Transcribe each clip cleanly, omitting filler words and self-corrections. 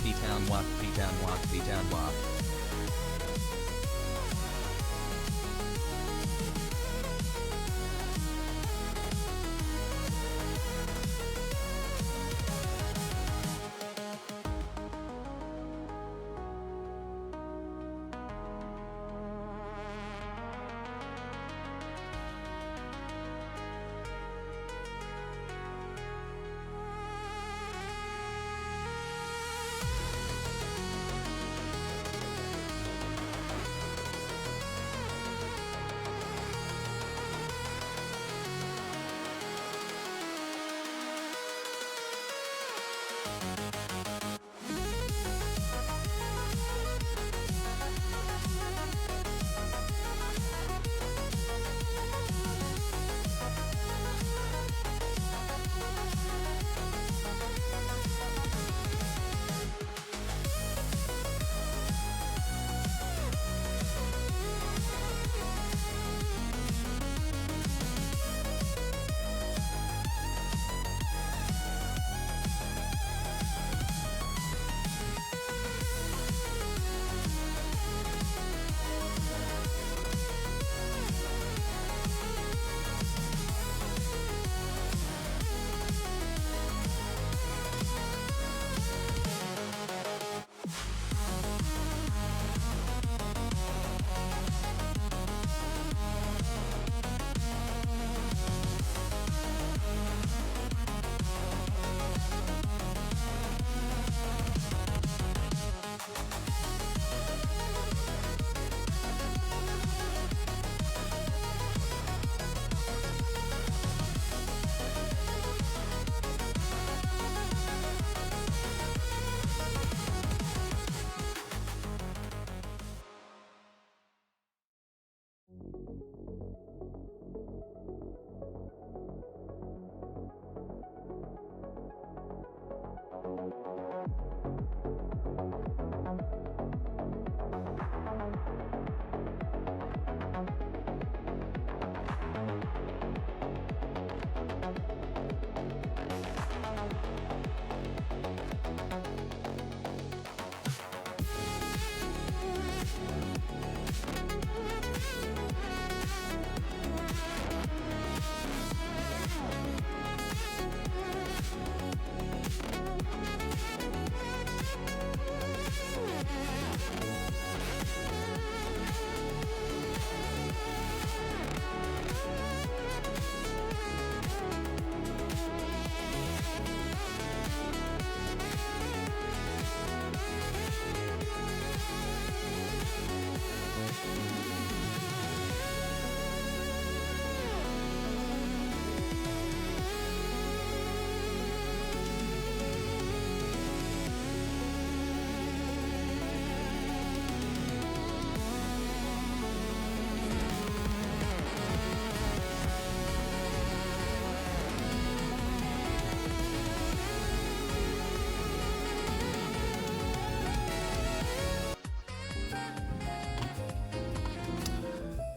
B-Town walk, B-Town walk, B-Town walk.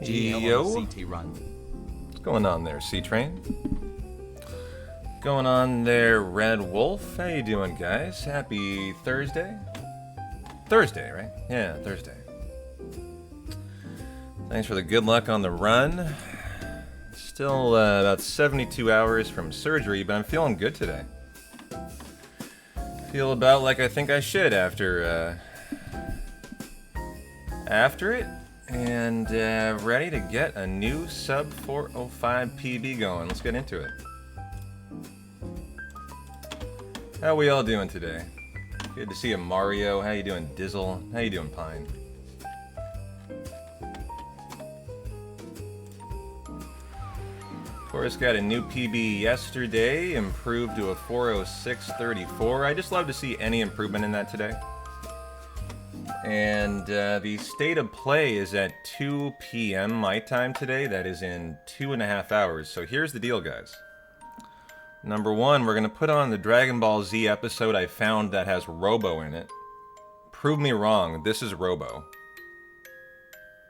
Yo. CT run. What's going on there, C-Train? Going on there, Red Wolf? How you doing, guys? Happy Thursday? Thursday, right? Yeah, Thursday. Thanks for the good luck on the run. Still about 72 hours from surgery, but I'm feeling good today. Feel about like I think I should after it, and ready to get a new sub 405 PB going. Let's get into it. How we all doing today? Good to see you, Mario. How you doing, Dizzle? How you doing, Pine? Of course, got a new PB yesterday, improved to a 406.34. I just love to see any improvement in that today. And the state of play is at 2 p.m. my time today. That is in 2.5 hours. So here's the deal, guys. Number one, we're going to put on the Dragon Ball Z episode I found that has Robo in it. Prove me wrong, this is Robo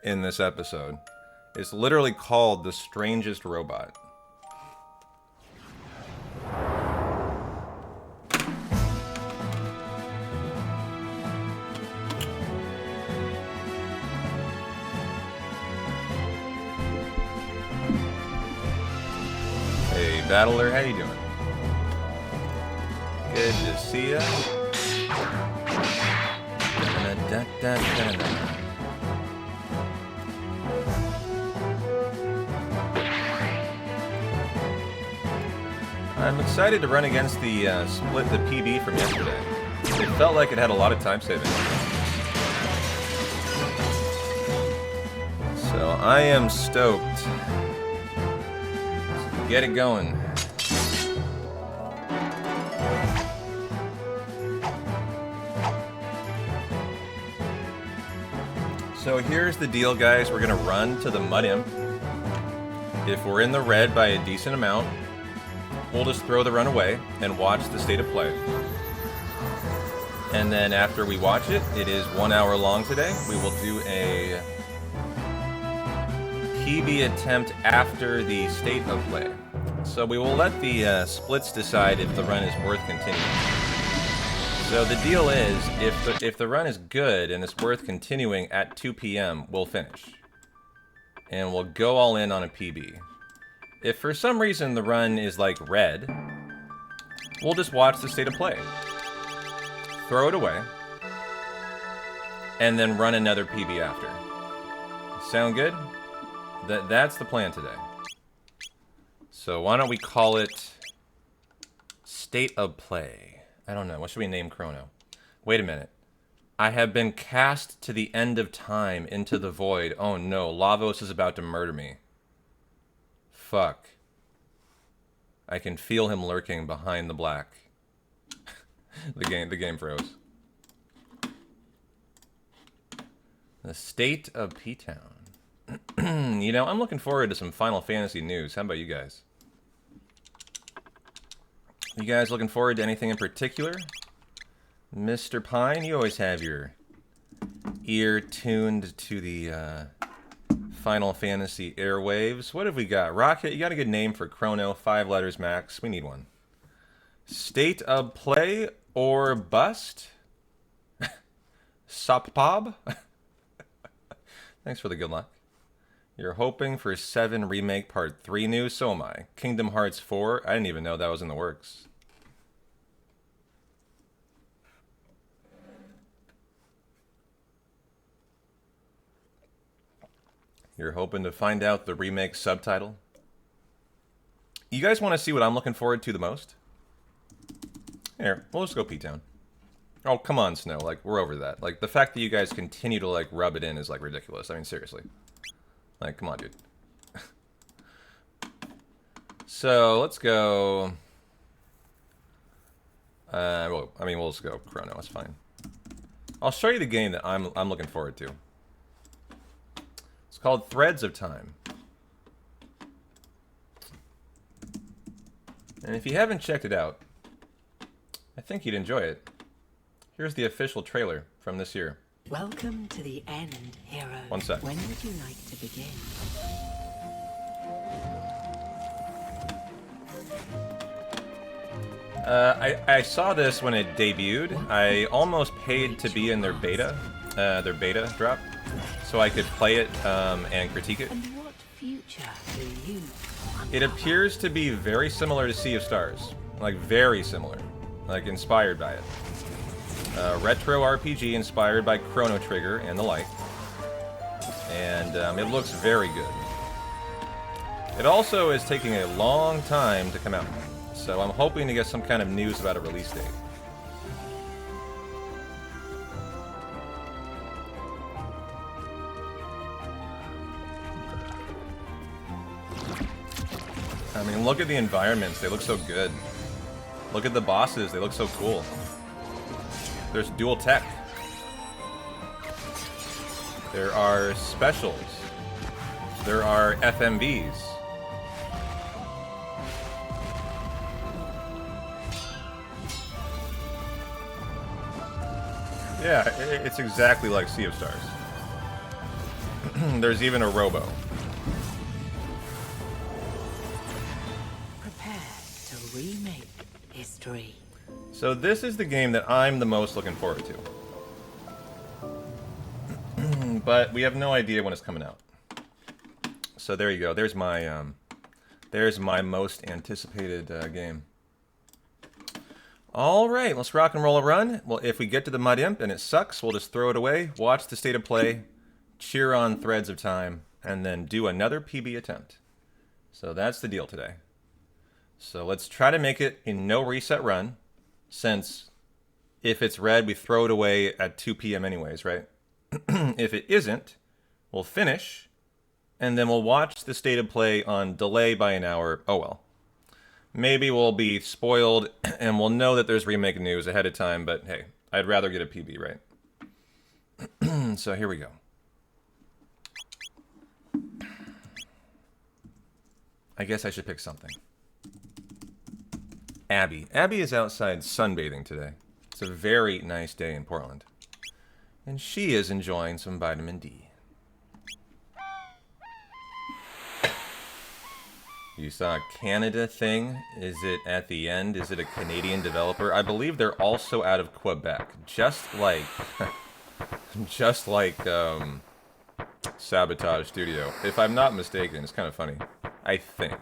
in this episode. It's literally called The Strangest Robot. Hey, Battler, how you doing? Good to see ya. I'm excited to run against the split the PB from yesterday. It felt like it had a lot of time saving. So I am stoked. Get it going. So here's the deal, guys. We're gonna run to the Mud Imp. If we're in the red by a decent amount, we'll just throw the run away and watch the state of play. And then after we watch it, it is 1 hour long today. We will do a PB attempt after the state of play. So we will let the splits decide if the run is worth continuing. So the deal is, if the run is good and it's worth continuing at 2 p.m., we'll finish. And we'll go all in on a PB. If for some reason the run is like red, we'll just watch the state of play. Throw it away. And then run another PB after. Sound good? That's the plan today. So why don't we call it State of Play? I don't know. What should we name Chrono? Wait a minute. I have been cast to the end of time into the void. Oh no, Lavos is about to murder me. Fuck. I can feel him lurking behind the black. the game froze. The State of P-Town. You know, I'm looking forward to some Final Fantasy news. How about you guys? You guys looking forward to anything in particular? Mr. Pine, you always have your ear tuned to the Final Fantasy airwaves. What have we got? Rocket, you got a good name for Chrono, 5 letters max. We need one. State of Play or Bust? Soppob? Thanks for the good luck. You're hoping for 7 Remake Part 3 news? So am I. Kingdom Hearts 4? I didn't even know that was in the works. You're hoping to find out the remake subtitle? You guys want to see what I'm looking forward to the most? Here, we'll just go P-Town. Oh, come on, Snow. Like, we're over that. Like, the fact that you guys continue to, like, rub it in is, like, ridiculous. I mean, seriously. Like, come on, dude. So, let's go... well, I mean, we'll just go Chrono. That's fine. I'll show you the game that I'm looking forward to. It's called Threads of Time. And if you haven't checked it out, I think you'd enjoy it. Here's the official trailer from this year. Welcome to the end, hero. One sec. When would you like to begin? I saw this when it debuted. I almost paid to be in their beta drop, so I could play it and critique it. And what future do you? It appears to be very similar to Sea of Stars, like very similar. like inspired by it. Retro RPG inspired by Chrono Trigger and the like. And it looks very good. It also is taking a long time to come out, so I'm hoping to get some kind of news about a release date. I mean, look at the environments, they look so good. Look at the bosses, they look so cool. There's dual tech. There are specials. There are FMVs. Yeah, it's exactly like Sea of Stars. There's even a robo. Prepare to remake history. So this is the game that I'm the most looking forward to. But we have no idea when it's coming out. So there you go. There's my most anticipated game. All right, let's rock and roll a run. Well, if we get to the Mud Imp and it sucks, we'll just throw it away, watch the state of play, cheer on Threads of Time, and then do another PB attempt. So that's the deal today. So let's try to make it a no reset run, since if it's red, we throw it away at 2 p.m. anyways, right? If it isn't, we'll finish, and then we'll watch the state of play on delay by an hour. Oh well. Maybe we'll be spoiled, and we'll know that there's remake news ahead of time, but hey, I'd rather get a PB, right? So here we go. I guess I should pick something. Abby. Abby is outside sunbathing today. It's a very nice day in Portland. And she is enjoying some vitamin D. You saw a Canada thing? Is it at the end? Is it a Canadian developer? I believe they're also out of Quebec. Just like... Sabotage Studio. If I'm not mistaken, it's kind of funny. I think.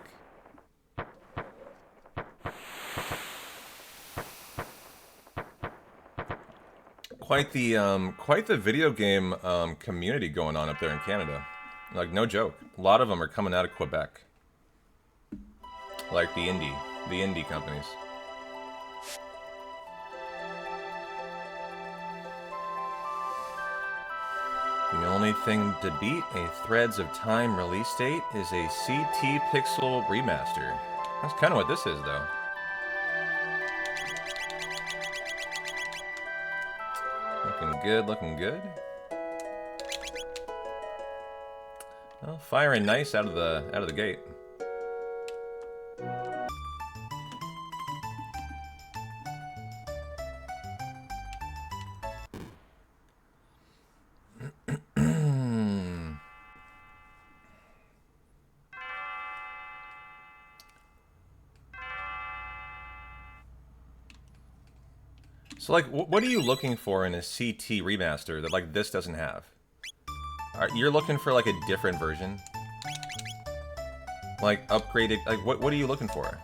Quite the video game community going on up there in Canada. Like, no joke. A lot of them are coming out of Quebec. Like the indie companies. The only thing to beat a Threads of Time release date is a CT Pixel remaster. That's kind of what this is, though. Looking good, looking good. Well, firing nice out of the gate. So, like, what are you looking for in a CT remaster that, like, this doesn't have? You're looking for, like, a different version? Like, upgraded... Like, what are you looking for?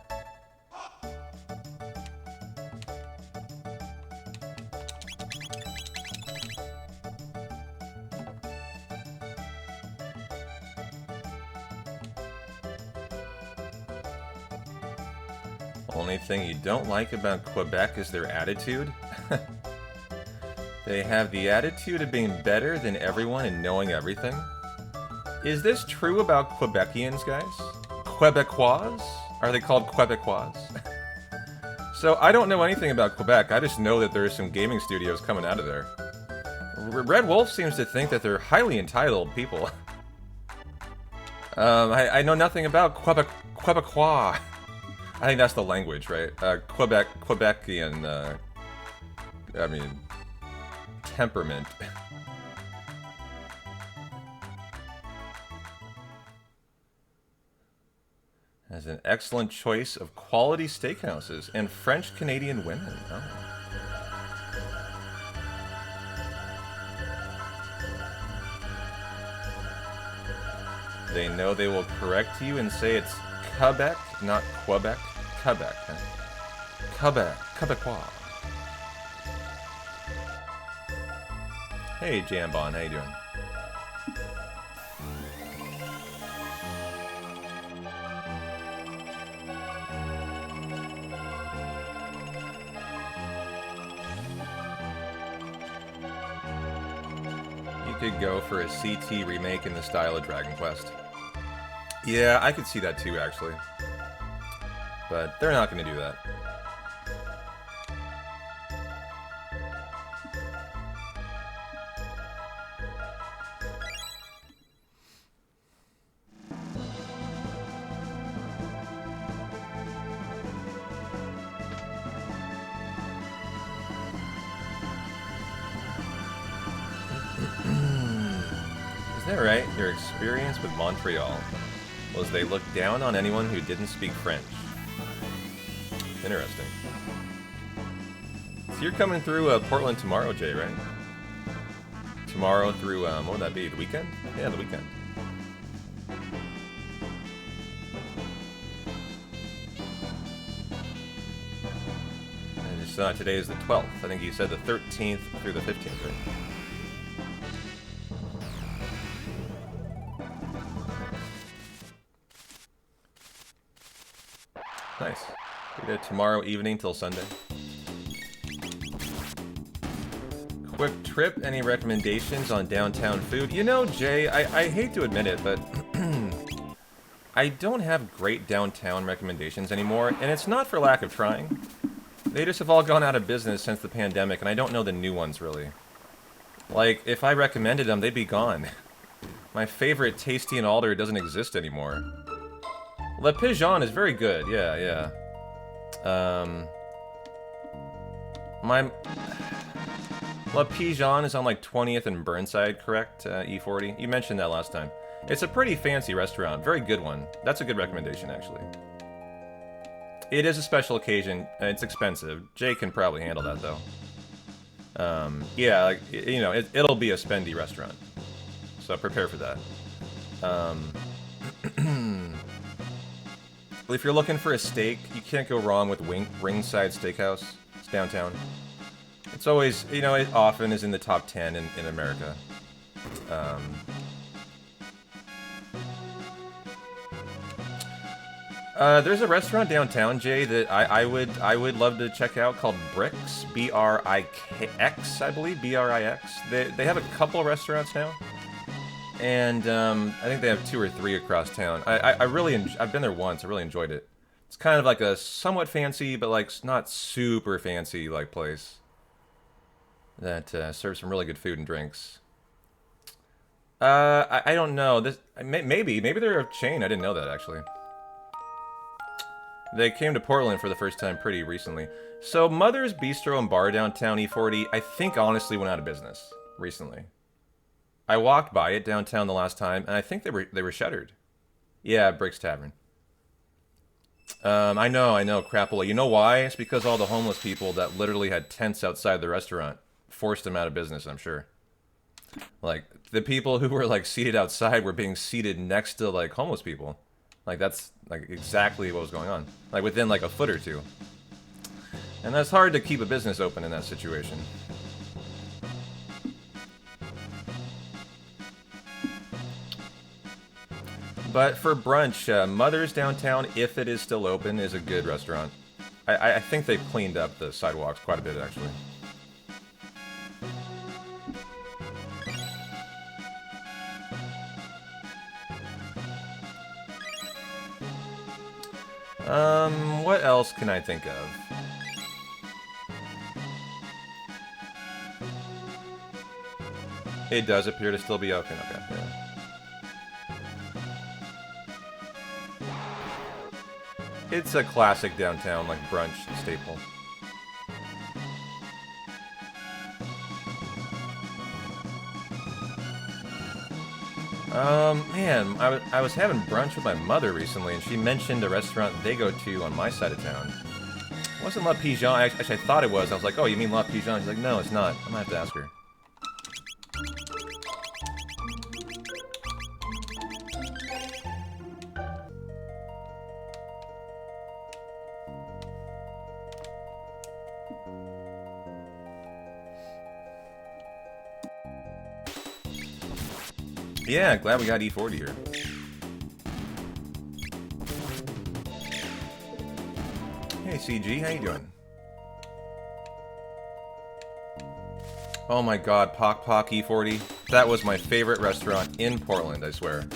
Only thing you don't like about Quebec is their attitude. They have the attitude of being better than everyone and knowing everything. Is this true about Quebecians, guys? Quebecois? Are they called Quebecois? So, I don't know anything about Quebec, I just know that there are some gaming studios coming out of there. Red Wolf seems to think that they're highly entitled people. I know nothing about Quebecois. I think that's the language, right? Quebecian, I mean, temperament. Has an excellent choice of quality steakhouses and French-Canadian women. Oh. They know they will correct you and say it's Quebec, not Quebec. Quebec, huh? Quebecois. Hey, Jambon, how you doing? You could go for a CT remake in the style of Dragon Quest. Yeah, I could see that too, actually. But they're not going to do that. Is that right? Your experience with Montreal was they looked down on anyone who didn't speak French. Interesting. So you're coming through Portland tomorrow, Jay, right? Tomorrow through, what would that be, the weekend? Yeah, the weekend. And it's, today is the 12th. I think you said the 13th through the 15th, right? Nice. We did tomorrow evening till Sunday. Quick trip, any recommendations on downtown food? You know, Jay, I hate to admit it, but I don't have great downtown recommendations anymore, and it's not for lack of trying. They just have all gone out of business since the pandemic, and I don't know the new ones, really. Like, if I recommended them, they'd be gone. My favorite Tasty and Alder doesn't exist anymore. Le Pigeon is very good, yeah. Le Pigeon is on like 20th and Burnside, correct? E40. You mentioned that last time. It's a pretty fancy restaurant, very good one. That's a good recommendation, actually. It is a special occasion, and it's expensive. Jay can probably handle that, though. Yeah, like, you know, it'll be a spendy restaurant. So prepare for that. If you're looking for a steak, you can't go wrong with Ringside Steakhouse. It's downtown. It's always, you know, it often is in the top 10 in America. There's a restaurant downtown, Jay, that I would love to check out called Brix, B-R-I-K-X, I believe, B-R-I-X. They have a couple restaurants now. And I think they have 2 or 3 across town. I've been there once. I really enjoyed it. It's kind of like a somewhat fancy, but like not super fancy like place that serves some really good food and drinks. I don't know. Maybe they're a chain. I didn't know that actually. They came to Portland for the first time pretty recently. So Mother's Bistro and Bar downtown E40, I think honestly went out of business recently. I walked by it downtown the last time, and I think they were shuttered. Yeah, Brix Tavern. I know, crapola. You know why? It's because all the homeless people that literally had tents outside the restaurant forced them out of business, I'm sure. Like, the people who were, like, seated outside were being seated next to, like, homeless people. Like, that's, like, exactly what was going on. Like, within, like, a foot or two. And that's hard to keep a business open in that situation. But for brunch, Mother's downtown, if it is still open, is a good restaurant. I think they've cleaned up the sidewalks quite a bit, actually. What else can I think of? It does appear to still be open, okay. Yeah. It's a classic downtown, like, brunch staple. Man, I was having brunch with my mother recently, and she mentioned a restaurant they go to on my side of town. It wasn't La Pigeon. Actually, I thought it was. I was like, oh, you mean La Pigeon? She's like, no, it's not. I'm gonna have to ask her. Yeah, glad we got E40 here. Hey CG, how you doing? Oh my god, Pock Pock E40. That was my favorite restaurant in Portland, I swear.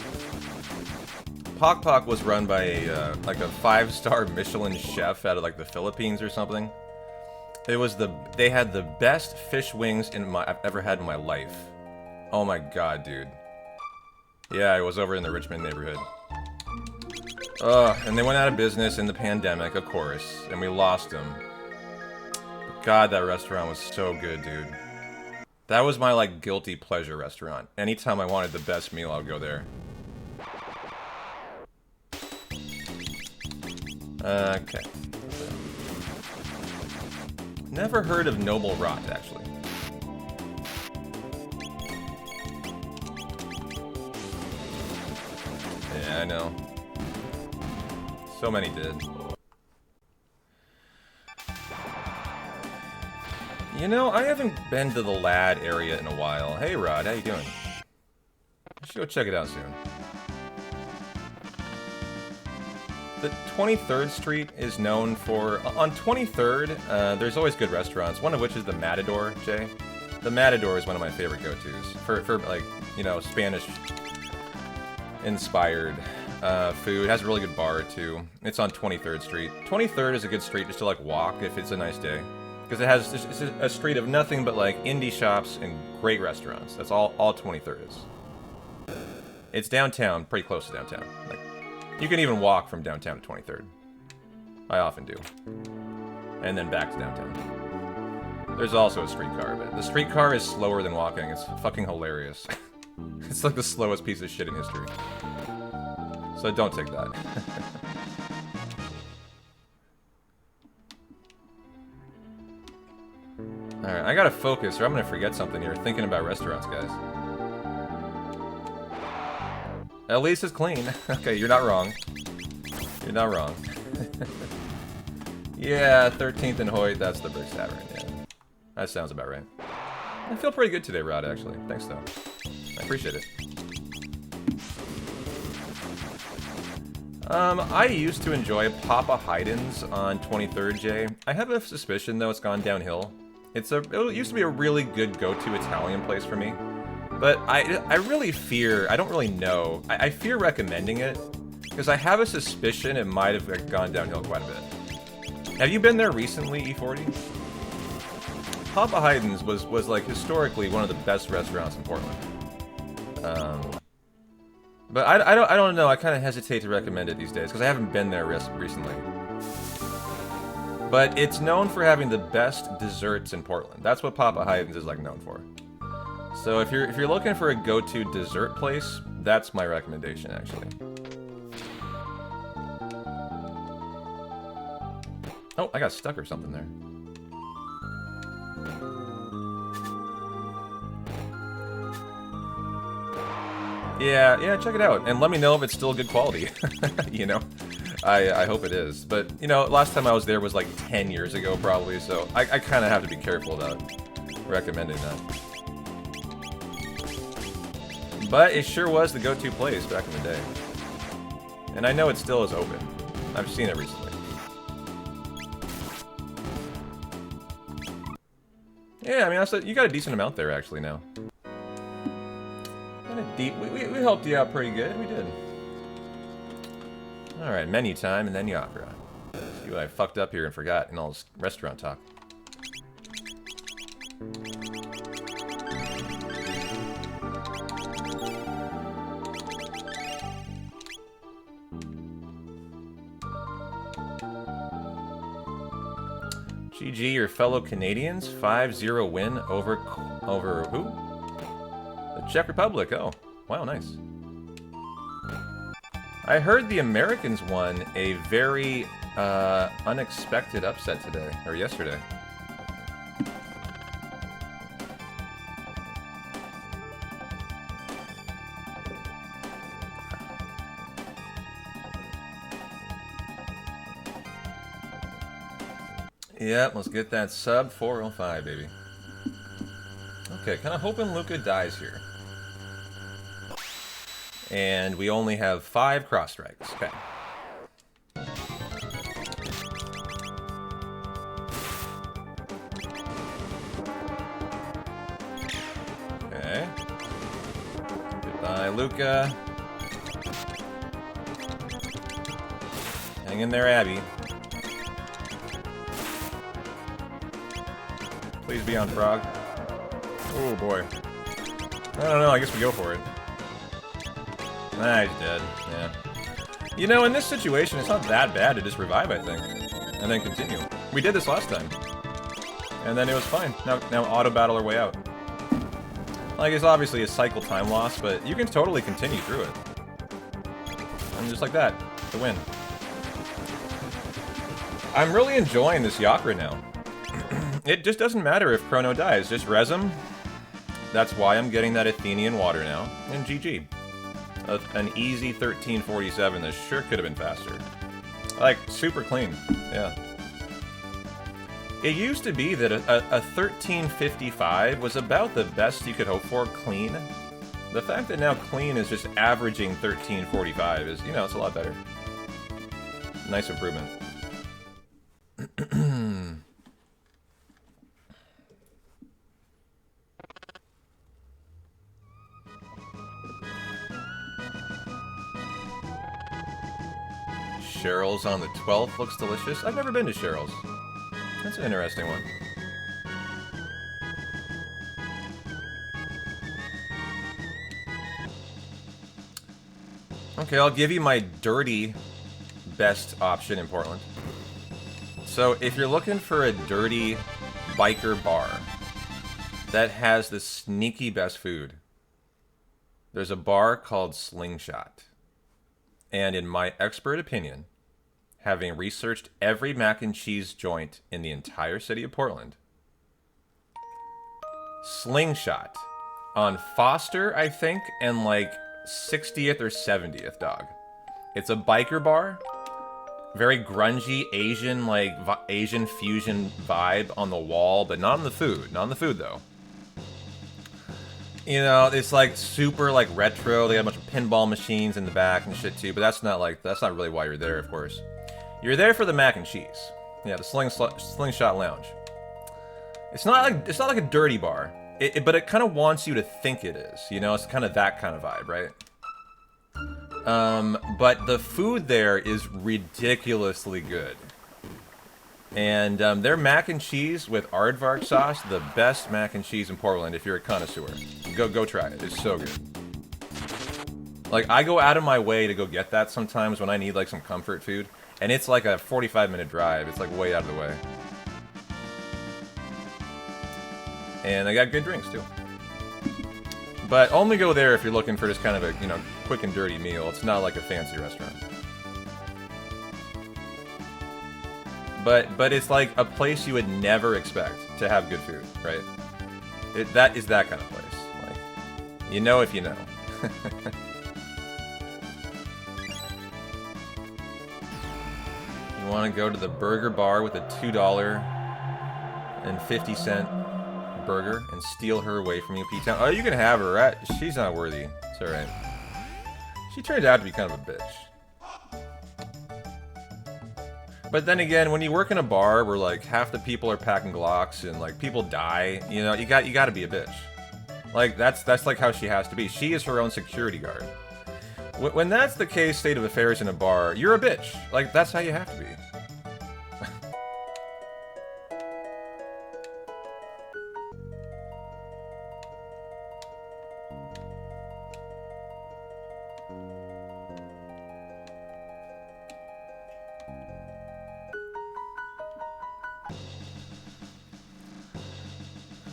Pock Pock was run by a like a 5-star Michelin chef out of like the Philippines or something. It was they had the best fish wings I've ever had in my life. Oh my god, dude. Yeah, I was over in the Richmond neighborhood. And they went out of business in the pandemic, of course, and we lost them. God, that restaurant was so good, dude. That was my, like, guilty pleasure restaurant. Anytime I wanted the best meal, I would go there. Okay. Never heard of Noble Rot, actually. Yeah, I know. So many did. You know, I haven't been to the Lad area in a while. Hey Rod, how you doing? I should go check it out soon. The 23rd Street is known for... On 23rd, there's always good restaurants, one of which is the Matador, Jay. The Matador is one of my favorite go-tos. For like, you know, Spanish-inspired food. It has a really good bar, too. It's on 23rd Street. 23rd is a good street just to, like, walk if it's a nice day. Because it's a street of nothing but, like, indie shops and great restaurants. That's all 23rd is. It's downtown, pretty close to downtown. Like, you can even walk from downtown to 23rd. I often do. And then back to downtown. There's also a streetcar, but the streetcar is slower than walking. It's fucking hilarious. It's like the slowest piece of shit in history. So don't take that. Alright, I gotta focus or I'm gonna forget something here. Thinking about restaurants, guys. At least it's clean. Okay, you're not wrong. You're not wrong. Yeah, 13th and Hoyt, that's the Bricks Tavern, yeah. That sounds about right. I feel pretty good today, Rod, actually. Thanks, though. I appreciate it. I used to enjoy Papa Haydn's on 23rd, Jay. I have a suspicion, though, it's gone downhill. It used to be a really good go-to Italian place for me. But I really fear, I don't really know, I fear recommending it, because I have a suspicion it might have gone downhill quite a bit. Have you been there recently, E40? Papa Haydn's was like historically one of the best restaurants in Portland. But I don't know, I kind of hesitate to recommend it these days, because I haven't been there recently. But it's known for having the best desserts in Portland. That's what Papa Haydn's is like known for. So if you're looking for a go-to dessert place, that's my recommendation actually. Oh, I got stuck or something there. Yeah, check it out and let me know if it's still good quality. You know. I hope it is. But, you know, last time I was there was like 10 years ago probably, so I kind of have to be careful about recommending that. But it sure was the go-to place back in the day. And I know it still is open. I've seen it recently. Yeah, I mean, you got a decent amount there actually now. We helped you out pretty good, we did. Alright, menu time and then the opera. See what I fucked up here and forgot in all this restaurant talk. GG, your fellow Canadians, 5-0 win over who? The Czech Republic, oh. Wow, nice. I heard the Americans won a very unexpected upset today, or yesterday. Yep, let's get that sub 405, baby. Okay, kind of hoping Luca dies here. And we only have 5 cross strikes. Okay. Okay. Goodbye, Luca. Hang in there, Abby. Please be on Frog. Oh boy. I don't know, I guess we go for it. Ah, he's dead. Yeah. You know, in this situation, it's not that bad to just revive, I think. And then continue. We did this last time. And then it was fine. Now auto-battle our way out. Like, it's obviously a cycle time loss, but you can totally continue through it. And just like that, to win. I'm really enjoying this Yakra now. It just doesn't matter if Chrono dies, just res him. That's why I'm getting that Athenian water now, and GG. An easy 1347 that sure could have been faster. Like, super clean, yeah. It used to be that a 1355 was about the best you could hope for clean. The fact that now clean is just averaging 1345 is, you know, it's a lot better. Nice improvement. Cheryl's on the 12th looks delicious. I've never been to Cheryl's. That's an interesting one. Okay, I'll give you my dirty best option in Portland. So if you're looking for a dirty biker bar that has the sneaky best food, there's a bar called Slingshot. And in my expert opinion, having researched every mac and cheese joint in the entire city of Portland, Slingshot on Foster, I think, and like 60th or 70th, dog. It's a biker bar, very grungy Asian, like Asian fusion vibe on the wall, but not on the food. Not on the food though. You know, it's like super like retro. They got a bunch of pinball machines in the back and shit too, but that's not really why you're there, of course. You're there for the mac and cheese. Yeah, the Slingshot Lounge. It's not like a dirty bar, but it kind of wants you to think it is. You know, it's kind of that kind of vibe, right? But the food there is ridiculously good. And their mac and cheese with aardvark sauce, the best mac and cheese in Portland if you're a connoisseur. Go try it. It's so good. Like, I go out of my way to go get that sometimes when I need like some comfort food. And it's like a 45-minute drive. It's like way out of the way. And they got good drinks too. But only go there if you're looking for just kind of a, you know, quick and dirty meal. It's not like a fancy restaurant. But it's like a place you would never expect to have good food, right? That is that kind of place. Like, you know if you know. You want to go to the burger bar with a $2.50 burger and steal her away from you, P-Town? Oh, you can have her, right? She's not worthy. It's alright. She turned out to be kind of a bitch. But then again, when you work in a bar where like half the people are packing Glocks and like people die, you know, you got to be a bitch. Like that's like how she has to be. She is her own security guard. When that's the case, state of affairs in a bar, you're a bitch. Like that's how you have to be.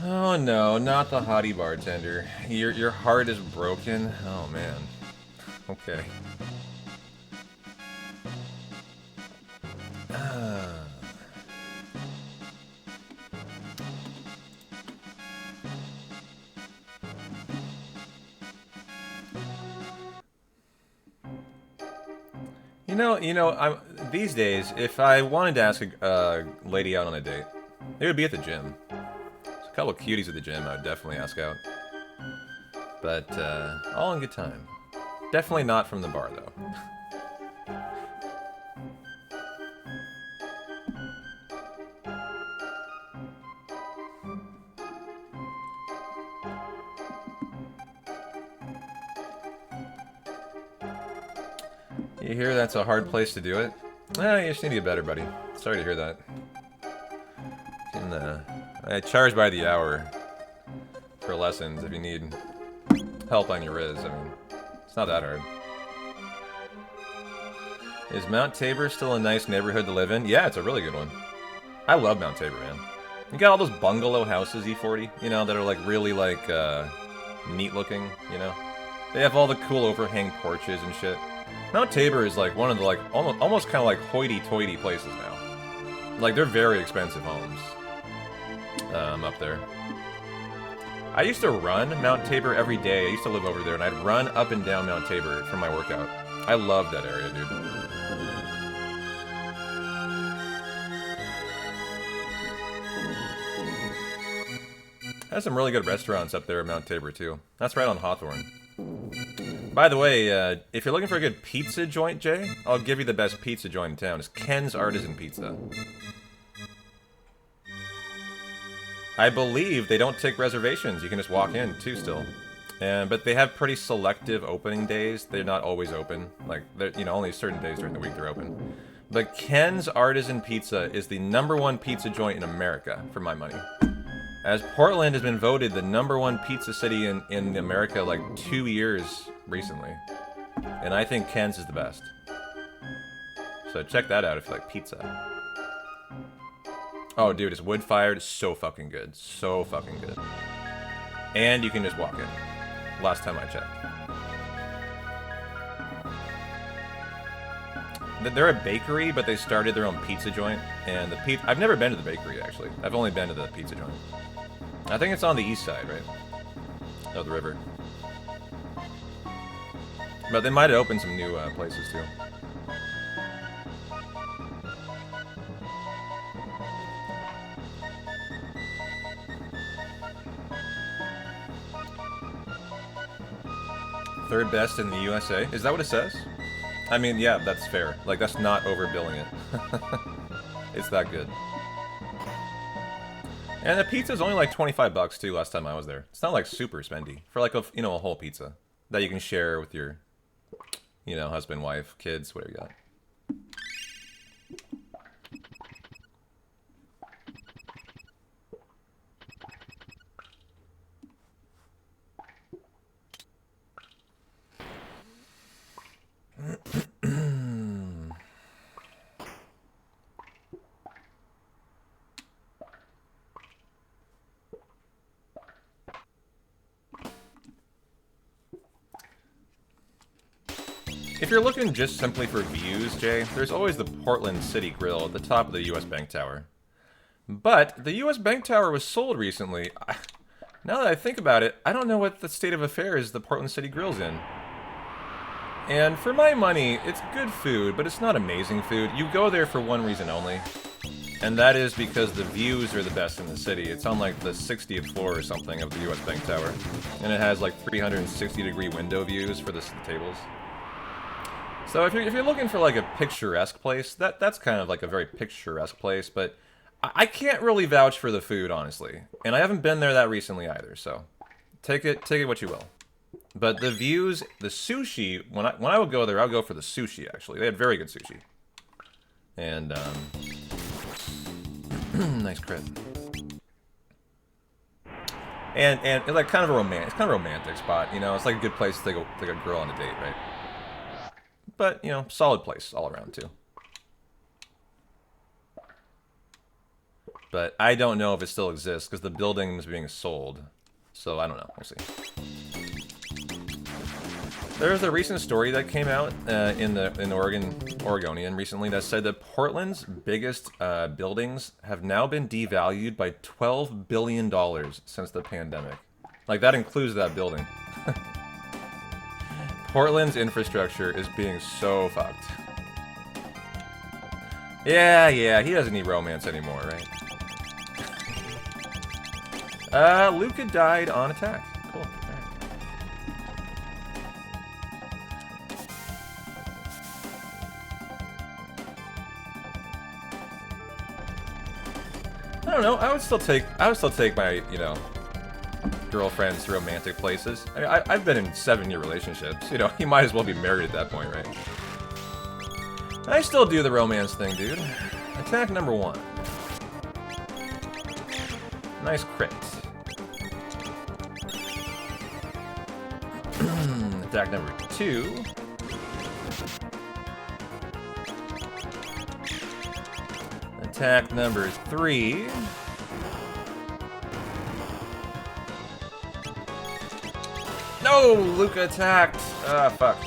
Oh no, not the hottie bartender. Your heart is broken. Oh man. Okay. You know, these days, if I wanted to ask a lady out on a date, it would be at the gym. There's a couple of cuties at the gym I would definitely ask out. But, all in good time. Definitely not from the bar, though. You hear that's a hard place to do it? You just need to get better, buddy. Sorry to hear that. I charge by the hour for lessons if you need help on your Riz. I mean, it's not that hard. Is Mount Tabor still a nice neighborhood to live in? Yeah, it's a really good one. I love Mount Tabor, man. You got all those bungalow houses, E40, you know, that are like really like neat looking, you know? They have all the cool overhang porches and shit. Mount Tabor is like one of the like almost kind of like hoity-toity places now. Like they're very expensive homes up there. I used to run Mount Tabor every day. I used to live over there, and I'd run up and down Mount Tabor for my workout. I love that area, dude. There's some really good restaurants up there at Mount Tabor, too. That's right on Hawthorne. By the way, if you're looking for a good pizza joint, Jay, I'll give you the best pizza joint in town. It's Ken's Artisan Pizza. I believe they don't take reservations. You can just walk in, too, still. But they have pretty selective opening days. They're not always open. Like, you know, only certain days during the week they're open. But Ken's Artisan Pizza is the #1 pizza joint in America, for my money. As Portland has been voted the #1 pizza city in America like 2 years recently. And I think Ken's is the best. So check that out if you like pizza. Oh, dude, it's wood-fired. So fucking good. So fucking good. And you can just walk in. Last time I checked. They're a bakery, but they started their own pizza joint. And the pizza... I've never been to the bakery, actually. I've only been to the pizza joint. I think it's on the east side, right? Of the river. But they might have opened some new places, too. Third best in the USA? Is that what it says? I mean, yeah, that's fair. Like, that's not overbilling it. It's that good. And the pizza's only like 25 bucks, too, last time I was there. It's not, like, super spendy. For, like, a, you know, a whole pizza. That you can share with your, you know, husband, wife, kids, whatever you got. If you're looking just simply for views, Jay, there's always the Portland City Grill at the top of the US Bank Tower. But the US Bank Tower was sold recently. Now that I think about it, I don't know what the state of affairs the Portland City Grill's in. And for my money, it's good food, but it's not amazing food. You go there for one reason only. And that is because the views are the best in the city. It's on like the 60th floor or something of the US Bank Tower. And it has like 360-degree window views for the tables. So if you're looking for like a picturesque place, that's kind of like a very picturesque place, but I can't really vouch for the food, honestly. And I haven't been there that recently either, so take it what you will. But the views, the sushi, when I would go there, I would go for the sushi, actually. They had very good sushi. And, nice crit. And it's like kind of a romantic spot, you know? It's like a good place to take a girl on a date, right? But, you know, solid place all around, too. But I don't know if it still exists, because the building is being sold. So, I don't know. We'll see. There was a recent story that came out in Oregonian recently that said that Portland's biggest buildings have now been devalued by $12 billion since the pandemic. Like, that includes that building. Portland's infrastructure is being so fucked. Yeah, he doesn't need romance anymore, right? Luca died on attack. Cool. Right. don't know. I would still take my, you know, girlfriends to romantic places. I mean, I've been in 7-year relationships. You know, you might as well be married at that point, right? I still do the romance thing, dude. Attack number 1. Nice crit. Attack number 2. Attack number 3. No! Luca attacked! Ah, fuck.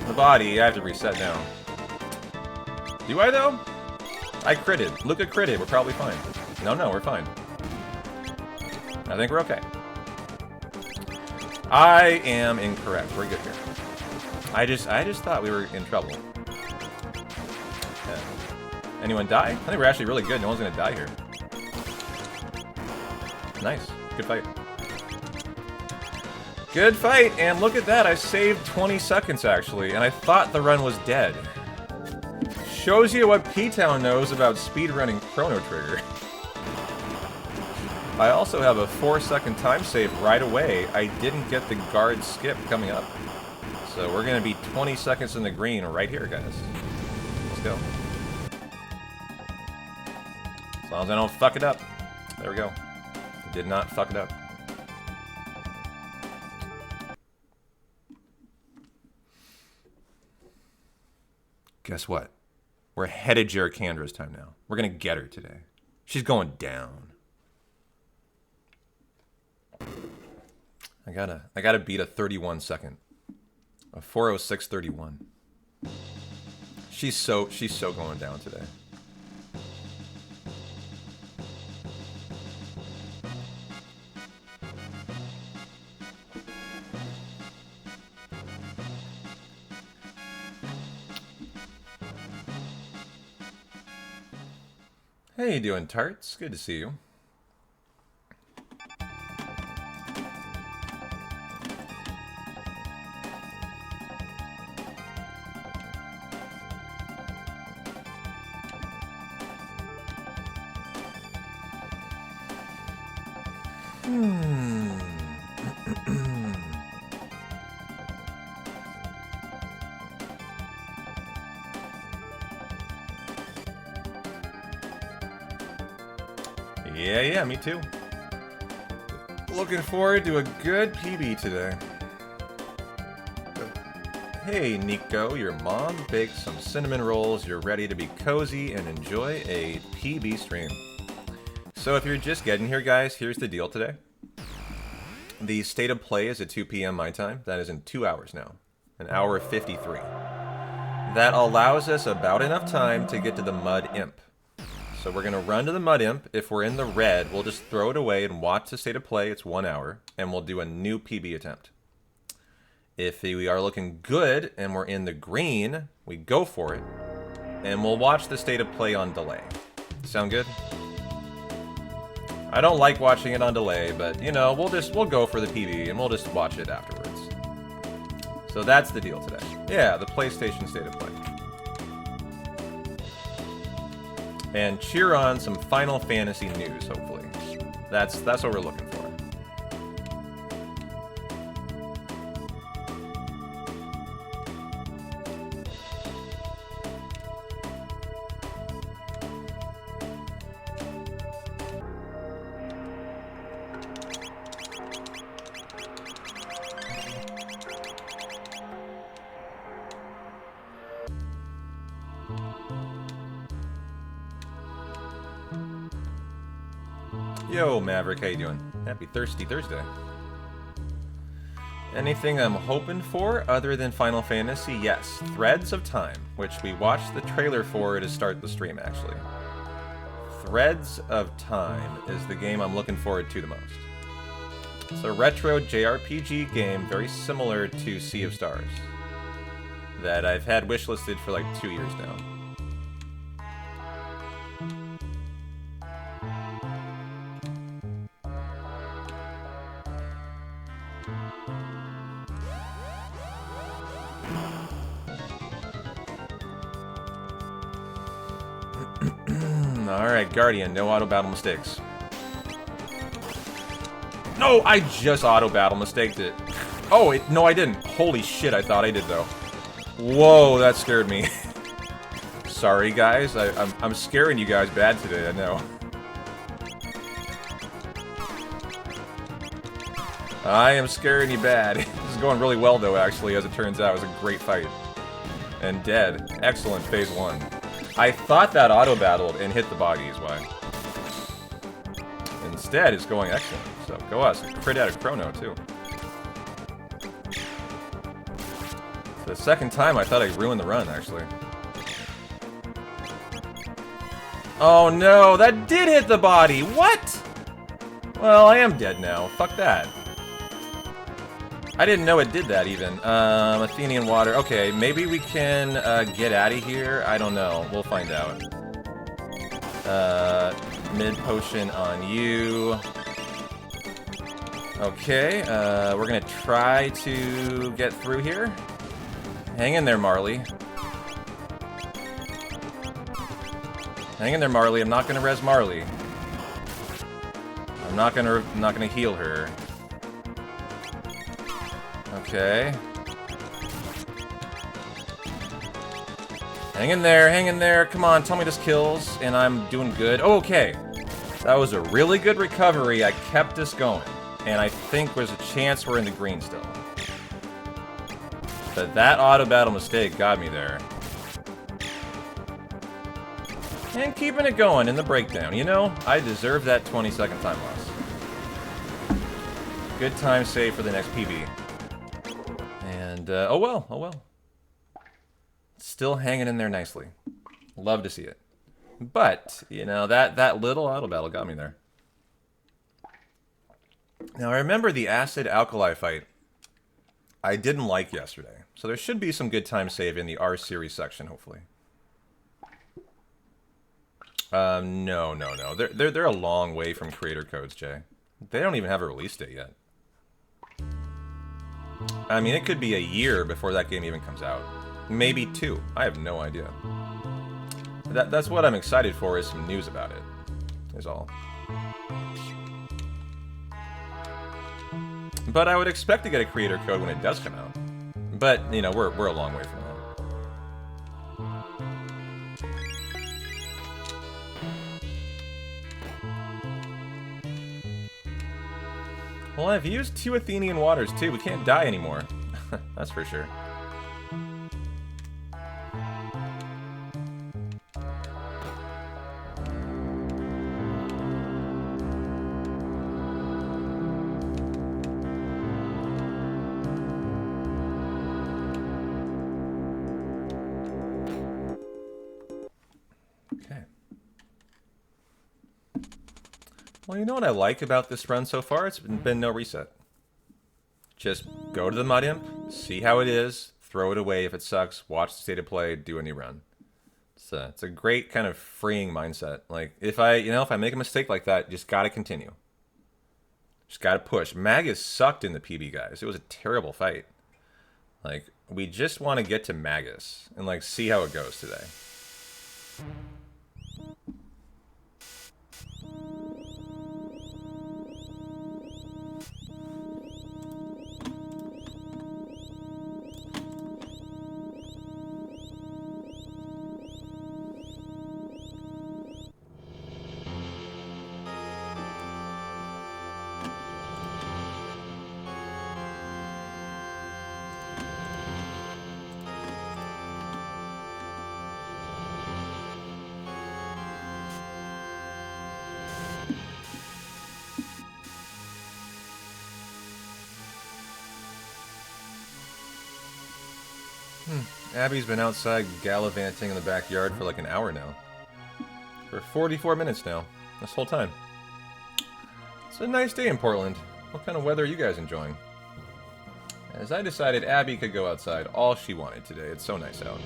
The body, I have to reset now. Do I, though? I critted. Luca critted. We're probably fine. No, we're fine. I think we're okay. I am incorrect. We're good here. I just thought we were in trouble. Okay. Anyone die? I think we're actually really good. No one's gonna die here. Nice. Good fight. Good fight, and look at that. I saved 20 seconds, actually, and I thought the run was dead. Shows you what P-Town knows about speedrunning Chrono Trigger. I also have a 4-second time save right away. I didn't get the guard skip coming up. So we're going to be 20 seconds in the green right here, guys. Let's go. As long as I don't fuck it up. There we go. Did not fuck it up. Guess what? We're headed Jericandra's time now. We're going to get her today. She's going down. I gotta beat a 31 second. A 4:06:31. She's so going down today. How you doing, Tarts? Good to see you. Yeah, me too. Looking forward to a good PB today. Hey, Nico, your mom baked some cinnamon rolls. You're ready to be cozy and enjoy a PB stream. So if you're just getting here, guys, here's the deal today. The state of play is at 2 p.m. my time. That is in 2 hours now. An hour 53. That allows us about enough time to get to the Mud Imp. So we're going to run to the Mud Imp. If we're in the red, we'll just throw it away and watch the state of play. It's 1 hour. And we'll do a new PB attempt. If we are looking good and we're in the green, we go for it. And we'll watch the state of play on delay. Sound good? I don't like watching it on delay, but, you know, we'll go for the PB and we'll just watch it afterwards. So that's the deal today. Yeah, the PlayStation state of play. And cheer on some Final Fantasy news, hopefully. That's what we're looking for. Yo, Maverick, how you doing? Happy Thirsty Thursday. Anything I'm hoping for other than Final Fantasy? Yes, Threads of Time, which we watched the trailer for to start the stream, actually. Threads of Time is the game I'm looking forward to the most. It's a retro JRPG game very similar to Sea of Stars that I've had wishlisted for like 2 years now. Alright, Guardian, no auto battle mistakes. No, I just auto battle mistaked it. Oh, no, I didn't. Holy shit, I thought I did though. Whoa, that scared me. Sorry, guys. I'm scaring you guys bad today, I know. I am scaring you bad. This is going really well, though, actually, as it turns out. It was a great fight. And dead. Excellent, phase 1. I thought that auto-battled and hit the body is why. Instead, it's going excellent. So, go us. Crit out of Chrono, too. For the second time, I thought I ruined the run, actually. Oh, no! That did hit the body! What?! Well, I am dead now. Fuck that. I didn't know it did that, even. Athenian water. Okay, maybe we can, get out of here? I don't know. We'll find out. Mid potion on you. Okay, we're gonna try to get through here. Hang in there, Marley. Hang in there, Marley. I'm not gonna res Marley. I'm not gonna heal her. Okay. Hang in there, hang in there. Come on, tell me this kills, and I'm doing good. Oh, okay. That was a really good recovery. I kept this going. And I think there's a chance we're in the green still. But that auto-battle mistake got me there. And keeping it going in the breakdown. You know, I deserve that 20-second time loss. Good time save for the next PB. And, oh well, oh well. Still hanging in there nicely. Love to see it. But, you know, that little auto battle got me there. Now, I remember the acid alkali fight I didn't like yesterday. So there should be some good time save in the R series section, hopefully. No. They're a long way from creator codes, Jay. They don't even have a release date yet. I mean, it could be a year before that game even comes out. Maybe 2. I have no idea. That's what I'm excited for, is some news about it. Is all. But I would expect to get a creator code when it does come out. But, you know, we're a long way from that. Well, I've used 2 Athenian waters, too. We can't die anymore. That's for sure. Well, you know what I like about this run so far? It's been no reset. Just go to the mud imp, see how it is, throw it away if it sucks, watch the state of play, do a new run. It's a great kind of freeing mindset. Like, if I make a mistake like that, just gotta continue. Just gotta push. Magus sucked in the PB, guys. It was a terrible fight. Like, we just want to get to Magus and, like, see how it goes today. Abby's been outside gallivanting in the backyard for like an hour now. For 44 minutes now. This whole time. It's a nice day in Portland. What kind of weather are you guys enjoying? As I decided Abby could go outside all she wanted today. It's so nice out.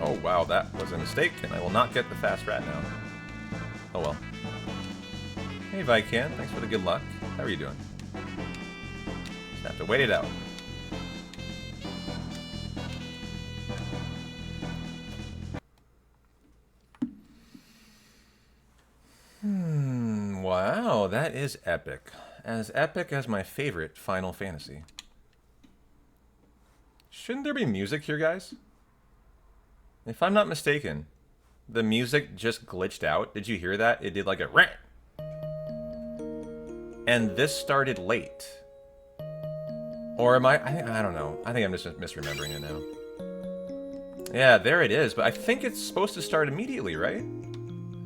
Oh, wow, that was a mistake, and I will not get the fast rat now. Oh, well. Hey, Vican, thanks for the good luck. How are you doing? Just have to wait it out. Wow, that is epic. As epic as my favorite Final Fantasy. Shouldn't there be music here, guys? If I'm not mistaken, the music just glitched out. Did you hear that? It did like a rant. And this started late. Or am I don't know. I think I'm just misremembering it now. Yeah, there it is. But I think it's supposed to start immediately, right?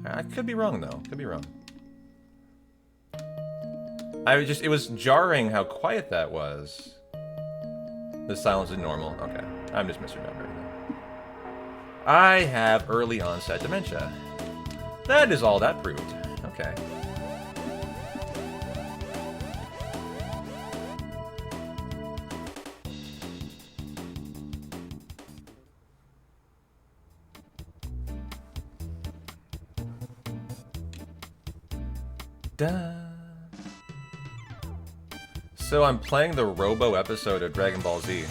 I could be wrong, though. Could be wrong. It was jarring how quiet that was. The silence is normal. Okay. I'm just misremembering that. I have early onset dementia. That is all that proved. Okay. Duh. So I'm playing the Robo episode of Dragon Ball Z.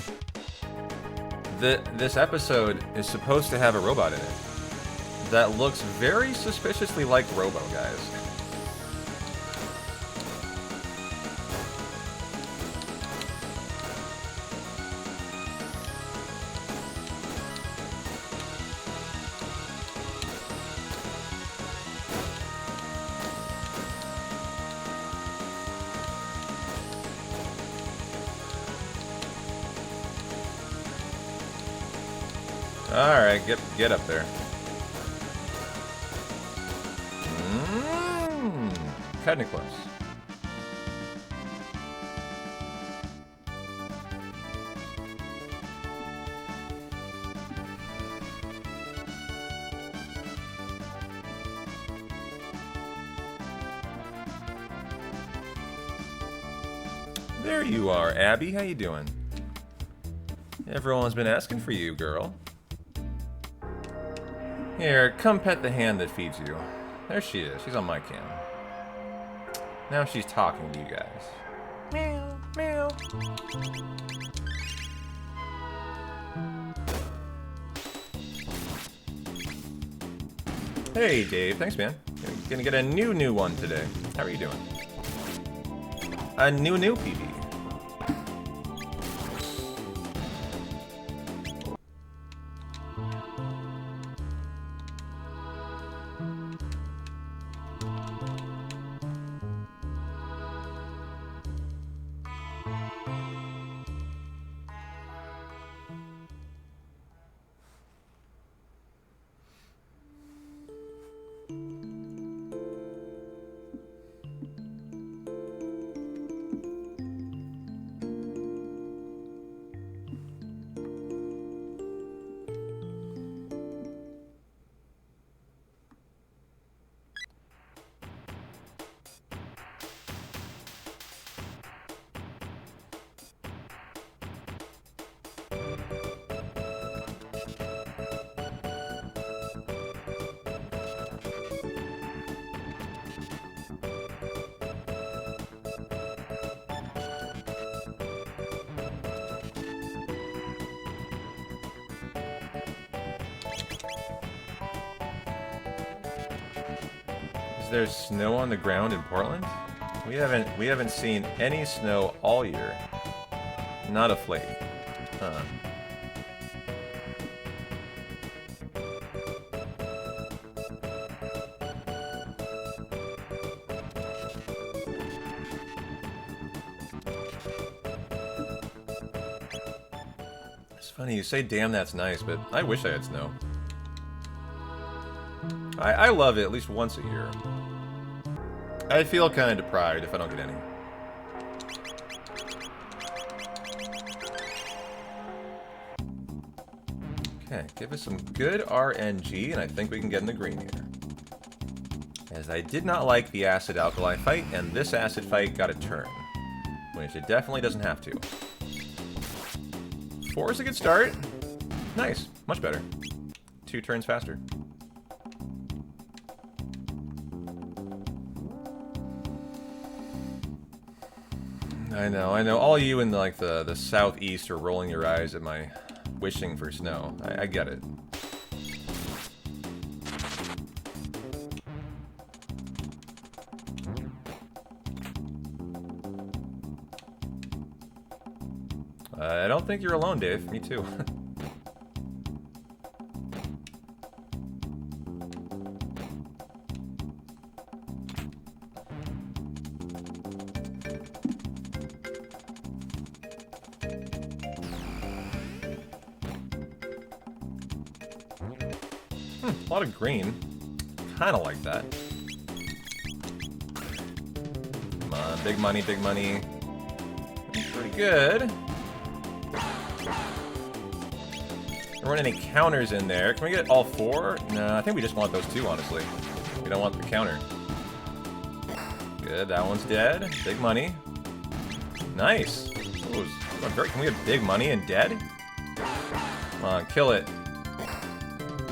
This episode is supposed to have a robot in it that looks very suspiciously like Robo, guys. Alright, get up there. Cutting it close. There you are, Abby. How you doing? Everyone's been asking for you, girl. Here, come pet the hand that feeds you. There she is. She's on my cam. Now she's talking to you guys. Meow, meow. Hey, Dave. Thanks, man. You're gonna get a new one today. How are you doing? A new PB. There's snow on the ground in Portland? We haven't seen any snow all year. Not a flake. Huh. It's funny, you say damn that's nice, but I wish I had snow. I love it at least once a year. I feel kind of deprived if I don't get any. Okay, give us some good RNG, and I think we can get in the green here. As I did not like the acid alkali fight, and this acid fight got a turn. Which it definitely doesn't have to. 4 is a good start. Nice, much better. 2 turns faster. I know. All you in like the southeast are rolling your eyes at my wishing for snow. I get it. I don't think you're alone, Dave. Me too. A lot of green. Kind of like that. Come on, big money, big money. Pretty good. There weren't any counters in there. Can we get all 4? No, I think we just want those 2, honestly. We don't want the counter. Good, that one's dead. Big money. Nice. Ooh, can we get big money and dead? Come on, kill it.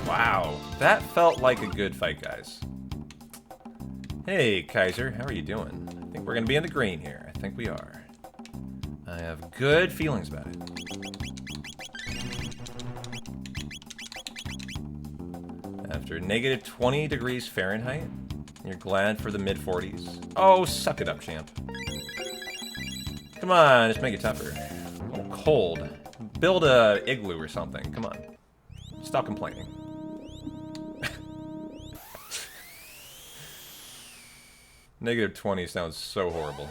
Wow, that felt like a good fight, guys. Hey, Kaiser, how are you doing? I think we're gonna be in the green here. I think we are. I have good feelings about it. After negative 20 degrees Fahrenheit, you're glad for the mid-40s. Oh, suck it up, champ. Come on, just make it tougher. Oh, cold. Build a igloo or something. Come on. Stop complaining. Negative 20 sounds so horrible.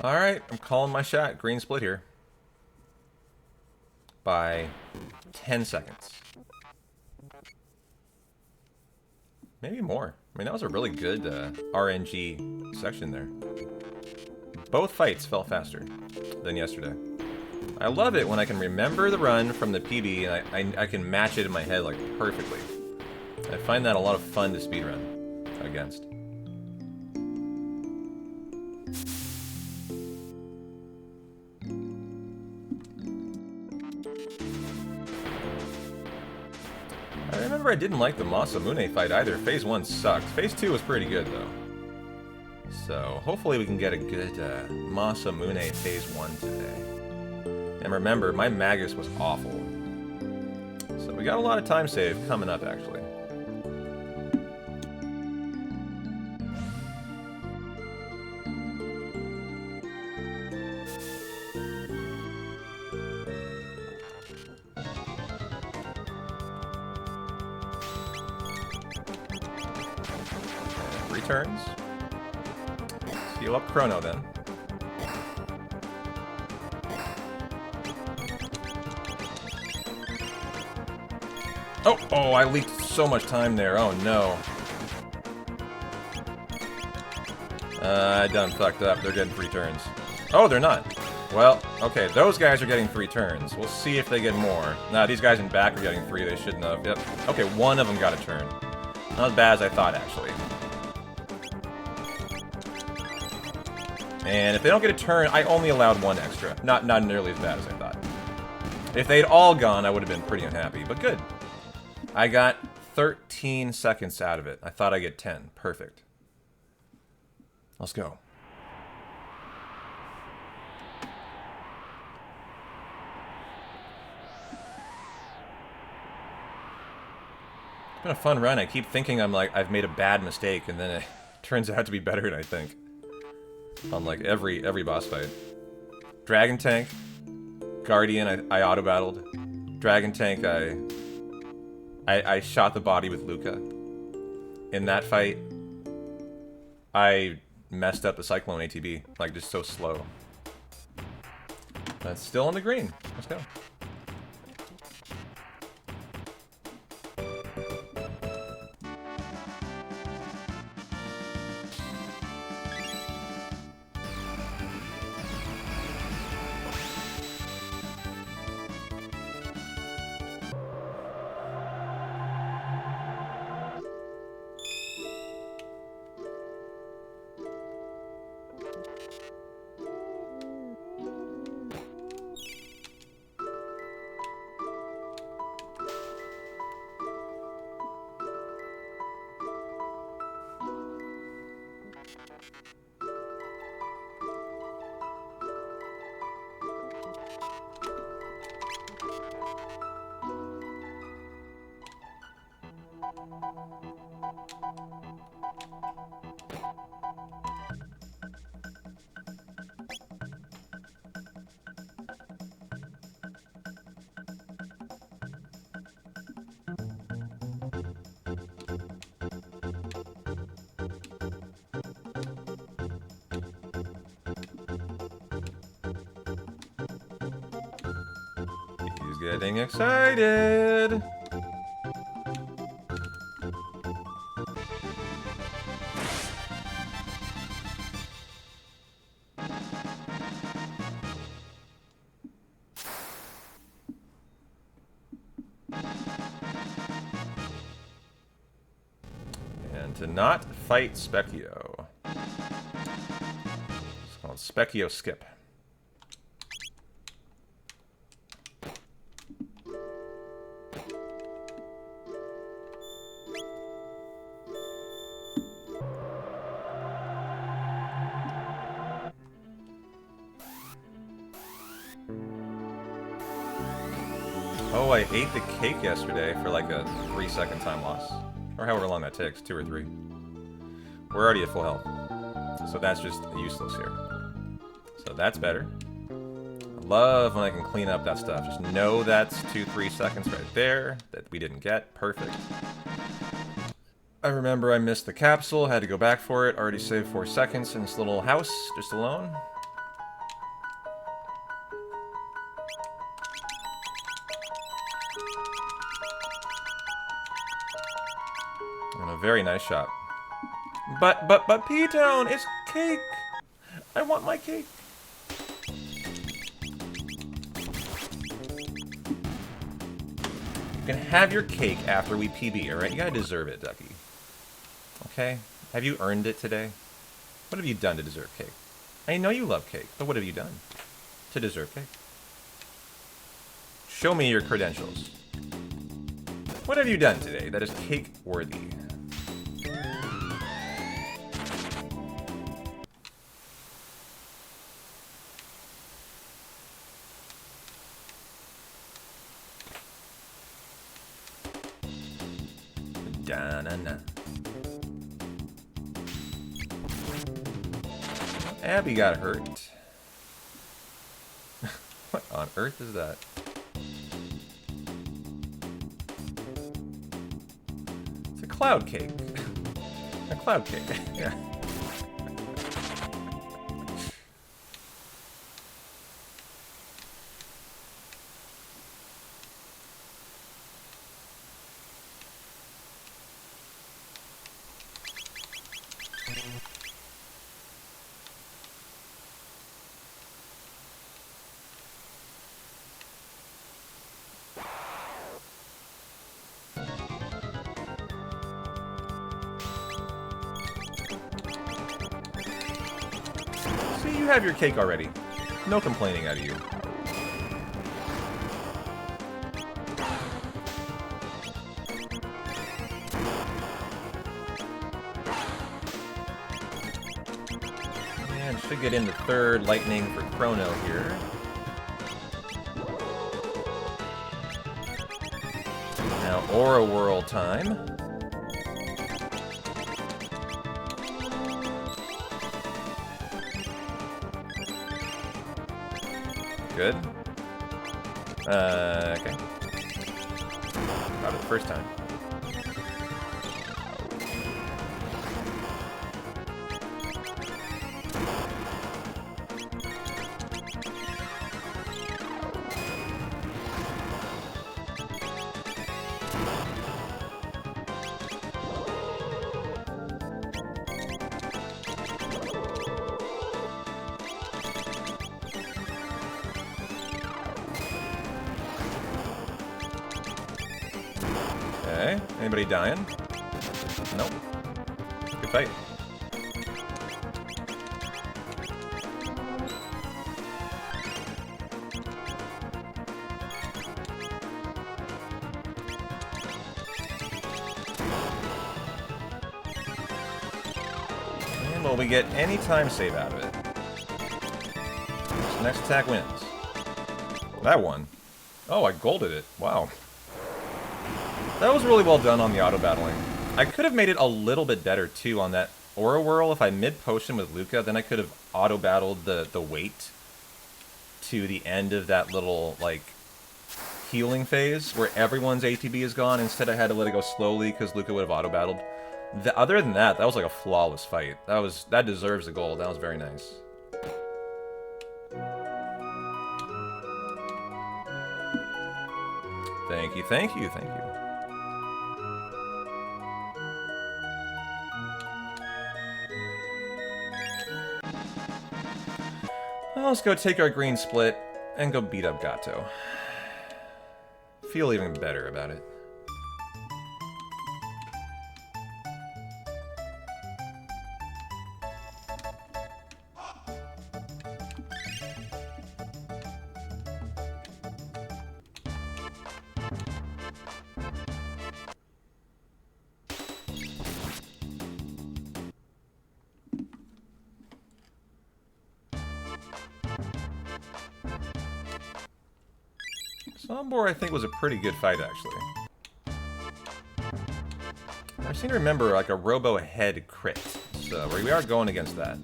Alright, I'm calling my shot. Green split here. By 10 seconds. Maybe more. I mean, that was a really good RNG section there. Both fights felt faster than yesterday. I love it when I can remember the run from the PB and I can match it in my head like perfectly. I find that a lot of fun to speedrun against. I remember I didn't like the Masamune fight either. Phase 1 sucked. Phase 2 was pretty good, though. So, hopefully we can get a good Masamune Phase 1 today. And remember, my Magus was awful. So we got a lot of time save coming up, actually. Turns. Heal up Chrono then. Oh, I leaked so much time there. Oh no. I done fucked up. They're getting 3 turns. Oh, they're not. Well, okay, those guys are getting 3 turns. We'll see if they get more. Nah, these guys in back are getting 3. They shouldn't have. Yep. Okay, one of them got a turn. Not as bad as I thought, actually. And if they don't get a turn, I only allowed 1 extra. Not nearly as bad as I thought. If they'd all gone, I would have been pretty unhappy, but good. I got 13 seconds out of it. I thought I'd get 10. Perfect. Let's go. It's been a fun run. I keep thinking I've made a bad mistake, and then it turns out to be better than I think. On like every boss fight. Dragon tank. Guardian, I auto-battled. Dragon Tank, I shot the body with Luca. In that fight, I messed up the Cyclone ATB. Like, just so slow. That's still on the green. Let's go. He's getting excited. And to not fight Specchio. It's called Specchio Skip. Oh, I ate the cake yesterday for like a 3-second time loss. Or however long that takes, 2 or 3. We're already at full health. So that's just useless here. So that's better. I love when I can clean up that stuff. Just know that's 2-3 seconds right there that we didn't get. Perfect. I remember I missed the capsule, had to go back for it. Already saved 4 seconds in this little house, just alone. And a very nice shot. But P-Town, it's cake! I want my cake! You can have your cake after we PB, alright? You gotta deserve it, Ducky. Okay? Have you earned it today? What have you done to deserve cake? I know you love cake, but what have you done to deserve cake? Show me your credentials. What have you done today that is cake-worthy? Da-na-na. Abby got hurt. What on earth is that? It's a cloud cake. A cloud cake, yeah. You have your cake already. No complaining out of you. And should get into third lightning for Chrono here. Now Aura Whirl time. Good. Okay. Got it the first time. Okay. Anybody dying? Nope. Good fight. And will we get any time save out of it? So next attack wins. That one. Oh, I golded it. Wow. That was really well done on the auto battling. I could have made it a little bit better too on that Aura Whirl. If I mid potion with Luca, then I could have auto battled the weight to the end of that little like healing phase where everyone's ATB is gone. Instead, I had to let it go slowly because Luca would have auto battled. Other than that, that was like a flawless fight. That deserves a gold. That was very nice. Thank you, thank you, thank you. Well, let's go take our green split and go beat up Gato. Feel even better about it. Sombor, I think, was a pretty good fight, actually. I seem to remember, like, a robo-head crit, so we are going against that.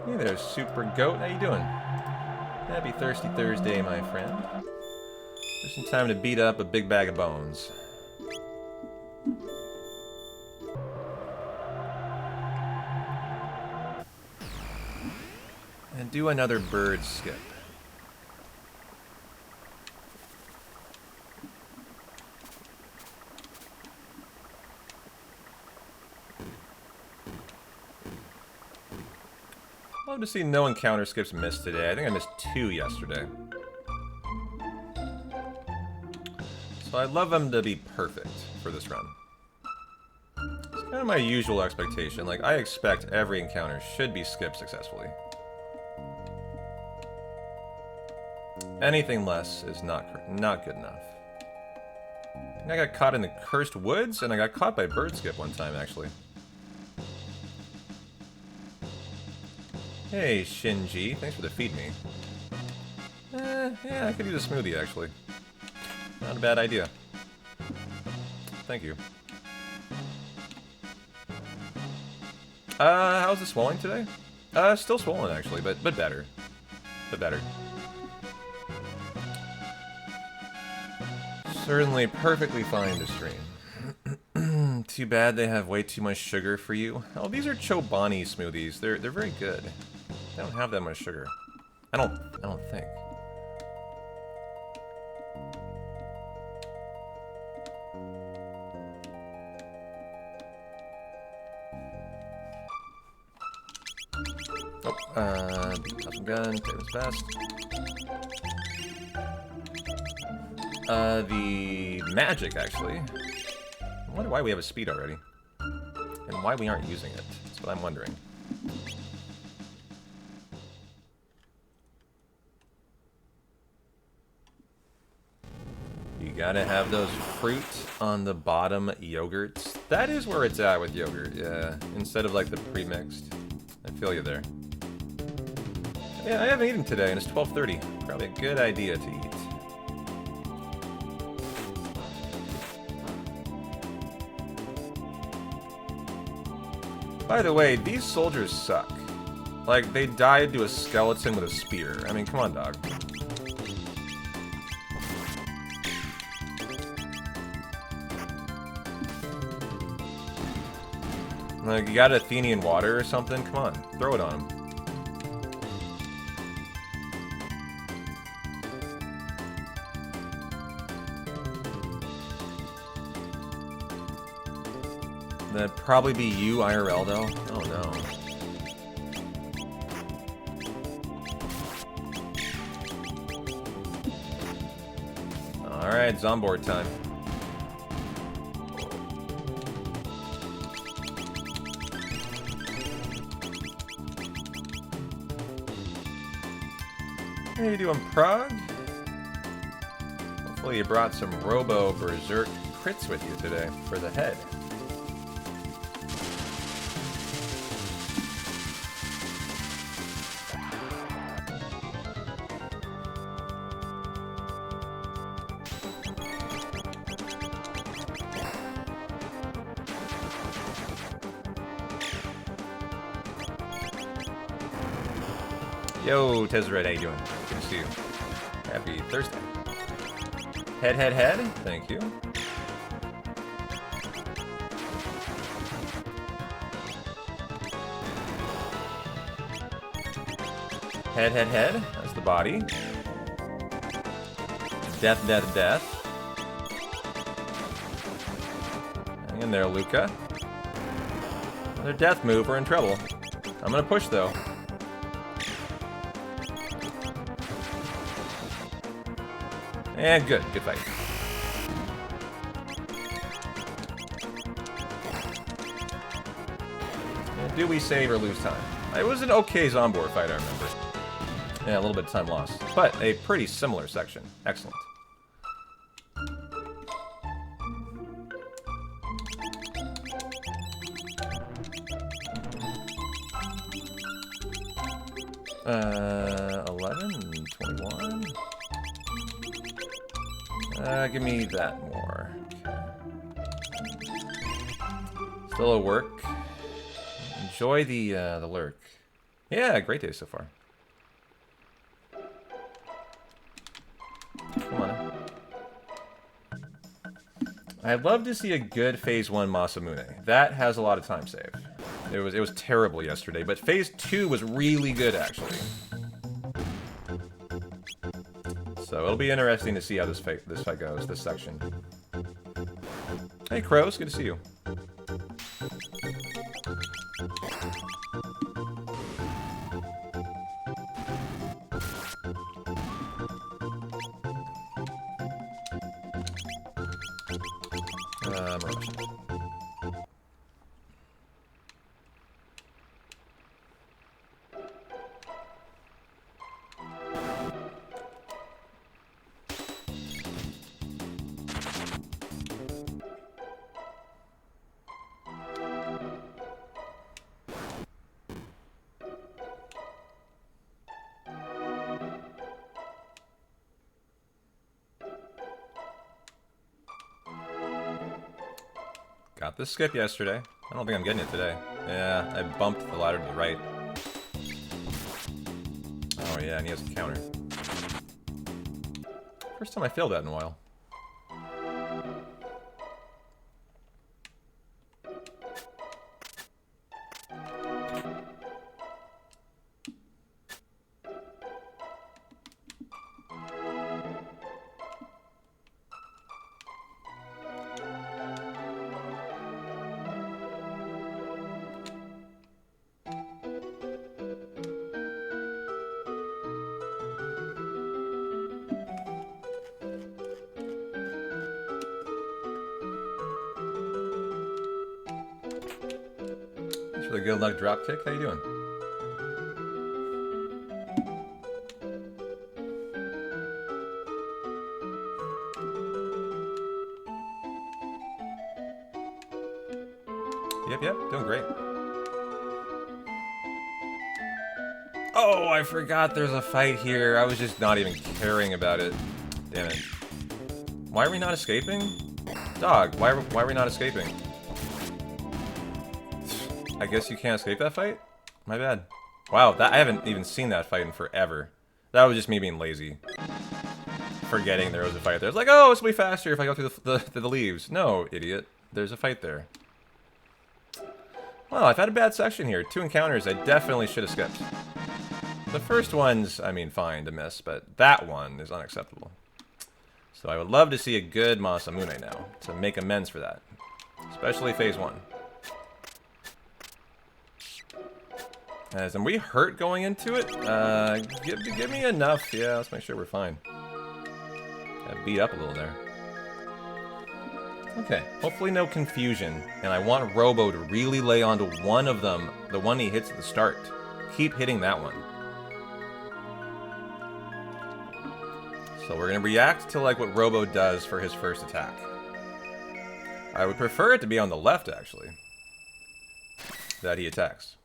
Hey there, Super Goat. How you doing? Happy Thirsty Thursday, my friend. Just in time to beat up a big bag of bones. And do another bird skip. Love to see no encounter skips missed today. I think I missed 2 yesterday. So I'd love them to be perfect for this run. It's kind of my usual expectation. Like, I expect every encounter should be skipped successfully. Anything less is not good enough. I got caught in the Cursed Woods, and I got caught by bird skip one time, actually. Hey, Shinji. Thanks for the feed me. Yeah, I could use a smoothie, actually. Not a bad idea. Thank you. How's the swelling today? Still swollen, actually, but better. But better. Certainly perfectly fine to stream. Too bad they have way too much sugar for you. Oh, these are Chobani smoothies. They're very good. They don't have that much sugar. I don't think. Oh, awesome gun, play this fast. The magic, actually. I wonder why we have a speed already. and why we aren't using it. That's what I'm wondering. You gotta have those fruit on the bottom yogurts. That is where it's at with yogurt, yeah. Instead of like the pre-mixed. I feel you there. Yeah, I haven't eaten today and it's 12:30. Probably a good idea to eat. By the way, these soldiers suck. Like, they died to a skeleton with a spear. I mean, come on, dog. Like, you got Athenian water or something? Come on, throw it on him. That'd probably be you, IRL, though. Oh, no. Alright, Zomboard time. How you doing, Prague? Hopefully you brought some Robo Berserk crits with you today for the head. Yo, Tezzeret, how you doing? Good to see you. Happy Thursday. Head, head, head. Thank you. Head, head, head. That's the body. Death, death, death. Hang in there, Luca. Another death move. We're in trouble. I'm gonna push, though. And good. Good fight. Do we save or lose time? It was an okay Zombor fight, I remember. Yeah, a little bit of time lost. But a pretty similar section. Excellent. Uh, 11, 21. Give me that more. Okay. Still at work. Enjoy the lurk. Yeah, great day so far. Come on. I'd love to see a good Phase 1 Masamune. That has a lot of time saved. It was terrible yesterday, but Phase 2 was really good, actually. So it'll be interesting to see how this fight goes, this section. Hey, Crows, good to see you. Mirage. Got the skip yesterday. I don't think I'm getting it today. Yeah, I bumped the ladder to the right. Oh yeah, and he has a counter. First time I failed that in a while. for the good luck drop kick. How you doing? Yep, doing great. Oh, I forgot there's a fight here. I was just not even caring about it. Damn it. Why are we not escaping? Dog, why are we not escaping? I guess you can't escape that fight? My bad. Wow, I haven't even seen that fight in forever. That was just me being lazy. Forgetting there was a fight there. It's like, oh, this will be faster if I go through the leaves. No, idiot. There's a fight there. Well, I've had a bad section here. 2 encounters I definitely should have skipped. The first one's, I mean, fine to miss, but that one is unacceptable. So I would love to see a good Masamune now, to make amends for that. Especially phase 1. Are we hurt going into it? Give me enough. Yeah, let's make sure we're fine. Got beat up a little there. Okay, hopefully no confusion. And I want Robo to really lay onto one of them, the one he hits at the start. Keep hitting that one. So we're going to react to like what Robo does for his first attack. I would prefer it to be on the left, actually. That he attacks.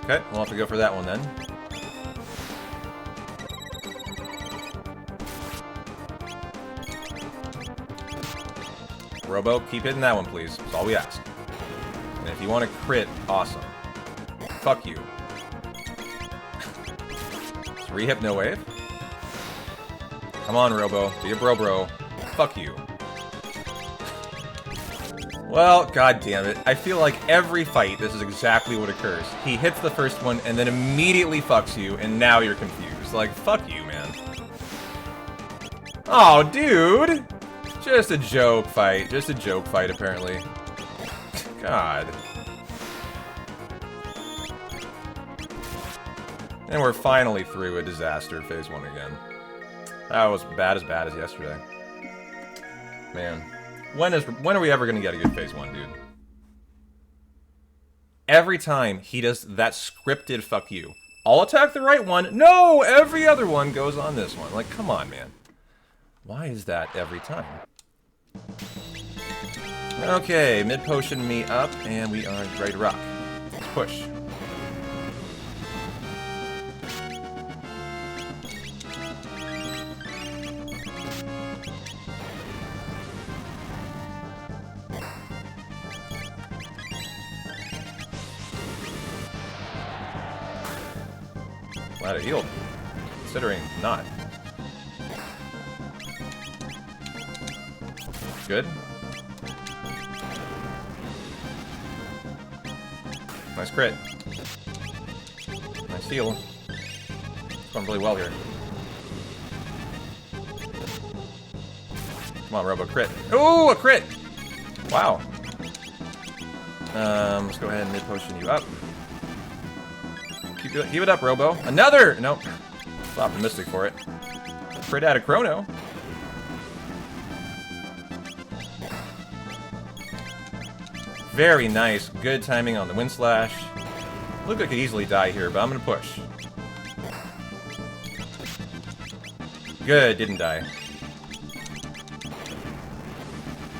Okay, we'll have to go for that one then. Robo, keep hitting that one, please. That's all we ask. And if you want to crit, awesome. Fuck you. 3 hip, no wave. Come on, Robo. Be a bro. Fuck you. Well, god damn it. I feel like every fight, this is exactly what occurs. He hits the first one and then immediately fucks you, and now you're confused. Like, fuck you, man. Oh, dude! Just a joke fight. Just a joke fight, apparently. God. And we're finally through a disaster phase 1 again. That was bad as yesterday. Man. When are we ever going to get a good phase 1, dude? Every time he does that scripted fuck you. I'll attack the right one. No! Every other one goes on this one. Like, come on, man. Why is that every time? Okay, mid potion me up, and we are ready to rock. Let's push. Glad it healed, considering not. Good. Nice crit. Nice heal. It's going really well here. Come on, Robo, crit. Ooh, a crit! Wow. Let's go ahead and mid-potion you up. Keep it up, Robo. Another! Nope. So optimistic for it. Crit out of Chrono. Very nice. Good timing on the Wind Slash. Look, I could easily die here, but I'm gonna push. Good, didn't die.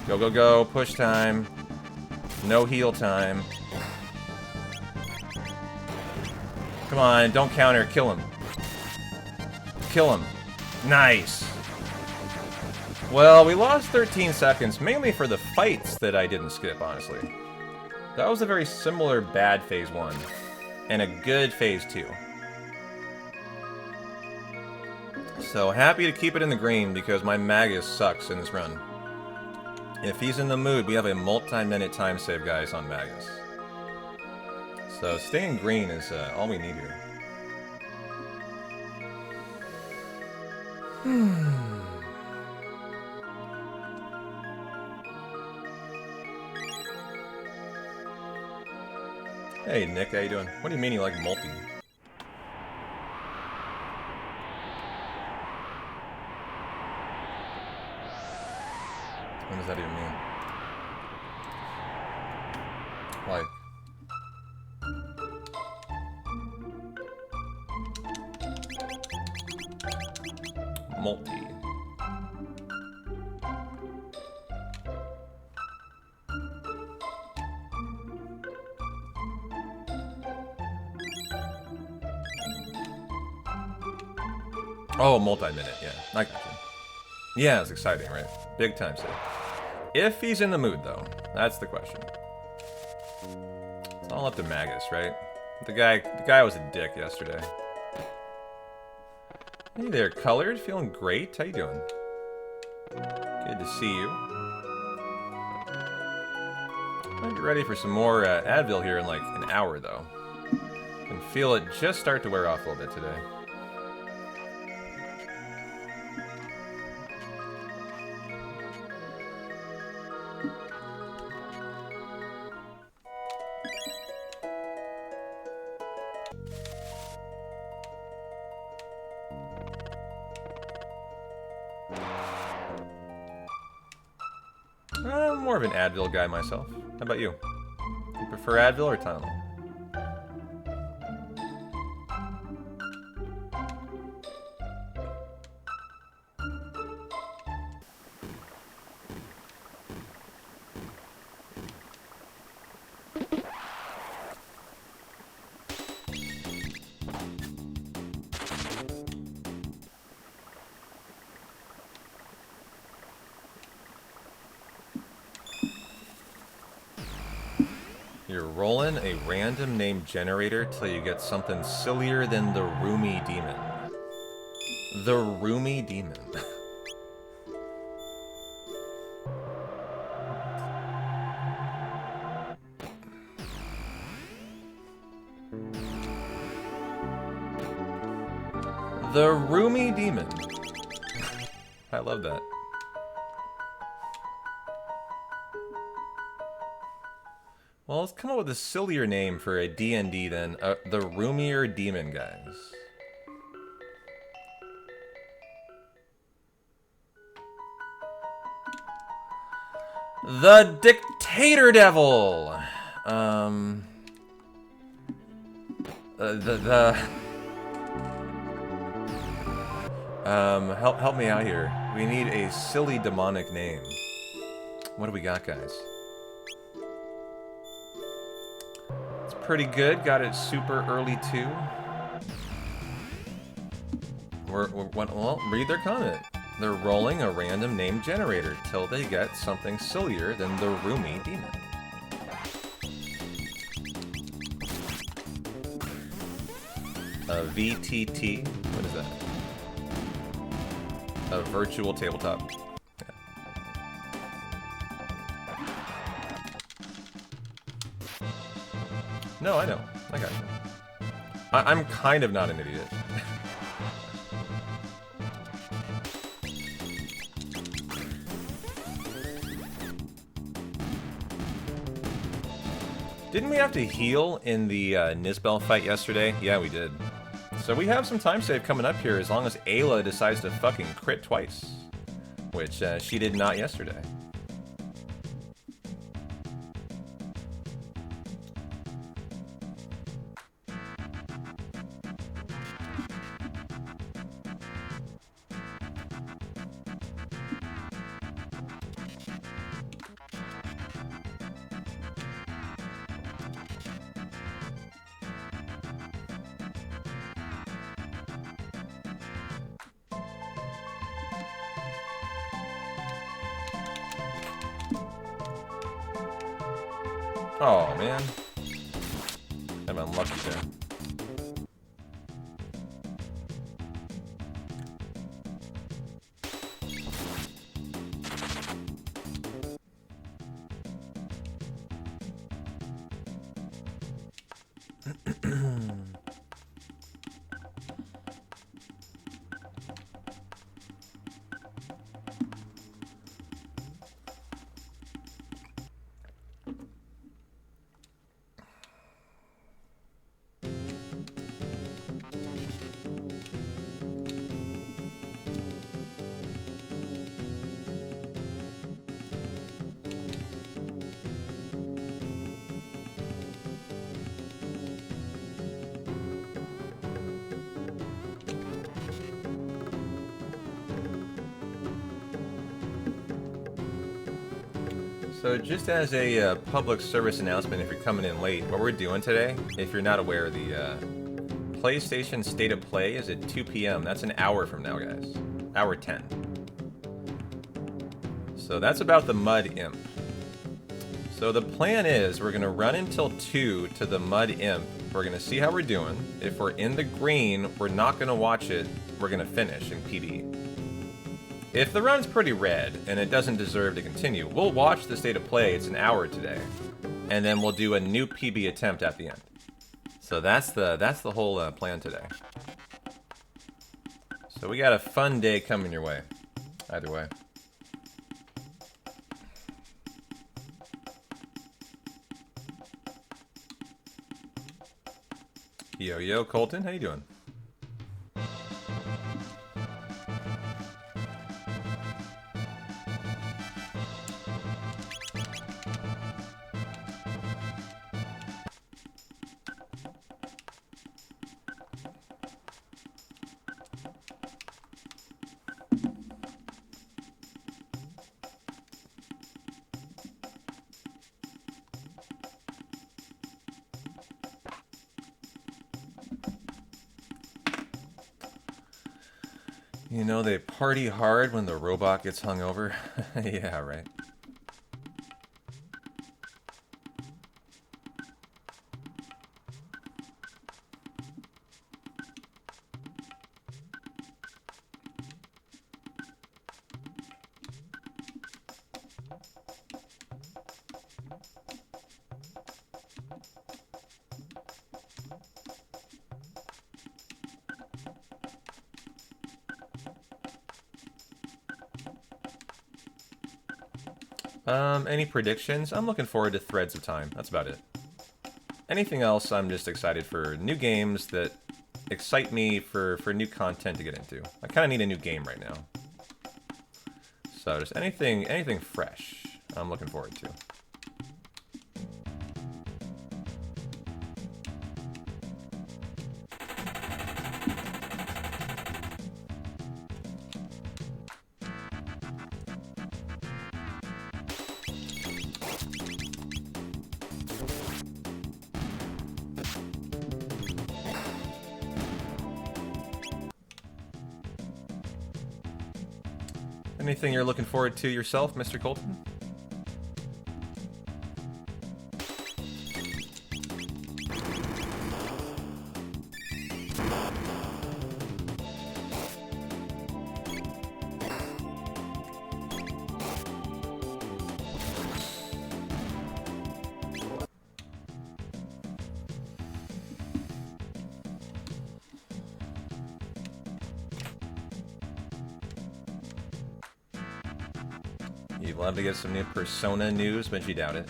Go, go, go. Push time. No heal time. Come on, don't counter. Kill him. Kill him. Nice. Well, we lost 13 seconds, mainly for the fights that I didn't skip, honestly. That was a very similar bad phase 1, and a good phase 2. So, happy to keep it in the green, because my Magus sucks in this run. If he's in the mood, we have a multi-minute time save, guys, on Magus. So, staying green is all we need here. Hey, Nick, how you doing? What do you mean you like multi? What does that even mean? Like... multi. Oh, multi-minute, yeah. I got you. Yeah, it's exciting, right? Big time save. If he's in the mood, though. That's the question. It's all up to Magus, right? The guy was a dick yesterday. Hey there, Colored. Feeling great. How you doing? Good to see you. Might be ready for some more Advil here in like an hour, though. I can feel it just start to wear off a little bit today. I'm more of an Advil guy myself. How about you? You prefer Advil or Tylenol? You're rolling a random name generator till you get something sillier than the Roomy Demon. The Roomy Demon. The Roomy Demon. I love that. Well, let's come up with a sillier name for a D&D then. The Roomier Demon, guys. The Dictator Devil! Help me out here. We need a silly demonic name. What do we got, guys? It's pretty good. Got it super early, too. Well, read their comment. They're rolling a random name generator till they get something sillier than the Roomy Demon. A VTT? What is that? A virtual tabletop. Yeah. No, I know. I got you. I'm kind of not an idiot. Didn't we have to heal in the Nizbel fight yesterday? Yeah, we did. So we have some time save coming up here as long as Ayla decides to fucking crit twice. Which she did not yesterday. Oh, man. I'm unlucky there. So just as a public service announcement, if you're coming in late, what we're doing today, if you're not aware, the PlayStation State of Play is at 2 p.m. That's an hour from now, guys. Hour 10. So that's about the Mud Imp. So the plan is we're going to run until 2 to the Mud Imp. We're going to see how we're doing. If we're in the green, we're not going to watch it. We're going to finish in PB. If the run's pretty red and it doesn't deserve to continue, we'll watch the State of Play. It's an hour today. And then we'll do a new PB attempt at the end. So that's the whole plan today. So we got a fun day coming your way. Either way. Yo, Colton, how you doing? You know, they party hard when the robot gets hung over. Yeah, right. Any predictions? I'm looking forward to Threads of Time. That's about it. Anything else, I'm just excited for new games that excite me for new content to get into. I kind of need a new game right now. So just anything fresh, I'm looking forward to. Anything you're looking forward to yourself, Mr. Colton? You'd love to get some new Persona news, but you doubt it.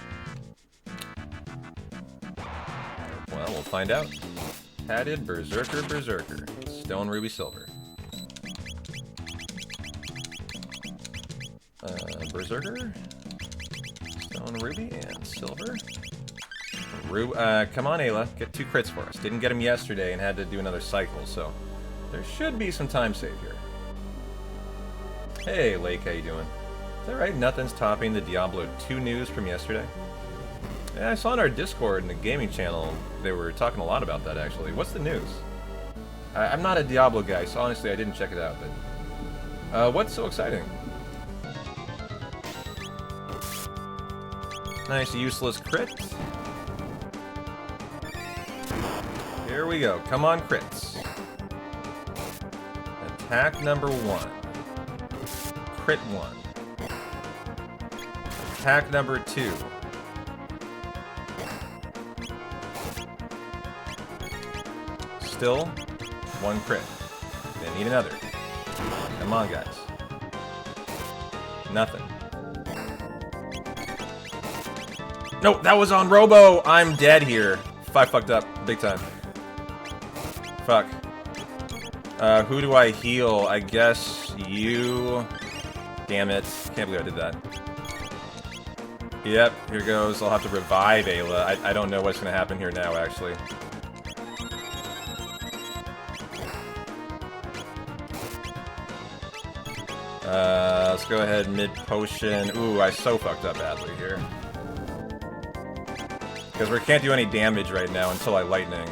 Well, we'll find out. Hatted Berserker. Stone, Ruby, Silver. Berserker. Stone, Ruby, and Silver. Come on, Ayla. Get 2 crits for us. Didn't get them yesterday and had to do another cycle, so there should be some time save here. Hey, Lake, how you doing? Is that right? Nothing's topping the Diablo 2 news from yesterday. Yeah, I saw on our Discord and the gaming channel, they were talking a lot about that, actually. What's the news? I'm not a Diablo guy, so honestly I didn't check it out, but... what's so exciting? Nice useless crit. Here we go. Come on, crits. Attack number 1. Crit 1. Attack number 2. Still 1 crit. They need another. Come on, guys. Nothing. No, that was on Robo! I'm dead here. I fucked up. Big time. Fuck. Who do I heal? I guess you... Damn it. Can't believe I did that. Yep, here goes. I'll have to revive Ayla. I don't know what's going to happen here now, actually. let's go ahead mid potion. Ooh, I so fucked up badly here. Because we can't do any damage right now until I lightning.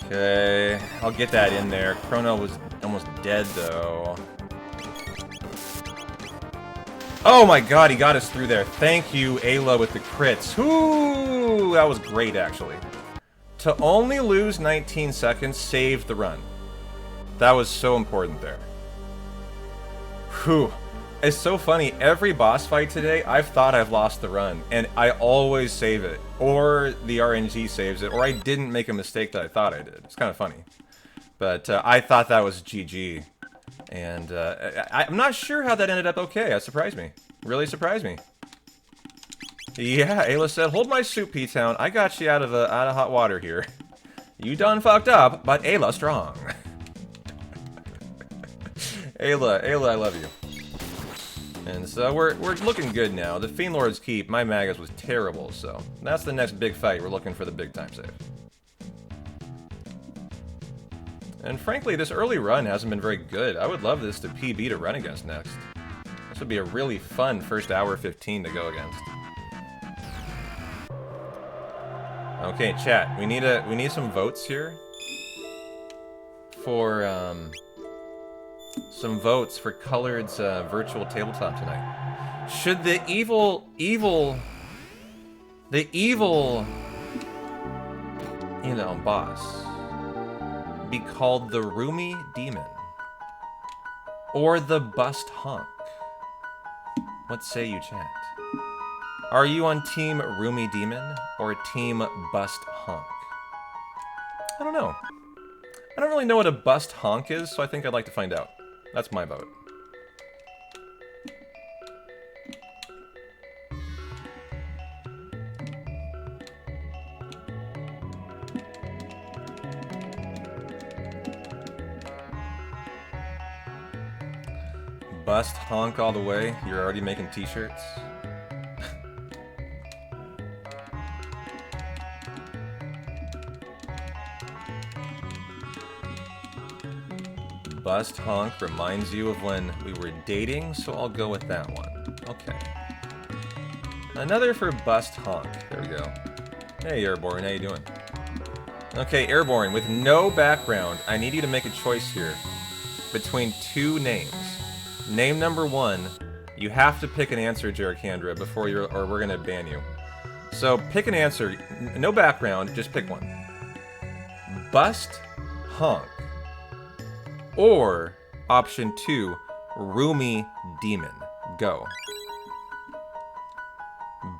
Okay, I'll get that in there. Chrono was almost dead though. Oh my god, he got us through there. Thank you, Ayla, with the crits. Ooh, that was great actually. To only lose 19 seconds saved the run. That was so important there. Whew. It's so funny. Every boss fight today, I've thought I've lost the run. And I always save it. Or the RNG saves it. Or I didn't make a mistake that I thought I did. It's kind of funny. But I thought that was GG. And I'm not sure how that ended up okay. That surprised me. Really surprised me. Yeah, Ayla said, hold my soup, P-Town. I got you out of hot water here. You done fucked up, but Ayla strong. Ayla, I love you. And so we're looking good now. The Fiend Lord's Keep, my Magus was terrible, so that's the next big fight. We're looking for the big time save. And frankly, this early run hasn't been very good. I would love this to PB to run against next. This would be a really fun first hour 15 to go against. Okay, chat. We need some votes here for some votes for Colored's virtual tabletop tonight. Should the evil, you know, boss be called the Roomy Demon or the Bust Honk? What say you, chat? Are you on Team Roomy Demon or Team Bust Honk? I don't know. I don't really know what a Bust Honk is, so I think I'd like to find out. That's my vote. Bust Honk all the way. You're already making t-shirts. Bust Honk reminds you of when we were dating, so I'll go with that one. Okay. Another for Bust Honk. There we go. Hey, Airborne, how you doing? Okay, Airborne, with no background, I need you to make a choice here between two names. Name number one, you have to pick an answer, Jericandra, before or we're gonna ban you. So pick an answer, no background, just pick one. Bust Honk. Or option 2, Roomy Demon. Go.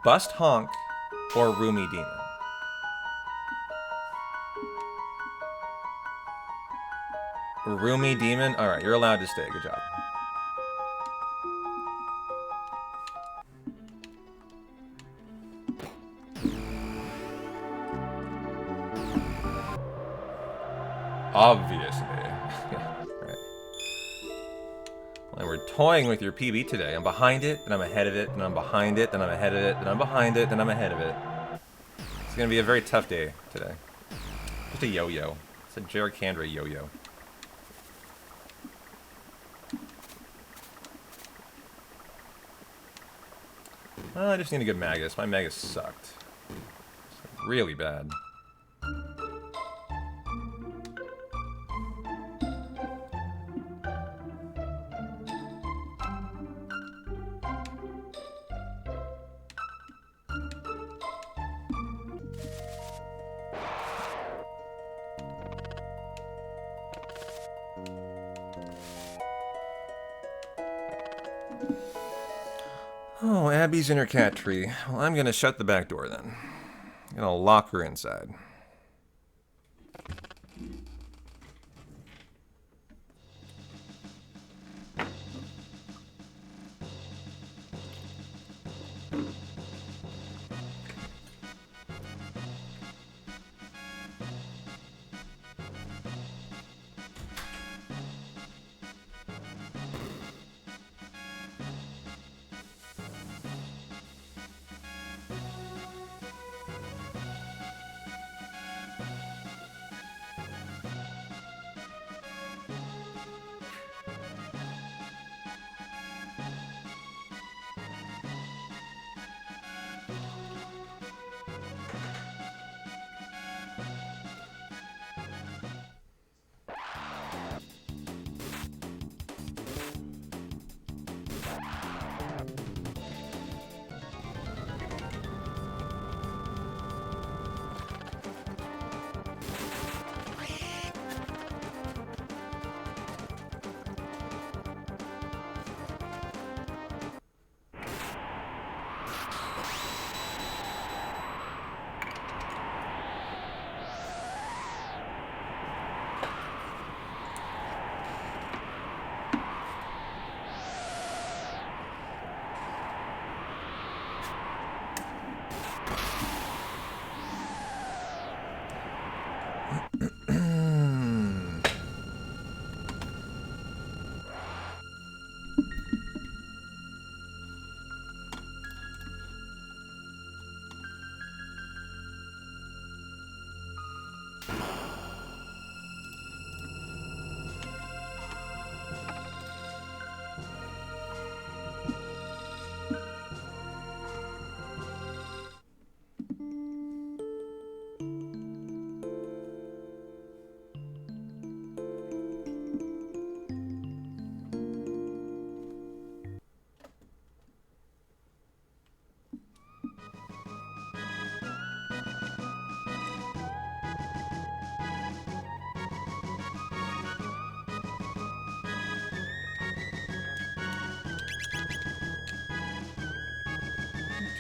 Bust Honk or Roomy Demon. Roomy Demon? Alright, you're allowed to stay. Good job. Obviously. And we're toying with your PB today. I'm behind it, and I'm ahead of it, and I'm behind it, and I'm ahead of it, and I'm behind it, and I'm ahead of it. It's gonna be a very tough day today. Just a yo-yo. It's a Jericandra yo-yo. Oh, I just need a good Magus. My Magus sucked. It's really bad. Oh, Abby's in her cat tree. Well, I'm gonna shut the back door then. I'm gonna lock her inside.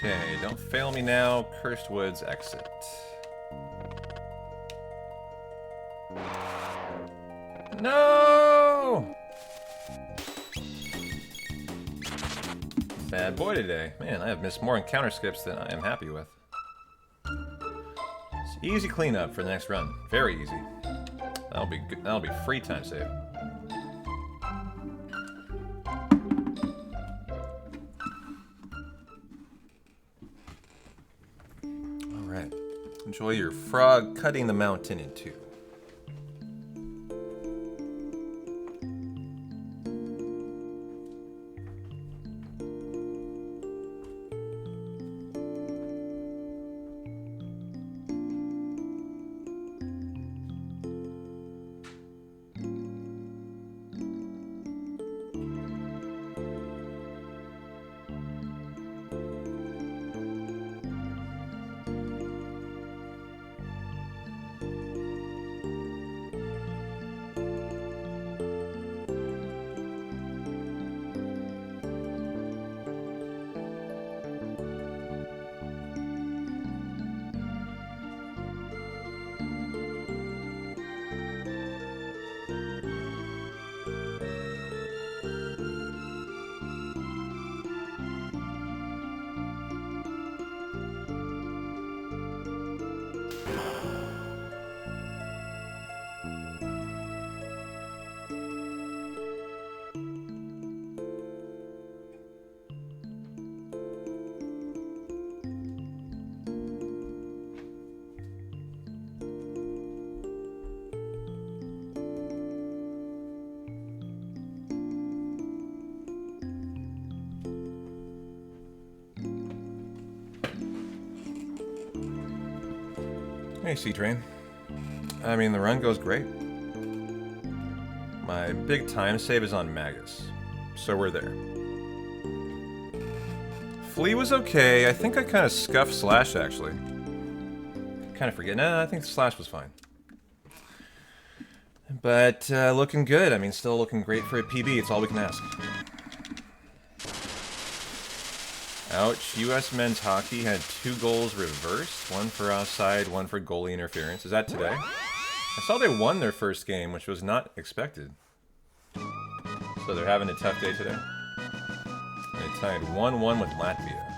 Okay, don't fail me now. Cursed Woods exit. No! Bad boy today. Man, I have missed more encounter skips than I am happy with. It's easy cleanup for the next run. Very easy. That'll be good. That'll be free time save. Alright. Enjoy your frog cutting the mountain in two. Hey, C-Train. I mean, the run goes great. My big time save is on Magus, so we're there. Flea was okay. I think I kind of scuffed Slash, actually. Kind of forget. Nah, I think Slash was fine. But looking good. I mean, still looking great for a PB. It's all we can ask. Ouch. U.S. men's hockey had 2 goals reversed. One for offside, one for goalie interference. Is that today? I saw they won their first game, which was not expected. So they're having a tough day today. They tied 1-1 with Latvia.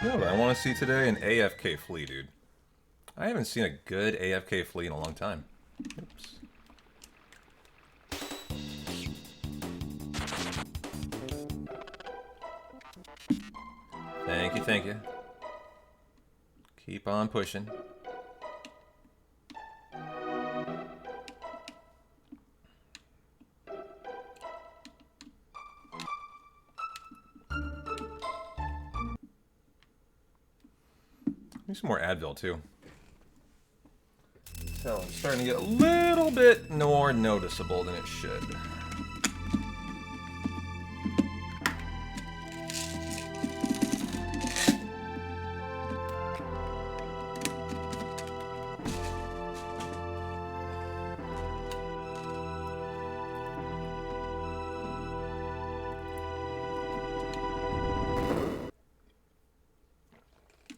You know what I want to see today? An AFK Flea, dude. I haven't seen a good AFK Flea in a long time. Oops. Thank you, thank you. Keep on pushing. Need some more Advil, too. So it's starting to get a little bit more noticeable than it should.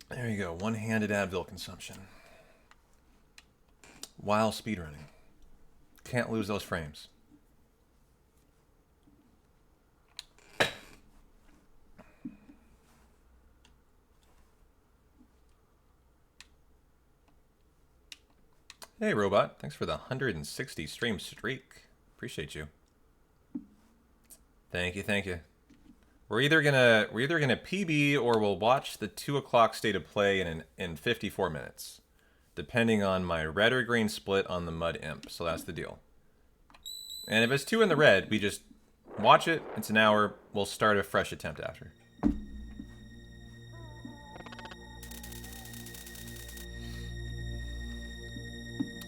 There you go, one-handed Advil consumption. While speedrunning. Can't lose those frames. Hey, Robot. Thanks for the 160 stream streak. Appreciate you. Thank you, thank you. We're either gonna PB or we'll watch the 2 o'clock state of play in 54 minutes, depending on my red or green split on the Mud Imp. So that's the deal. And if it's 2 in the red, we just watch it. It's an hour. We'll start a fresh attempt after.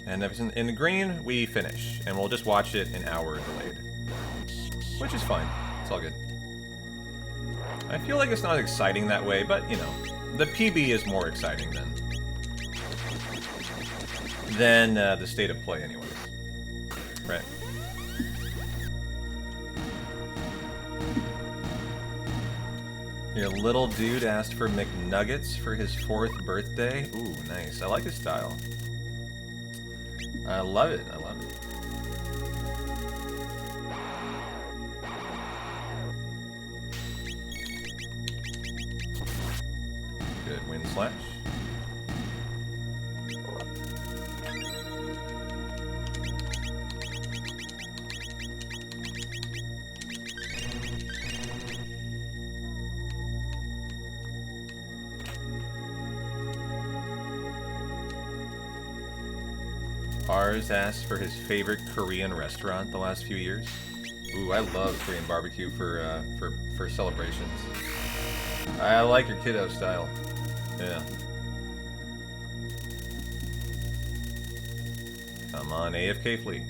And if it's in the green, we finish, and we'll just watch it an hour delayed, which is fine. It's all good. I feel like it's not exciting that way, but, you know, the PB is more exciting than the state of play anyways. Right. Your little dude asked for McNuggets for his 4th birthday. Ooh, nice. I like his style. I love it. I love it. Good wind slash. Ours asked for his favorite Korean restaurant the last few years. Ooh, I love Korean barbecue for celebrations. I like your kiddo style. Yeah. Come on, AFK Fleet.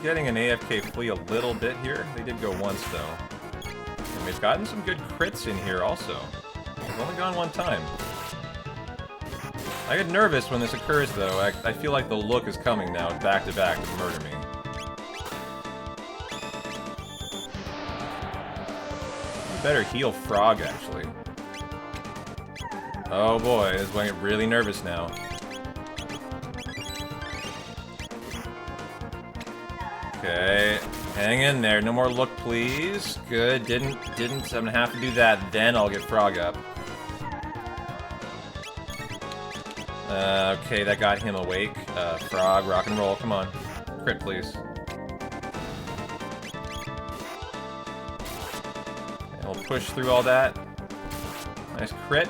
Getting an AFK flea a little bit here. They did go once though. And we've gotten some good crits in here also. We've only gone one time. I get nervous when this occurs though. I feel like the look is coming now back to back to murder me. You better heal Frog actually. Oh boy, this is going to get really nervous now. Okay, hang in there. No more look, please. Good. Didn't. I'm gonna have to do that. Then I'll get Frog up. Okay, that got him awake. Frog, rock and roll. Come on, crit, please. And we'll push through all that. Nice crit.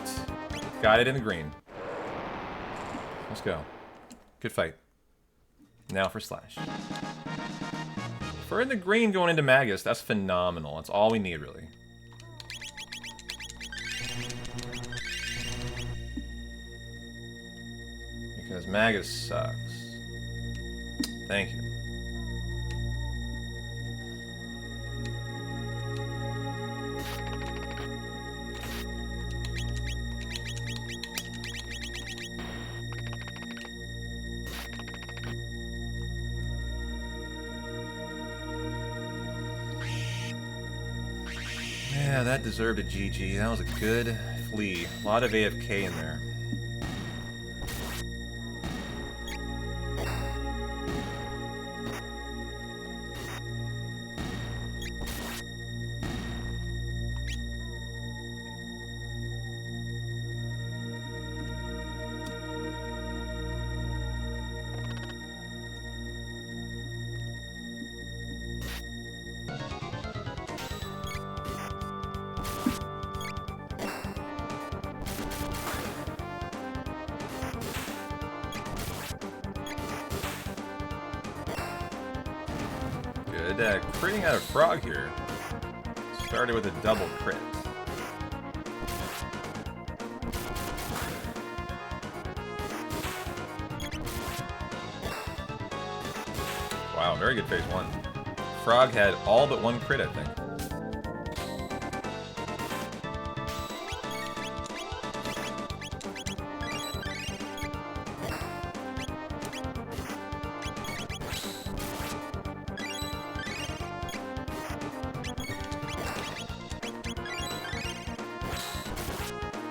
Got it in the green. Let's go. Good fight. Now for slash. We're in the green going into Magus. That's phenomenal. That's all we need, really. Because Magus sucks. Thank you. Yeah, that deserved a GG. That was a good flea. A lot of AFK in there. started critting out a frog here. Started with a double crit. Wow, very good phase 1. Frog had all but one crit, I think.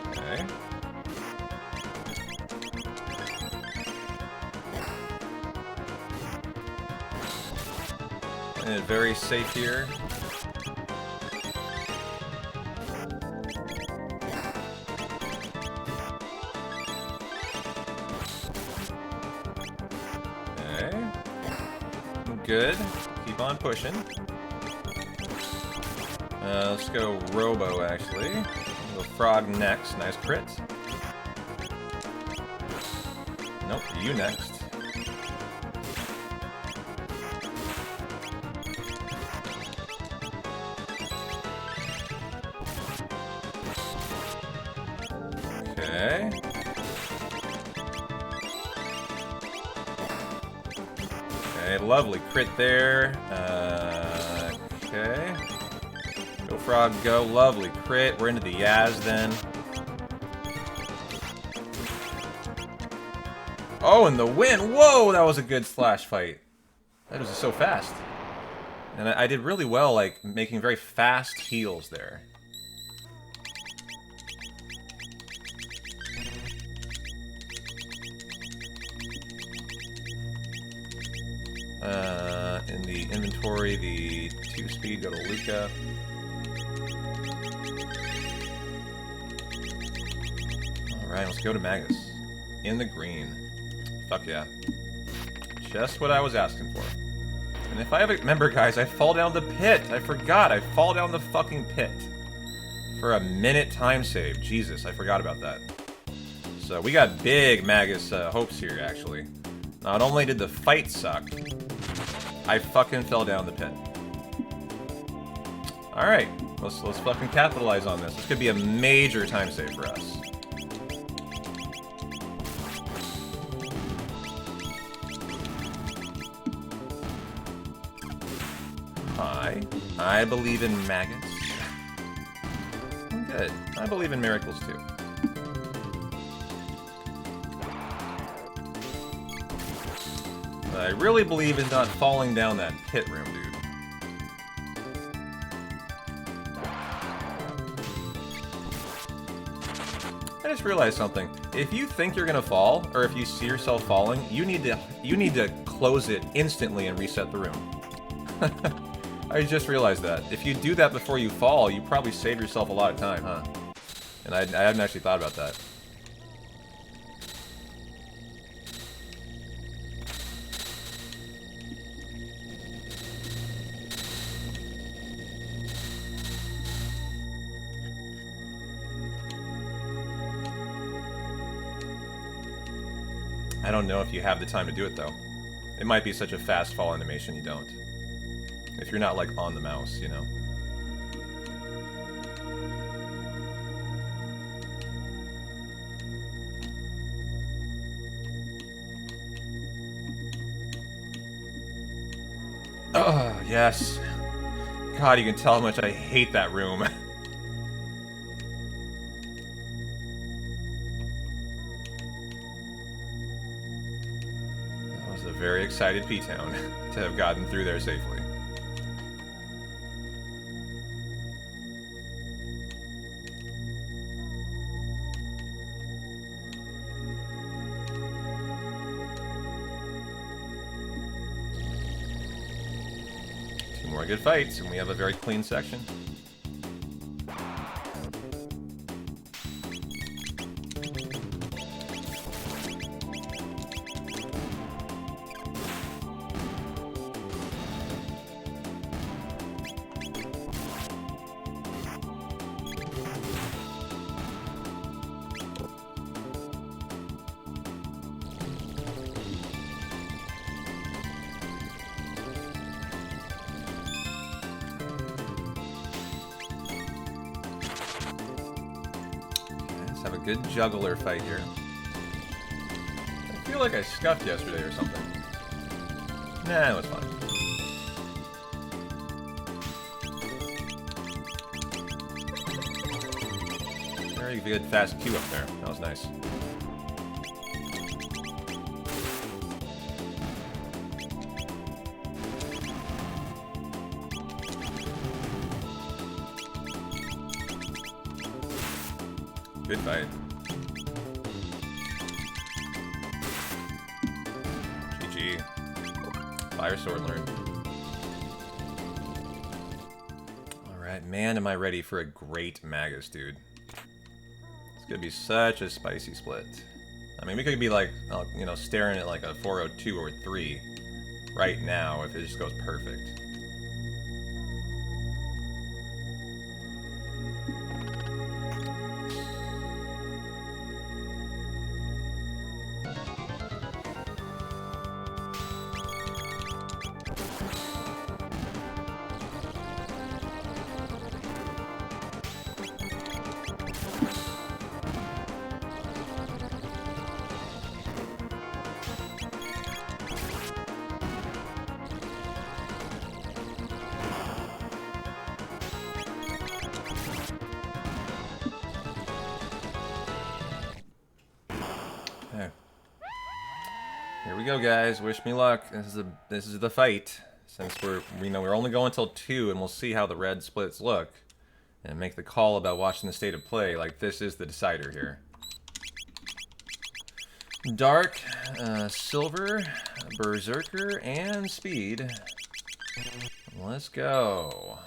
Okay. And very safe here. Okay. Good. Keep on pushing. Let's go Robo, actually. Go Frog next. Nice crit. Nope, you next. Okay. Okay, lovely crit there. Okay. Go Frog, go. Lovely crit. We're into the Yaz then. Oh, and the win! Whoa, that was a good slash fight. That was so fast. And I did really well, like, making very fast heals there. In the inventory, the 2-speed, go to Luca. Alright, let's go to Magus. In the green. Fuck yeah. Just what I was asking for. And if I remember, guys, I fall down the pit. I forgot. I fall down the fucking pit. For a minute time save. Jesus, I forgot about that. So we got big Magus hopes here, actually. Not only did the fight suck, I fucking fell down the pit. Alright, let's fucking capitalize on this. This could be a major time save for us. I believe in maggots. Good. I believe in miracles too. What I really believe is not falling down that pit room, dude. I just realized something. If you think you're gonna fall, or if you see yourself falling, you need to close it instantly and reset the room. I just realized that. If you do that before you fall, you probably save yourself a lot of time, huh? And I hadn't actually thought about that. I don't know if you have the time to do it, though. It might be such a fast fall animation you don't. If you're not, like, on the mouse, you know? Oh, yes. God, you can tell how much I hate that room. That was a very excited P-Town to have gotten through there safely. More good fights, and we have a very clean section. Let's have a good juggler fight here. I feel like I scuffed yesterday or something. Nah, it was fine. Very good fast Q up there. That was nice. Good fight. GG. Fire sword learned. Alright, man, am I ready for a great Magus, dude. It's gonna be such a spicy split. I mean, we could be like, you know, staring at like a 402 or 3 right now if it just goes perfect. Here we go, guys. Wish me luck. This is the fight. Since we're only going until 2, and we'll see how the red splits look, and make the call about watching the state of play. Like, this is the decider here. Dark, silver, berserker, and speed. Let's go.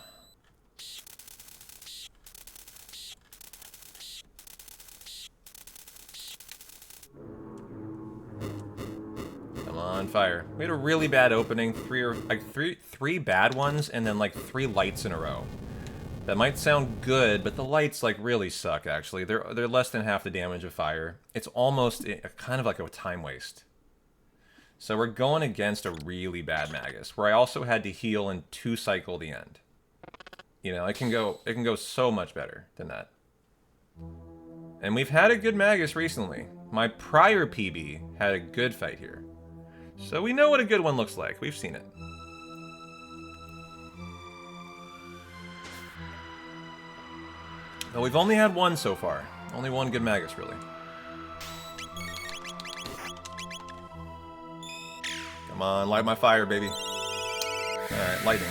On fire. We had a really bad opening, three bad ones, and then like 3 lights in a row. That might sound good, but the lights like really suck. Actually, they're less than half the damage of fire. It's almost kind of like a time waste. So we're going against a really bad Magus, where I also had to heal and 2-cycle the end. You know, it can go so much better than that. And we've had a good Magus recently. My prior PB had a good fight here. So we know what a good one looks like. We've seen it. But we've only had one so far. Only one good Magus, really. Come on, light my fire, baby. Alright, lightning.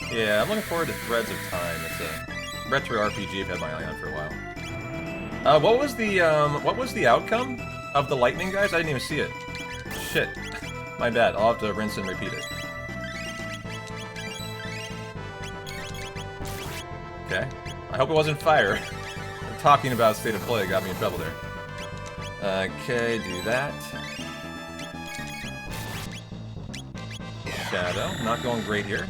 Yeah, I'm looking forward to Threads of Time. It's a retro RPG I've had my eye on for a while. What was the outcome of the lightning, guys? I didn't even see it. Shit. My bad. I'll have to rinse and repeat it. Okay. I hope it wasn't fire. Talking about state of play got me in trouble there. Okay, do that. Shadow. Not going great here.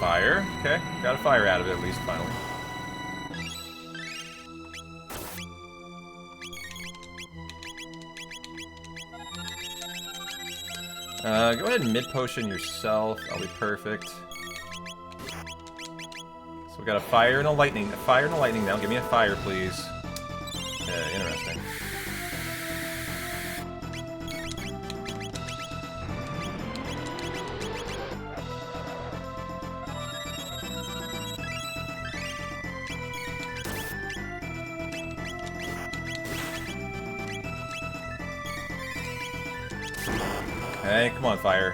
Fire. Okay, got a fire out of it at least, finally. Go ahead and mid-potion yourself. That'll be perfect. So we got a fire and a lightning. A fire and a lightning now. Give me a fire, please. Yeah, interesting. Hey, come on, fire.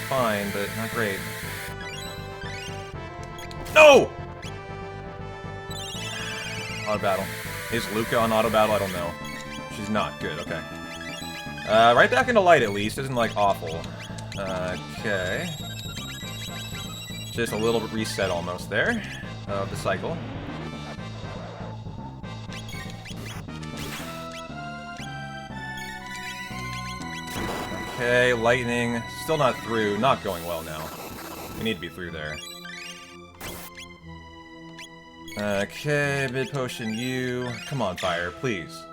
Fine, but not great. No! Auto battle. Is Luca on auto battle? I don't know. She's not. Good, okay. Right back into light at least. Isn't like awful. Okay. Just a little reset almost there of the cycle. Okay, lightning. Still not through. Not going well now. We need to be through there. Okay, mid potion you. Come on, fire, please.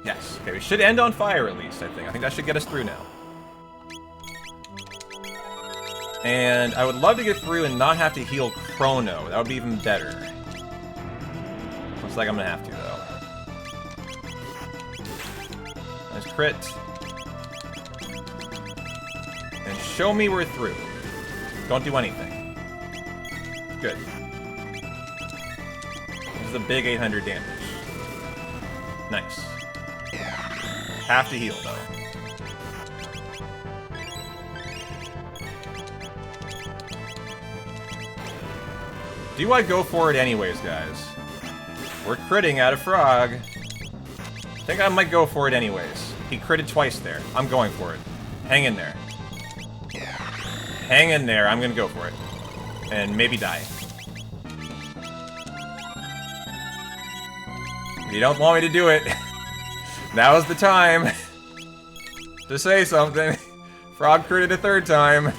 Yes. Okay, we should end on fire at least, I think. I think that should get us through now. And I would love to get through and not have to heal Chrono. That would be even better. Looks like I'm gonna have to, though. Nice crit. And show me we're through. Don't do anything. Good. This is a big 800 damage. Nice. Have to heal, though. Do I go for it anyways, guys? We're critting out of frog. I think I might go for it anyways. He critted twice there. I'm going for it. Hang in there. Hang in there. I'm gonna go for it. And maybe die. If you don't want me to do it, now's the time to say something. Frog critted a third time.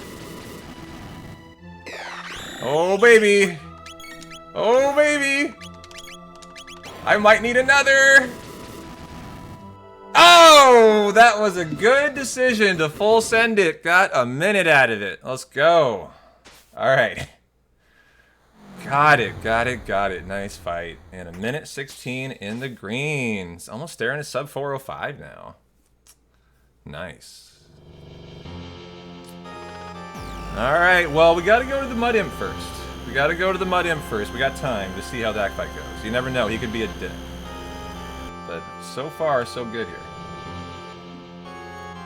Oh, baby. Oh, baby! I might need another! Oh! That was a good decision to full send it. Got a minute out of it. Let's go. Alright. Got it, got it, got it. Nice fight. And a minute 16 in the greens. Almost staring at sub 405 now. Nice. Alright, well, we gotta go to the Mud Imp first. We gotta go to the Mud Imp first. We got time to see how that fight goes. You never know, he could be a dick. But so far, so good here.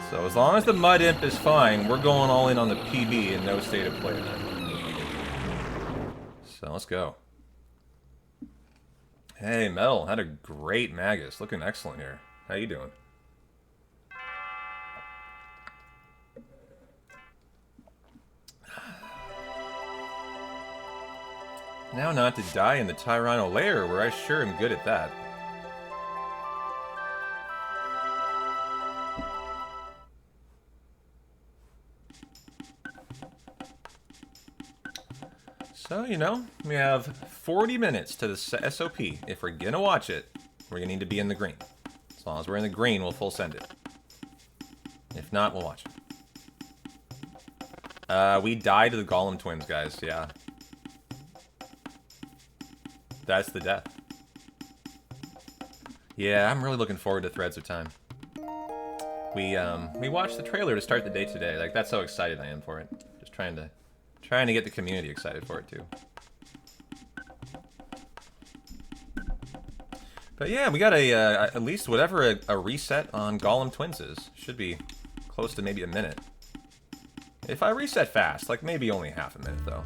So as long as the Mud Imp is fine, we're going all in on the PB and no state of play then. So let's go. Hey, Metal, had a great Magus. Looking excellent here. How you doing? Now not to die in the Tyranno lair, where I sure am good at that. So, you know, we have 40 minutes to the SOP. If we're gonna watch it, we're gonna need to be in the green. As long as we're in the green, we'll full send it. If not, we'll watch it. We died to the Golem twins, guys, yeah. That's the death. Yeah, I'm really looking forward to Threads of Time. We watched the trailer to start the day today. Like, that's how excited I am for it. Just trying to get the community excited for it too. But yeah, we got at least whatever a reset on Golem Twins is. Should be close to maybe a minute. If I reset fast, like maybe only half a minute though.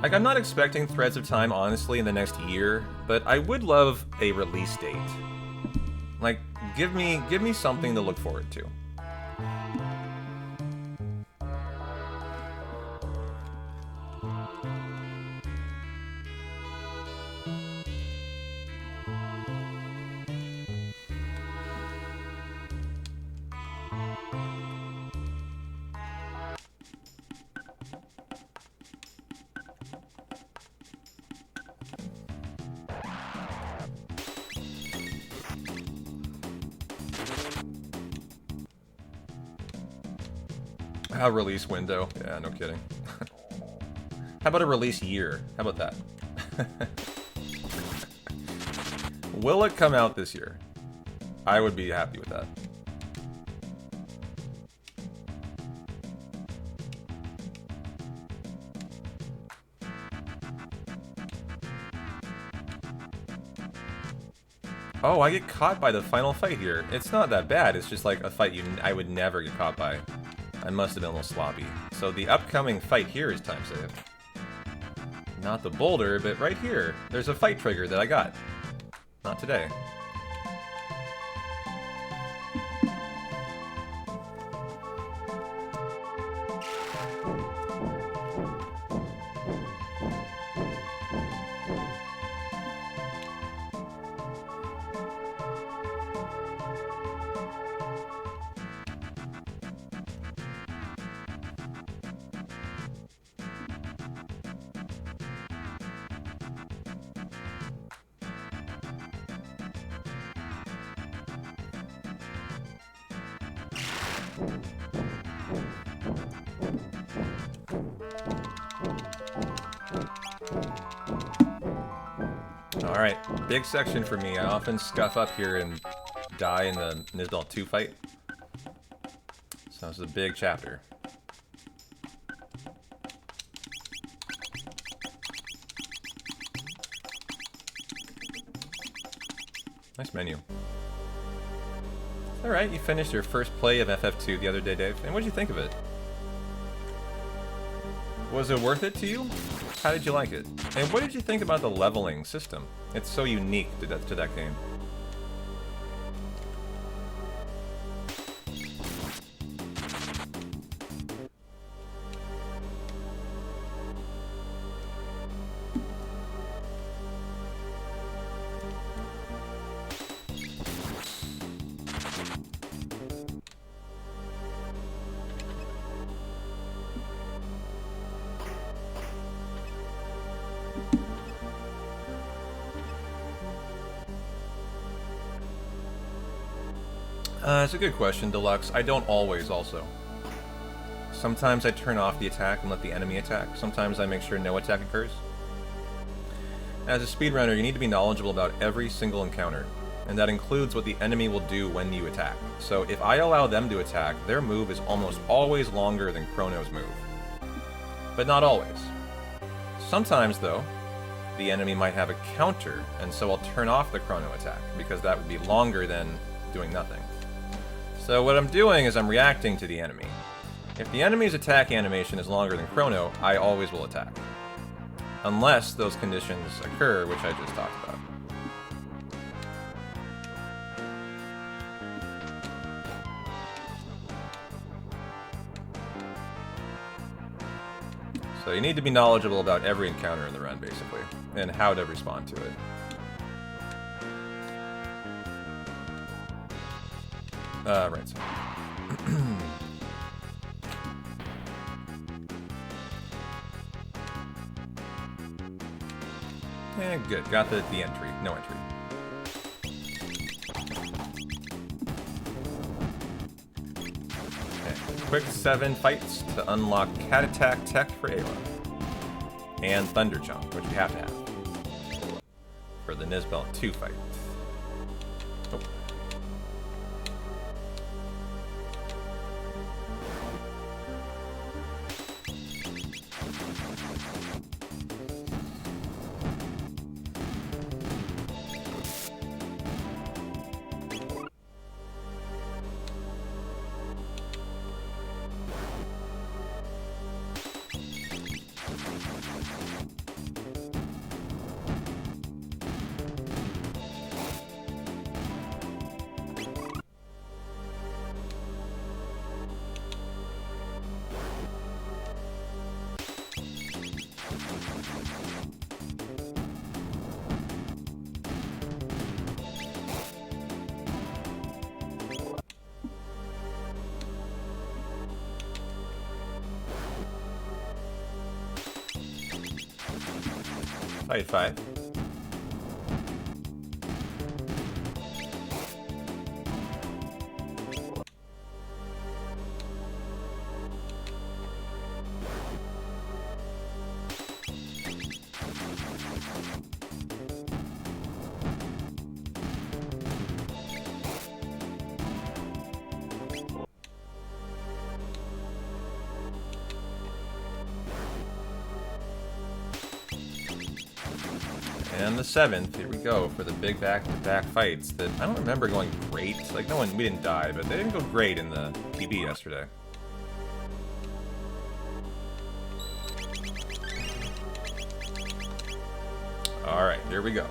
Like, I'm not expecting Threads of Time, honestly, in the next year, but I would love a release date. Like, give me something to look forward to. A release window. Yeah, no kidding. How about a release year? How about that? Will it come out this year? I would be happy with that. Oh, I get caught by the final fight here. It's not that bad. It's just like a fight I would never get caught by. I must have been a little sloppy. So the upcoming fight here is time saved. Not the boulder, but right here. There's a fight trigger that I got. Not today. Alright, big section for me. I often scuff up here and die in the Nizbel 2 fight. So this is a big chapter. Nice menu. Alright, you finished your first play of FF2 the other day, Dave. And what did you think of it? Was it worth it to you? How did you like it? And what did you think about the leveling system? It's so unique to that game. It's a good question, Deluxe. I don't always, also. Sometimes I turn off the attack and let the enemy attack. Sometimes I make sure no attack occurs. As a speedrunner, you need to be knowledgeable about every single encounter, and that includes what the enemy will do when you attack. So if I allow them to attack, their move is almost always longer than Chrono's move. But not always. Sometimes, though, the enemy might have a counter, and so I'll turn off the Chrono attack, because that would be longer than doing nothing. So what I'm doing is I'm reacting to the enemy. If the enemy's attack animation is longer than Chrono, I always will attack. Unless those conditions occur, which I just talked about. So you need to be knowledgeable about every encounter in the run, basically, and how to respond to it. Right side. And good. Got the entry. No entry. Okay. Quick 7 fights to unlock Cat Attack Tech for Ayla. And Thunder Jump, which we have to have. For the Nizbel 2 fight. Oh. Fight 5. And the 7th, here we go, for the big back-to-back fights that I don't remember going great. Like, we didn't die, but they didn't go great in the PB yesterday. Alright, here we go.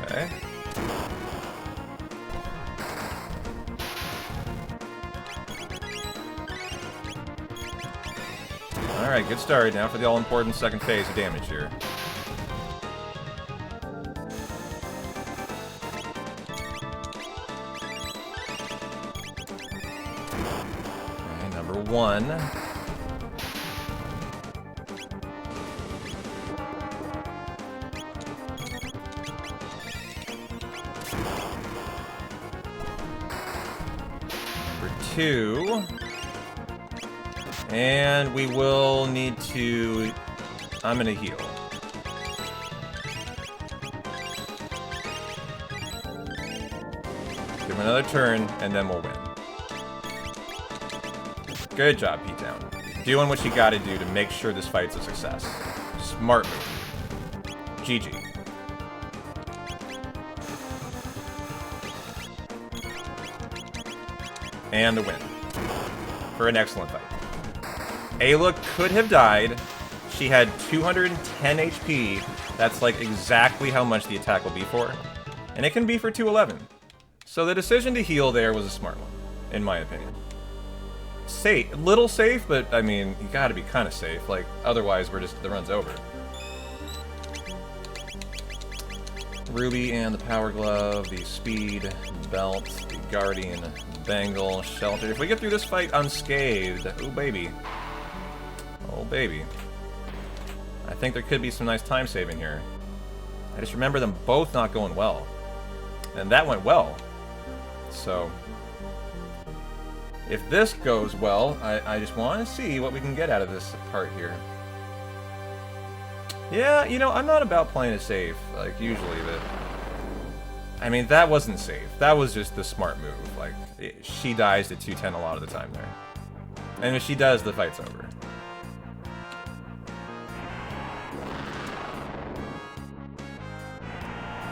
Okay. Alright, good start. Now for the all-important second phase of damage here. Okay, number 1. Number 2. And we will need to... I'm gonna heal. Give him another turn, and then we'll win. Good job, P-Town. Doing what you gotta do to make sure this fight's a success. Smart move. GG. And the win. For an excellent fight. Ayla could have died. She had 210 HP. That's like exactly how much the attack will be for. And it can be for 211. So the decision to heal there was a smart one, in my opinion. Safe. A little safe, but I mean, you gotta be kind of safe. Like, otherwise the run's over. Ruby and the Power Glove, the Speed Belt, the Guardian Bangle, Shelter. If we get through this fight unscathed, oh baby. Oh baby. I think there could be some nice time saving here. I just remember them both not going well. And that went well. So, if this goes well, I just want to see what we can get out of this part here. Yeah, you know, I'm not about playing it safe, like, usually, but... I mean, that wasn't safe. That was just the smart move. Like, she dies to 210 a lot of the time there. And if she does, the fight's over.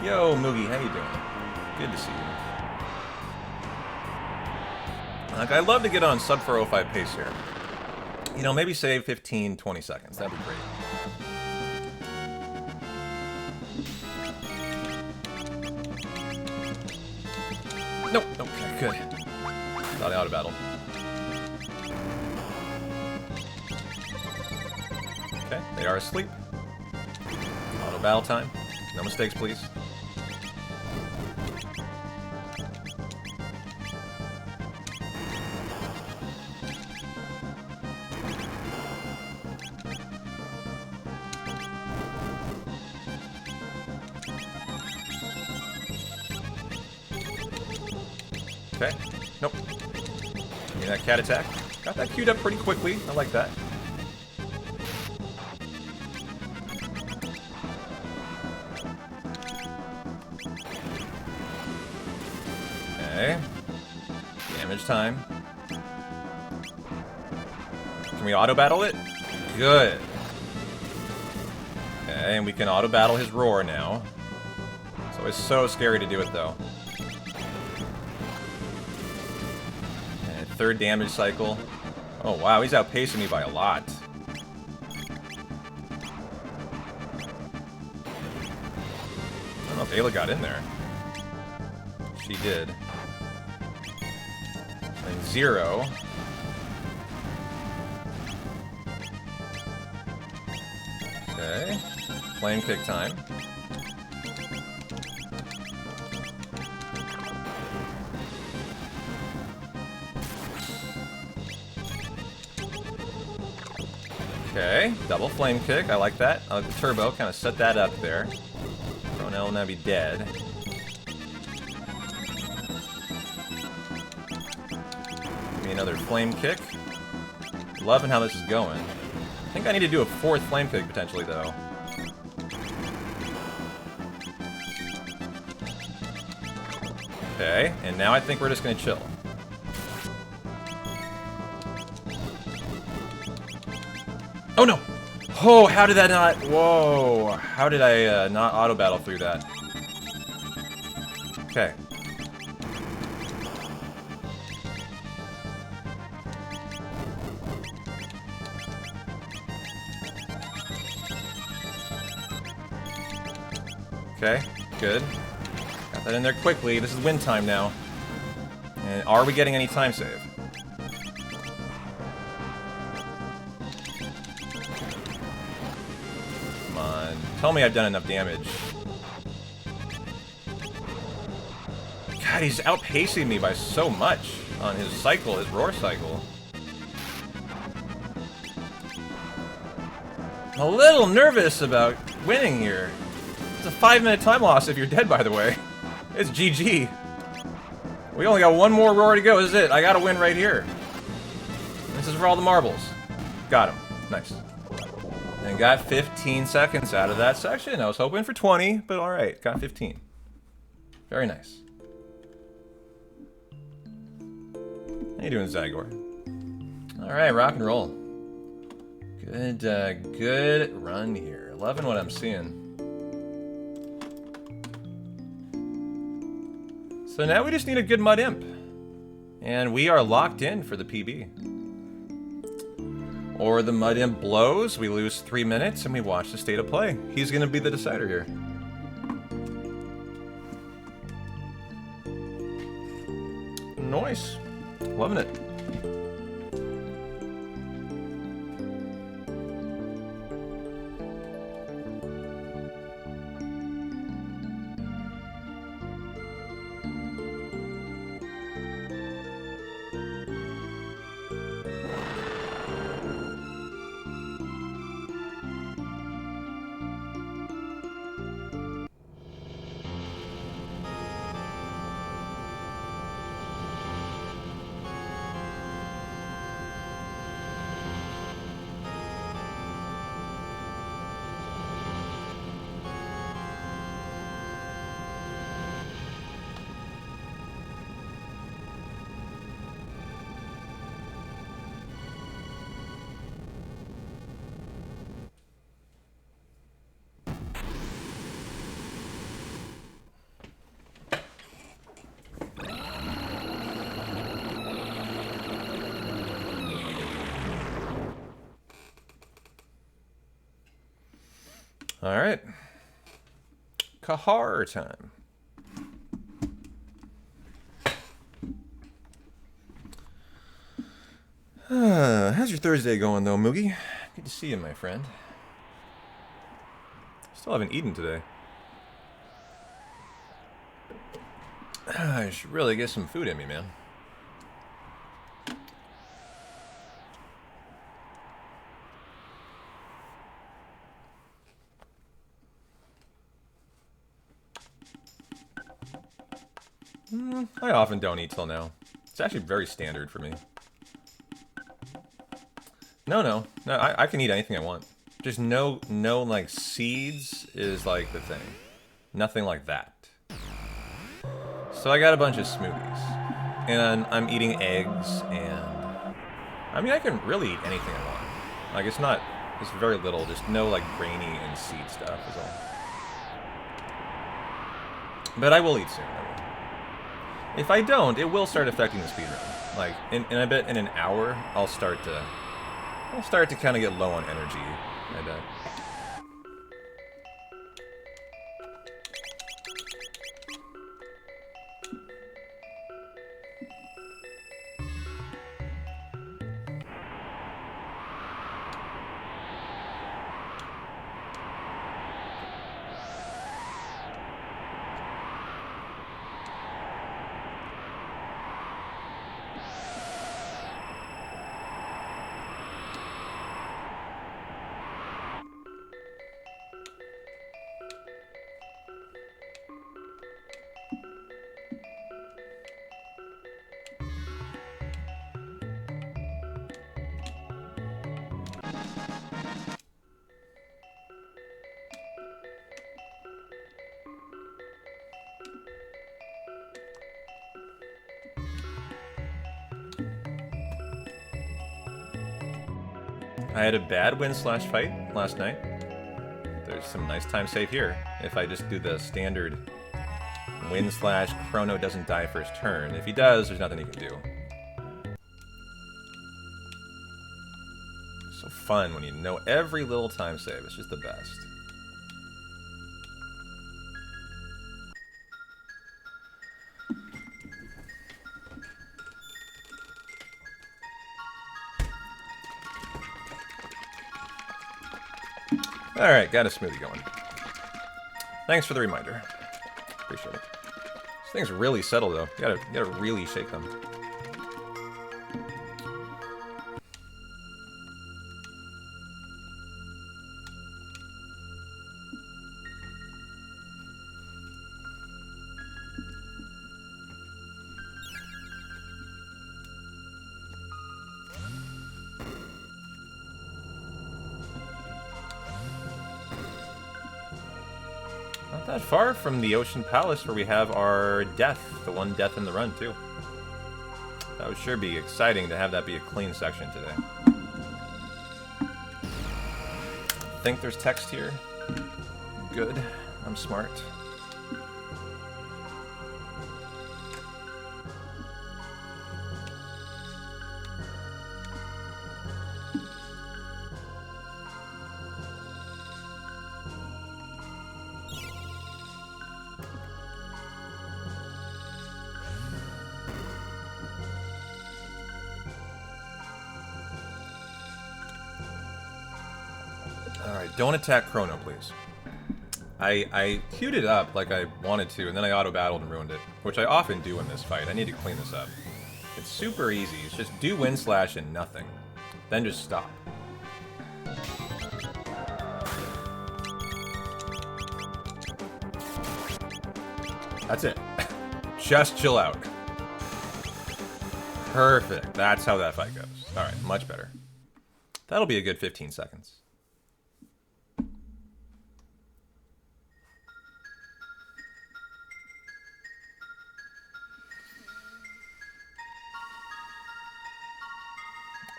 Yo, Moogie, how you doing? Good to see you. Like, I'd love to get on sub 405 pace here. You know, maybe save 15, 20 seconds. That'd be great. Nope, okay, good. Thought I auto-battled. Okay, they are asleep. Auto-battle time. No mistakes, please. Okay. Nope. Give me that cat attack. Got that queued up pretty quickly. I like that. Okay. Damage time. Can we auto-battle it? Good. Okay, and we can auto-battle his roar now. It's always so scary to do it, though. Third damage cycle. Oh wow, he's outpacing me by a lot. I don't know if Ayla got in there. She did. And 0. Okay. Flame kick time. Okay, double flame kick. I like that. I like the turbo. Kind of set that up there. Chrono will now be dead. Give me another flame kick. Loving how this is going. I think I need to do a 4th flame kick potentially, though. Okay, and now I think we're just gonna chill. Oh no! Oh, how did that not... Whoa! How did I not auto-battle through that? Okay. Okay, good. Got that in there quickly. This is win time now. And are we getting any time save? Tell me I've done enough damage. God, he's outpacing me by so much on his cycle, his roar cycle. I'm a little nervous about winning here. It's a 5-minute time loss if you're dead, by the way. It's GG. We only got one more roar to go. This is it. I gotta win right here. This is for all the marbles. Got him. Nice. And got 15 seconds out of that section. I was hoping for 20, but alright. Got 15. Very nice. How you doing, Zygor? Alright, rock and roll. Good run here. Loving what I'm seeing. So now we just need a good Mud Imp. And we are locked in for the PB. Or the Mud Imp blows, we lose 3 minutes, and we watch the state of play. He's going to be the decider here. Nice. Loving it. All right. Kahar time. How's your Thursday going, though, Moogie? Good to see you, my friend. Still haven't eaten today. I should really get some food in me, man. I often don't eat till now. It's actually very standard for me. No, I can eat anything I want. Just no, like, seeds is, like, the thing. Nothing like that. So I got a bunch of smoothies. And I'm eating eggs, and... I mean, I can really eat anything I want. Like, it's not... It's very little. Just no, like, grainy and seed stuff is all. But I will eat soon. I will. If I don't, it will start affecting the speedrun. Like, and I bet in an hour, I'll start to kind of get low on energy, I bet. I had a bad win/fight last night. There's some nice time save here. If I just do the standard win/Chrono doesn't die first turn. If he does, there's nothing he can do. It's so fun when you know every little time save. It's just the best. Alright, got a smoothie going. Thanks for the reminder. Appreciate it. These things really settle, though. You gotta really shake them. Not that far from the Ocean Palace where we have our death, the one death in the run, too. That would sure be exciting to have that be a clean section today. I think there's text here. Good. I'm smart. Alright, don't attack Chrono, please. I queued it up like I wanted to, and then I auto-battled and ruined it, which I often do in this fight. I need to clean this up. It's super easy. It's just do Wind Slash and nothing. Then just stop. That's it. Just chill out. Perfect. That's how that fight goes. Alright, much better. That'll be a good 15 seconds.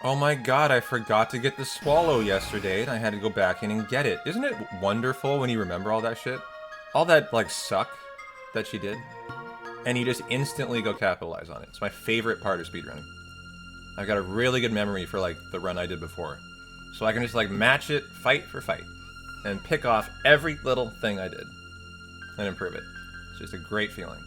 Oh my god, I forgot to get the swallow yesterday, and I had to go back in and get it. Isn't it wonderful when you remember all that shit? All that, like, suck that she did? And you just instantly go capitalize on it. It's my favorite part of speedrunning. I've got a really good memory for, like, the run I did before. So I can just, like, match it fight for fight. And pick off every little thing I did. And improve it. It's just a great feeling.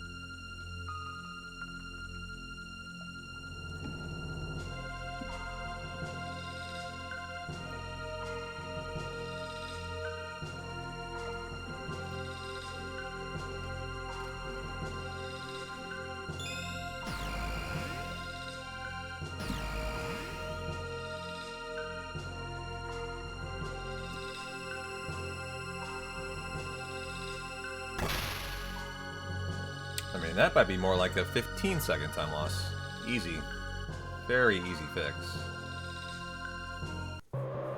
I mean, that might be more like a 15-second time loss. Easy. Very easy fix.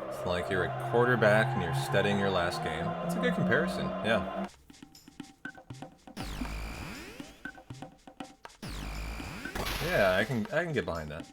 It's like you're a quarterback and you're studying your last game. That's a good comparison, yeah. Yeah, I can get behind that.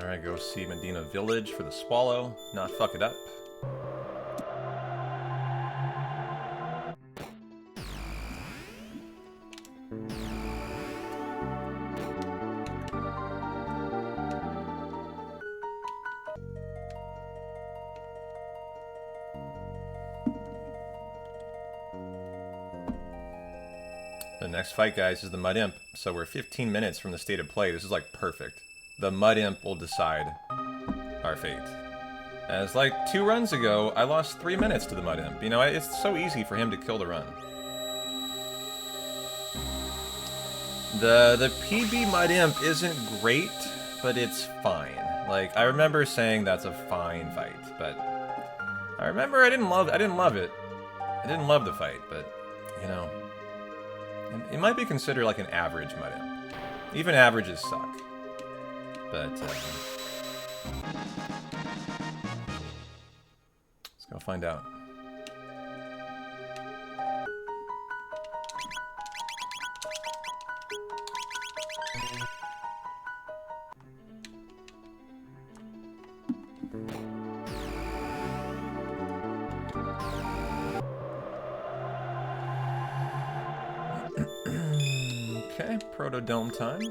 Alright, go see Medina Village for the swallow. Not fuck it up. The next fight, guys, is the Mud Imp. So we're 15 minutes from the state of play. This is like perfect. The Mud Imp will decide our fate. As like 2 runs ago, I lost 3 minutes to the Mud Imp. You know, it's so easy for him to kill the run. The PB Mud Imp isn't great, but it's fine. Like, I remember saying that's a fine fight, but I remember I didn't love it. I didn't love the fight, but, you know, it might be considered like an average mud imp. Even averages suck. But, let's go find out. Okay, Proto-Dome time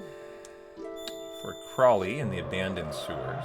for Crawley in the abandoned sewers.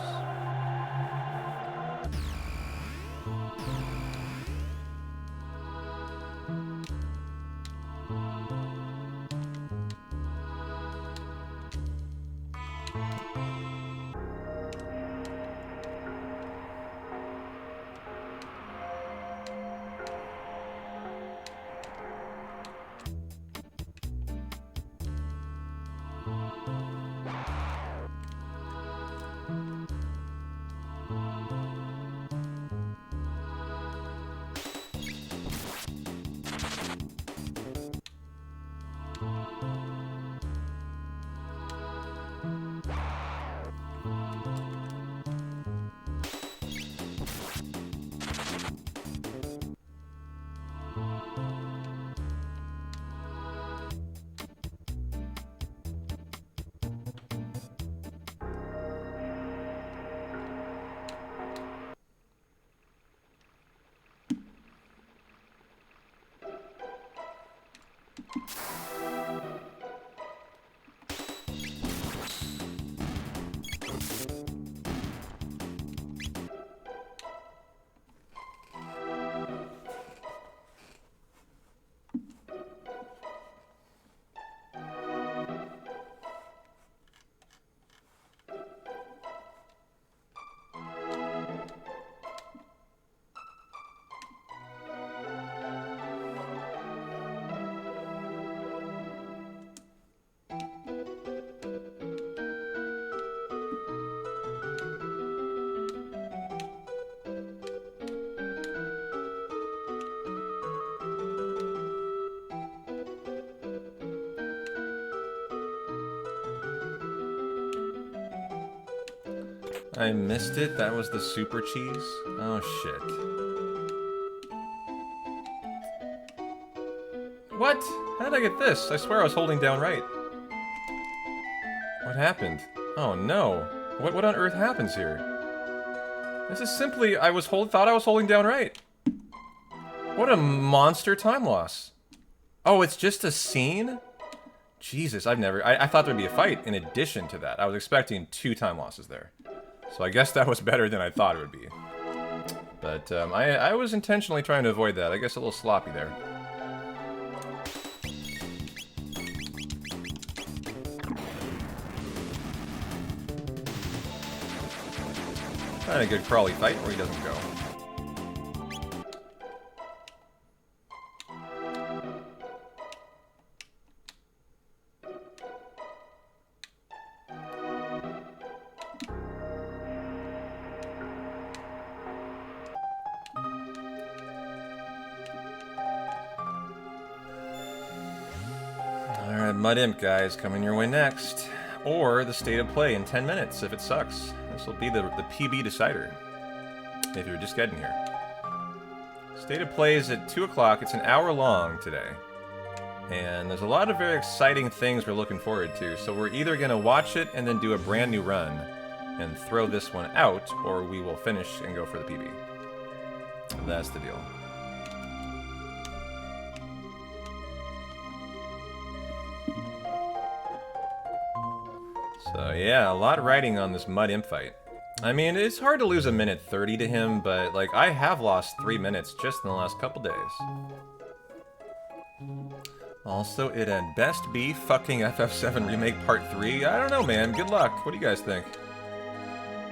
I missed it. That was the super cheese. Oh, shit. What? How did I get this? I swear I was holding down right. What happened? Oh, no. What on earth happens here? This is simply, thought I was holding down right. What a monster time loss. Oh, it's just a scene? Jesus, I thought there'd be a fight in addition to that. I was expecting 2 time losses there. So I guess that was better than I thought it would be. But I was intentionally trying to avoid that. I guess a little sloppy there. Kind of a good Crawley fight where he doesn't go. Alright, Mud Imp, guys, coming your way next. Or the state of play in 10 minutes, if it sucks. This will be the PB decider, if you're just getting here. State of play is at 2 o'clock. It's an hour long today. And there's a lot of very exciting things we're looking forward to. So we're either going to watch it and then do a brand new run and throw this one out, or we will finish and go for the PB. That's the deal. So yeah, a lot riding on this Mud Imp fight. I mean, it's hard to lose a minute 30 to him, but like I have lost 3 minutes just in the last couple days. Also, it had best be fucking FF7 Remake Part 3. I don't know, man. Good luck. What do you guys think?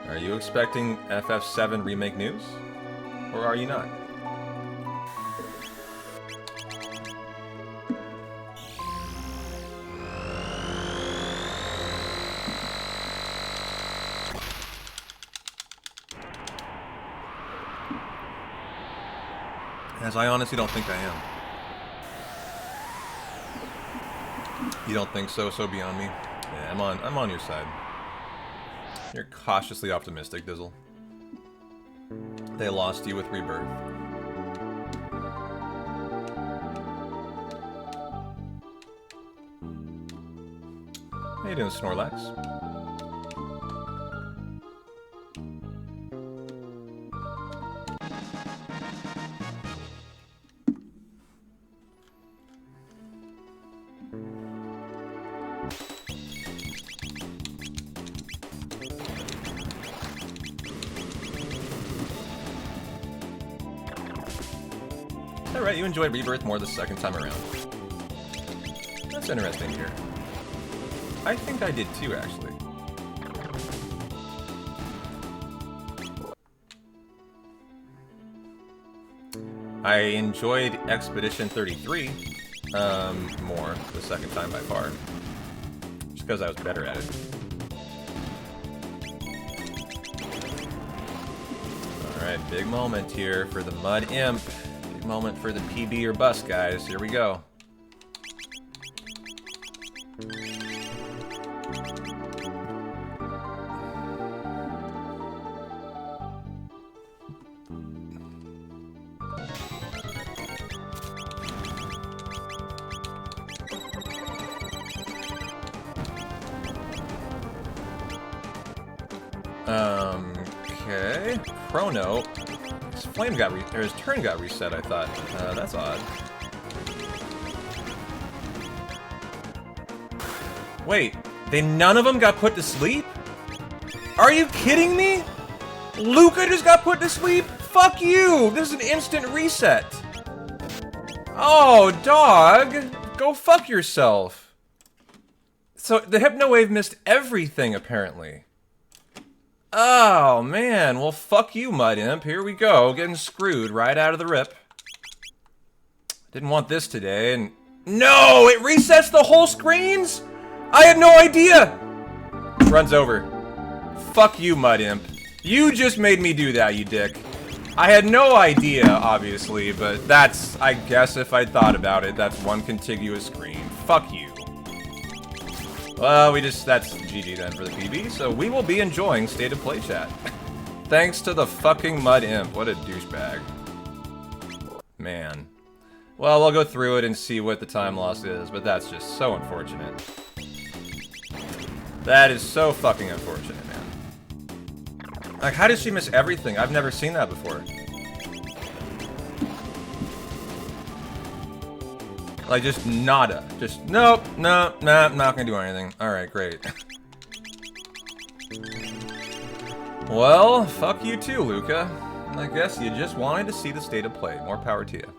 Are you expecting FF7 Remake news? Or are you not? As I honestly don't think I am. You don't think so? So beyond me. Yeah, I'm on your side. You're cautiously optimistic, Dizzle. They lost you with Rebirth. How you doing, Snorlax? Alright, you enjoyed Rebirth more the second time around. That's interesting to hear. I think I did too, actually. I enjoyed Expedition 33 more the second time by far. Just because I was better at it. Alright, big moment here for the Mud Imp. Big moment for the PB or bust, guys. Here we go. Okay. Chrono. His flame got his turn got reset, I thought. That's odd. Wait, none of them got put to sleep? Are you kidding me? Luca just got put to sleep? Fuck you! This is an instant reset. Oh, dog. Go fuck yourself. So, the Hypno Wave missed everything, apparently. Oh, man. Well, fuck you, Mud Imp. Here we go. Getting screwed right out of the rip. Didn't want this today, and... No! It resets the whole screens?! I had no idea! Runs over. Fuck you, Mud Imp. You just made me do that, you dick. I had no idea, obviously, but that's... I guess if I'd thought about it, that's one contiguous screen. Fuck you. Well, that's GG then for the PB, so we will be enjoying State of Play chat. Thanks to the fucking Mud Imp. What a douchebag. Man. Well, we'll go through it and see what the time loss is, but that's just so unfortunate. That is so fucking unfortunate, man. Like, how does she miss everything? I've never seen that before. Like, just nada. Just, nope, no, nah, I'm not gonna do anything. Alright, great. Well, fuck you too, Luca. I guess you just wanted to see the State of Play. More power to you.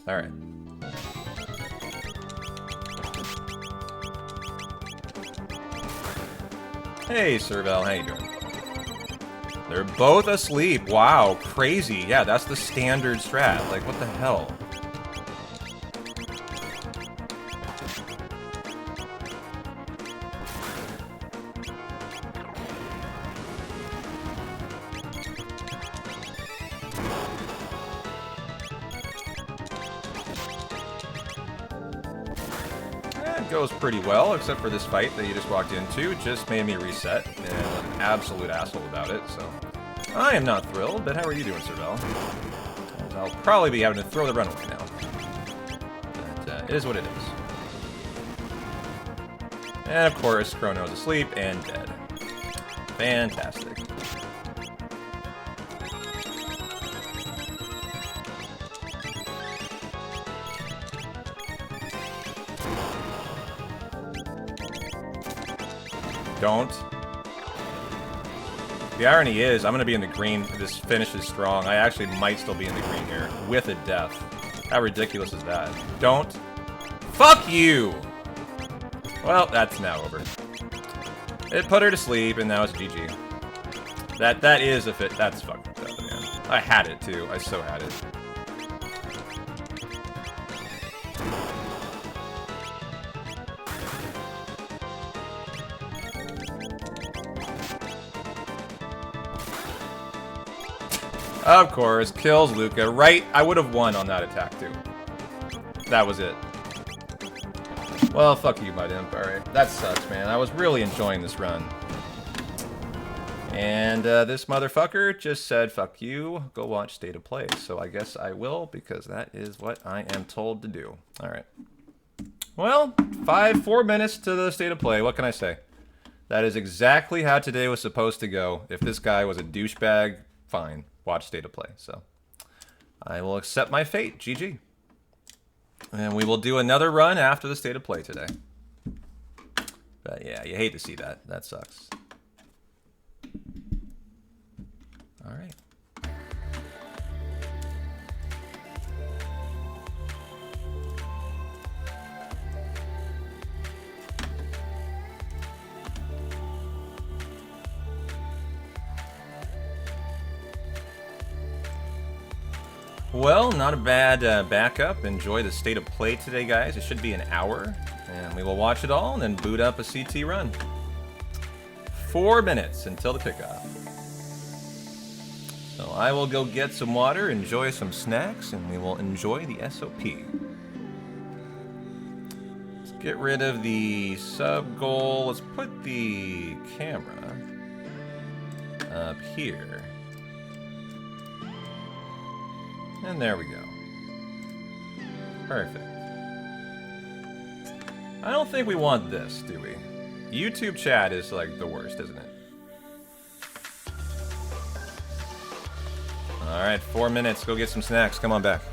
Alright. Hey, Serval, how you doing? They're both asleep. Wow, crazy. Yeah, that's the standard strat. Like, what the hell? Goes pretty well, except for this fight that you just walked into. It just made me reset, and I'm an absolute asshole about it, so... I am not thrilled, but how are you doing, Serval? I'll probably be having to throw the runaway now. But, it is what it is. And of course, Chrono's asleep and dead. Fantastic. Don't. The irony is, I'm going to be in the green if this finishes strong. I actually might still be in the green here, with a death. How ridiculous is that? Don't. Fuck you! Well, that's now over. It put her to sleep, and now it's GG. That is a fit. That's fucked up, man. I had it, too. I so had it. Of course, kills Luca. Right, I would have won on that attack too. That was it. Well, fuck you, my imp. Alright, that sucks, man. I was really enjoying this run. And this motherfucker just said, fuck you, go watch State of Play. So I guess I will, because that is what I am told to do. Alright. Well, 4 minutes to the State of Play. What can I say? That is exactly how today was supposed to go. If this guy was a douchebag, fine. Watch State of Play. So I will accept my fate. GG. And we will do another run after the State of Play today. But yeah, you hate to see that. That sucks. All right. Well, not a bad backup. Enjoy the State of Play today, guys. It should be an hour, and we will watch it all and then boot up a CT run. 4 minutes until the kickoff. So I will go get some water, enjoy some snacks, and we will enjoy the SOP. Let's get rid of the sub goal. Let's put the camera up here. And there we go. Perfect. I don't think we want this, do we? YouTube chat is like the worst, isn't it? Alright, 4 minutes. Go get some snacks. Come on back.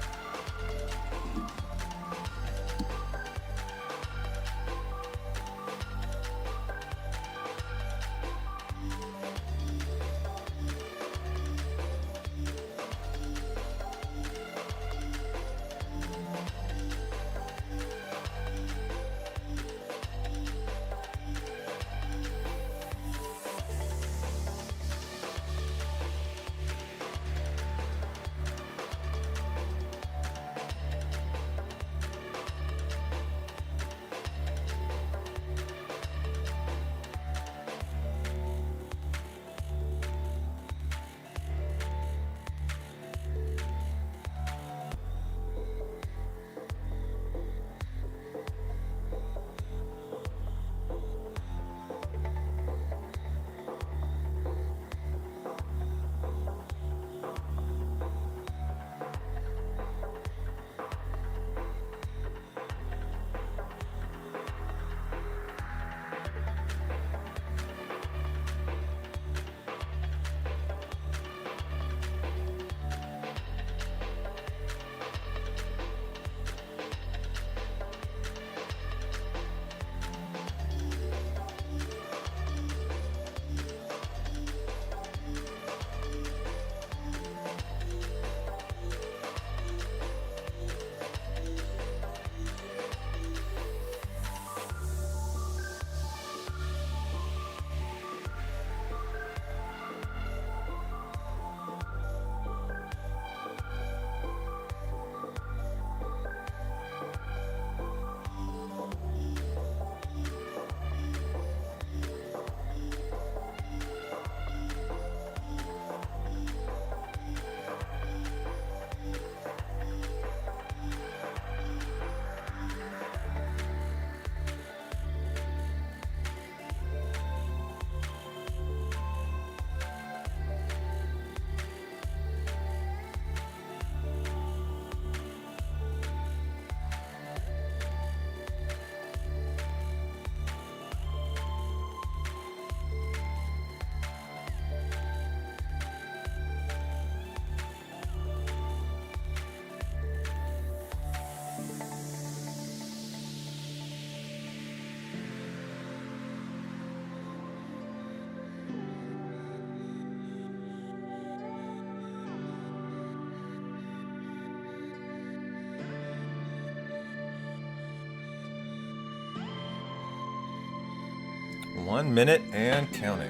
One minute and counting.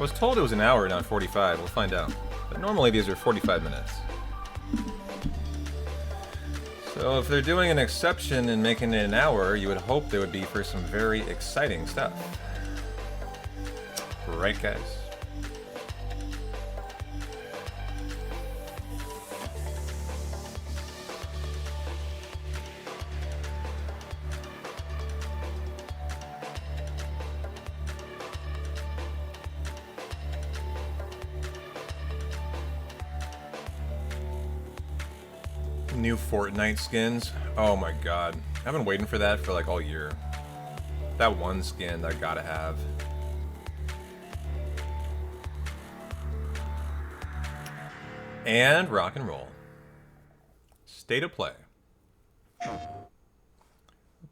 I was told it was an hour, not 45. We'll find out. But normally these are 45 minutes. So if they're doing an exception and making it an hour, you would hope they would be for some very exciting stuff. Right, guys? New Fortnite skins. Oh my god. I've been waiting for that for like all year. That one skin I gotta have. And rock and roll. State of play.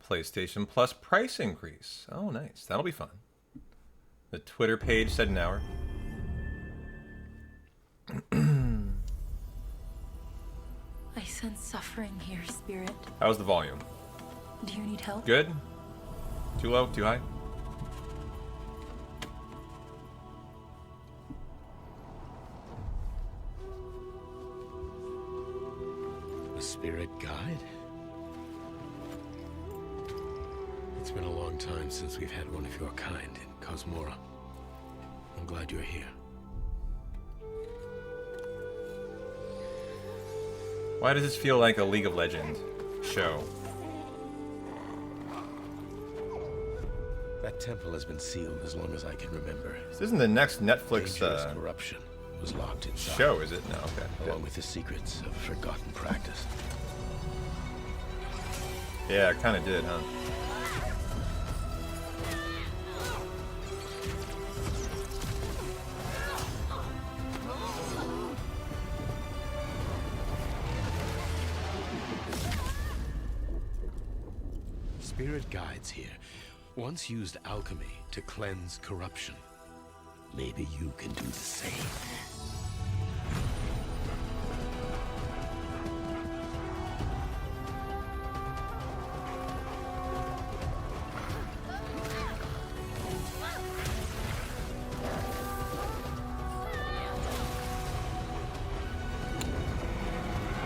PlayStation Plus price increase. Oh, nice. That'll be fun. The Twitter page said an hour. I sense suffering here, Spirit. How's the volume? Do you need help? Good? Too low? Too high? A spirit guide? It's been a long time since we've had one of your kind in Cosmora. I'm glad you're here. Why does this feel like a League of Legends show? That temple has been sealed as long as I can remember. This isn't the next Netflix Dangerous corruption was locked inside. show, is it? No, okay. Along with the secrets of forgotten practice. Yeah, it kind of did, huh? Spirit guides here once used alchemy to cleanse corruption. Maybe you can do the same.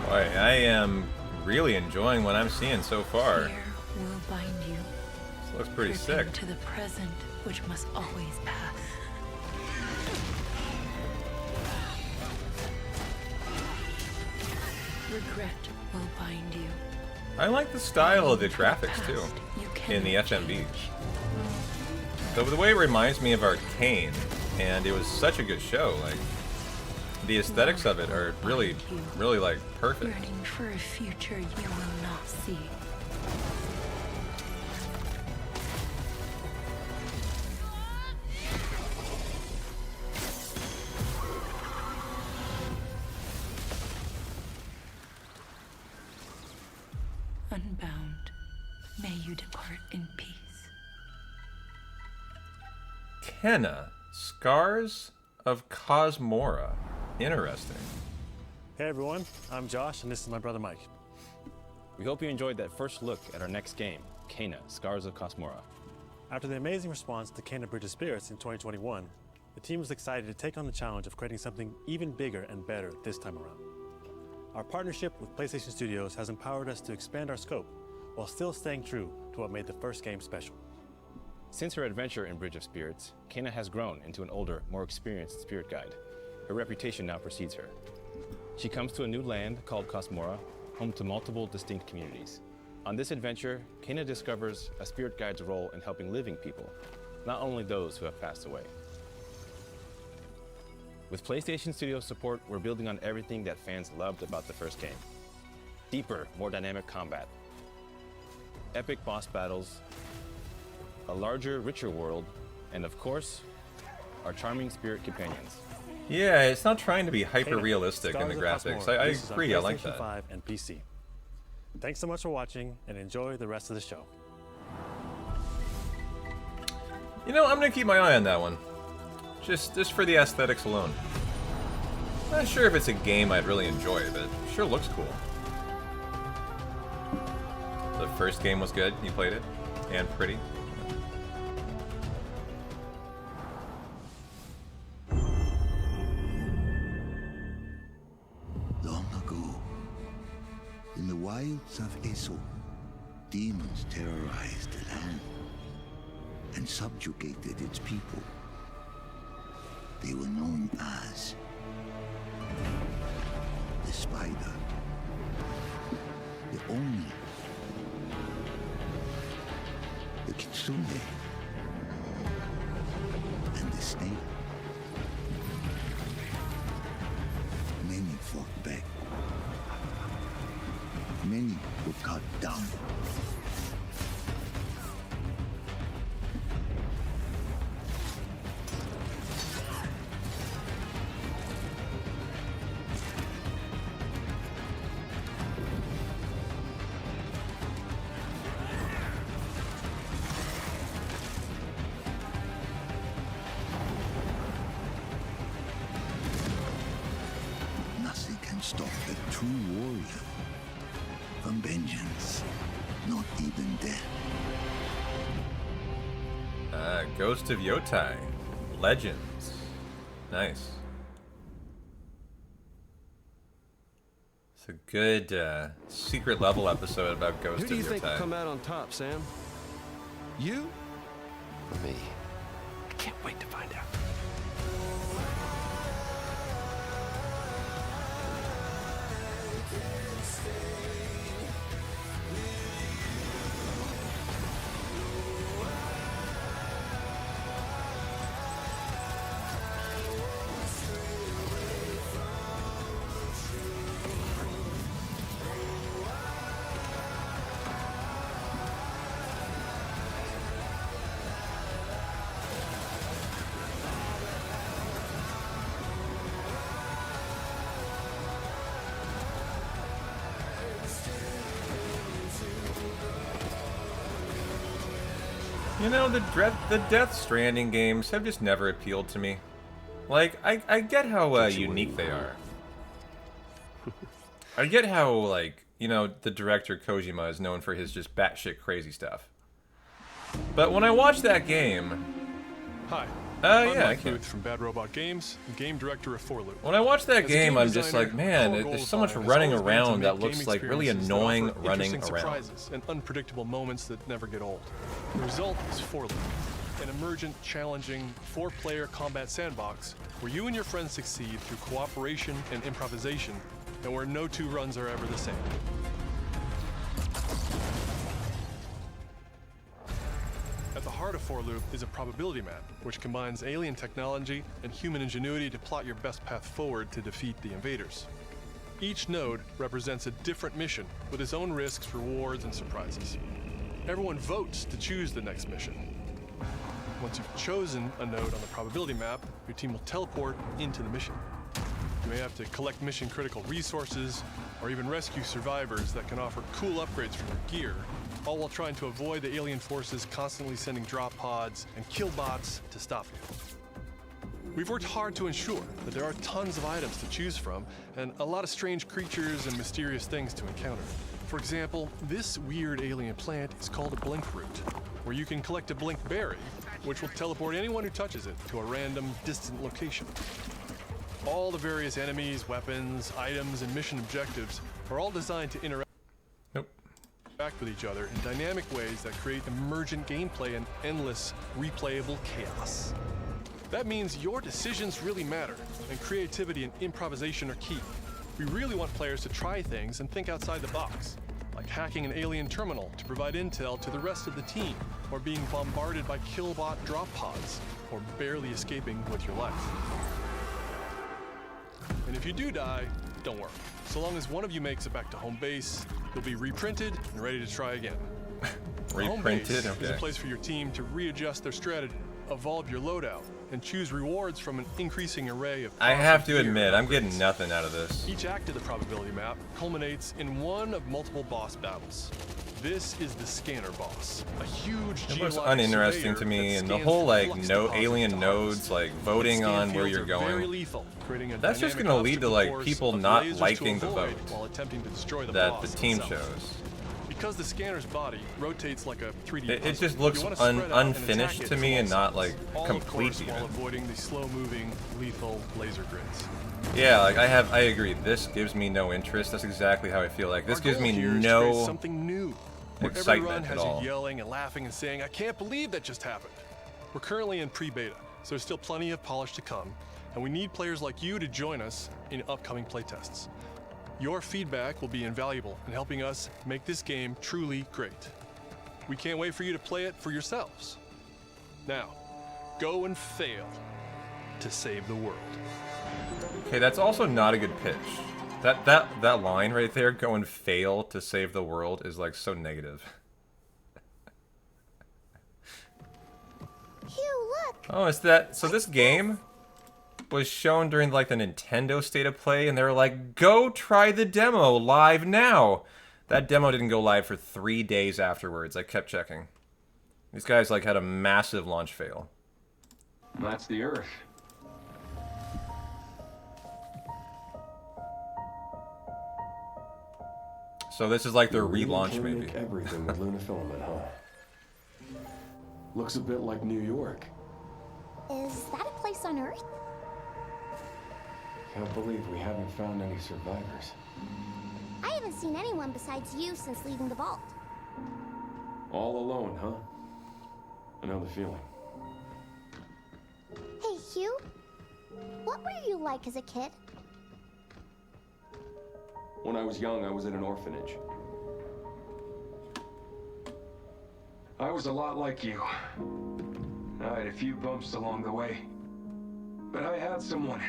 Boy, I am really enjoying what I'm seeing so far. Fear will bind you. This looks pretty gripping sick. to the present, which must always pass. Regret will bind you. I like the style of the To graphics past too, you in the cannot FMV. change. The way it reminds me of Arcane, and it was such a good show. Like the aesthetics of it are really, really like perfect. Yearning for a future you will not see. Unbound, may you depart in peace. Kenna, Scars of Cosmora. Interesting. Hey everyone, I'm Josh and this is my brother Mike. We hope you enjoyed that first look at our next game, Kena, Scars of Cosmora. After the amazing response to Kena Bridge of Spirits in 2021, the team was excited to take on the challenge of creating something even bigger and better this time around. Our partnership with PlayStation Studios has empowered us to expand our scope while still staying true to what made the first game special. Since her adventure in Bridge of Spirits, Kena has grown into an older, more experienced spirit guide. Her reputation now precedes her. She comes to a new land called Cosmora, home to multiple distinct communities. On this adventure, Kena discovers a spirit guide's role in helping living people, not only those who have passed away. With PlayStation Studios support, we're building on everything that fans loved about the first game. Deeper, more dynamic combat, epic boss battles, a larger, richer world, and of course, our charming spirit companions. Yeah, it's not trying to be hyper Kena, realistic in the Scars of graphics. Cosmora I releases on agree, I like PlayStation that. 5 and PC. Thanks so much for watching and enjoy the rest of the show. You know, I'm gonna keep my eye on that one. Just for the aesthetics alone. Not sure if it's a game I'd really enjoy, but it sure looks cool. The first game was good, you played it, and pretty. wilds of Eso, demons terrorized the land and subjugated its people. They were known as the Spider, the Oni, the Kitsune, and the Snake. Many fought back. Many were cut down. Nothing can stop a true warrior from vengeance, not even death. Ghost of Yotai. Legends. Nice. It's a good secret level episode about Ghost Who of do you think will Yotai. come out on top, Sam? You or me? I can't wait to find out. You know, the Death Stranding games have just never appealed to me. Like, I get how unique they are. I get how, like, you know, the director Kojima is known for his just batshit crazy stuff. But when I watch that game... Hi. Yeah, I Mike can. Booth from Bad Robot Games, and game director of Forloop. When I watch that As a game, I'm just designer, like, man, core goal there's of so much mine has running always been to around that make looks game like really experiences that annoying offer running interesting around. surprises and unpredictable moments that never get old. The result is Forloop, an emergent, challenging, 4-player combat sandbox where you and your friends succeed through cooperation and improvisation, and where no two runs are ever the same. At the heart of Forloop is a probability map, which combines alien technology and human ingenuity to plot your best path forward to defeat the invaders. Each node represents a different mission with its own risks, rewards, and surprises. Everyone votes to choose the next mission. Once you've chosen a node on the probability map, your team will teleport into the mission. You may have to collect mission-critical resources, or even rescue survivors that can offer cool upgrades for your gear, all while trying to avoid the alien forces constantly sending drop pods and kill bots to stop you. We've worked hard to ensure that there are tons of items to choose from, and a lot of strange creatures and mysterious things to encounter. For example, this weird alien plant is called a blink root, where you can collect a blink berry, which will teleport anyone who touches it to a random, distant location. All the various enemies, weapons, items, and mission objectives are all designed to interact with each other in dynamic ways that create emergent gameplay and endless, replayable chaos. That means your decisions really matter, and creativity and improvisation are key. We really want players to try things and think outside the box, like hacking an alien terminal to provide intel to the rest of the team, or being bombarded by killbot drop pods, or barely escaping with your life. And if you do die, don't worry. So long as one of you makes it back to home base, you'll be reprinted and ready to try again. Home base Reprinted? is a Okay. place for your team to readjust their strategy, evolve your loadout, and choose rewards from an increasing array of I have to gear admit, I'm upgrades. getting nothing out of this. Each act of the probability map culminates in one of multiple boss battles. This is the scanner boss, a huge It looks geologic uninteresting surveyor to me, that and the scans whole for like flux no deposits alien to nodes, harvest. like voting Scan on where fields you're are very going. lethal, creating a That's just dynamic gonna lead to obstacle like course people of not lasers to liking the avoid vote while attempting to destroy the that boss the team itself. shows. Because the scanner's body rotates like a 3D It puzzle, just looks you wanna spread out and unfinished attack to it me from and all not sides. like All, complete of course, even. while avoiding the slow-moving, lethal laser grids. Yeah, like I agree. This gives me no interest. That's exactly how I feel like. This Our gives goal me here is to create no something new, where every excitement run at has all. you yelling and laughing and saying, "I can't believe that just happened." We're currently in pre-beta, so there's still plenty of polish to come, and we need players like you to join us in upcoming playtests. Your feedback will be invaluable in helping us make this game truly great. We can't wait for you to play it for yourselves. Now, go and fail to save the world. Okay, that's also not a good pitch. That line right there, go and fail to save the world, is like so negative. Hugh, look! Oh, is that so? This game was shown during like the Nintendo State of Play, and they were like, "Go try the demo live now." That demo didn't go live for 3 days afterwards. I kept checking. These guys like had a massive launch fail. That's the Earth. So this is like their You really relaunch, can maybe. make everything with Luna filament, huh? Looks a bit like New York. Is that a place on Earth? Can't believe we haven't found any survivors. I haven't seen anyone besides you since leaving the vault. All alone, huh? I know the feeling. Hey, Hugh. What were you like as a kid? When I was young, I was in an orphanage. I was a lot like you. I had a few bumps along the way. But I had someone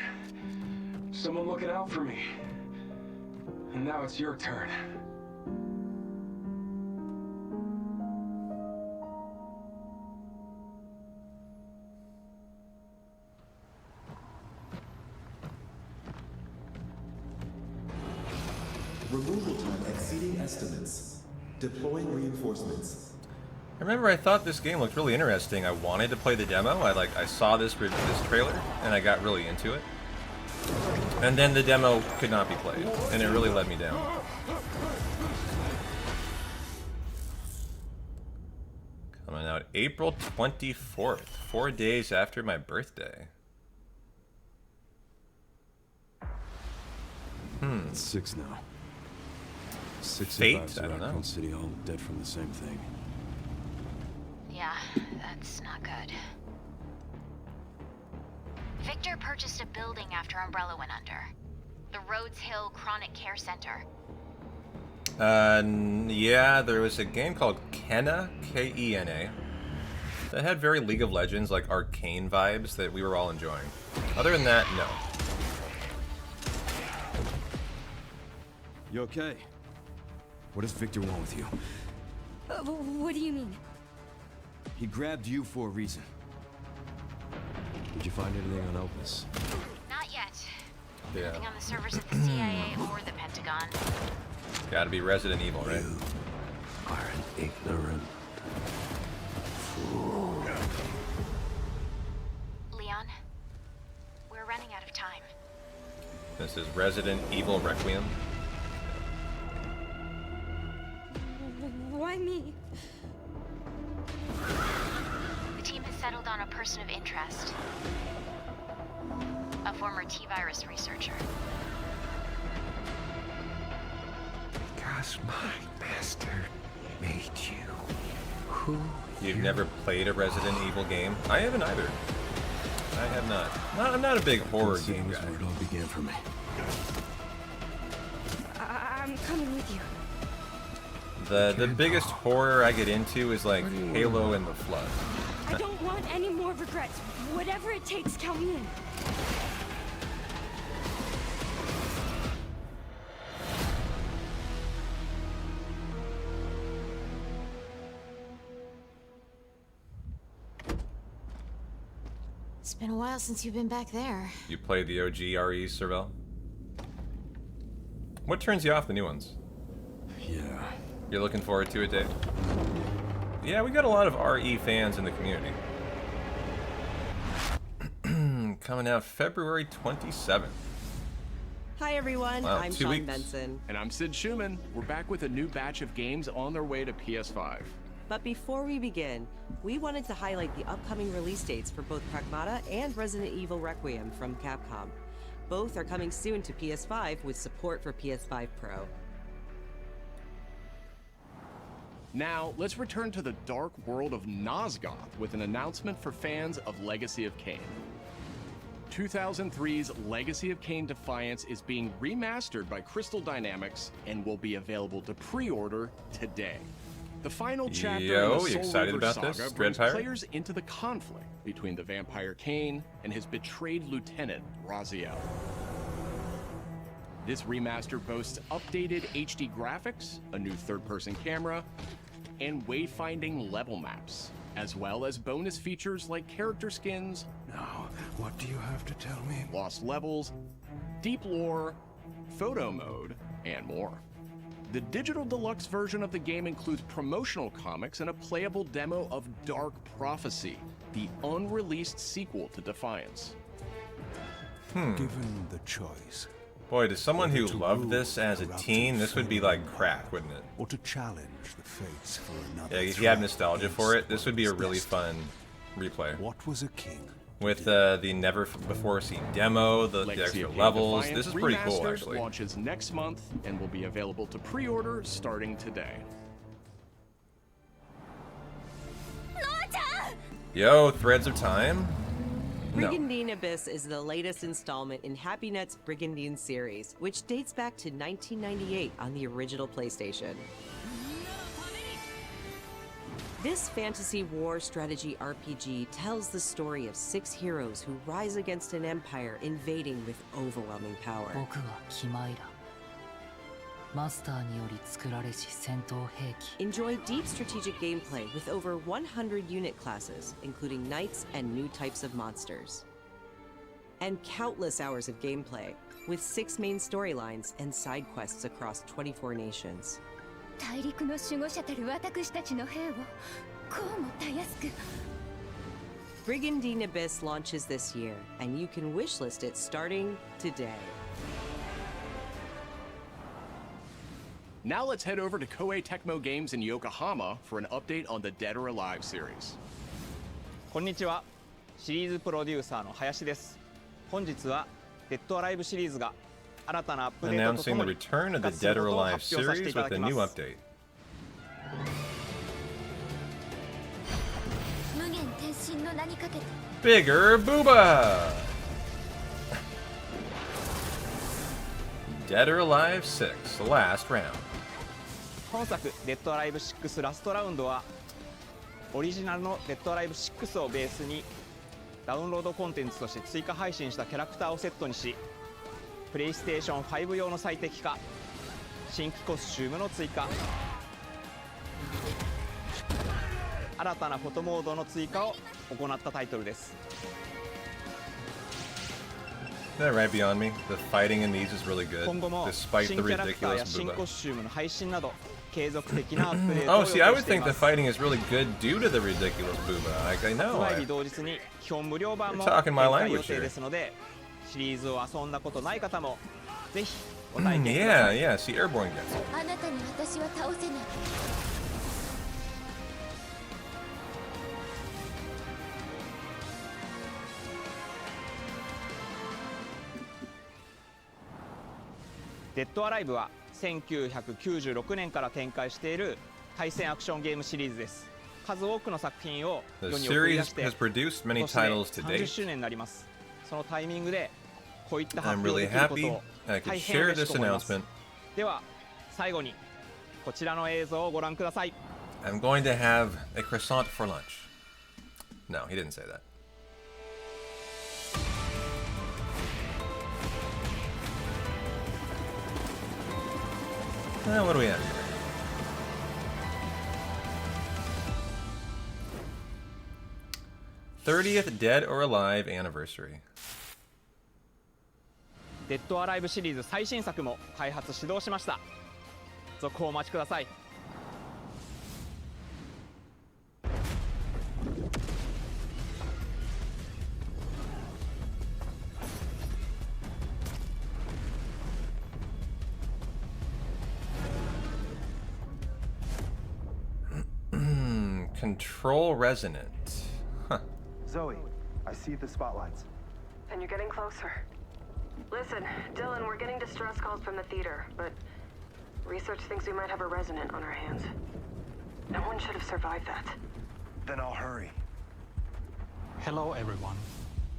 looking out for me. And now it's your turn. Removal time exceeding estimates. Deploying reinforcements. I remember I thought this game looked really interesting. I wanted to play the demo. I saw this trailer and I got really into it. And then the demo could not be played, and it really let me down. Coming out April 24th, 4 days after my birthday. It's 6 now. 6 Fate? survivors I of don't know. Raccoon City, all dead from the same thing. Yeah, that's not good. Victor purchased a building after Umbrella went under. The Rhodes Hill Chronic Care Center. Yeah, there was a game called Kena, K-E-N-A, that had very League of Legends, like arcane vibes that we were all enjoying. Other than that, no. You okay? What does Victor want with you? What do you mean? He grabbed you for a reason. Did you find anything on Opus? Not yet. Yeah. Nothing on the servers of the CIA or the Pentagon. Gotta be Resident Evil, right? You are an ignorant fool. Leon, we're running out of time. This is Resident Evil Requiem. Why me? The team has settled on a person of interest. A former T-virus researcher. Because my master made you who You've never played a Resident Evil game? I haven't either. I have not. I'm not a big horror game guy. Where it all began for me. I'm coming with you. The biggest horror I get into is like Halo and the Flood. I don't want any more regrets. Whatever it takes, count me in. It's been a while since you've been back there. You played the OG RE, Serval? What turns you off the new ones? Yeah. You're looking forward to it, Dave? Yeah, we got a lot of RE fans in the community. Coming out February 27th. Hi everyone, Wow, I'm 2 Sean weeks. Benson. And I'm Sid Schumann. We're back with a new batch of games on their way to PS5. But before we begin, we wanted to highlight the upcoming release dates for both Pragmata and Resident Evil Requiem from Capcom. Both are coming soon to PS5 with support for PS5 Pro. Now, let's return to the dark world of Nosgoth with an announcement for fans of Legacy of Kain. 2003's Legacy of Kain Defiance is being remastered by Crystal Dynamics and will be available to pre-order today. The final chapter in the you Soul excited River about saga this, brings Dread Pirate? players into the conflict between the vampire Kain and his betrayed lieutenant, Raziel. This remaster boasts updated HD graphics, a new third-person camera, and wayfinding level maps, as well as bonus features like character skins. Now, what do you have to tell me? Lost levels, deep lore, photo mode, and more. The digital deluxe version of the game includes promotional comics and a playable demo of Dark Prophecy, the unreleased sequel to Defiance. Given the choice, Boy, to someone who whether to loved rule this as a teen, this would be like crack, wouldn't it? or to challenge the fates for another. Yeah, if you have threat nostalgia for it, against this what would be a was really destined. fun replay. What was a king? With the never before seen demo, the Legacy extra of Kain levels. Defiance This is pretty cool, Remastered actually. launches next month and will be available to pre-order starting today. Yo, Threads of Time? No. Brigandine Abyss is the latest installment in HappyNet's Brigandine series, which dates back to 1998 on the original PlayStation. This fantasy war strategy RPG tells the story of 6 heroes who rise against an empire invading with overwhelming power. 僕はキマイラ。マスターにより作られし戦闘兵器。 Enjoy deep strategic gameplay with over 100 unit classes, including knights and new types of monsters. And countless hours of gameplay, with 6 main storylines and side quests across 24 nations. 大陸の守護者たる私たちの兵をこうもたやすく。 Brigandine Abyss launches this year, and you can wishlist it starting today. Now let's head over to Koei Tecmo Games in Yokohama for an update on the Dead or Alive series. こんにちは。シリーズプロデューサーの林です。本日はデッドアライブシリーズが新たなアップデートとと Announcing も the に return of the 復活する Dead こ or とを Alive 発表させて series いただ with a きま new す。 update. 無限転身の名にかけて Bigger Booba! Dead or Alive 6, the last round. 本作デッドアライブ6ラストラウンドはオリジナルのデッドアライブ6をベースにダウンロードコンテンツとして追加配信したキャラクターをセットにし、プレイステーション5用の最適化、新規コスチュームの追加、新たなフォトモードの追加を行ったタイトルです。 Isn't that right beyond me? The fighting in these is really good, 今後も despite 新 the キャラクターや ridiculous 新コ Booba. スチュームの配信など継続的なアップデートを Oh, 予 see, I 定 would してい think ま the す。 す。 fighting is really good due to the ridiculous Booba. Like, I know. 発売日同日に基本無料版も You're talking my 展開 language 予定です here. ので、シリーズを遊んだことない方もぜひご体 Mm, 験くださ yeah, い。 yeah. See, Airborne gets it. あなたに私は倒せない。デッドアライブは1996年から展開している対戦アクションゲームシリーズです。数多くの作品を The 世に送り出 series して has produced many 今年で titles to 30 date. 周年になります。そのタイミングでこういった発 I'm 表 really できること happy を I could 大変 share 嬉し this く思います。 announcement. では最後にこちらの映像をご覧ください。 I'm going to have a croissant for lunch. No, he didn't say that. What do we have here? '30th Dead or Alive anniversary. デッドアライブシリーズ最新作も開発始動しました。続報お待ちください。Control resonant. Huh. Zoe, I see the spotlights. And you're getting closer. Listen, Dylan, we're getting distress calls from the theater, but research thinks we might have a resonant on our hands. No one should have survived that. Then I'll hurry. Hello, everyone.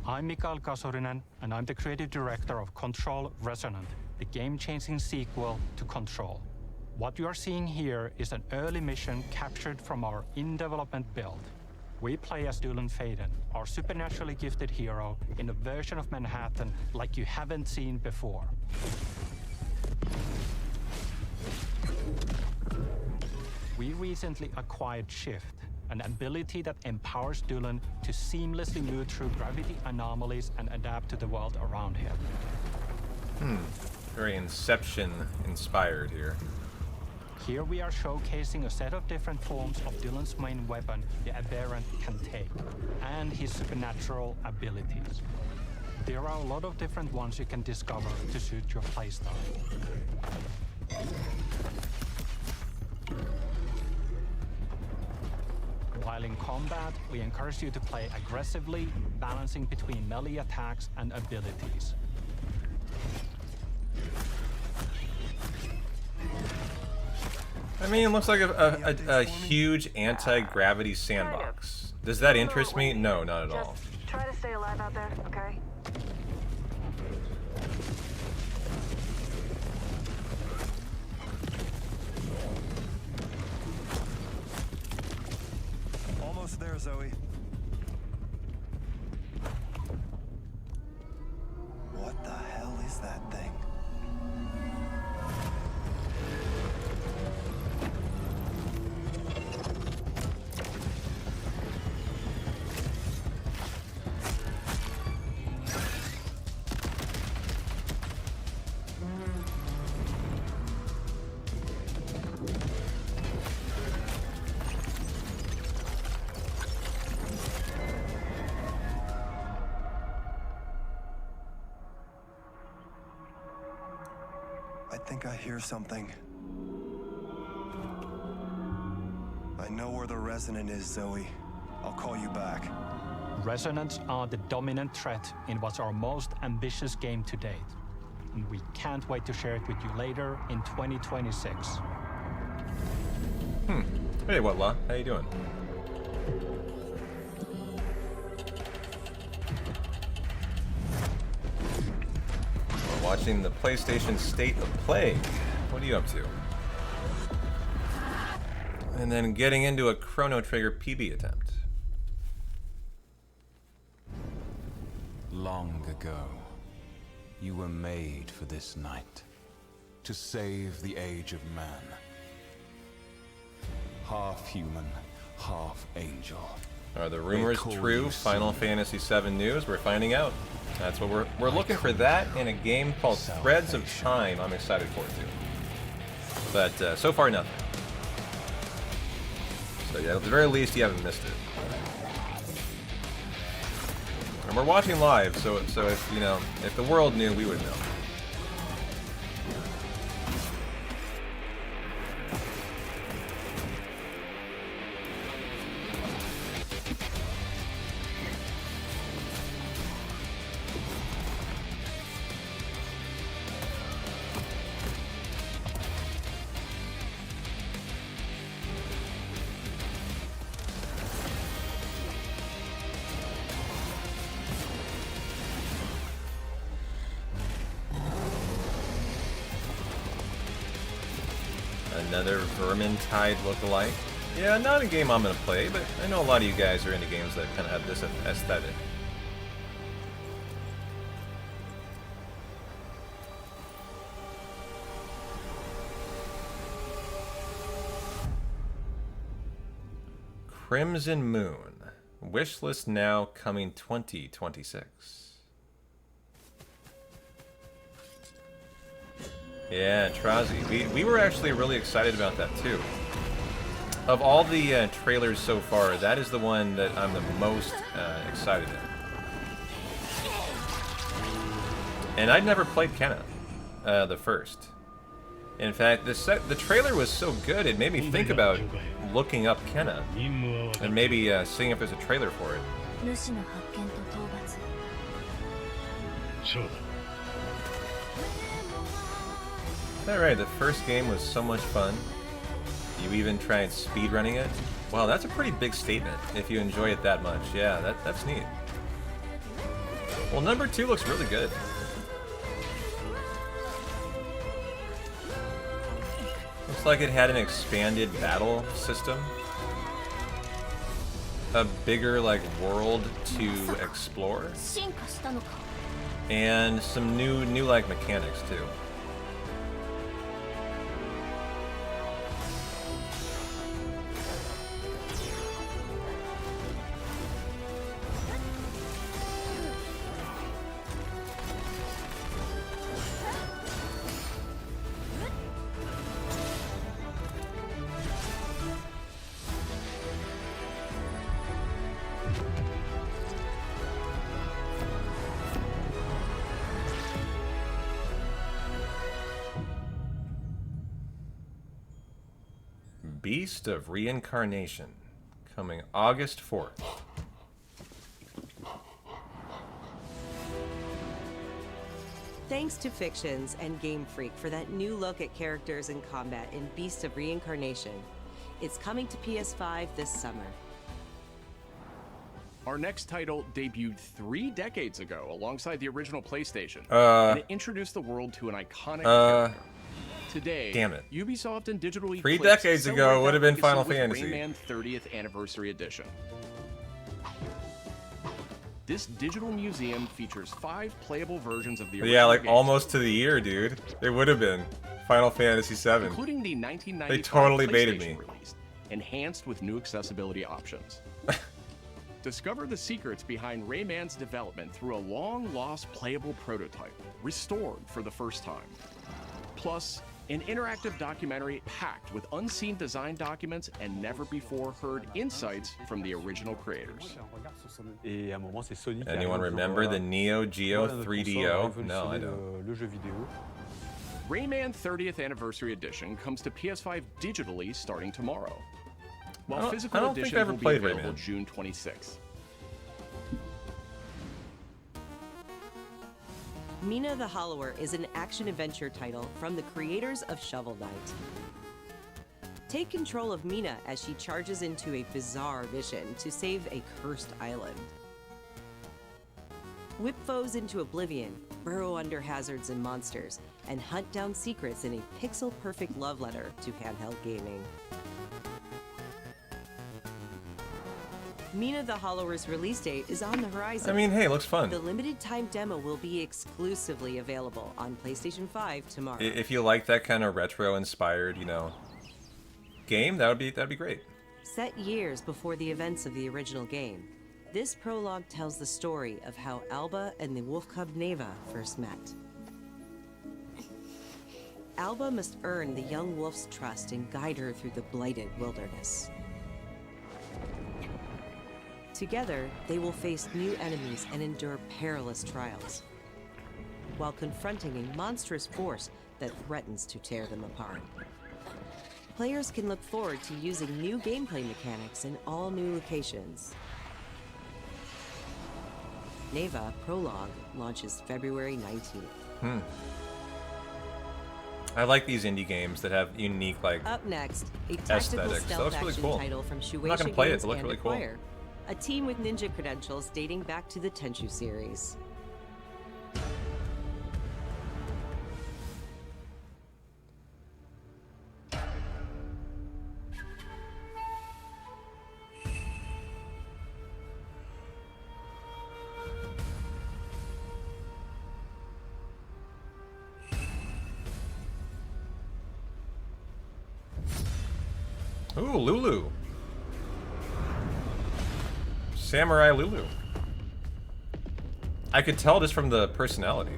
I'm Mikael Kasurinen, and I'm the creative director of Control Resonant, the game-changing sequel to Control. What you are seeing here is an early mission captured from our in-development build. We play as Dylan Faden, our supernaturally gifted hero, in a version of Manhattan like you haven't seen before. We recently acquired Shift, an ability that empowers Dylan to seamlessly move through gravity anomalies and adapt to the world around him. Very Inception inspired here. Here we are showcasing a set of different forms of Dylan's main weapon, the Aberrant, can take, and his supernatural abilities. There are a lot of different ones you can discover to suit your playstyle. While in combat, we encourage you to play aggressively, balancing between melee attacks and abilities. I mean, it looks like a huge anti-gravity sandbox. Does that interest me? No, not at all. Just try to stay alive out there, okay? Almost there, Zoe. What the hell is that thing? I think I hear something. I know where the resonant is, Zoe. I'll call you back. Resonants are the dominant threat in what's our most ambitious game to date. And we can't wait to share it with you later in 2026. Hey, Whatla? How you doing? We're watching the PlayStation State of Play. What are you up to? And then getting into a Chrono Trigger PB attempt. Long ago, you were made for this night, to save the age of man. Half human, half angel. Are the rumors true? Final Fantasy VII news? We're finding out. That's what we're looking for, that in a game called Threads of Time. I'm excited for it too. But so far, nothing. So yeah, at the very least, you haven't missed it. And we're watching live, so if you know, if the world knew, we would know. Another Vermintide lookalike. Yeah, not a game I'm gonna play, but I know a lot of you guys are into games that kind of have this aesthetic. Crimson Moon. Wishlist now, coming 2026. Yeah, Trazi. We were actually really excited about that too. Of all the trailers so far, that is the one that I'm the most excited in. And I'd never played Kenna, the first. In fact, the trailer was so good, it made me think about looking up Kenna and maybe seeing if there's a trailer for it. 主の発見と討伐。そうだ。 Alright, the first game was so much fun. You even tried speedrunning it? Wow, that's a pretty big statement if you enjoy it that much. Yeah, that's neat. Well, number 2 looks really good. Looks like it had an expanded battle system. A bigger, like, world to explore. And some new like, mechanics, too. Beast of Reincarnation, coming August 4th. Thanks to Fictions and Game Freak for that new look at characters and combat in Beast of Reincarnation. It's coming to PS5 this summer. Our next title debuted 3 decades ago alongside the original PlayStation, and it introduced the world to an iconic character. Today, damn it. Ubisoft and Digital 3 decades ago would have been Final Fantasy. Rayman 30th Anniversary Edition. This digital museum features 5 playable versions of the original Yeah, like game, almost to the year, dude. It would have been Final Fantasy VII. including the 1995 They totally baited PlayStation me. release, enhanced with new accessibility options. Discover the secrets behind Rayman's development through a long-lost playable prototype, restored for the first time. Plus, an interactive documentary packed with unseen design documents and never-before-heard insights from the original creators. Anyone remember the Neo Geo 3DO? No, I don't. Rayman 30th Anniversary Edition comes to PS5 digitally starting tomorrow, while I physical don't think I editions ever will be played available Rayman. June 26th. Mina the Hollower is an action-adventure title from the creators of Shovel Knight. Take control of Mina as she charges into a bizarre mission to save a cursed island. Whip foes into oblivion, burrow under hazards and monsters, and hunt down secrets in a pixel-perfect love letter to handheld gaming. Mina the Hollower's release date is on the horizon. I mean, hey, looks fun. The limited time demo will be exclusively available on PlayStation 5 tomorrow. If you like that kind of retro-inspired, you know, game, that'd be great. Set years before the events of the original game, this prologue tells the story of how Alba and the wolf cub Neva first met. Alba must earn the young wolf's trust and guide her through the blighted wilderness. Together, they will face new enemies and endure perilous trials, while confronting a monstrous force that threatens to tear them apart. Players can look forward to using new gameplay mechanics in all new locations. Neva Prologue launches February 19th. I like these indie games that have unique, like, Up next, a tactical aesthetics. That stealth looks really action cool. title from I'm not gonna Shueisha play it, Games it looked and really cool. Acquire, a team with ninja credentials dating back to the Tenchu series. Ooh, Lulu. Samurai Lulu. I could tell just from the personality.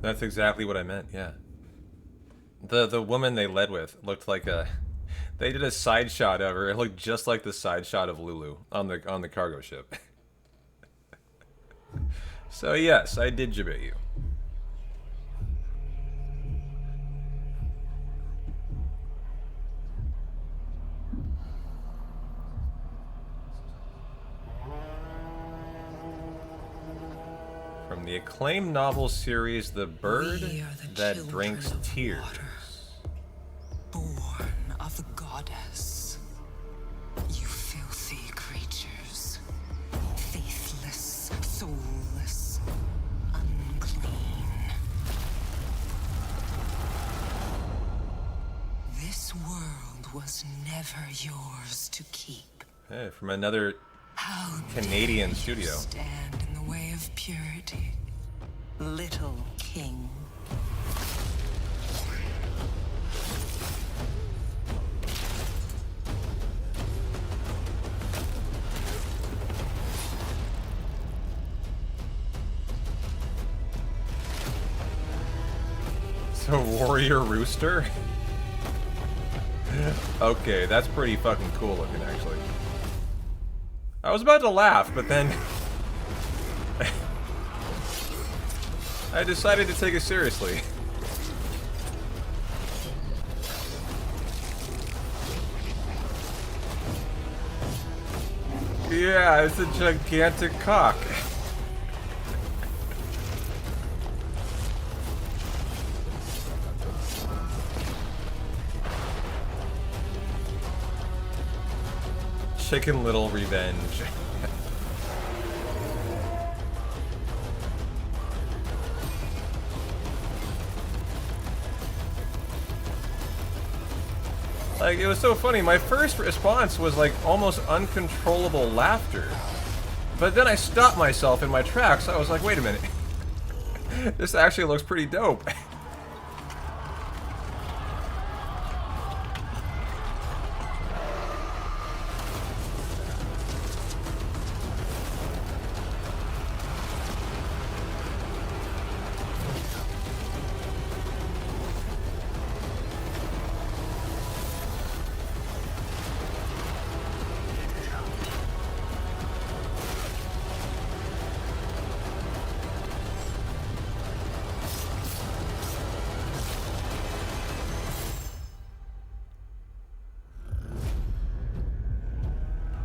That's exactly what I meant, yeah. The woman they led with looked like a... They did a side shot of her. It looked just like the side shot of Lulu on the cargo ship. So yes, I did gibbet you. From the acclaimed novel series The Bird That Drinks Tears. Born of the goddess. You filthy creatures. Faithless, soulless, unclean. This world was never yours to keep. Hey, from another How Canadian dare studio. you stand in the way of purity, little king. So Warrior Rooster? Okay, that's pretty fucking cool looking, actually. I was about to laugh, but then... I decided to take it seriously. Yeah, it's a gigantic cock. Chicken Little revenge. Like, it was so funny. My first response was like almost uncontrollable laughter. But then I stopped myself in my tracks. I was like, wait a minute. This actually looks pretty dope.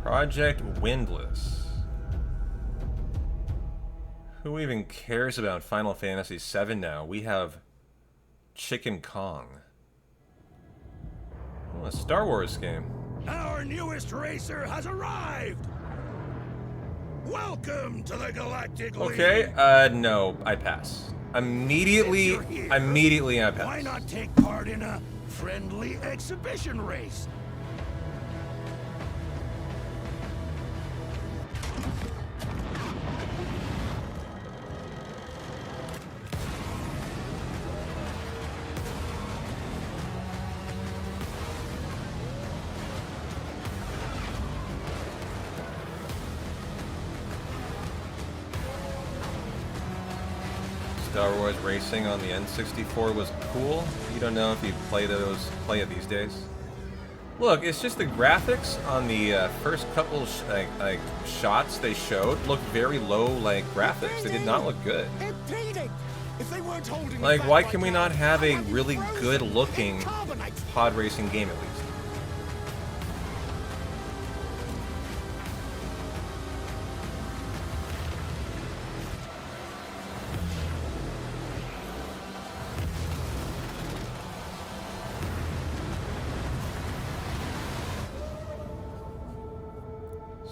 Project Windless. Who even cares about Final Fantasy VII now? We have Chicken Kong. Oh, a Star Wars game. Our newest racer has arrived! Welcome to the Galactic League! Okay, no, I pass. Immediately I pass. Why not take part in a friendly exhibition race? Star Wars racing on the N64 was cool. You don't know if you play it these days. Look, it's just the graphics on the first couple like shots they showed looked very low, like graphics. They did not look good. Like, why can we not have a really good looking pod racing game at least?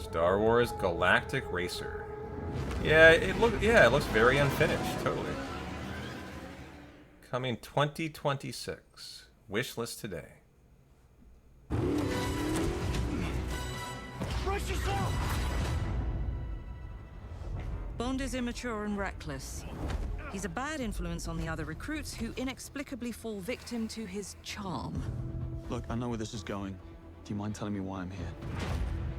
Star Wars Galactic Racer. Yeah, it looks very unfinished, totally. Coming 2026. Wish list today. Brace yourself! Bond is immature and reckless. He's a bad influence on the other recruits who inexplicably fall victim to his charm. Look, I know where this is going. Do you mind telling me why I'm here?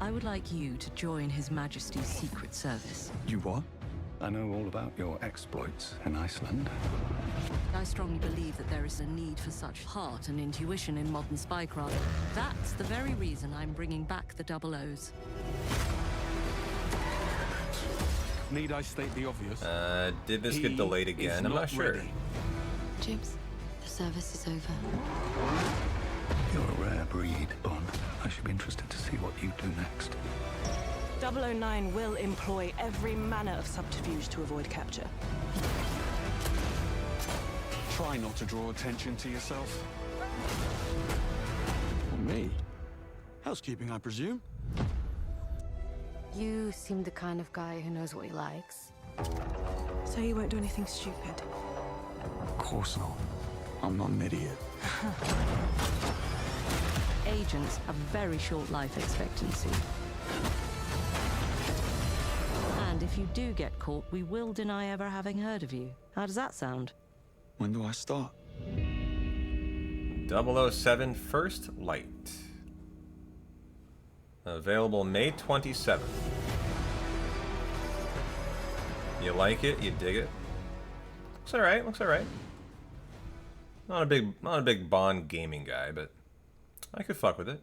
I would like you to join His Majesty's Secret Service. You what? I know all about your exploits in Iceland. I strongly believe that there is a need for such heart and intuition in modern spycraft. That's the very reason I'm bringing back the Double O's. Need I state the obvious? Did this get delayed again? I'm not sure. Jibs, the service is over. You're a rare breed, Bond. I should be interested to see what you do next. 009 will employ every manner of subterfuge to avoid capture. Try not to draw attention to yourself. Me? Housekeeping, I presume? You seem the kind of guy who knows what he likes. So you won't do anything stupid? Of course not. I'm not an idiot. Agents have very short life expectancy. And if you do get caught, we will deny ever having heard of you. How does that sound? When do I start? 007 First Light. Available May 27th. You like it? You dig it? Looks alright, looks alright. Not a big Bond gaming guy, but I could fuck with it.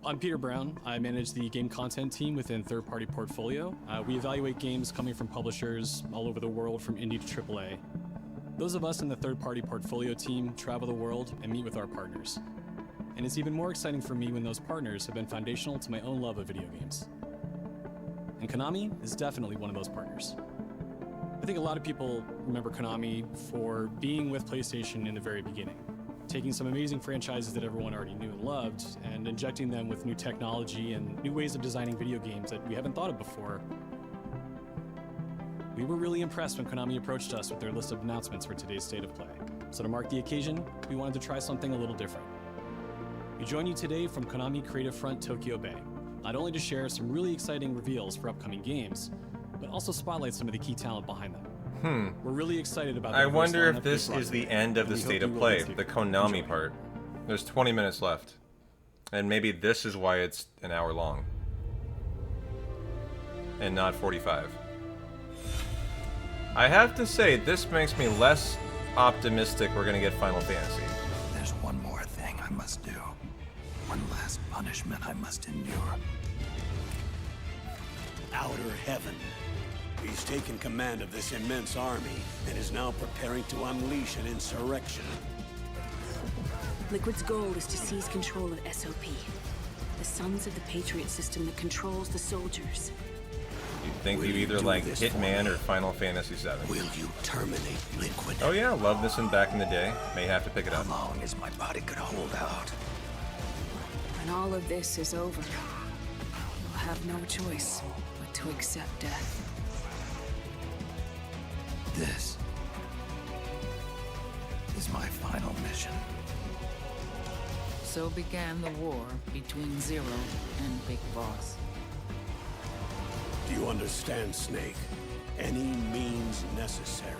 I'm Peter Brown. I manage the game content team within Third Party Portfolio. We evaluate games coming from publishers all over the world, from indie to AAA. Those of us in the Third Party Portfolio team travel the world and meet with our partners. And it's even more exciting for me when those partners have been foundational to my own love of video games. And Konami is definitely one of those partners. I think a lot of people remember Konami for being with PlayStation in the very beginning, taking some amazing franchises that everyone already knew and loved, and injecting them with new technology and new ways of designing video games that we haven't thought of before. We were really impressed when Konami approached us with their list of announcements for today's State of Play. So to mark the occasion, we wanted to try something a little different. We join you today from Konami Creative Front Tokyo Bay, not only to share some really exciting reveals for upcoming games, but also spotlight some of the key talent behind them. We're really excited about. I wonder if this is the end of the State of Play, the Konami part. There's 20 minutes left, and maybe this is why it's an hour long, and not 45. I have to say, this makes me less optimistic we're gonna get Final Fantasy. There's one more thing I must do. One last punishment I must endure. Outer Heaven. He's taken command of this immense army and is now preparing to unleash an insurrection. Liquid's goal is to seize control of SOP, the Sons of the Patriot system that controls the soldiers. You think you either like Hitman or Final Fantasy VII? Will you terminate Liquid? Oh yeah, loved this one back in the day. May have to pick it up. How long is my body gonna hold out? When all of this is over, you'll have no choice but to accept death. This is my final mission. So began the war between Zero and Big Boss. Do you understand, Snake? Any means necessary.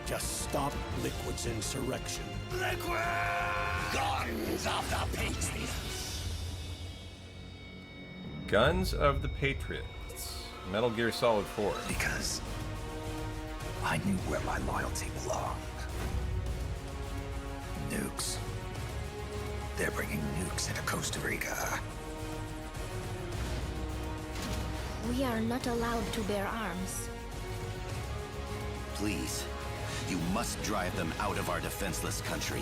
Just stop Liquid's insurrection. Liquid! Guns of the Patriots! Guns of the Patriots. Metal Gear Solid 4. Because I knew where my loyalty belonged. Nukes. They're bringing nukes into Costa Rica. We are not allowed to bear arms. Please, you must drive them out of our defenseless country.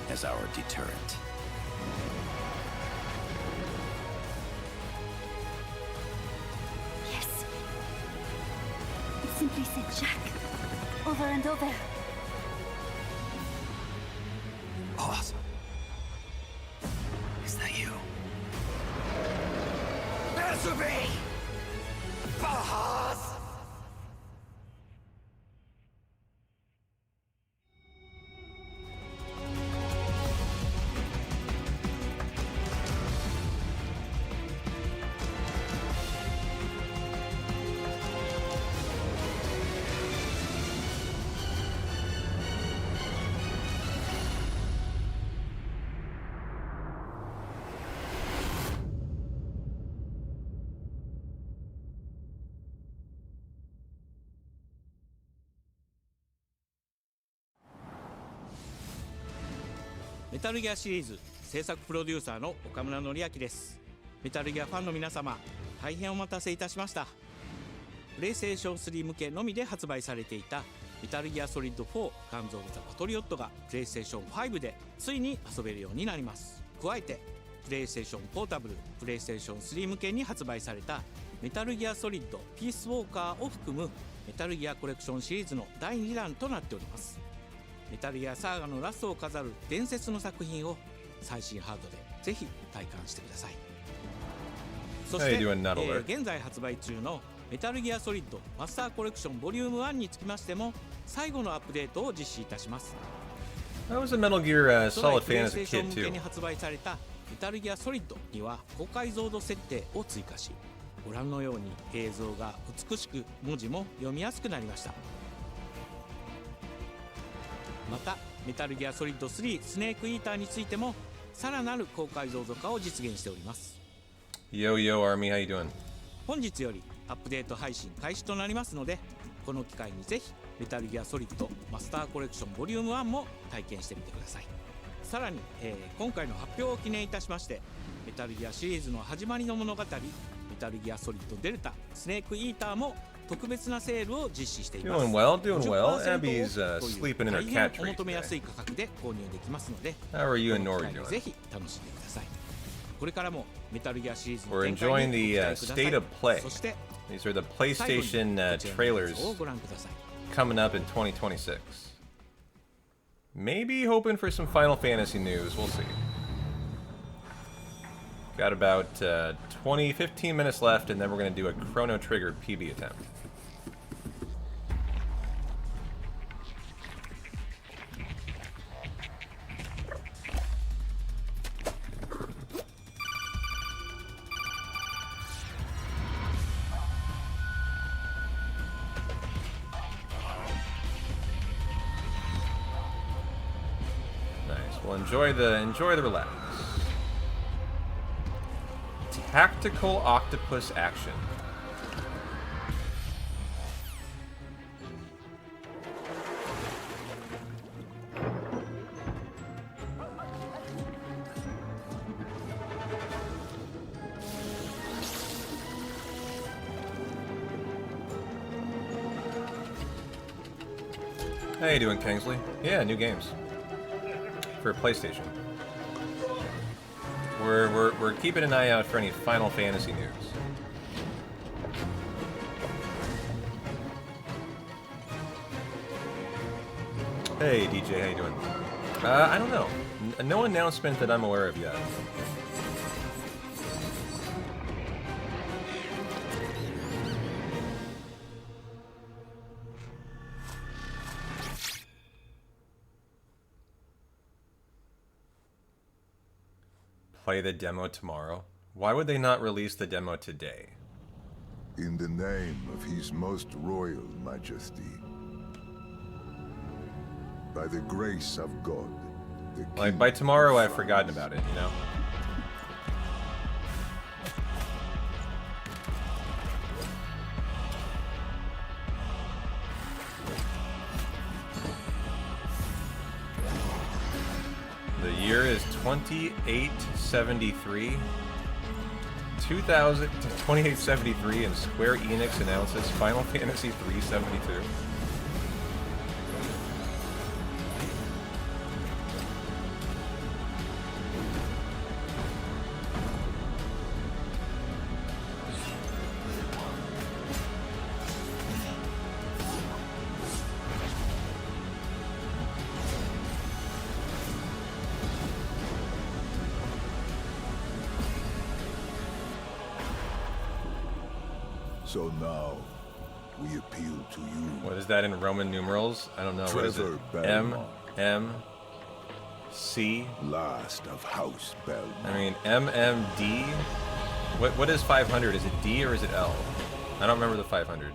As our deterrent. Yes. It simply said Jack. Over and over. Awesome. Is that you? Answer me! Bahas! メタルギアシリーズ制作プロデューサーの岡村則明です。メタルギアファンの皆様、大変お待たせいたしました。プレイステーション3向けのみで発売されていたメタルギアソリッド4ガンズ・オブ・ザ・パトリオットがプレイステーション5でついに遊べるようになります。加えてプレイステーションポータブル、プレイステーション3向けに発売されたメタルギアソリッドピースウォーカーを含むメタルギアコレクションシリーズの第2弾となっております。メタルギアサーガのラストを飾る伝説の作品を最新ハードでぜひ体感してください。そして、現在発売中のメタルギアソリッドマスターコレクションボリューム1につきましても最後のアップデートを実施いたします。I was a Metal Gear Solid プレ fan イ as ス a テーション kid 向け too. に発売されたメタルギアソリッドには高解像度設定を追加し、ご覧のように映像が美しく文字も読みやすくなりました。またメタルギアソリッド3スネークイーターについてもさらなる高解像度化を実現しております。 Yo yo Army, how you doing? 本日よりアップデート配信開始となりますので、この機会にぜひメタルギアソリッドマスターコレクションボリューム1も体験してみてください。さらに、今回の発表を記念いたしまして、メタルギアシリーズの始まりの物語メタルギアソリッドデルタスネークイーターも特別なセールを実施しています。 Doing well, doing well. 50% Abby's オフという sleeping in her 大変 cat お tree 求めやす today. い価格で購入できますので、 How are you and この Nori 機会に doing? ぜひ楽しんでください。これからもメタルギアシリーズの We're 展開 enjoying に the ご期待ください。 state of play. そして These are the 最後に PlayStation こちらの映 trailers 像をご覧ください。 coming up in 2026. Maybe hoping for some Final Fantasy news. We'll see. Got about 15 minutes left, and then we're going to do a Chrono Trigger PB attempt. Well, enjoy the relax. Tactical octopus action. How you doing, Kingsley? Yeah, new games. For PlayStation. We're keeping an eye out for any Final Fantasy news. Hey DJ, how you doing? I don't know. No announcement that I'm aware of yet. Play the demo tomorrow? Why would they not release the demo today? In the name of His Most Royal Majesty, by the grace of God, the like by tomorrow I've forgotten about it, you know? The year is 2873. 2873, and Square Enix announces Final Fantasy 372. So now, we appeal to you. What is that in Roman numerals? I don't know. What is it? M, M, C? Last of House Belmont. I mean, M, M, D? What is 500? Is it D or is it L? I don't remember the 500.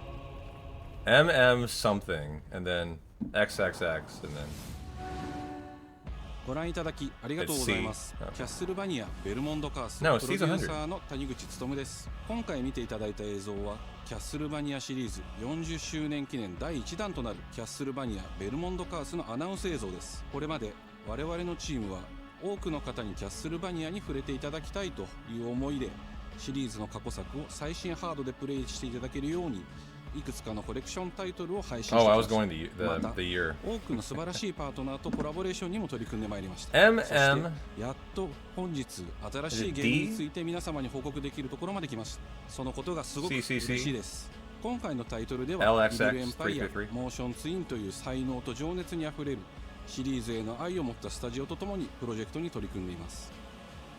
M, M something, and then XXX, and then... ご覧いただきありがとうございます。キャッスルバニアベルモンドカースプ No, ロデューサーの谷口勉です。今回見ていただいた映像はキャッスルバニアシリーズ40周年記念第1弾となるキャッスルバニアベルモンドカースのアナウンス映像です。これまで我々のチームは多くの方にキャッスルバニアに触れていただきたいという思いで、シリーズの過去作を最新ハードでプレイしていただけるように、いくつかのコレクションタイトルを配信しています。また、多くの素晴らしいパートナーとコラボレーションにも取り組んでまいりました。そしてやっと本日新しいゲームについて皆様に報告できるところまで来ました。そのことがすごく嬉しいです。今回のタイトルでは、リブルエンパイア、モーションツインという才能と情熱にあふれるシリーズへの愛を持ったスタジオとともにプロジェクトに取り組んでいます。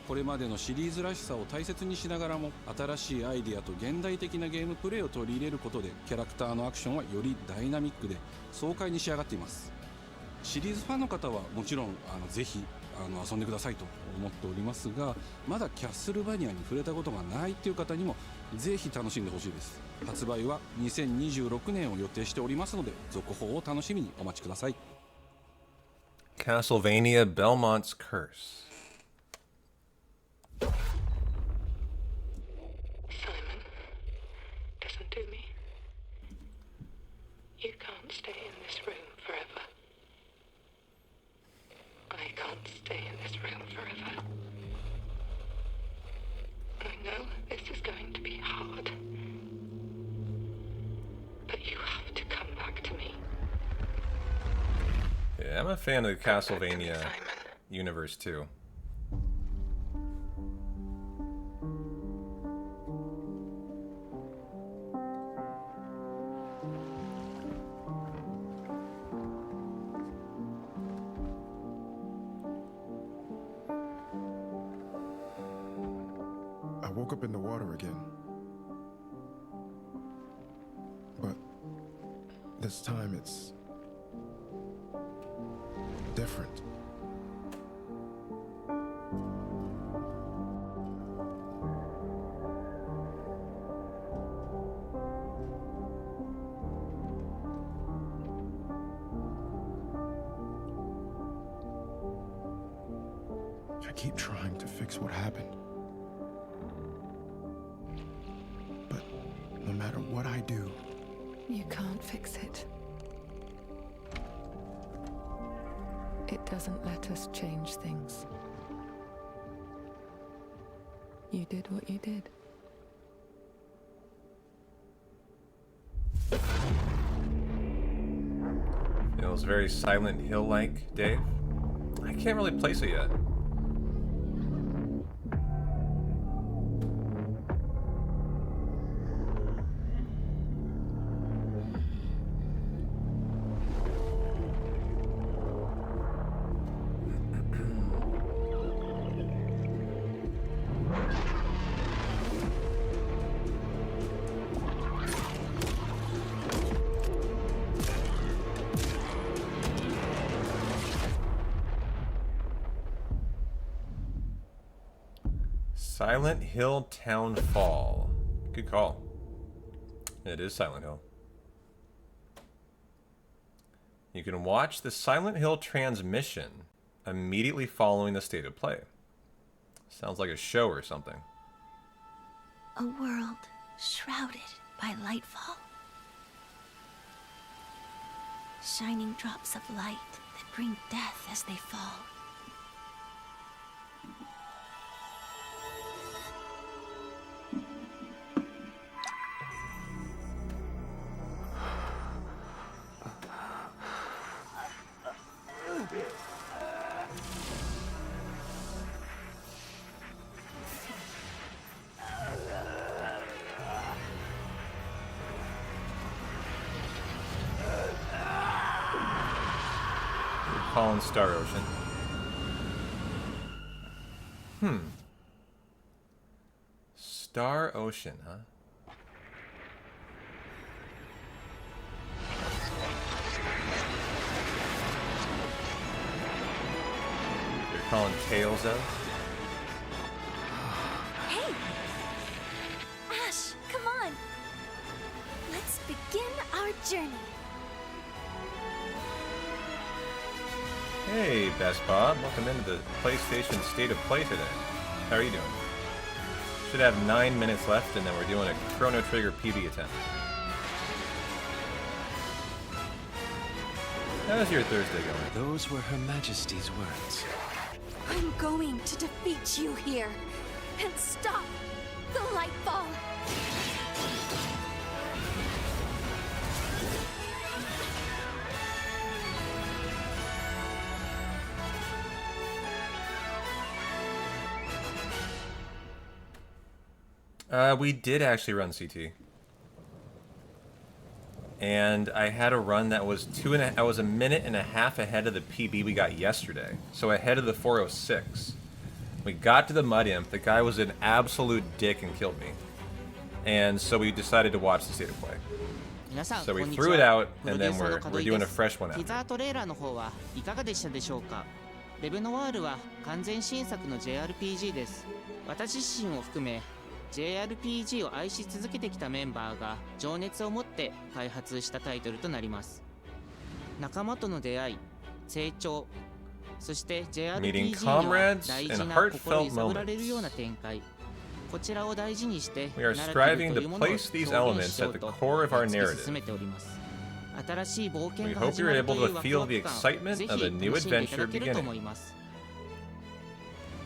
これまでのシリーズらしさを大切にしながらも、新しいアイデアと現代的なゲームプレイを取り入れることで、キャラクターのアクションはよりダイナミックで爽快に仕上がっています。シリーズファンの方はもちろんぜひ遊んでくださいと思っておりますが、まだキャッスルバニアに触れたことがないという方にもぜひ楽しんでほしいです。発売は2026年を予定しておりますので、続報を楽しみにお待ちください。 Castlevania Belmont's Curse. Simon, listen to me. You can't stay in this room forever. I can't stay in this room forever. I know this is going to be hard. But you have to come back to me. Yeah, I'm a fan of the Castlevania universe too. I woke up in the water again. But this time it's different. I keep trying to fix what happened. But no matter what I do, you can't fix it. It doesn't let us change things. You did what you did. Feels very Silent Hill-like, Dave. I can't really place it yet. Silent Hill Townfall. Good call. It is Silent Hill. You can watch the Silent Hill transmission immediately following the state of play. Sounds like a show or something. A world shrouded by lightfall. Shining drops of light that bring death as they fall. Calling Star Ocean. Star Ocean, huh? You're calling Tales of? Hey! Ash, come on! Let's begin our journey. Hey, Best Bob. Welcome into the PlayStation State of Play today. How are you doing? Should have 9 minutes left, and then we're doing a Chrono Trigger PB attempt. How's your Thursday going? Those were Her Majesty's words. I'm going to defeat you here and stop the Lightfall. We did actually run CT. And I had a run that was I was a minute and a half ahead of the PB we got yesterday. So ahead of the 406. We got to the Mud Imp. The guy was an absolute dick and killed me. And so we decided to watch the state of play. So we threw it out, and then we're doing a fresh one after. レブノワールは完全新作の JRPG です。私自身を含め JRPG を愛し続けてきたメンバーが情熱を持って開発したタイトルとなります。仲間との出会い、成長、そして JRPG には大事な心揺さぶられるような展開。こちらを大事にして We are striving to place these elements at the core of our narrative. We hope you're able to feel the excitement of a new adventure beginning.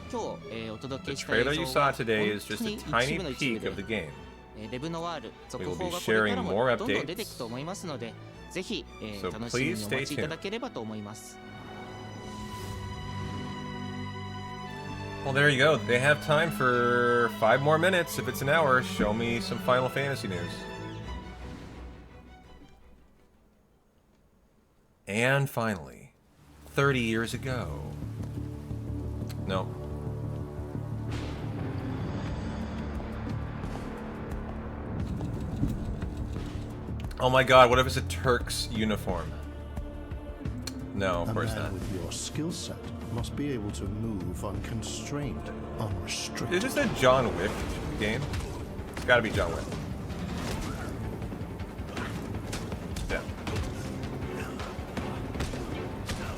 The trailer you saw today is just a tiny peek of the game. We will be sharing more updates, so please stay tuned. Well, there you go. They have time for 5 more minutes. If it's an hour, show me some Final Fantasy news. And finally, 30 years ago. No. Oh my god, what if it's a Turk's uniform? No, of course not. With your skill set must be able to move unconstrained, unrestricted. Is this a John Wick game? It's gotta be John Wick. Yeah.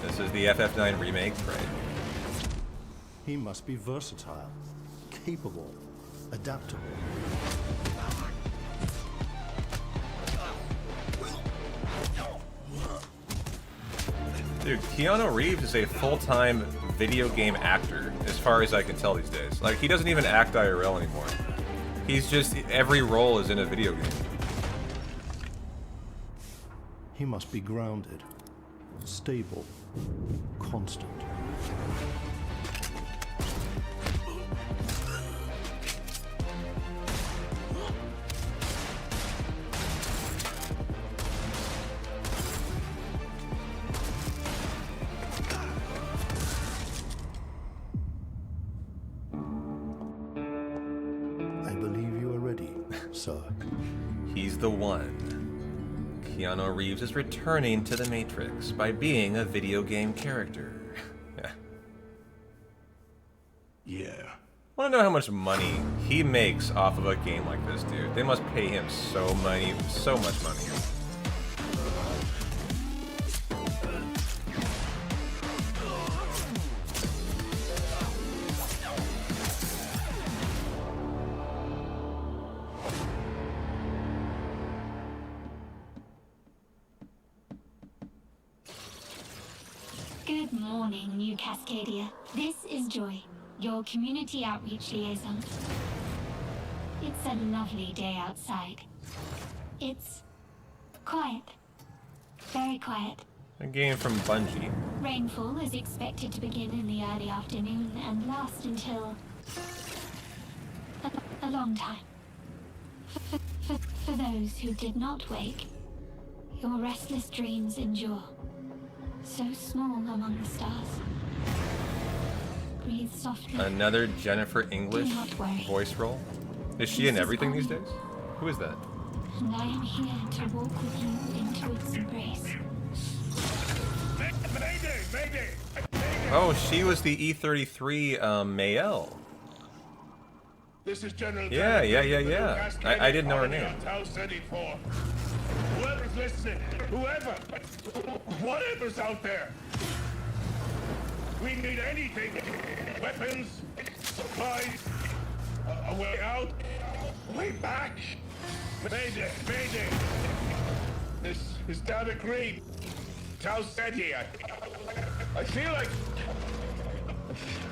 This is the FF9 remake, right? He must be versatile, capable, adaptable. Dude, Keanu Reeves is a full-time video game actor, as far as I can tell these days. Like, he doesn't even act IRL anymore. He's just, every role is in a video game. He must be grounded, stable, constant. He's the one. Keanu Reeves is returning to the Matrix by being a video game character. Yeah. I want to know how much money he makes off of a game like this, dude. They must pay him so much money. Good morning, New Cascadia. This is Joy, your community outreach liaison. It's a lovely day outside. It's quiet. Very quiet. A game from Bungie. Rainfall is expected to begin in the early afternoon and last until a long time. For those who did not wake, your restless dreams endure. So small among the stars. Breathe softly. Another Jennifer English voice role? Is she in everything these days? Who is that? And I am here to walk with you into its embrace. Oh, she was the E33 Mayel. This is General Yeah. I didn't know her name. Whoever's listening, whatever's out there. We need anything. Weapons, supplies, a way out, a way back. Mayday. This is Data Green. Tau said here. I feel like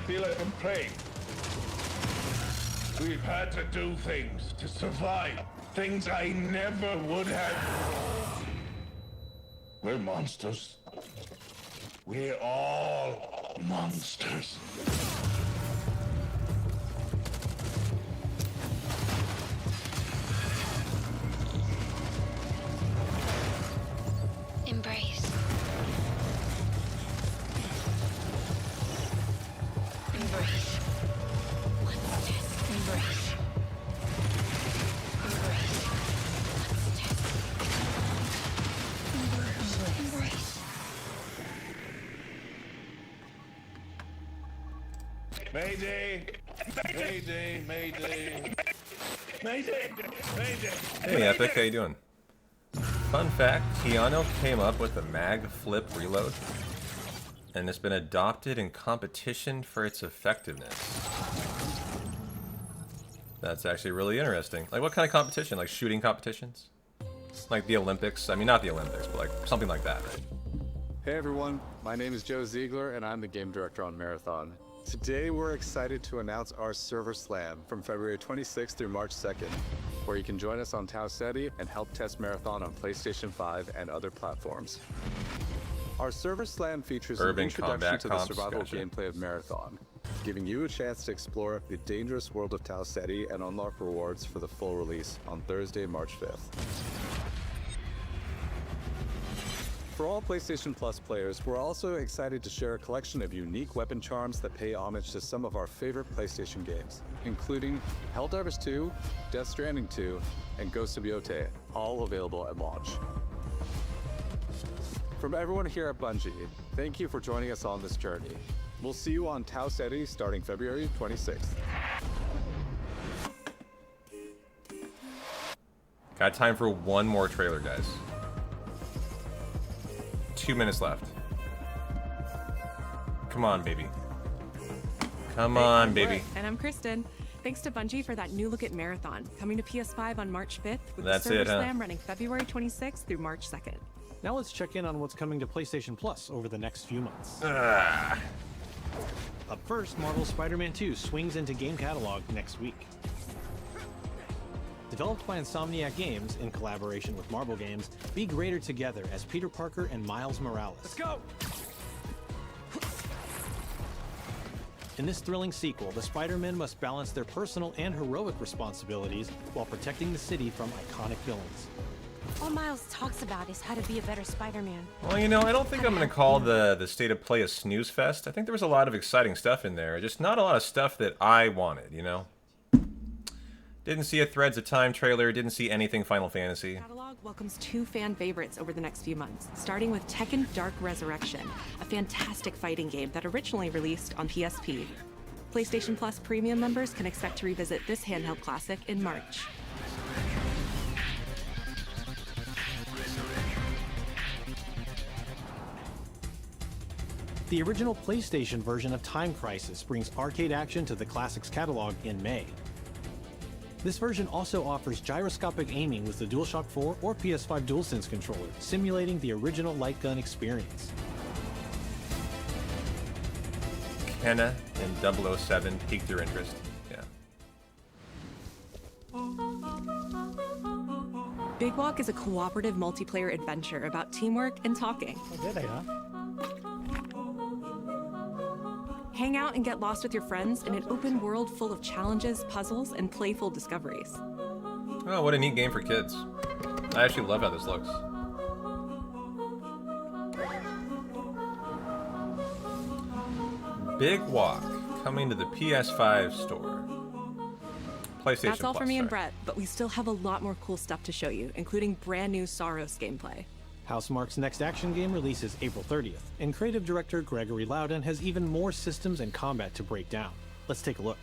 feel like I'm praying. We've had to do things to survive. Things I never would have. We're monsters. We're all monsters. Embrace. Embrace. What's this? Embrace. Embrace. What's this? Embrace. Mayday! Mayday! Mayday! Mayday! Mayday! Hey Epic, how you doing? Fun fact, Keanu came up with the mag flip reload, and it's been adopted in competition for its effectiveness. That's actually really interesting. Like, what kind of competition? Like shooting competitions? Like the Olympics? I mean, not the Olympics, but like something like that, right? Hey everyone, my name is Joe Ziegler and I'm the game director on Marathon. Today we're excited to announce our server slam from February 26th through March 2nd, where you can join us on Tau Ceti and help test Marathon on PlayStation 5 and other platforms. Our server slam features an introduction to the survival gameplay of Marathon, giving you a chance to explore the dangerous world of Tau Ceti and unlock rewards for the full release on Thursday, March 5th. For all PlayStation Plus players, we're also excited to share a collection of unique weapon charms that pay homage to some of our favorite PlayStation games, including Helldivers 2, Death Stranding 2, and Ghost of Yotei, all available at launch. From everyone here at Bungie, thank you for joining us on this journey. We'll see you on Tau Ceti starting February 26th. Got time for one more trailer, guys. 2 minutes left. Come on, baby. Come on, baby. And I'm Kristen. Thanks to Bungie for that new look at Marathon, coming to PS5 on March 5th with That's the Server it, huh? Slam running February 26th through March 2nd. Now let's check in on what's coming to PlayStation Plus over the next few months. Up first, Marvel's Spider-Man 2 swings into game catalog next week. Developed by Insomniac Games in collaboration with Marvel Games, be greater together as Peter Parker and Miles Morales. Let's go! In this thrilling sequel, the Spider-Men must balance their personal and heroic responsibilities while protecting the city from iconic villains. All Miles talks about is how to be a better Spider-Man. Well, you know, I don't think I'm going to call the State of Play a snooze fest. I think there was a lot of exciting stuff in there, just not a lot of stuff that I wanted, you know? Didn't see a Threads of Time trailer, didn't see anything Final Fantasy. Catalog welcomes 2 fan favorites over the next few months, starting with Tekken Dark Resurrection, a fantastic fighting game that originally released on PSP. PlayStation Plus Premium members can expect to revisit this handheld classic in March. The original PlayStation version of Time Crisis brings arcade action to the classic's catalog in May. This version also offers gyroscopic aiming with the DualShock 4 or PS5 DualSense controller, simulating the original light gun experience. Kenna and 007 piqued your interest. Yeah. Big Walk is a cooperative multiplayer adventure about teamwork and talking. Oh, there they are. Hang out and get lost with your friends in an open world full of challenges, puzzles, and playful discoveries. Oh, what a neat game for kids. I actually love how this looks. Big Walk, coming to the PS5 store. PlayStation That's all Plus, for me and sorry. Brett, but we still have a lot more cool stuff to show you, including brand new Saros gameplay. Housemarque's next action game releases April 30th, and creative director Gregory Loudon has even more systems and combat to break down. Let's take a look.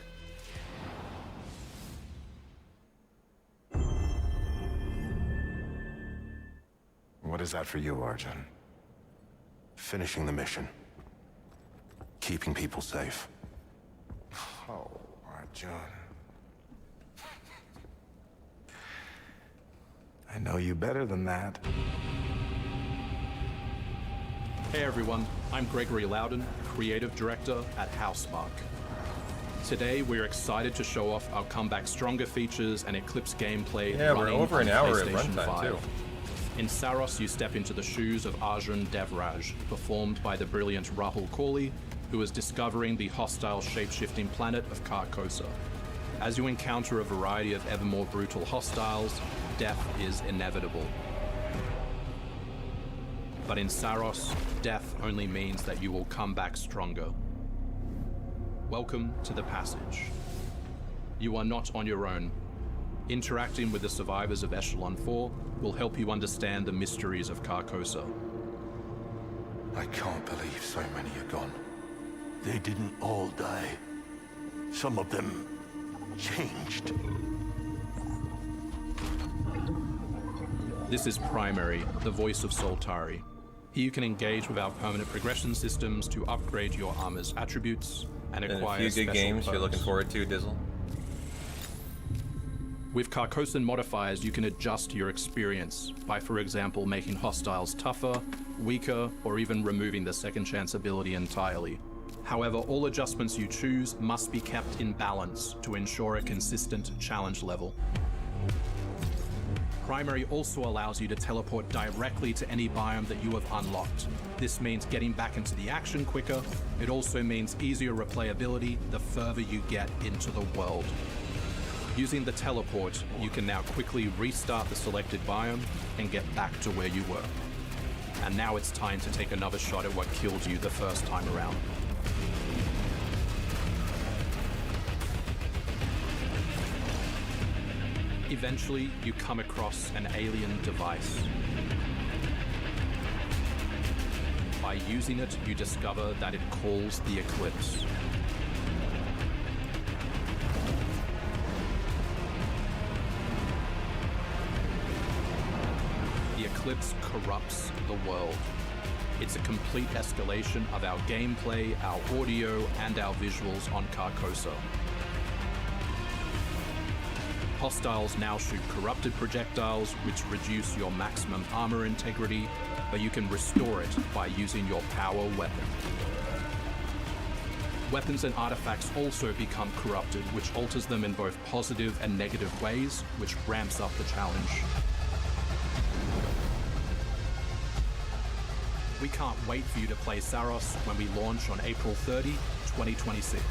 What is that for you, Arjun? Finishing the mission. Keeping people safe. Oh, Arjun. I know you better than that. Hey everyone, I'm Gregory Loudon, Creative Director at Housemarque. Today we're excited to show off our Comeback Stronger features and Eclipse gameplay. Yeah, we're running over an on hour at PlayStation runtime 5. too. In Saros, you step into the shoes of Arjun Devraj, performed by the brilliant Rahul Kohli, who is discovering the hostile shape-shifting planet of Carcosa. As you encounter a variety of ever more brutal hostiles, death is inevitable. But in Saros, death only means that you will come back stronger. Welcome to the passage. You are not on your own. Interacting with the survivors of Echelon 4 will help you understand the mysteries of Carcosa. I can't believe so many are gone. They didn't all die. Some of them changed. This is Primary, the voice of Soltari. Here you can engage with our permanent progression systems to upgrade your armor's attributes and acquire a few good games perks. you're looking forward to, Dizzle? With Carcosan modifiers, you can adjust your experience by, for example, making hostiles tougher, weaker, or even removing the second chance ability entirely. However, all adjustments you choose must be kept in balance to ensure a consistent challenge level. Primary also allows you to teleport directly to any biome that you have unlocked. This means getting back into the action quicker. It also means easier replayability the further you get into the world. Using the teleport, you can now quickly restart the selected biome and get back to where you were. And now it's time to take another shot at what killed you the first time around. Eventually, you come across an alien device. By using it, you discover that it calls the Eclipse. The Eclipse corrupts the world. It's a complete escalation of our gameplay, our audio, and our visuals on Carcosa. Hostiles now shoot corrupted projectiles, which reduce your maximum armor integrity, but you can restore it by using your power weapon. Weapons and artifacts also become corrupted, which alters them in both positive and negative ways, which ramps up the challenge. We can't wait for you to play Saros when we launch on April 30, 2026.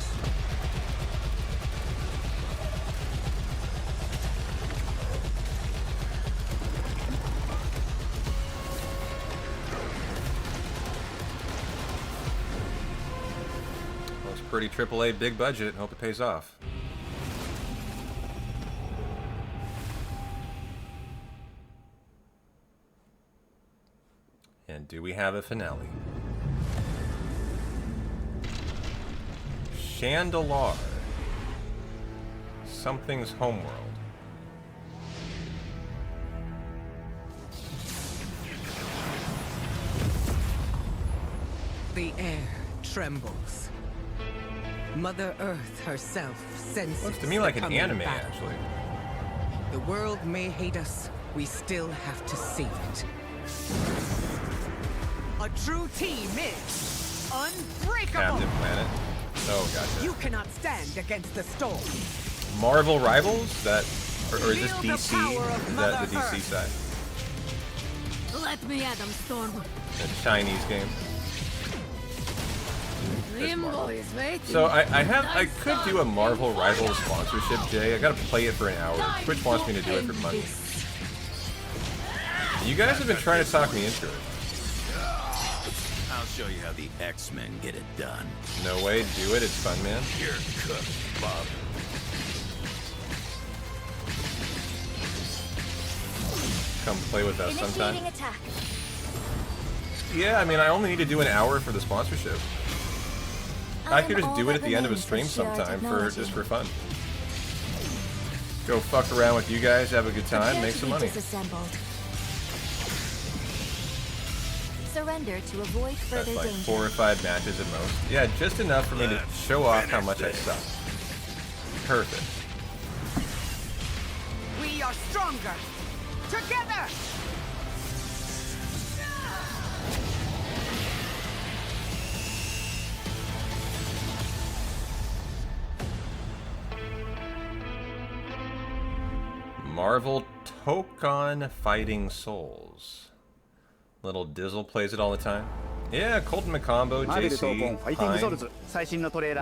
Pretty AAA big budget. Hope it pays off. And do we have a finale? Chandelar. Something's homeworld. The air trembles. Mother Earth herself senses. Looks to me like an the coming anime, battle. actually. The world may hate us, we still have to save it. A true team is unbreakable. Captain Planet. Oh, gotcha. You cannot stand against the storm. Marvel Rivals? That, or is this Feel the DC? power of Is that Mother the DC Earth. side? Let me at them, Storm. A Chinese game. Limbo is waiting. So I could do a Marvel Rivals sponsorship, Jay. I gotta play it for an hour. Twitch wants me to do it for money. You guys have been trying to talk me into it. I'll show you how the X-Men get it done. No way, do it. It's fun, man. You're cooked, Bob. Come play with us sometime. Initiating attack. Yeah, I mean, I only need to do an hour for the sponsorship. I could just do it at the end of a stream sometime just for fun. Go fuck around with you guys, have a good time, make some money. Surrender to avoid further That's like danger. 4 or 5 matches at most. Yeah, just enough for me to show off how much I suck. Perfect. We are stronger together. Marvel Tokon Fighting Souls. Little Dizzle plays it all the time. Yeah, Colton McCombo, JC, Pine,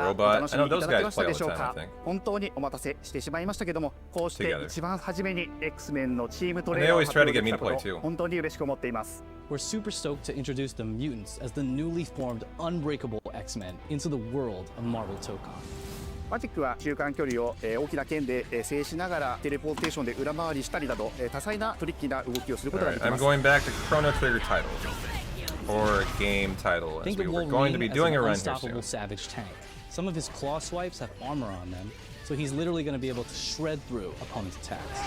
Robot. I know those guys play all the time, I think. 本当にお待たせしてしまいましたけども、こうして一番初めに X-Men のチームトレーラーを発表できたこと、本当に嬉しく思っています。We're super stoked to introduce the mutants as the newly formed unbreakable X-Men into the world of Marvel Tokon. マジックは中間距離を大きな剣で制しながらテレポーテーションで裏回りしたりなど多彩なトリッキーな動きをすることができます。I'm going back to Chrono Trigger title or game title as we were going to be doing a run here soon. Savage tank. Some of his claw swipes have armor on them, so he's literally going to be able to shred through opponents' attacks.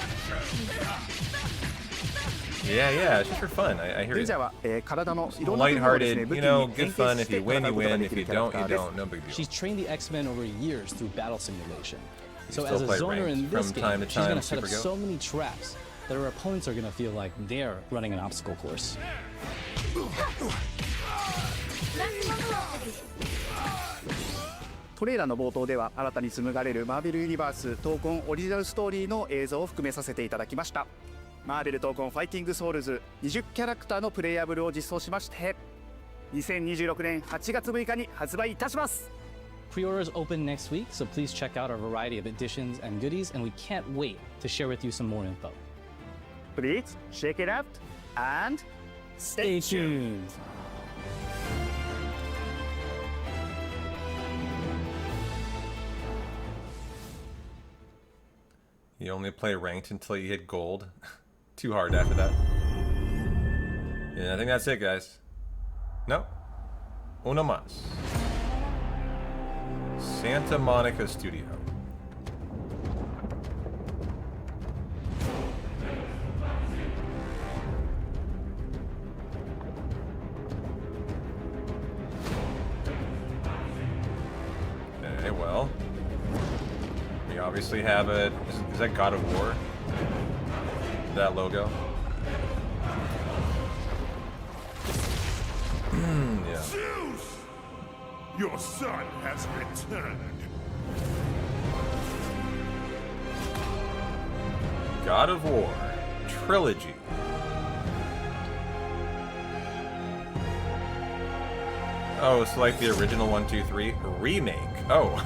Yeah, it's just for fun. I hear it. Lighthearted, you know, good fun. If you win, you win. If you don't, you don't. No big deal. She's trained the X-Men over years through battle simulation. So as a zoner in this game, she's going to set up so many traps that her opponents are going to feel like they're running an obstacle course. トレーラーの冒頭では新たに紡がれるマーベルユニバース闘魂オリジナルストーリーの映像を含めさせていただきました。マーベル闘魂ファイティングソウルズ20キャラクターのプレイヤブルを実装しまして2026年8月6日に発売いたします。 Pre-orders open next week, so please check out our variety of editions and goodies, and we can't wait to share with you some more info. Please check it out and stay tuned. You only play ranked until you hit gold. Too hard after that. Yeah, I think that's it, guys. No. Uno más. Santa Monica Studio. Okay, well. We obviously have a... Is that God of War? That logo? Yeah. Zeus! Your son has returned. God of War Trilogy. Oh, it's like the original 1, 2, 3 remake. Oh.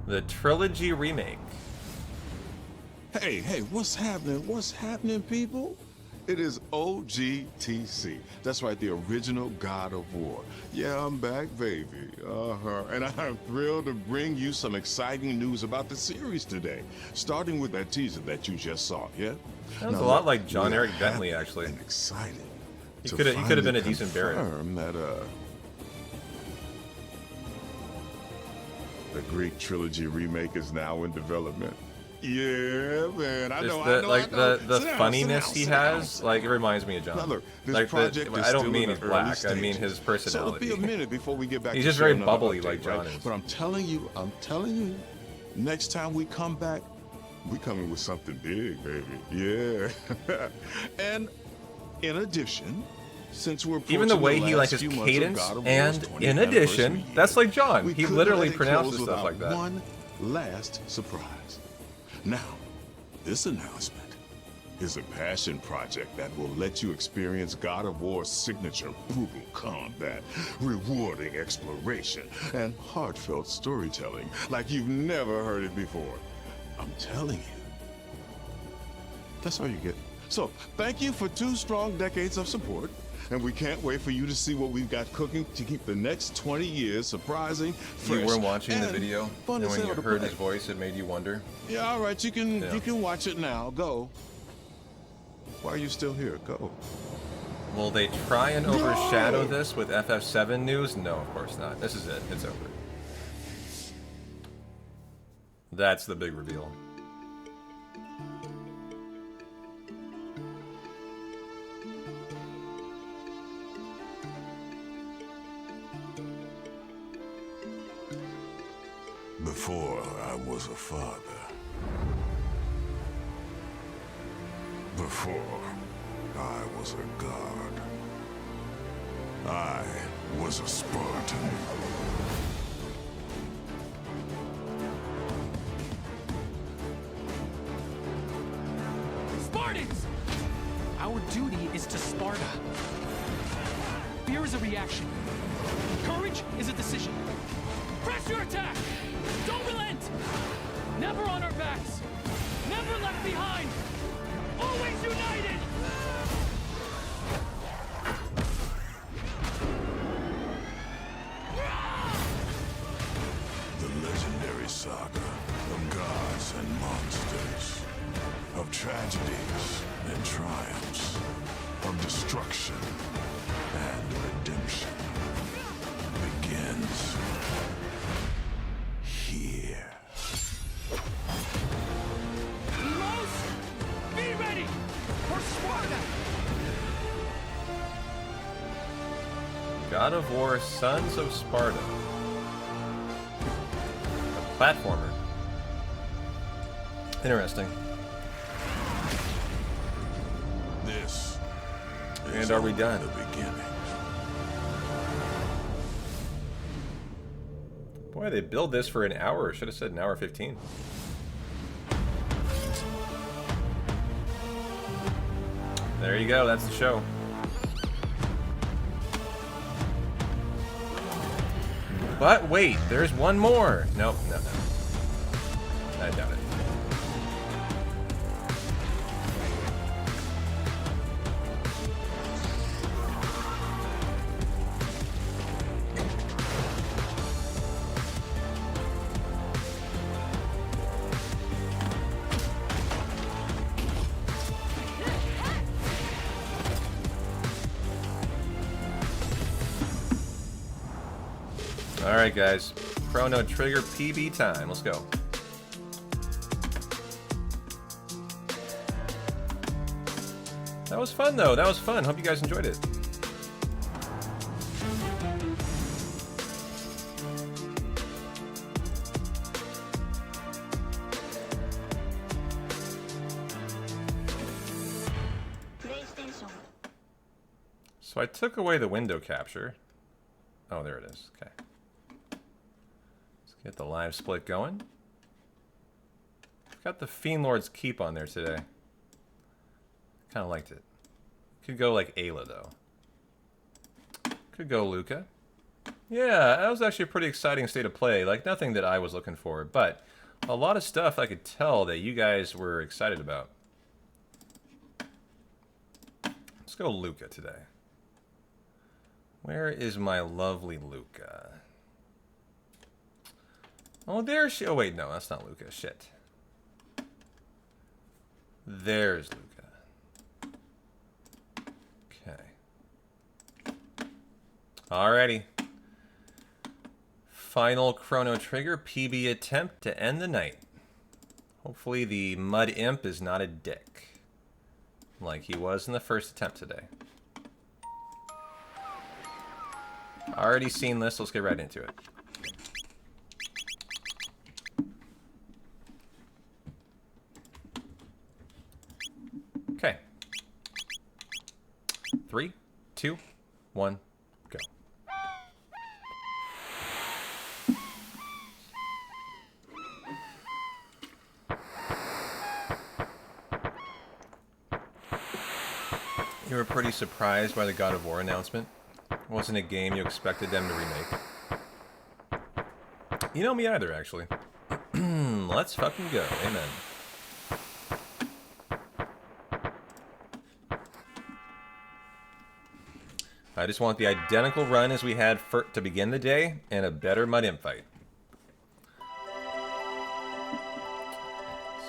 The Trilogy remake. Hey, what's happening? What's happening, people? It is OGTC. That's right, the original God of War. Yeah, I'm back, baby. And I'm thrilled to bring you some exciting news about the series today, starting with that teaser that you just saw, yeah? That was a lot like John Eric Bentley, actually. And excited. He could have been a decent Barrett. That, the Greek Trilogy remake is now in development. Yeah, man. I know. The funniness he has, like, it reminds me of John. Now look, this like project is I don't still mean in he's the black. early I mean stages. his personality. So it'll be a minute before we get back. He's to just very sharing another bubbly update, like John right? is. But I'm telling you, next time we come back, we coming with something big, baby. Yeah. And in addition, since we're even the way he like his cadence, and in addition, that's like John. He literally pronounces stuff like that. One last surprise. Now, this announcement is a passion project that will let you experience God of War's signature brutal combat, rewarding exploration, and heartfelt storytelling like you've never heard it before. I'm telling you. That's all you get. So, thank you for 2 strong decades of support. And we can't wait for you to see what we've got cooking to keep the next 20 years surprising, fresh, you were watching the video, fun and when you heard play. his voice, it made you wonder. Yeah, all right, you can watch it now. Go. Why are you still here? Go. Will they try and overshadow this with FF7 news? No, of course not. This is it. It's over. That's the big reveal. Before I was a father. Before I was a god. I was a Spartan. Our duty is to Sparta. Fear is a reaction. Courage is a decision. Press your attack! Don't relent! Never on our backs! Never left behind! Always united! The legendary saga of gods and monsters, of tragedies and triumphs, of destruction and redemption begins here. Heroes, be ready for Sparta! God of War, Sons of Sparta. A platformer. Interesting. This And are we done? the beginning. Boy, they build this for an hour. Should have said an hour 15. There you go. That's the show. But wait, there's one more. Nope, no. I doubt it. Alright guys, Chrono Trigger PB time, let's go. That was fun though, that was fun, hope you guys enjoyed it. So I took away the window capture. Oh, there it is, okay. Get the live split going. Got the Fiend Lord's Keep on there today. Kind of liked it. Could go like Ayla though. Could go Luca. Yeah, that was actually a pretty exciting state of play. Like nothing that I was looking for, but a lot of stuff I could tell that you guys were excited about. Let's go Luca today. Where is my lovely Luca? Oh, there she... Oh, wait, no, that's not Luca. Shit. There's Luca. Okay. Alrighty. Final Chrono Trigger PB attempt to end the night. Hopefully the Mud Imp is not a dick. Like he was in the first attempt today. Already seen this, let's get right into it. Okay. 3, 2, 1, go. You were pretty surprised by the God of War announcement? Wasn't a game you expected them to remake? You know me either, actually. Let's fucking go. Amen. I just want the identical run as we had to begin the day, and a better Mud Imp fight.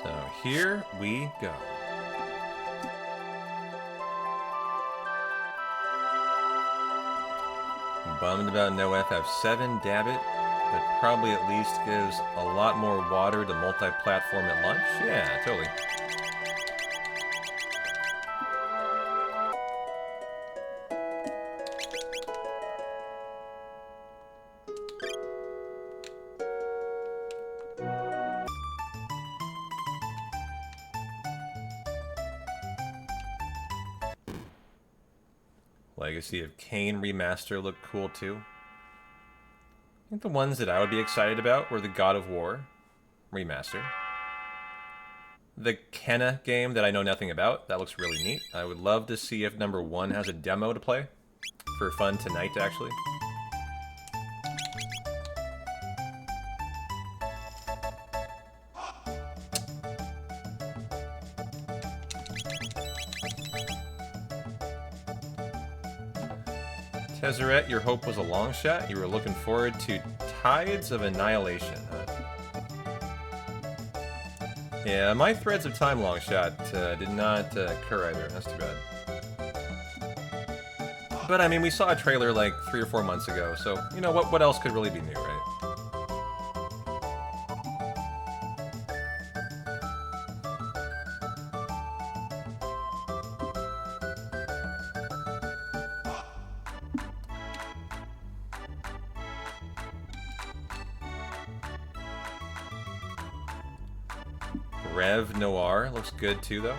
So here we go. I'm bummed about no FF7, dab it. But probably at least gives a lot more water to multi-platform at launch. Yeah, totally. Legacy of Kain remaster looked cool too. I think the ones that I would be excited about were the God of War remaster, the Kenna game that I know nothing about. That looks really neat. I would love to see if number 1 has a demo to play for fun tonight, actually. Tezzeret, your hope was a long shot. You were looking forward to Tides of Annihilation, huh? Yeah, my Threads of Time long shot did not occur either. That's too bad. But I mean, we saw a trailer like 3 or 4 months ago, so you know what else could really be new, right? Rev Noir looks good too, though.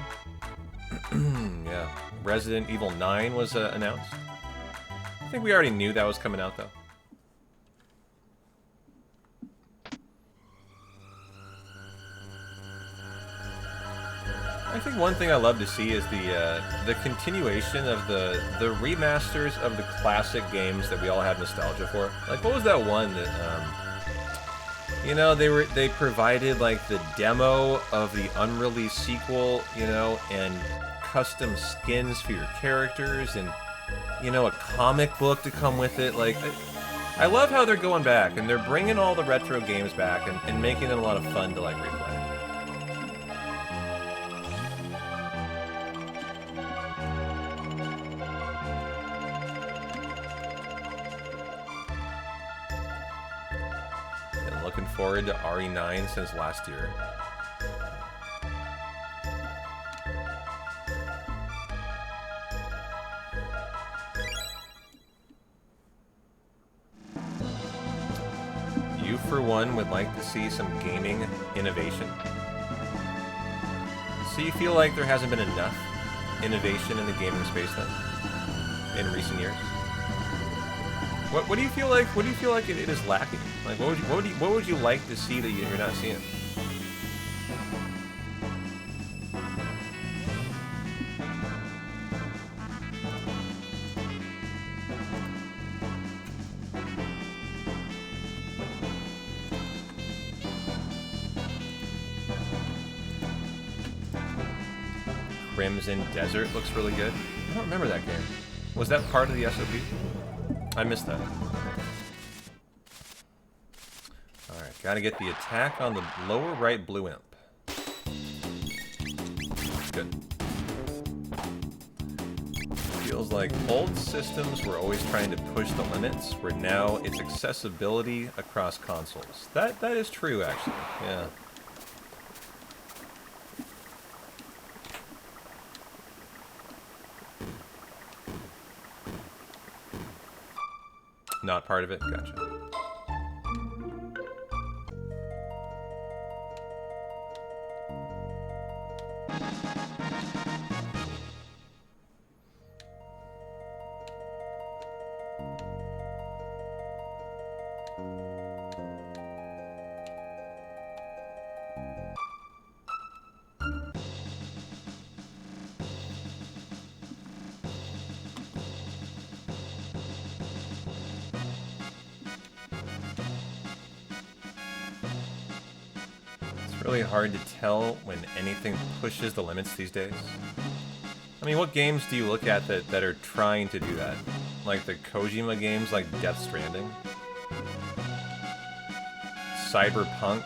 Yeah. Resident Evil 9 was announced. I think we already knew that was coming out, though. I think one thing I love to see is the continuation of the remasters of the classic games that we all have nostalgia for. Like, what was that one that you know, they provided like the demo of the unreleased sequel, you know, and custom skins for your characters, and you know, a comic book to come with it. Like, I love how they're going back and they're bringing all the retro games back and making them a lot of fun to like replay. Looking forward to RE9 since last year. You, for one, would like to see some gaming innovation. So you feel like there hasn't been enough innovation in the gaming space then, in recent years? What do you feel like? What do you feel like it is lacking? Like, what would you like to see that you're not seeing? Crimson Desert looks really good. I don't remember that game. Was that part of the SOP? I missed that. Alright, gotta get the attack on the lower right blue imp. Good. Feels like old systems were always trying to push the limits, where now it's accessibility across consoles. That is true, actually. Yeah. Not part of it? Gotcha. Really hard to tell when anything pushes the limits these days. I mean, what games do you look at that are trying to do that? Like the Kojima games like Death Stranding? Cyberpunk?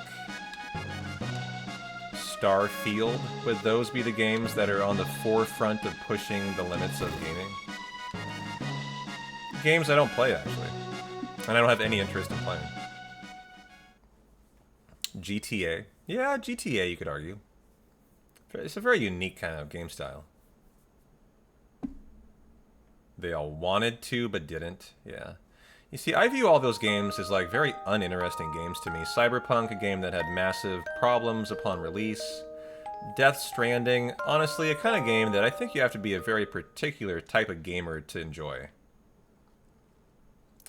Starfield? Would those be the games that are on the forefront of pushing the limits of gaming? Games I don't play, actually. And I don't have any interest in playing. GTA? Yeah, GTA, you could argue. It's a very unique kind of game style. They all wanted to, but didn't. Yeah. You see, I view all those games as like very uninteresting games to me. Cyberpunk, a game that had massive problems upon release. Death Stranding, honestly, a kind of game that I think you have to be a very particular type of gamer to enjoy.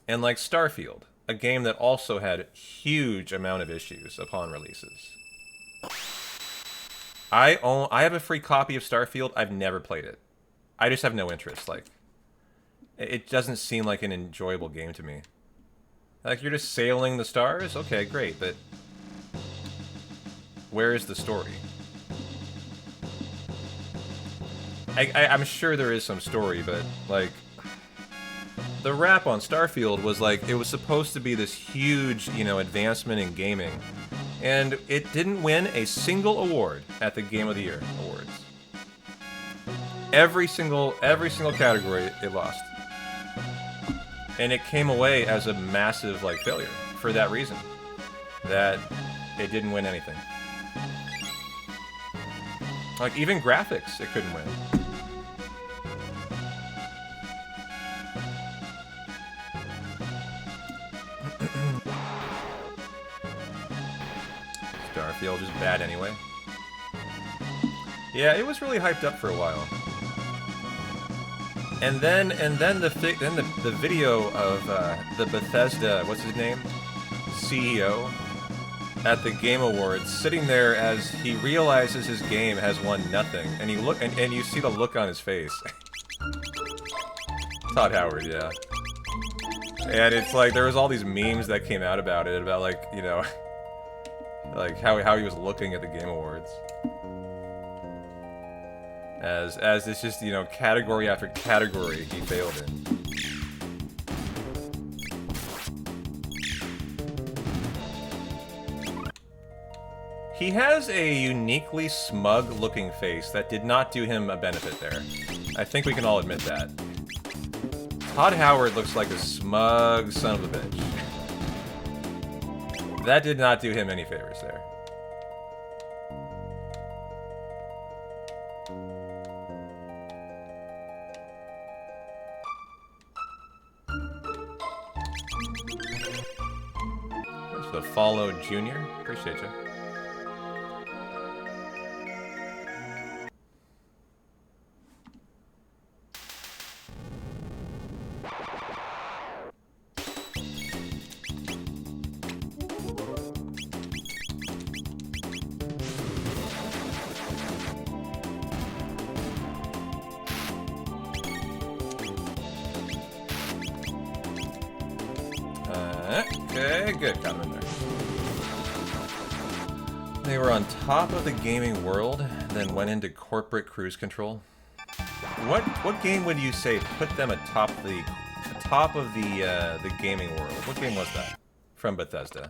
And like Starfield, a game that also had huge amount of issues upon releases. I have a free copy of Starfield. I've never played it. I just have no interest. Like, it doesn't seem like an enjoyable game to me. Like, you're just sailing the stars? Okay, great, but where is the story? I'm sure there is some story, but, like, the rap on Starfield was like, it was supposed to be this huge, you know, advancement in gaming. And it didn't win a single award at the Game of the Year awards. Every single category it lost. And it came away as a massive, like, failure for that reason. That it didn't win anything. Like, even graphics, it couldn't win. Starfield is bad anyway. Yeah, it was really hyped up for a while. And then the video of the Bethesda, what's his name? CEO at the Game Awards, sitting there as he realizes his game has won nothing, and you see the look on his face. Todd Howard, yeah. And it's like there was all these memes that came out about it, about, like, you know, like how he was looking at the Game Awards. As it's just, you know, category after category he failed in. He has a uniquely smug-looking face that did not do him a benefit there. I think we can all admit that. Todd Howard looks like a smug son of a bitch. That did not do him any favors there. Thanks for the follow, Junior. Appreciate you. Okay, good. Got him in there. They were on top of the gaming world, then went into corporate cruise control. What game would you say put them atop the gaming world? What game was that from Bethesda?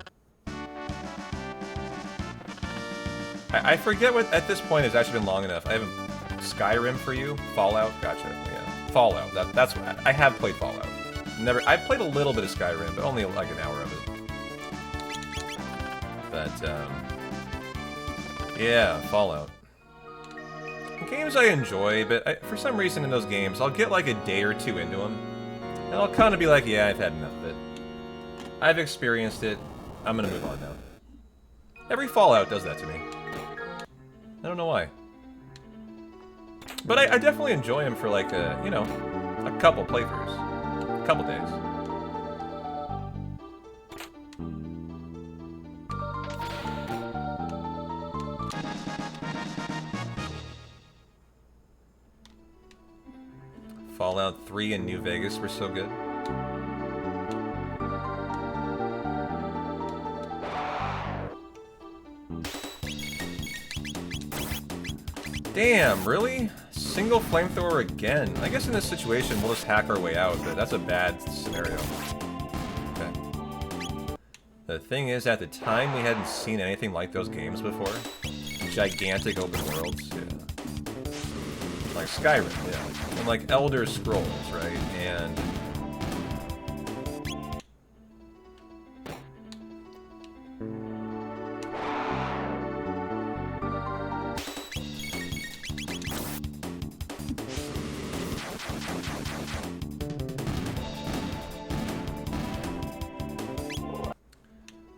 I forget what at this point. It's actually been long enough. I haven't Skyrim for you. Fallout. Gotcha. Yeah, Fallout. That's what I have played Fallout. I've played a little bit of Skyrim, but only like an hour of it. But, yeah, Fallout. Games I enjoy, but for some reason in those games, I'll get like a day or two into them, and I'll kind of be like, yeah, I've had enough of it. I've experienced it. I'm gonna move on now. Every Fallout does that to me. I don't know why. But I definitely enjoy them for like, you know, a couple playthroughs. Couple days. Fallout 3 and New Vegas were so good. Damn, really? Single flamethrower again. I guess in this situation we'll just hack our way out, but that's a bad scenario. Okay. The thing is, at the time we hadn't seen anything like those games before. Gigantic open worlds, yeah. Like Skyrim, yeah. And like Elder Scrolls, right? And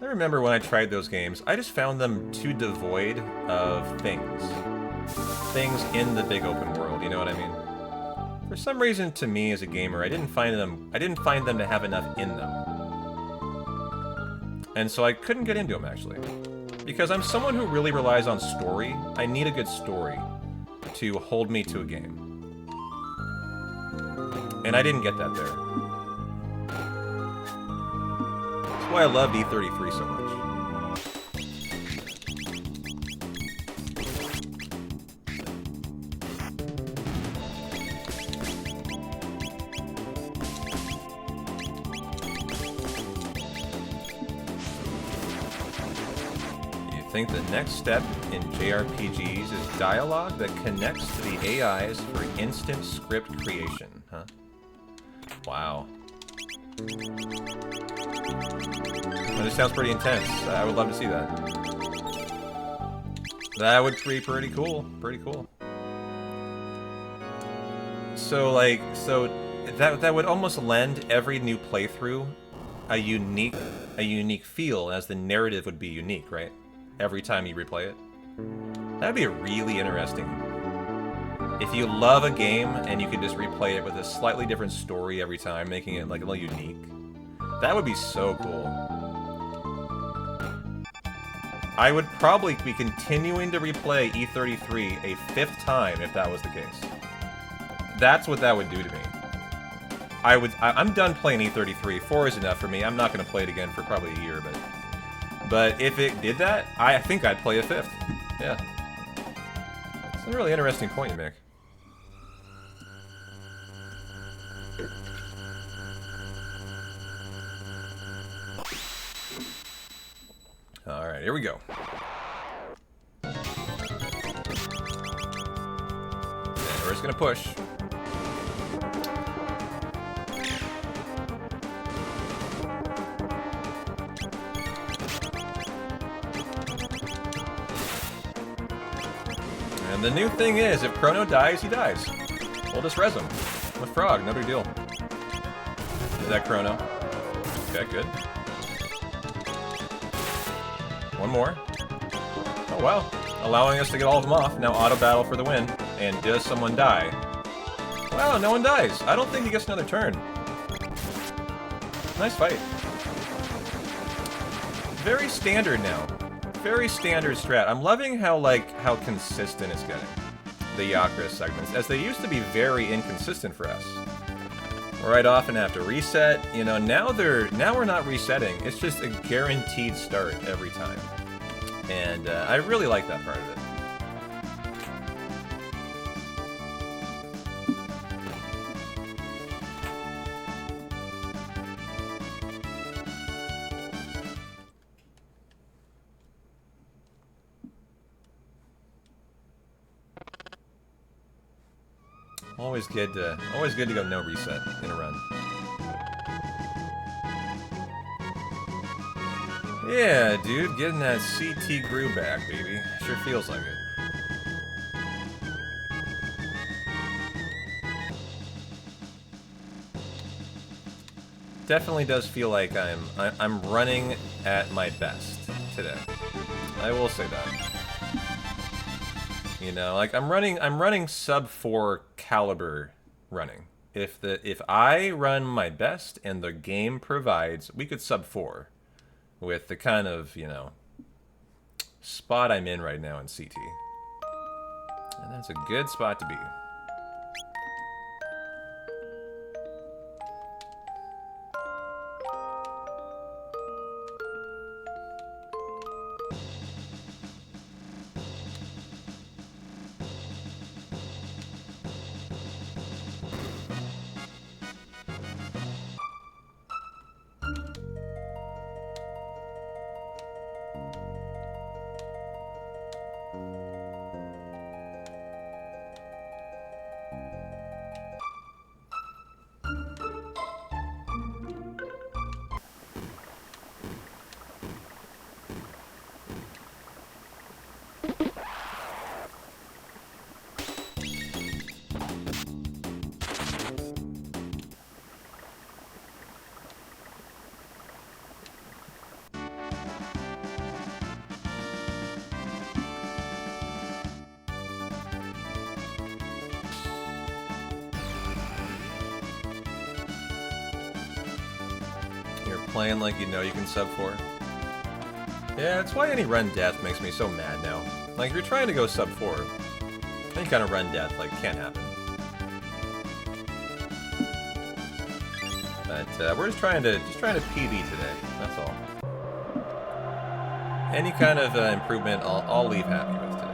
I remember when I tried those games, I just found them too devoid of things. Things in the big open world, you know what I mean? For some reason, to me as a gamer, I didn't find them to have enough in them. And so I couldn't get into them, actually. Because I'm someone who really relies on story. I need a good story to hold me to a game. And I didn't get that there. That's why I love E33 so much. I think the next step in JRPGs is dialogue that connects to the AIs for instant script creation, huh? Wow. Well, this sounds pretty intense. I would love to see that. That would be pretty cool. Pretty cool. So, like, that would almost lend every new playthrough a unique feel, as the narrative would be unique, right? Every time you replay it. That'd be really interesting. If you love a game and you could just replay it with a slightly different story every time, making it like a little unique. That would be so cool. I would probably be continuing to replay E33 a 5th time if that was the case. That's what that would do to me. I'm done playing E33. 4 is enough for me. I'm not going to play it again for probably a year, but if it did that, I think I'd play a 5th. Yeah. It's a really interesting point you make. Alright, here we go. And we're just gonna push. And the new thing is, if Chrono dies, he dies. We'll just res him. I'm a frog, no big deal. Is that Chrono? Okay, good. One more. Oh, wow. Allowing us to get all of them off. Now auto battle for the win. And does someone die? Wow, no one dies. I don't think he gets another turn. Nice fight. Very standard now. Very standard strat. I'm loving how consistent it's getting. The Yakra segments, as they used to be very inconsistent for us. Right off and have to reset. You know, now we're not resetting. It's just a guaranteed start every time. And I really like that part of it. Always good to go no reset in a run. Yeah, dude, getting that CT groove back, baby. Sure feels like it. Definitely does feel like I'm running at my best today. I will say that. You know, like I'm running sub 4 caliber running. If I run my best and the game provides, we could sub 4 with the kind of, you know, spot I'm in right now in CT. And that's a good spot to be. Playing like you know you can sub 4. Yeah, that's why any run death makes me so mad now. Like, if you're trying to go sub 4, any kind of run death, like, can't happen. But we're just trying to PB today. That's all. Any kind of improvement, I'll leave happy with today.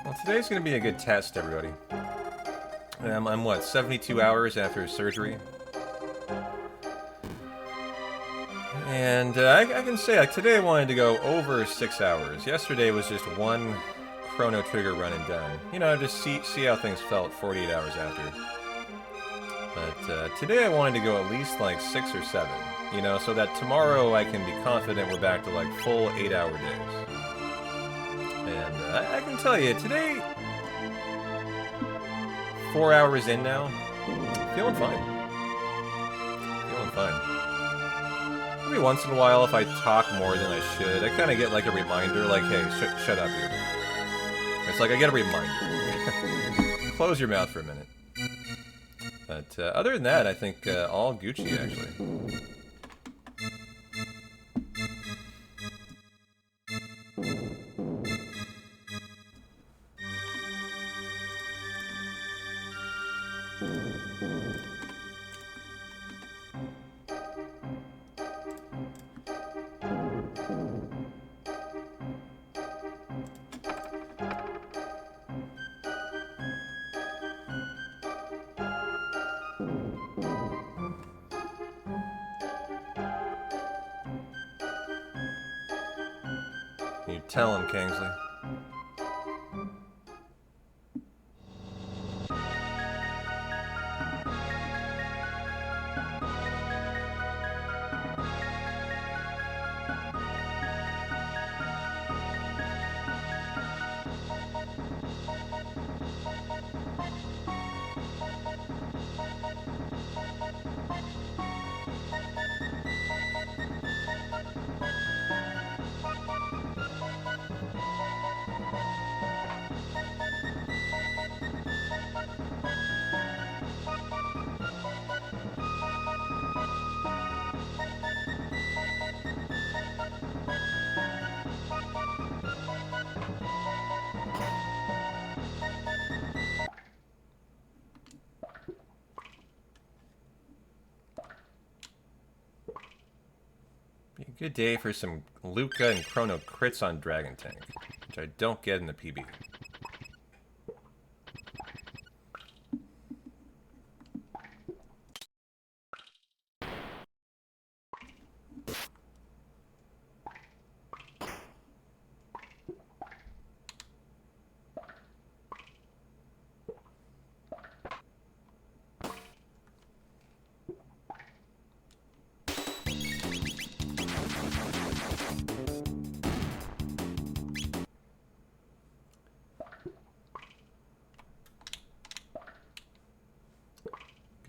Well, today's going to be a good test, everybody. I'm what, 72 hours after surgery? And I can say, like, today I wanted to go over 6 hours. Yesterday was just one Chrono Trigger run and done. You know, just see how things felt 48 hours after. But today I wanted to go at least, like, 6 or 7. You know, so that tomorrow I can be confident we're back to, like, full 8-hour days. And I can tell you, today, 4 hours in now, feeling fine. Feeling fine. Every once in a while, if I talk more than I should, I kind of get like a reminder, like, hey, shut up you. It's like I get a reminder. Close your mouth for a minute. But other than that, I think all Gucci, actually. You tell him, Kingsley. Be a good day for some Luca and Chrono crits on Dragon Tank, which I don't get in the PB.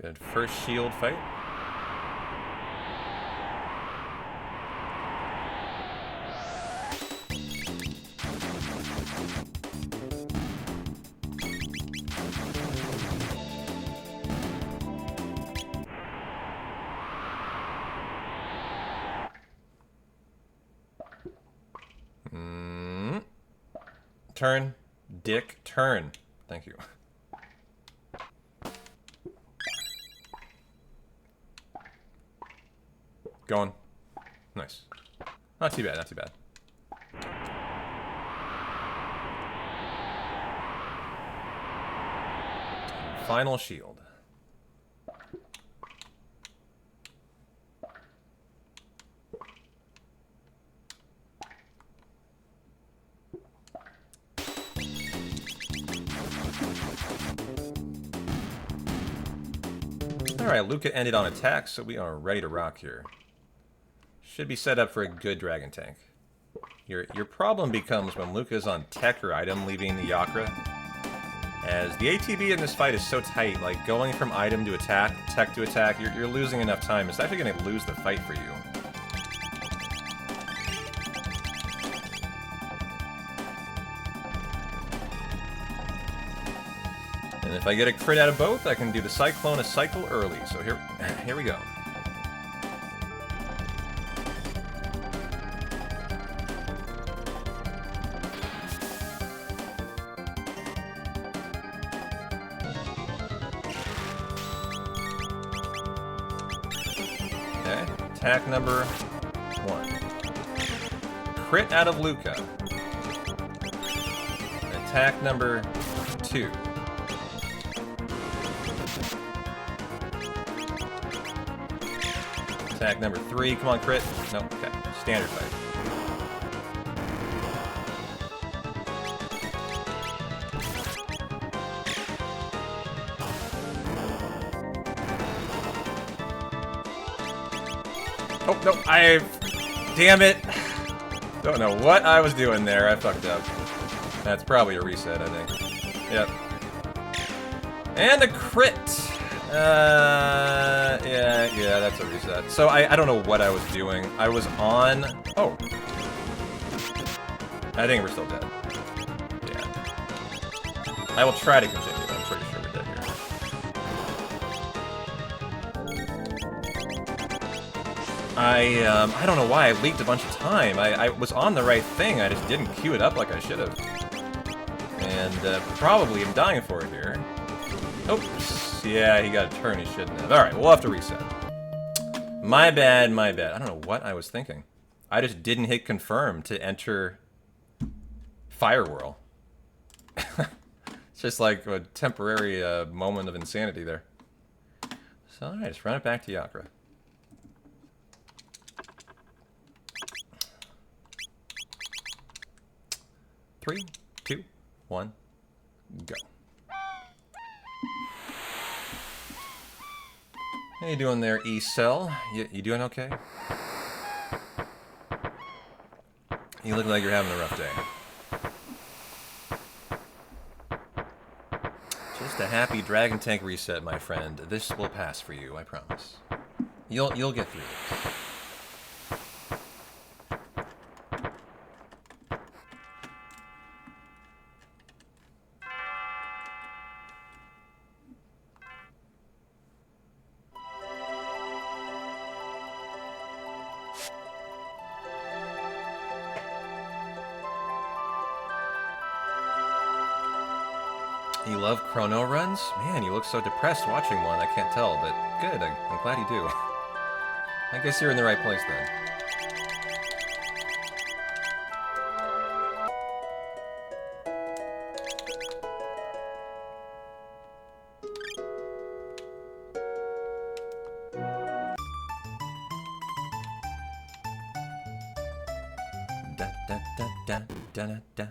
Good first shield fight. Turn. Dick, turn. Thank you. Going. Nice. Not too bad, not too bad. Final shield. Alright, Luca ended on attack, so we are ready to rock here. Should be set up for a good dragon tank. Your problem becomes when Luca's on tech or item leaving the Yakra. As the ATB in this fight is so tight, like going from item to attack, tech to attack, you're losing enough time. It's actually going to lose the fight for you. And if I get a crit out of both, I can do the Cyclone a cycle early. So here we go. Okay, attack number 1. Crit out of Luca. Attack number 2. Attack number 3. Come on, crit. No, okay. Standard fight. Oh, no, damn it. Don't know what I was doing there. I fucked up. That's probably a reset, I think. Yep. And a crit. Yeah, that's a reset. So I don't know what I was doing. I was on... Oh. I think we're still dead. Yeah. I will try to continue. I'm pretty sure we're dead here. I don't know why I leaked a bunch of time. I was on the right thing. I just didn't queue it up like I should have. And probably am dying for it here. Oops. Yeah, he got a turn he shouldn't have. Alright, we'll have to reset. My bad, my bad. I don't know what I was thinking. I just didn't hit confirm to enter Firewhirl. It's just like a temporary moment of insanity there. So, alright, just run it back to Yakra. Three, 2, 1, go. How you doing there, E-Cell? You doing okay? You look like you're having a rough day. Just a happy Dragon Tank reset, my friend. This will pass for you, I promise. You'll get through this. You love Chrono runs? Man, you look so depressed watching one. I can't tell, but good. I'm glad you do. I guess you're in the right place then. Da da da da da da da.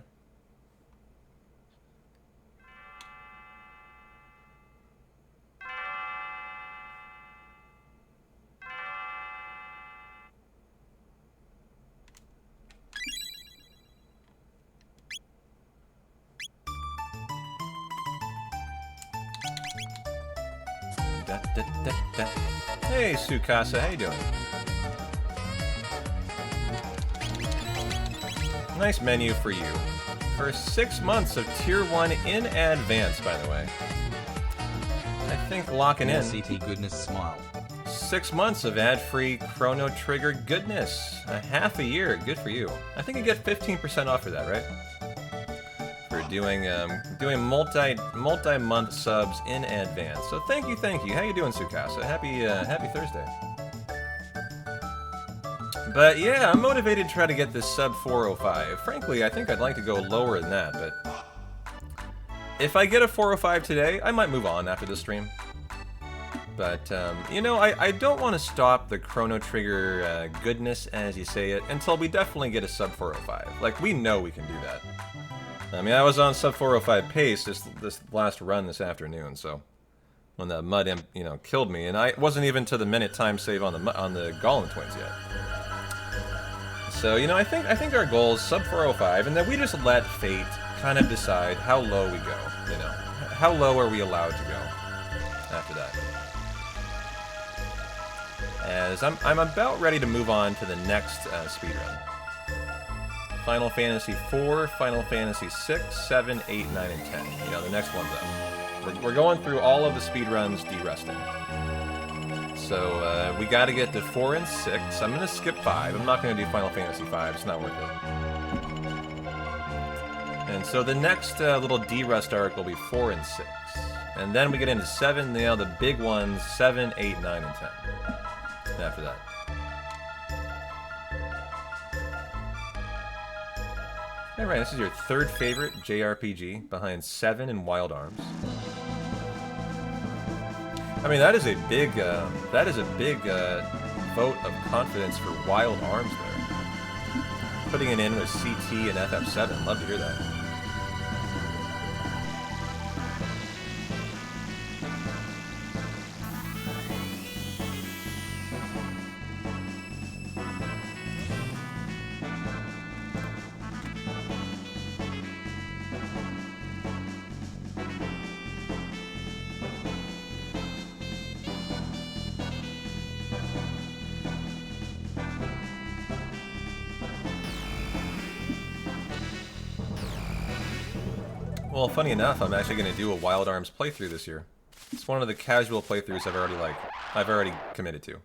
Da Hey, Sukasa, how you doing? Nice menu for you. For 6 months of Tier 1 in advance, by the way. I think locking in. CT goodness smile. 6 months of ad-free Chrono Trigger goodness. A half a year. Good for you. I think you get 15% off for that, right? For doing multi-month subs in advance. So thank you. How you doing, Sukasa? Happy Thursday. But yeah, I'm motivated to try to get this sub 405. Frankly, I think I'd like to go lower than that, but if I get a 405 today, I might move on after this stream. But, you know, I don't want to stop the Chrono Trigger goodness, as you say it, until we definitely get a sub 405. Like, we know we can do that. I mean, I was on sub 405 pace this last run this afternoon, so when the mud imp, you know, killed me, and I wasn't even to the minute time save on the Golem twins yet. So, you know, I think our goal is sub 405, and then we just let fate kind of decide how low we go, you know. How low are we allowed to go after that? As I'm about ready to move on to the next speedrun. Final Fantasy 4, Final Fantasy 6, 7, 8, 9, and 10. You know, the next one's up. We're going through all of the speedruns de-resting. So, we gotta get to 4 and 6. I'm gonna skip 5. I'm not gonna do Final Fantasy 5. It's not worth it. And so the next little de-rest arc will be 4 and 6. And then we get into 7, you know, the big ones, 7, 8, 9, and 10. After that. Alright, this is your third favorite JRPG, behind 7 and Wild Arms. I mean, that is a big vote of confidence for Wild Arms there. Putting it in with CT and FF7, love to hear that. Well, funny enough, I'm actually going to do a Wild Arms playthrough this year. It's one of the casual playthroughs I've already committed to.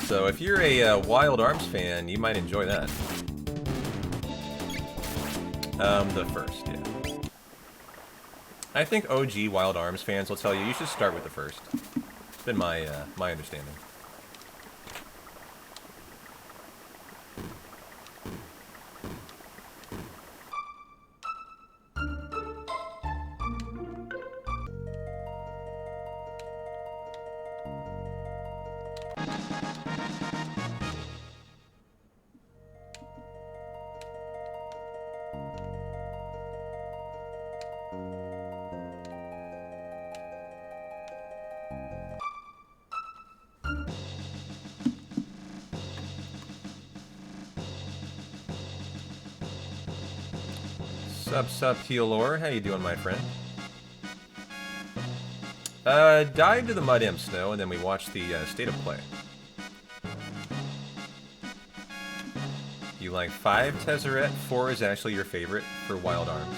So if you're a Wild Arms fan, you might enjoy that. The first, yeah. I think OG Wild Arms fans will tell you should start with the first. It's been my my understanding. Sup, Healor. How you doing, my friend? Dive to the Mud Imp Snow, and then we watch the State of Play. You like 5, Tezzeret? 4 is actually your favorite for Wild Arms.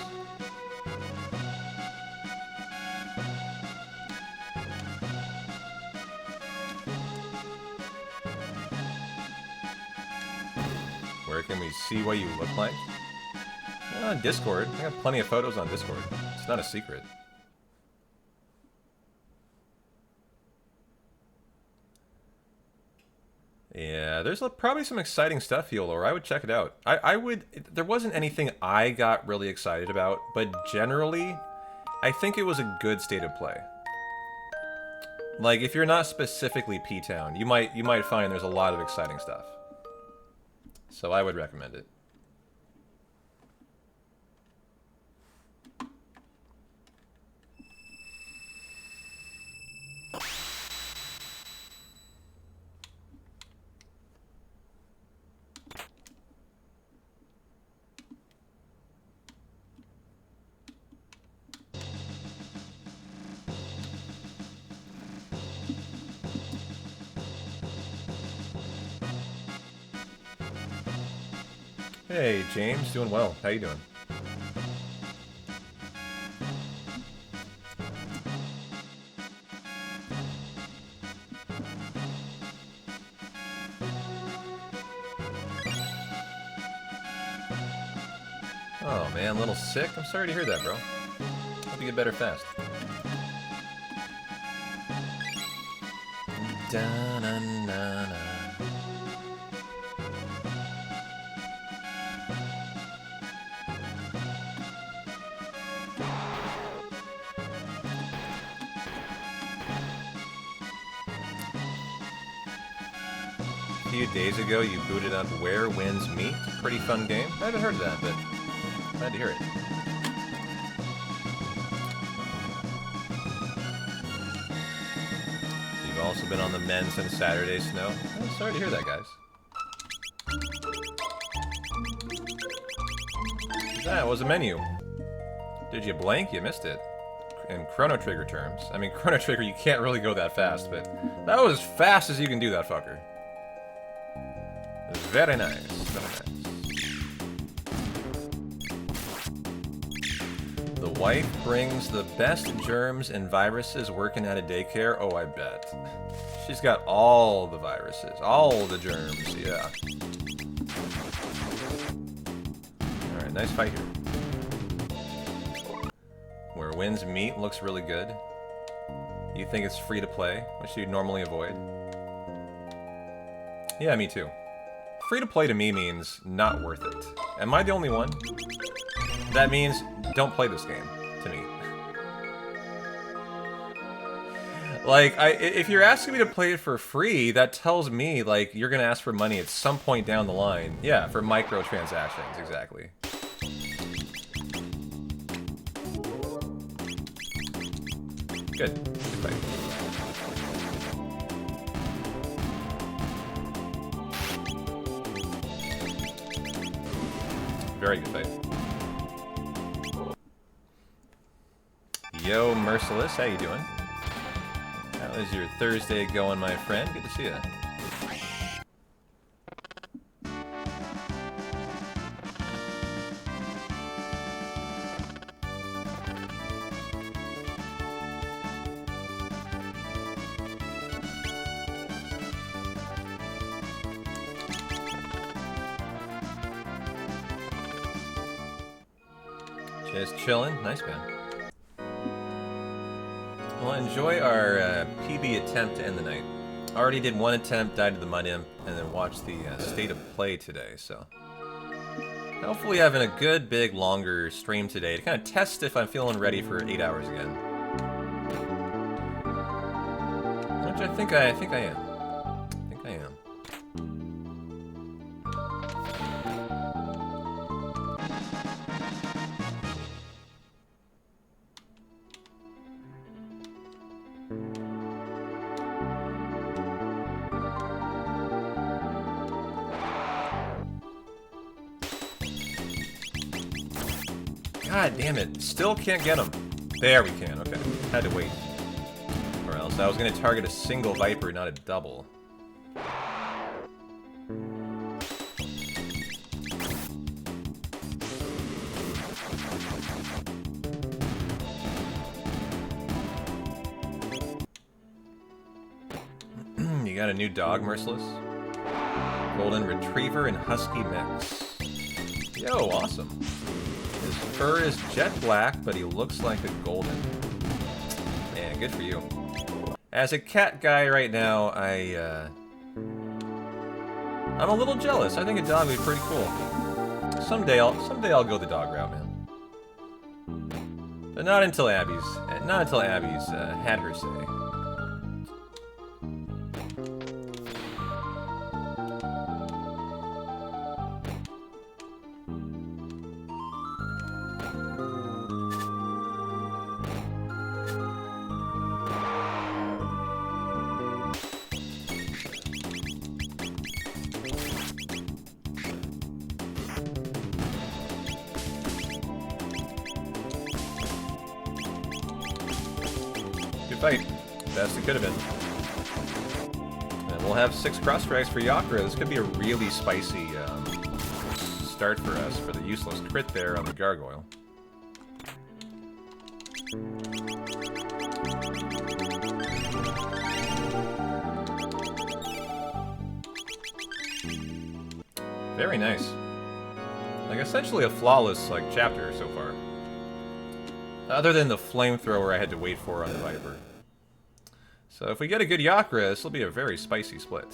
Where can we see what you look like? On Discord. I got plenty of photos on Discord. It's not a secret. Yeah, there's probably some exciting stuff, Healor. I would check it out. There wasn't anything I got really excited about, but generally, I think it was a good state of play. Like, if you're not specifically P-Town, you might find there's a lot of exciting stuff. So I would recommend it. Hey, James. Doing well. How you doing? Oh, man. A little sick? I'm sorry to hear that, bro. Hope you get better fast. Da-na-na-na. A few days ago, you booted up Where Winds Meet. Pretty fun game. I haven't heard of that, but glad to hear it. You've also been on the men since Saturday Snow. Oh, sorry to hear that, guys. That was a menu. Did you blank? You missed it. In Chrono Trigger terms. I mean, Chrono Trigger, you can't really go that fast, but that was as fast as you can do that fucker. Very nice. Very nice. The wife brings the best germs and viruses working at a daycare. Oh, I bet. She's got all the viruses, all the germs, yeah. Alright, nice fight here. Where Winds Meet looks really good. You think it's free to play, which you'd normally avoid? Yeah, me too. Free to play to me means not worth it. Am I the only one? That means don't play this game, to me. Like, if you're asking me to play it for free, that tells me, like, you're gonna ask for money at some point down the line. Yeah, for microtransactions, exactly. Good. Good fight. Very good fight. Yo, Merciless, how you doing? How is your Thursday going, my friend? Good to see you. Just chilling. Nice, man. Well, enjoy our PB attempt to end the night. Already did one attempt, died to the Mud Imp, and then watched the State of Play today, so... Hopefully having a good, big, longer stream today to kind of test if I'm feeling ready for 8 hours again. Which I think I am. I think I am. God damn it. Still can't get him. There we can. Okay. Had to wait. Or else I was going to target a single Viper, not a double. You got a new dog, Merciless? Golden Retriever and Husky mix. Yo, awesome. His fur is jet black, but he looks like a golden. Man, good for you. As a cat guy right now, I'm a little jealous. I think a dog would be pretty cool. Someday I'll go the dog route, man. But not until Abby's had her say. Fight. Best it could have been. And we'll have 6 cross strikes for Yakra. This could be a really spicy start for us for the useless crit there on the gargoyle. Very nice. Like, essentially a flawless, like, chapter so far. Other than the flamethrower I had to wait for on the Viper. So if we get a good Yakra, this will be a very spicy split.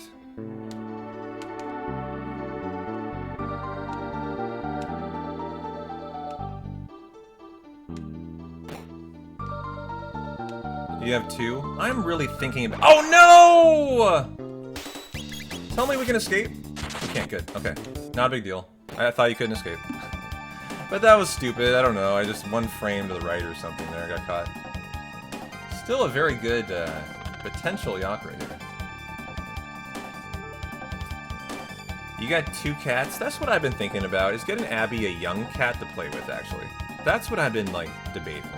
You have 2? I'm really thinking about— oh no! Tell me we can escape. We can't, good. Okay. Not a big deal. I thought you couldn't escape. But that was stupid. I don't know. I just one frame to the right or something there. Got caught. Still a very good potential Yakra here. You got 2 cats? That's what I've been thinking about, is getting Abby a young cat to play with, actually. That's what I've been, like, debating.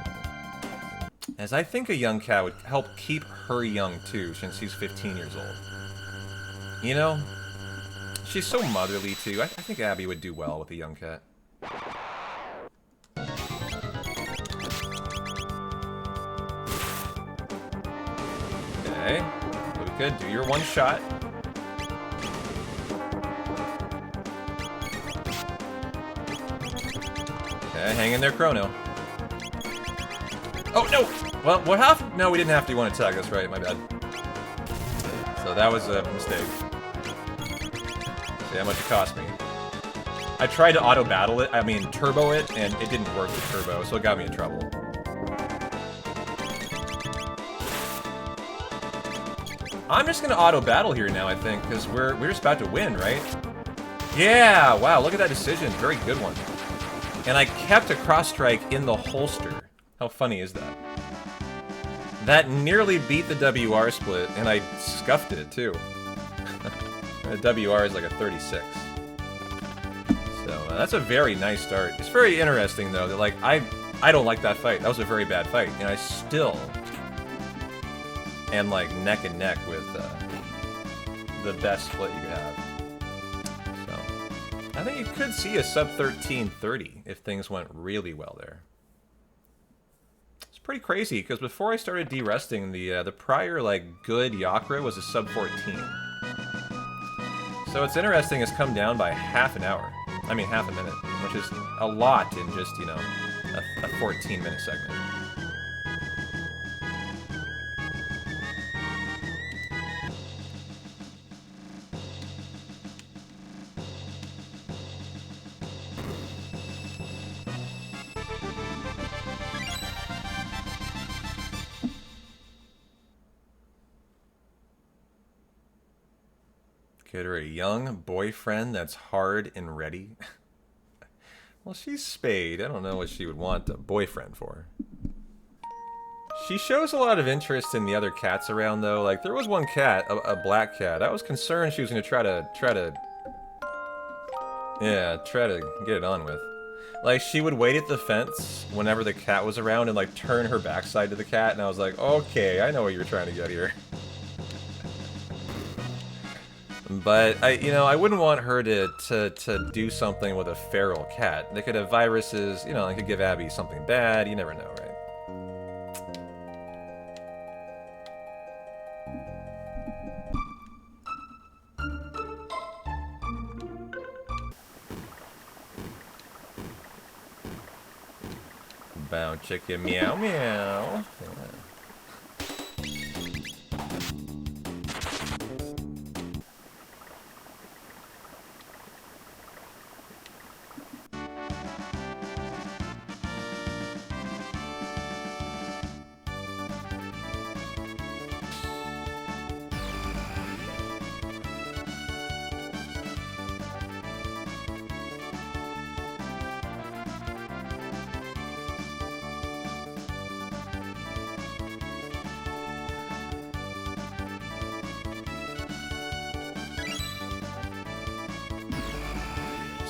As I think a young cat would help keep her young, too, since she's 15 years old. You know? She's so motherly, too. I think Abby would do well with a young cat. Okay. Luca, do your one shot. Okay, hang in there, Chrono. Oh, no! Well, what happened? No, we didn't have to do one attack. That's right, my bad. So that was a mistake. See how much it cost me. I tried to auto-battle it, turbo it, and it didn't work with turbo, so it got me in trouble. I'm just gonna auto-battle here now, I think, because we're just about to win, right? Yeah! Wow, look at that decision. Very good one. And I kept a cross-strike in the holster. How funny is that? That nearly beat the WR split, and I scuffed it, too. The WR is like a 36. So, that's a very nice start. It's very interesting, though, that, like, I don't like that fight. That was a very bad fight, and I still am, like, neck and neck with the best split you could have. So, I think you could see a sub-13 30 if things went really well there. It's pretty crazy, because before I started de-resting, the prior, like, good Yakra was a sub-14. So what's interesting is come down by half an hour. I mean, half a minute, which is a lot in just, you know, a 14-minute segment. Get her a young boyfriend that's hard and ready. Well, she's spayed. I don't know what she would want a boyfriend for. She shows a lot of interest in the other cats around, though. Like, there was one cat, a black cat. I was concerned she was going to try to get it on with. Like, she would wait at the fence whenever the cat was around and, like, turn her backside to the cat, and I was like, okay, I know what you're trying to get here. But I wouldn't want her to do something with a feral cat. They could have viruses, you know, they could give Abby something bad, you never know, right? Bow chicken meow meow. Yeah.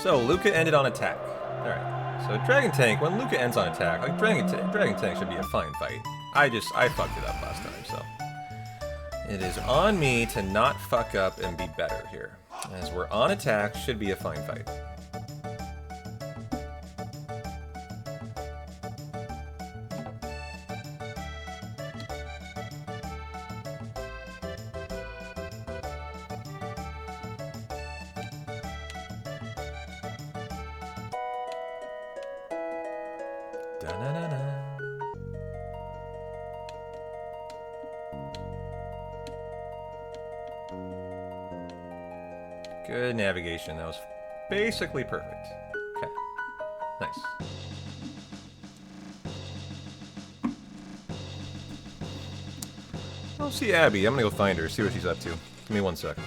So, Luca ended on attack. Alright. So, Dragon Tank, when Luca ends on attack, like, Dragon Tank should be a fine fight. I fucked it up last time, so. It is on me to not fuck up and be better here. As we're on attack, should be a fine fight. Da-na-na-na. Good navigation. That was basically perfect. Okay. Nice. I'll see Abby. I'm gonna go find her, see what she's up to. Give me 1 sec.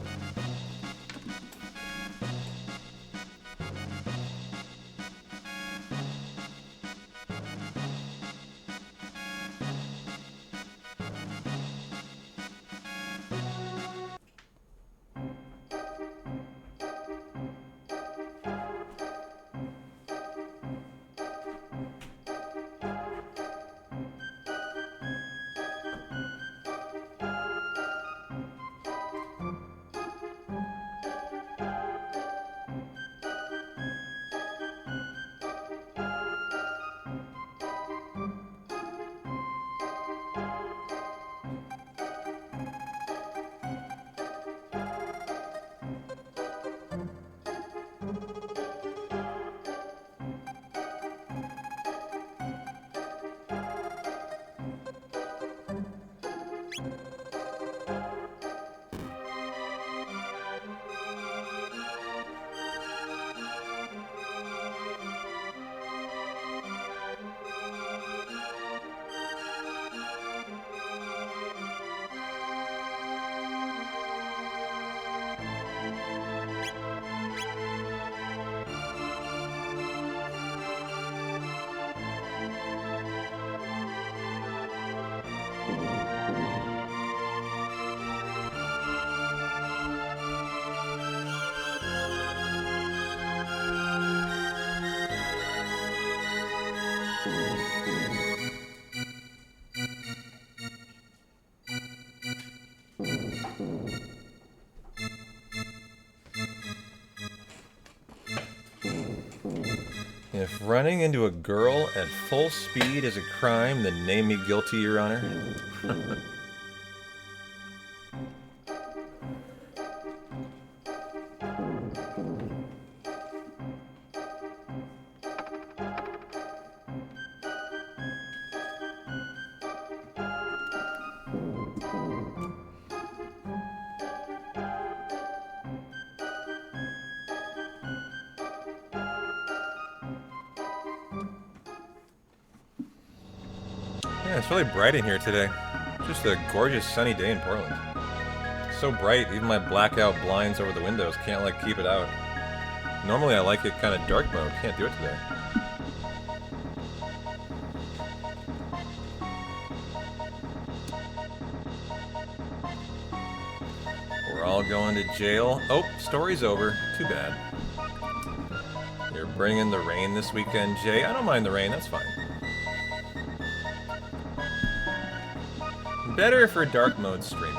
If running into a girl at full speed is a crime, then name me guilty, Your Honor. Yeah, it's really bright in here today. Just a gorgeous sunny day in Portland. So bright, even my blackout blinds over the windows can't like keep it out. Normally I like it kind of dark mode, can't do it today. We're all going to jail. Oh, story's over. Too bad. You're bringing the rain this weekend, Jay. I don't mind the rain, that's fine. Better for dark mode streaming.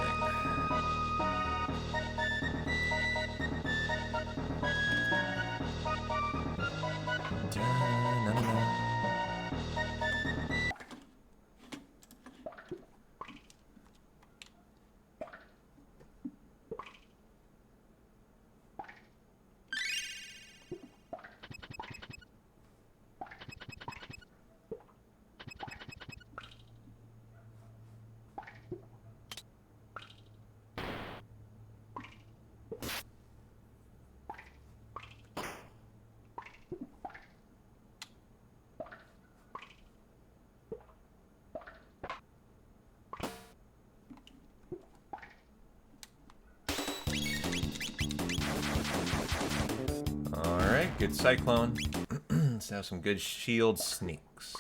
Good Cyclone. Let's have some good shield sneaks.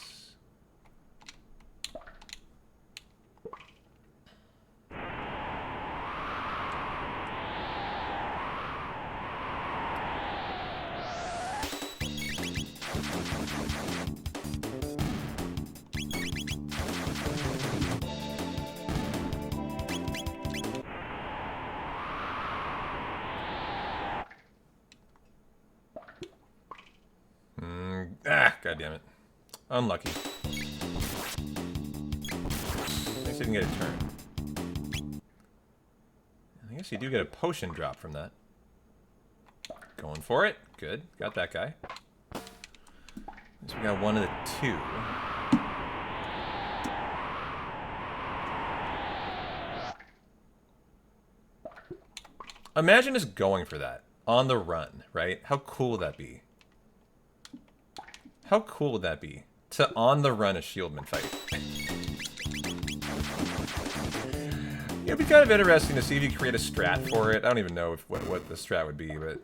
God damn it. Unlucky. At least I didn't get a turn. I guess you do get a potion drop from that. Going for it. Good. Got that guy. So we got one of the two. Imagine just going for that on the run, right? How cool would that be? How cool would that be to on the run a shieldman fight? It'd be kind of interesting to see if you create a strat for it. I don't even know what the strat would be, but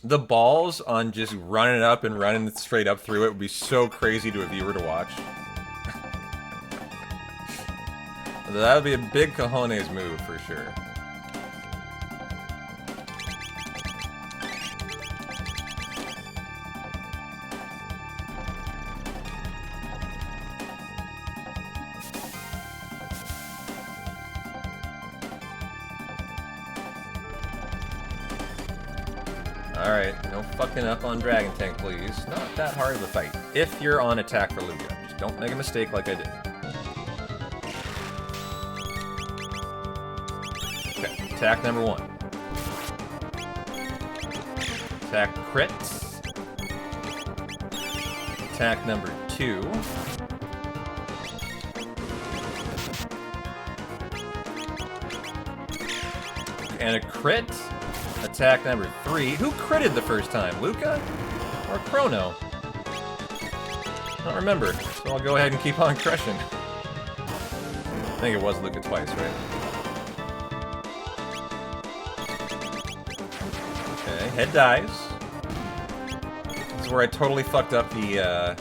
the balls on just running up and running straight up through it would be so crazy to a viewer to watch. That would be a big cojones move for sure. Alright, no fucking up on Dragon Tank, please. Not that hard of a fight. If you're on attack for Luca. Just don't make a mistake like I did. Okay, attack number 1. Attack crits. Attack number 2. And a crit. Attack number 3. Who critted the first time? Luca? Or Chrono? I don't remember, so I'll go ahead and keep on crushing. I think it was Luca twice, right? Okay, head dies. This is where I totally fucked up the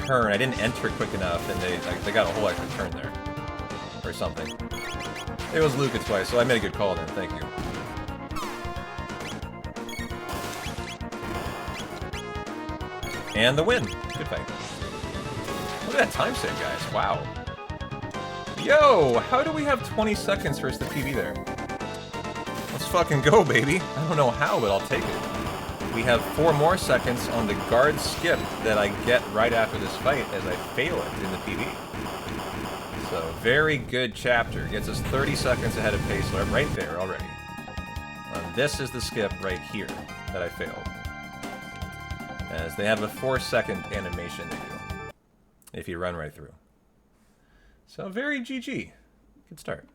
turn. I didn't enter quick enough, and they got a whole extra turn there. Or something. It was Luca twice, so I made a good call then, thank you. And the win. Good fight. Look at that time save, guys. Wow. Yo, how do we have 20 seconds versus the PB there? Let's fucking go, baby. I don't know how, but I'll take it. We have 4 more seconds on the guard skip that I get right after this fight as I fail it in the PB. So, very good chapter. Gets us 30 seconds ahead of pace right there already. This is the skip right here that I failed. As they have a 4-second animation they do, if you run right through. So very GG. Good start.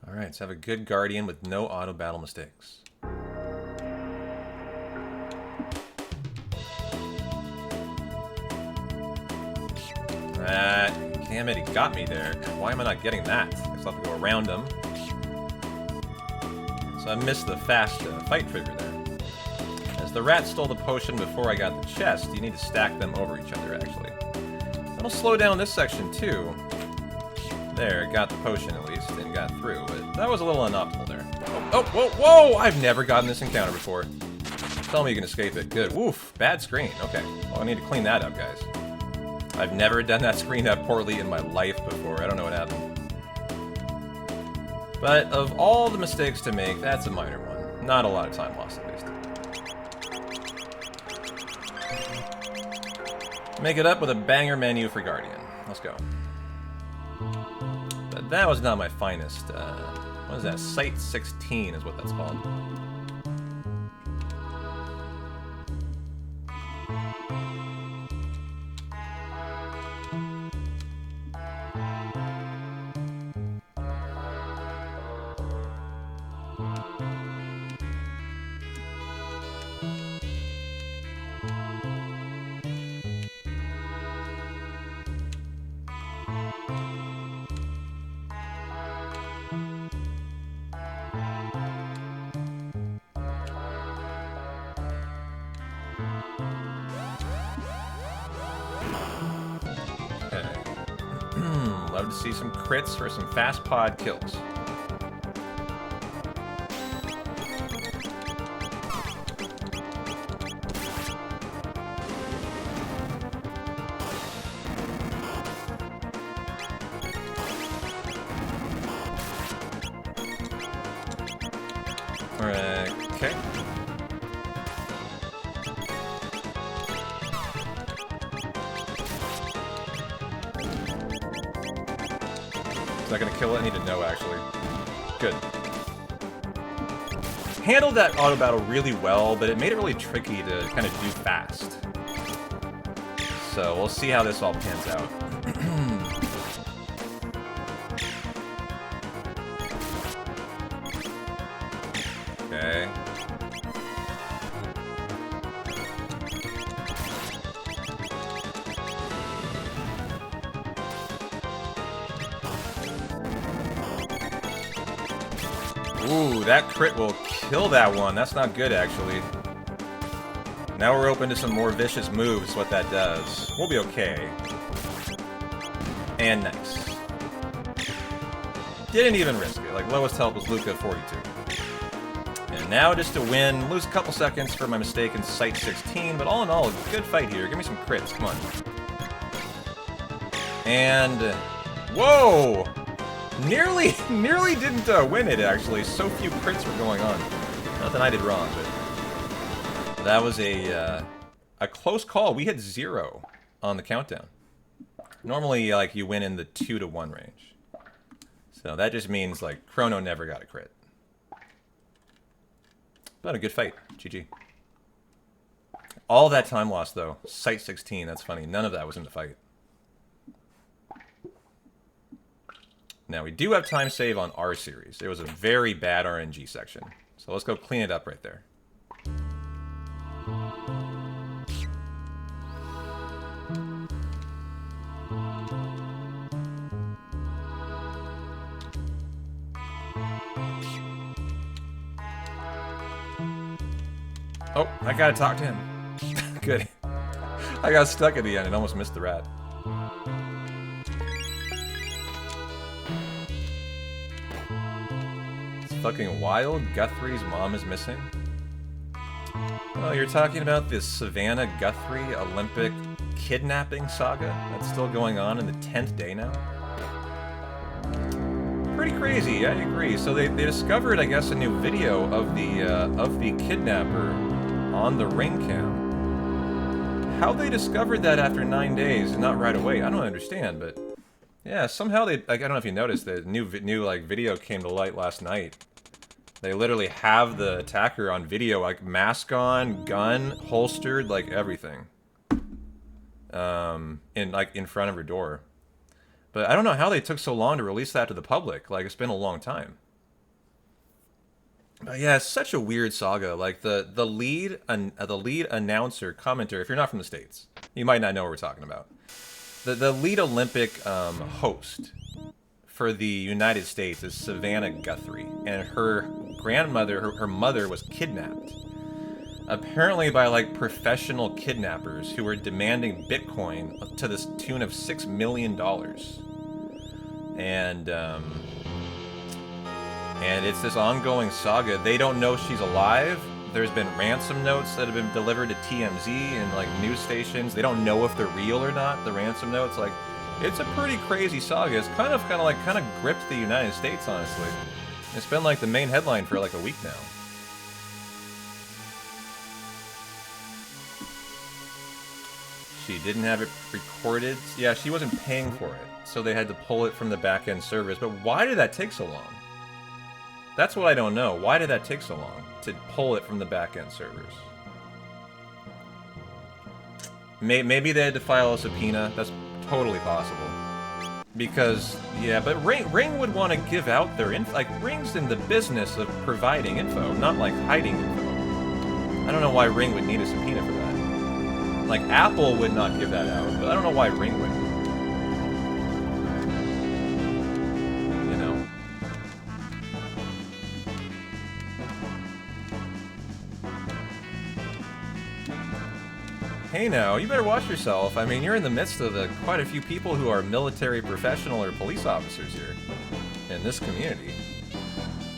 Alright, let's have a good Guardian with no auto battle mistakes. Damn it, he got me there. Why am I not getting that? I guess I'll have to go around him. So I missed the fast fight trigger there. As the rat stole the potion before I got the chest, you need to stack them over each other, actually. That'll slow down this section, too. There, got the potion at least, and got through, but that was a little unoptimal there. Oh, whoa, whoa! I've never gotten this encounter before. Tell me you can escape it. Good. Woof. Bad screen. Okay. Well, I need to clean that up, guys. I've never done that screen that poorly in my life before. I don't know what happened. But of all the mistakes to make, that's a minor one. Not a lot of time lost, at least. Make it up with a banger menu for Guardian. Let's go. But that was not my finest. What is that? Site 16 is what that's called. Love to see some crits for some fast pod kills. Okay. Is that gonna kill it? I need to know, actually. Good. Handled that auto battle really well, but it made it really tricky to kind of do fast. So we'll see how this all pans out. Okay. Ooh, that crit will kill that one. That's not good, actually. Now we're open to some more vicious moves, what that does. We'll be okay. And nice. Didn't even risk it. Like, lowest health was Luca 42. And now just to win, lose a couple seconds for my mistake in Site 16, but all in all, a good fight here. Give me some crits, come on. And... whoa! Nearly didn't win it, actually. So few crits were going on. Nothing I did wrong, but... that was a close call. We hit 0 on the countdown. Normally, like, you win in the 2 to 1 range. So that just means, like, Chrono never got a crit. But a good fight. GG. All that time lost, though. Site 16, that's funny. None of that was in the fight. Now, we do have time save on our series. There was a very bad RNG section. So let's go clean it up right there. Oh, I gotta talk to him. Good. I got stuck at the end and almost missed the rat. It's fucking wild. Guthrie's mom is missing. Oh, you're talking about this Savannah Guthrie Olympic kidnapping saga that's still going on in the 10th day now? Pretty crazy, I agree. So they discovered, I guess, a new video of the kidnapper on the ring cam. How they discovered that after 9 days and not right away, I don't understand, but yeah, somehow they, like, I don't know if you noticed, the new like video came to light last night. They literally have the attacker on video, like mask on, gun, holstered, like everything. In front of her door. But I don't know how they took so long to release that to the public. Like, it's been a long time. But yeah, it's such a weird saga. Like, the lead announcer, commenter, if you're not from the States, you might not know what we're talking about. The lead Olympic host for the United States is Savannah Guthrie. And her grandmother, her mother, was kidnapped. Apparently by, like, professional kidnappers who were demanding Bitcoin to the tune of $6 million. And it's this ongoing saga. They don't know she's alive. There's been ransom notes that have been delivered to TMZ and like news stations. They don't know if they're real or not. The ransom notes, like, it's a pretty crazy saga. It's kind of gripped the United States, honestly. It's been like the main headline for like a week now. She didn't have it recorded. Yeah, she wasn't paying for it, so they had to pull it from the back-end servers. But why did that take so long? That's what I don't know. Why did that take so long to pull it from the back-end servers? Maybe they had to file a subpoena. That's totally possible. Because, yeah, but Ring would want to give out their info. Like, Ring's in the business of providing info, not like hiding info. I don't know why Ring would need a subpoena for that. Like, Apple would not give that out, but I don't know why Ring would. You know? Hey now, you better watch yourself. I mean, you're in the midst of quite a few people who are military professional or police officers here in this community.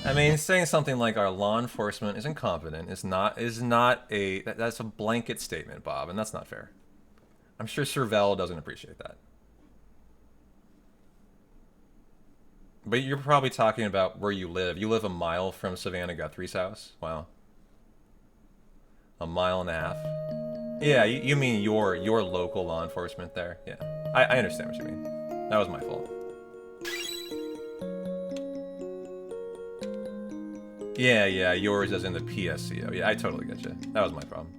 I mean, saying something like our law enforcement is incompetent that's a blanket statement, Bob, and that's not fair. I'm sure Servel doesn't appreciate that. But you're probably talking about where you live. You live a mile from Savannah Guthrie's house? Wow. A mile and a half. Yeah, you mean your local law enforcement there? Yeah, I understand what you mean. That was my fault. Yeah, yours as in the PSC. Yeah, I totally get you. That was my problem.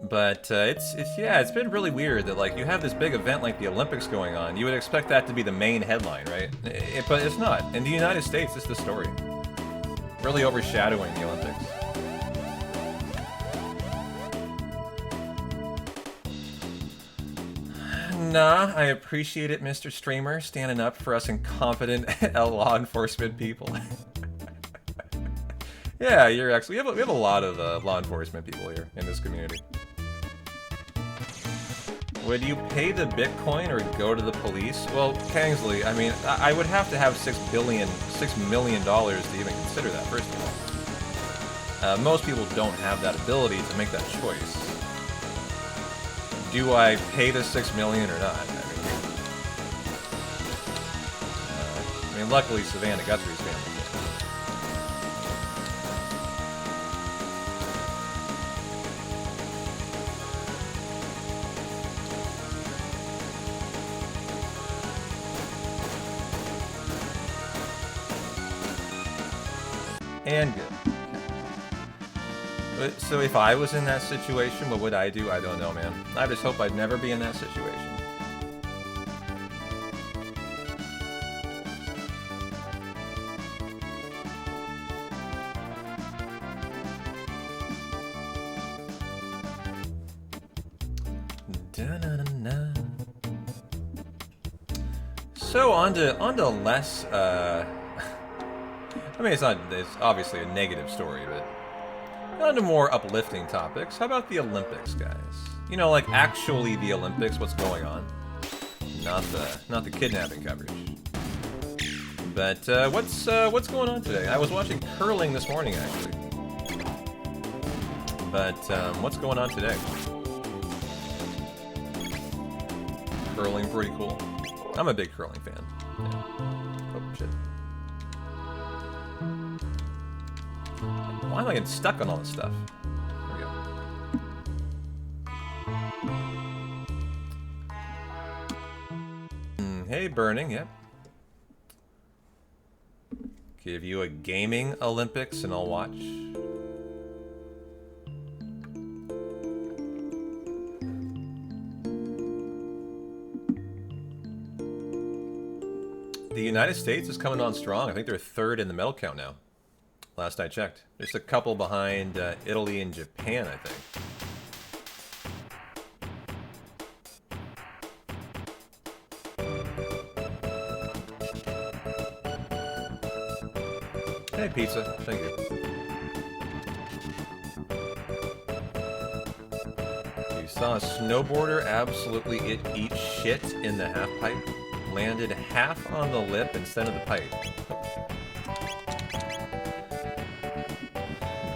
But it's been really weird that like you have this big event like the Olympics going on. You would expect that to be the main headline, right? But it's not. In the United States, it's the story. Really overshadowing the Olympics. Nah, I appreciate it, Mr. Streamer, standing up for us incompetent law enforcement people. Yeah, you're actually we have a lot of law enforcement people here in this community. Would you pay the Bitcoin or go to the police? Well, Kingsley, I mean, I would have to have $6 million to even consider that, first of all. Most people don't have that ability to make that choice. Do I pay the $6 million or not? I mean, luckily Savannah Guthrie's family. And good. Okay. So if I was in that situation, what would I do? I don't know, man. I just hope I'd never be in that situation. So on to less I mean, it's obviously a negative story, but on to more uplifting topics. How about the Olympics, guys? You know, like actually the Olympics, what's going on? Not the kidnapping coverage. But what's going on today? I was watching curling this morning, actually. But what's going on today? Curling, pretty cool. I'm a big curling fan. Yeah. Oh shit. Why am I getting stuck on all this stuff? There we go. Hey, Burning, yep. Give you a gaming Olympics and I'll watch. The United States is coming on strong. I think they're third in the medal count now. Last I checked. Just a couple behind Italy and Japan, I think. Hey, pizza. Thank you. You saw a snowboarder absolutely eat shit in the half pipe. Landed half on the lip instead of the pipe.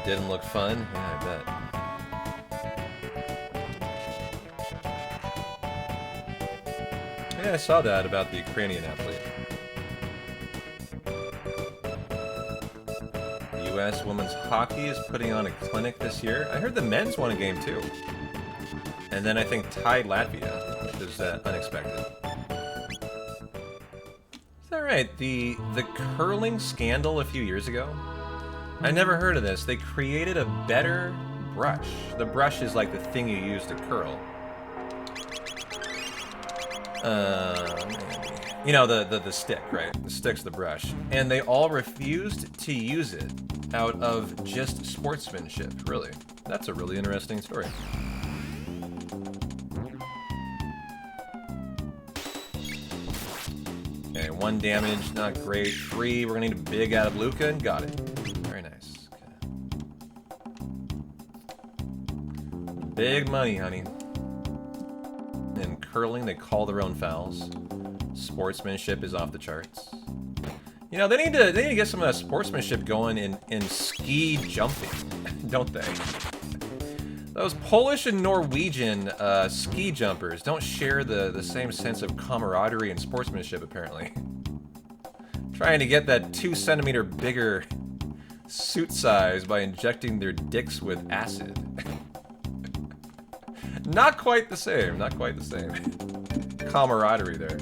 didn't look fun? Yeah, I bet. Yeah, I saw that about the Ukrainian athlete. U.S. women's hockey is putting on a clinic this year. I heard the men's won a game too. And then I think tied Latvia, which is unexpected. Is that right? The curling scandal a few years ago? I never heard of this. They created a better brush. The brush is like the thing you use to curl. You know, the stick, right? The stick's the brush. And they all refused to use it out of just sportsmanship, really. That's a really interesting story. Okay, 1 damage, not great. 3, we're gonna need a big out of Luca, and got it. Very nice. Okay. Big money, honey. In curling, they call their own fouls. Sportsmanship is off the charts. You know, they need to get some of that sportsmanship going in ski jumping, don't they? Those Polish and Norwegian ski jumpers don't share the same sense of camaraderie and sportsmanship, apparently. Trying to get that 2 centimeter bigger suit size by injecting their dicks with acid. Not quite the same, not quite the same. Camaraderie there.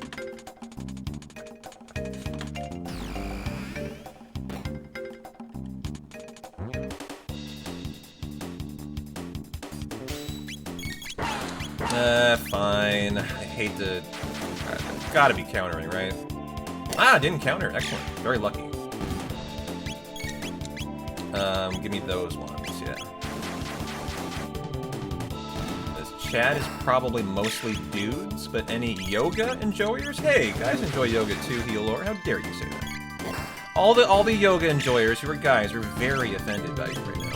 Fine. I hate to... gotta be countering, right? Ah, didn't counter. Excellent. Very lucky. Give me those ones, yeah. This chat is probably mostly dudes, but any yoga enjoyers? Hey, guys enjoy yoga too, Healor. How dare you say that? All the yoga enjoyers who are guys are very offended by you right now.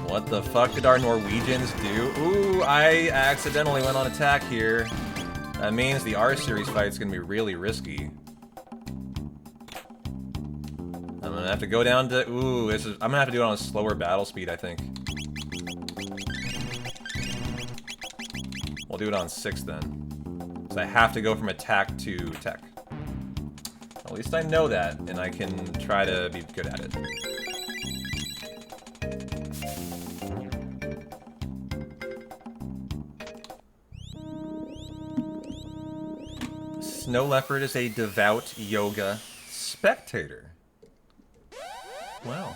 What the fuck did our Norwegians do? Ooh, I accidentally went on attack here. That means the R-Series fight's gonna be really risky. I'm gonna have to go down to... Ooh, I'm gonna have to do it on a slower battle speed, I think. We'll do it on 6 then. So I have to go from attack to tech. At least I know that, and I can try to be good at it. Snow Leopard is a devout yoga spectator. Wow.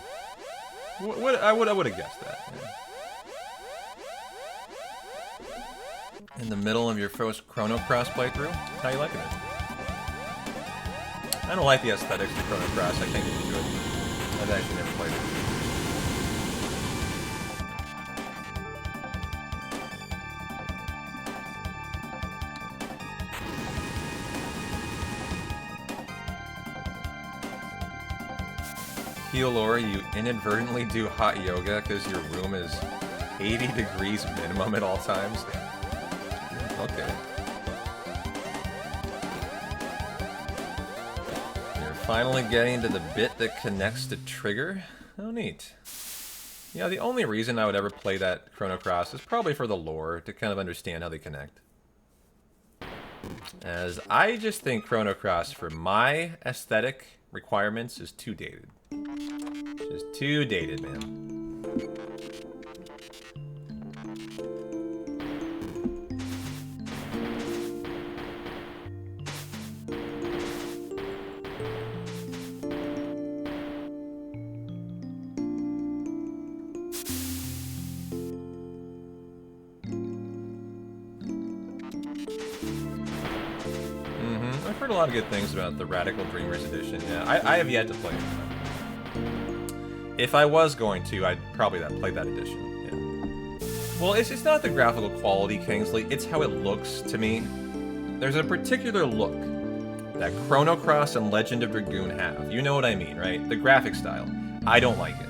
I would have guessed that. Yeah. In the middle of your first Chrono Cross playthrough? How you liking it? I don't like the aesthetics of Chrono Cross. I can't get into it. I've actually never played it. Healor, you inadvertently do hot yoga because your room is 80 degrees minimum at all times? Okay. You're finally getting to the bit that connects to trigger? Oh, neat. Yeah, the only reason I would ever play that Chrono Cross is probably for the lore, to kind of understand how they connect. As I just think Chrono Cross, for my aesthetic requirements, is too dated. Just too dated, man. I've heard a lot of good things about the Radical Dreamers edition. Yeah, I have yet to play it. If I was going to, I'd probably play that edition. Yeah. Well, it's not the graphical quality, Kingsley. It's how it looks to me. There's a particular look that Chrono Cross and Legend of Dragoon have. You know what I mean, right? The graphic style. I don't like it.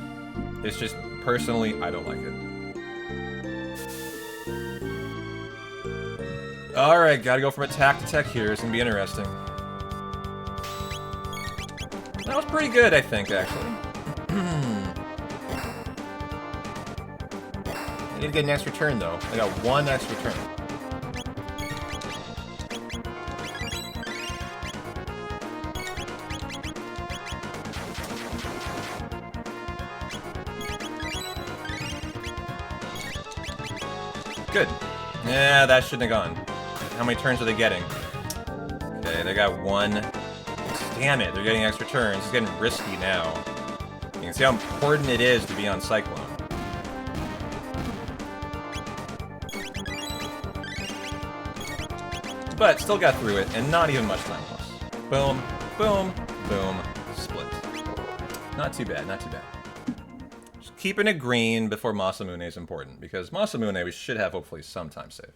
It's just, personally, I don't like it. Alright, gotta go from attack to tech here. It's gonna be interesting. That was pretty good, I think, actually. I need to get an extra turn, though. I got one extra turn. Good. Yeah, that shouldn't have gone. How many turns are they getting? Okay, they got one. Damn it, they're getting extra turns. It's getting risky now. You can see how important it is to be on Cyclone. But still got through it, and not even much time lost. Boom, boom, boom, split. Not too bad, not too bad. Just keeping it green before Masamune is important, because Masamune we should have hopefully some time save.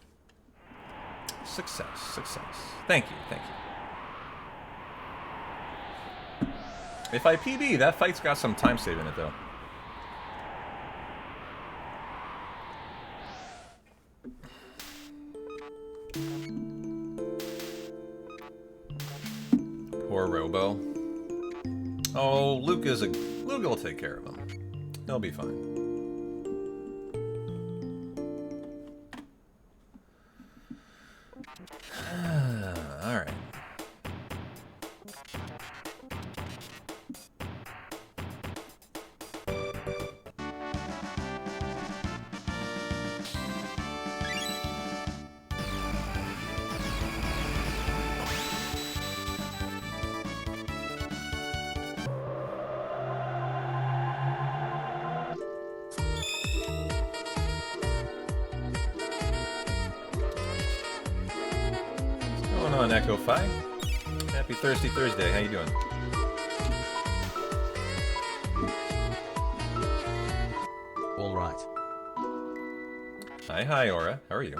Success, success. Thank you, thank you. If I PB, that fight's got some time save in it, though. Poor Robo. Oh, Luke will take care of him. He'll be fine. All right. Echo Fi. Happy Thursday Thursday. How you doing? All right. Hi, Aura. How are you?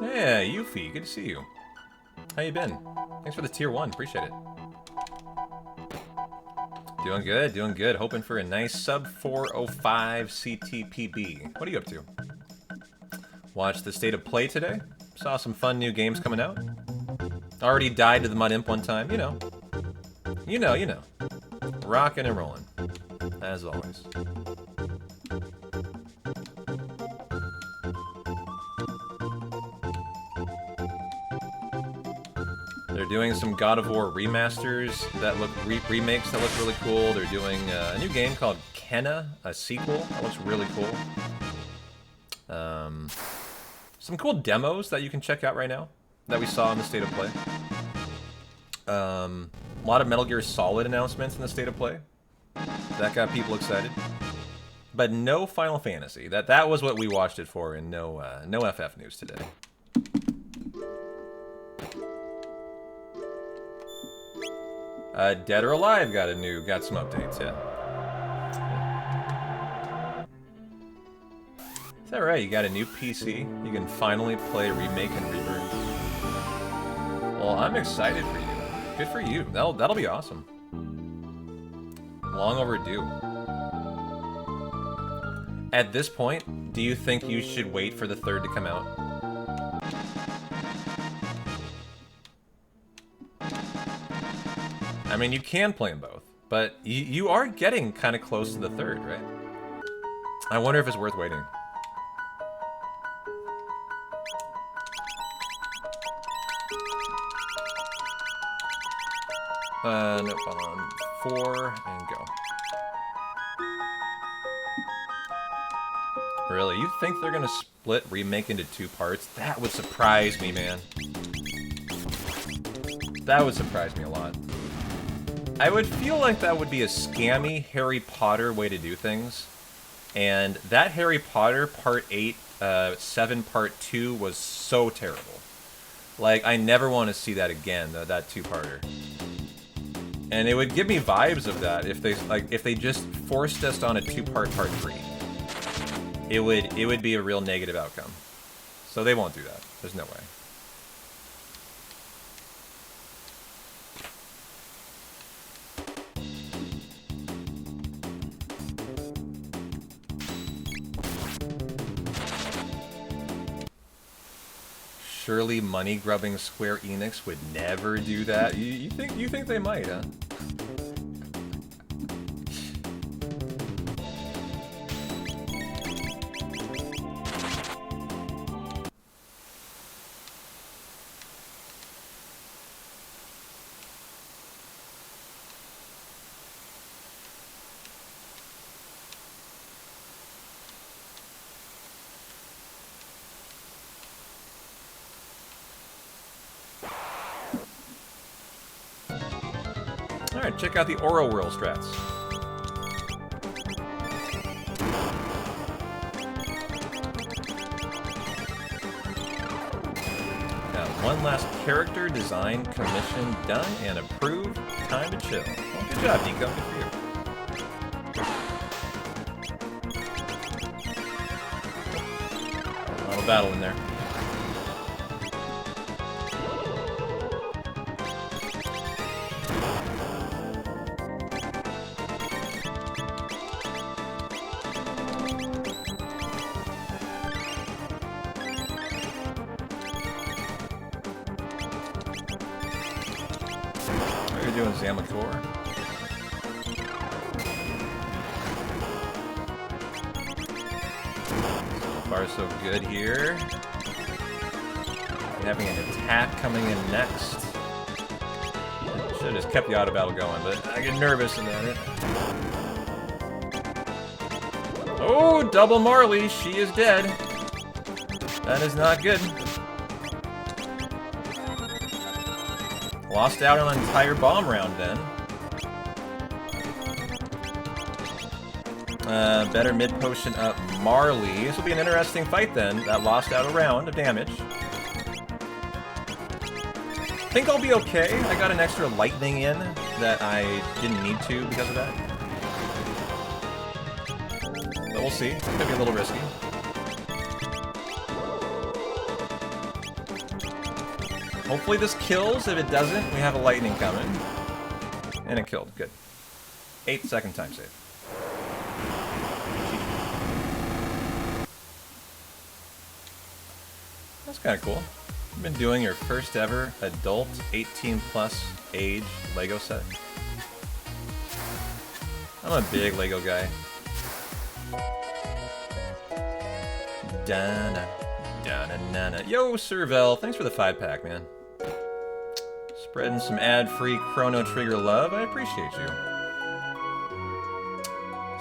Yeah, Yuffie. Good to see you. How you been? Thanks for the tier 1. Appreciate it. Doing good, doing good. Hoping for a nice sub 405 CTPB. What are you up to? Watched the State of Play today. Saw some fun new games coming out. Already died to the Mud Imp one time. You know. You know. Rockin' and rollin'. As always. They're doing some God of War remasters that look remakes that look really cool. They're doing a new game called Kenna, a sequel that looks really cool. Some cool demos that you can check out right now that we saw in the State of Play. A lot of Metal Gear Solid announcements in the State of Play that got people excited, but no Final Fantasy. That was what we watched it for, and no FF news today. Dead or Alive got some updates, yeah. Is that right? You got a new PC? You can finally play Remake and Rebirth. Well, I'm excited for you. Good for you. That'll be awesome. Long overdue. At this point, do you think you should wait for the 3rd to come out? I mean, you can play them both, but you are getting kind of close to the 3rd, right? I wonder if it's worth waiting. Nope, on 4 and go. Really? You think they're gonna split Remake into 2 parts? That would surprise me, man. That would surprise me a lot. I would feel like that would be a scammy Harry Potter way to do things. And that Harry Potter Part 8, 7 Part 2 was so terrible. Like, I never want to see that again, that 2-parter. And it would give me vibes of that if they just forced us on a 2-part Part 3. It would be a real negative outcome. So they won't do that. There's no way. surely money-grubbing Square Enix would never do that. You think they might, huh? Alright, check out the Oro World strats. Got one last character design commission done and approved. Time to chill. Well, good job, Nico. Good for you. A lot of battle in there. Zamator. So far so good here. Having an attack coming in next. Should have just kept the auto battle going, but I get nervous about it. Oh, double Marley, she is dead. That is not good. Lost out on an entire bomb round then. Better mid potion up Marley. This will be an interesting fight then. That lost out a round of damage. Think I'll be okay. I got an extra lightning in that I didn't need to because of that. But we'll see. It's gonna be a little risky. Hopefully this kills. If it doesn't, we have a lightning coming. And it killed. Good. 8-second time save. That's kind of cool. You've been doing your first ever adult 18+ age Lego set. I'm a big Lego guy. Dana. Dana. Yo, Servel, thanks for the 5-pack, man. Spreading some ad-free Chrono Trigger love. I appreciate you.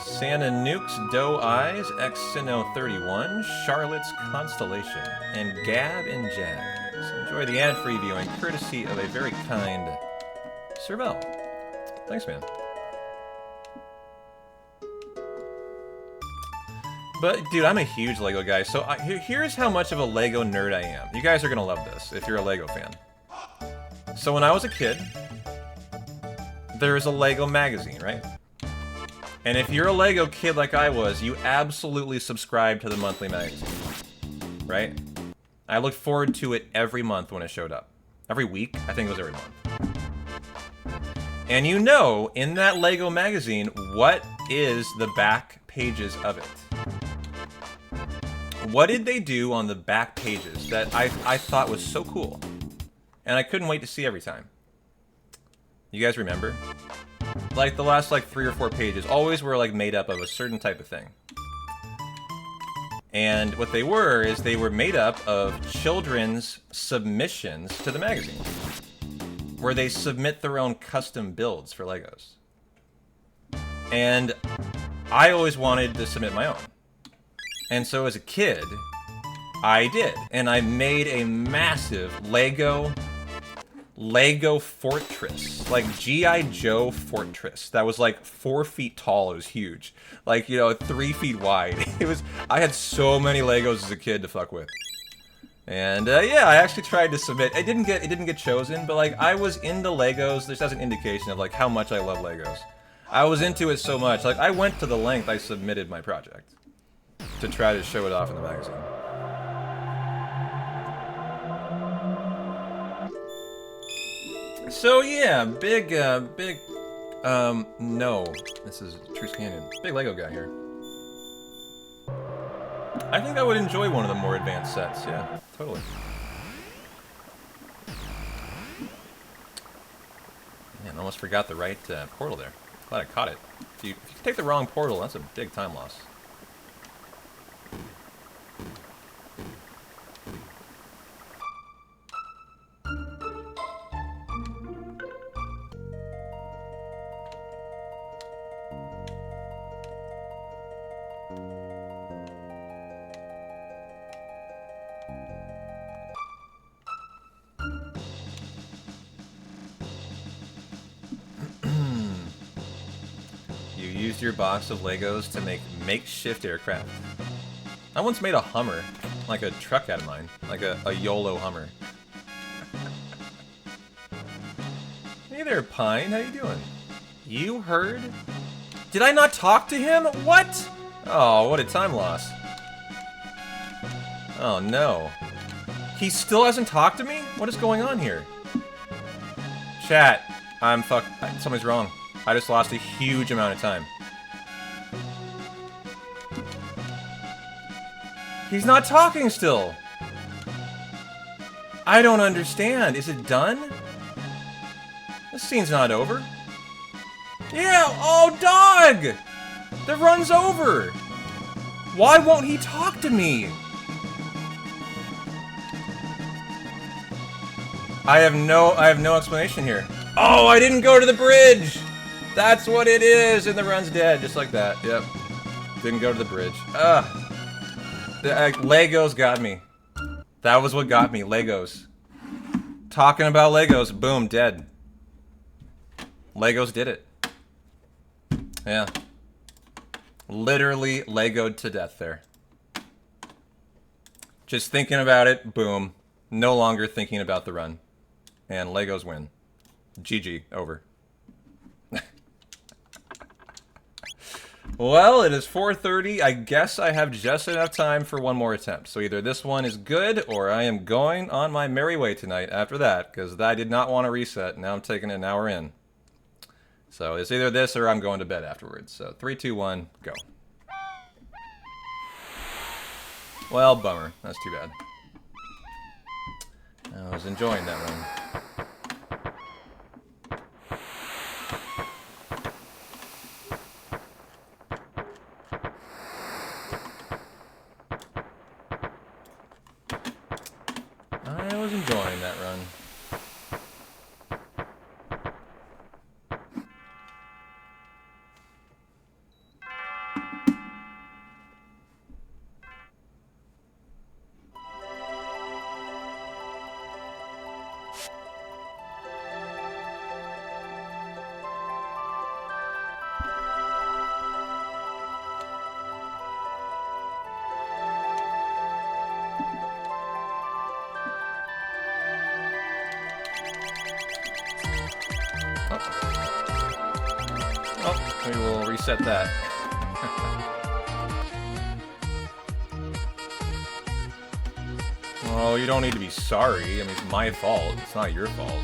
Santa Nukes, Doe Eyes, Xino31, Charlotte's Constellation, and Gab and Jazz. Enjoy the ad-free viewing, courtesy of a very kind Servel. Thanks, man. But, dude, I'm a huge Lego guy, so here's how much of a Lego nerd I am. You guys are gonna love this, if you're a Lego fan. So when I was a kid, there was a Lego magazine, right? And if you're a Lego kid like I was, you absolutely subscribed to the monthly magazine, right? I looked forward to it every month when it showed up. Every week? I think it was every month. And you know, in that Lego magazine, what is the back pages of it? What did they do on the back pages that I thought was so cool? And I couldn't wait to see every time. You guys remember? Like, the last, 3 or 4 pages always were, made up of a certain type of thing. And what they were is they were made up of children's submissions to the magazine, where they submit their own custom builds for Legos. And I always wanted to submit my own. And so as a kid, I did. And I made a massive Lego fortress, like G.I. Joe fortress that was 4 feet tall. It was huge, 3 feet wide. I had so many Legos as a kid to fuck with. And yeah, I actually tried to submit. It didn't get chosen, but I was into Legos. This has an indication of how much I love Legos. I was into it so much. I went to the length I submitted my project to try to show it off in the magazine. So yeah, no, this is Truce Canyon. Big Lego guy here. I think I would enjoy one of the more advanced sets, yeah, totally. Almost forgot the right portal there. Glad I caught it. If you take the wrong portal, that's a big time loss. You used your box of Legos to make makeshift aircraft. I once made a Hummer, like a truck out of mine, like a YOLO Hummer. Hey there, Pine, how you doing? You heard? Did I not talk to him? What? Oh, what a time loss. Oh no. He still hasn't talked to me? What is going on here? Chat, I'm fucked. Something's wrong. I just lost a huge amount of time. He's not talking still. I don't understand. Is it done? This scene's not over. Yeah, oh dog! The run's over. Why won't he talk to me? I have no explanation here. Oh, I didn't go to the bridge! That's what it is, and the run's dead, just like that. Yep. Didn't go to the bridge. Ugh. Legos got me. That was what got me, Legos. Talking about Legos, boom, dead. Legos did it. Yeah. Literally Legoed to death there. Just thinking about it, boom. No longer thinking about the run. And Legos win. GG, over. Well, it is 4:30. I guess I have just enough time for one more attempt. So either this one is good, or I am going on my merry way tonight after that, because I did not want to reset. Now I'm taking an hour in. So it's either this or I'm going to bed afterwards. So 3, 2, 1, go. Well, bummer. That's too bad. I was enjoying that run. I was enjoying that run. We will reset that. Oh, you don't need to be sorry. I mean, it's my fault. It's not your fault.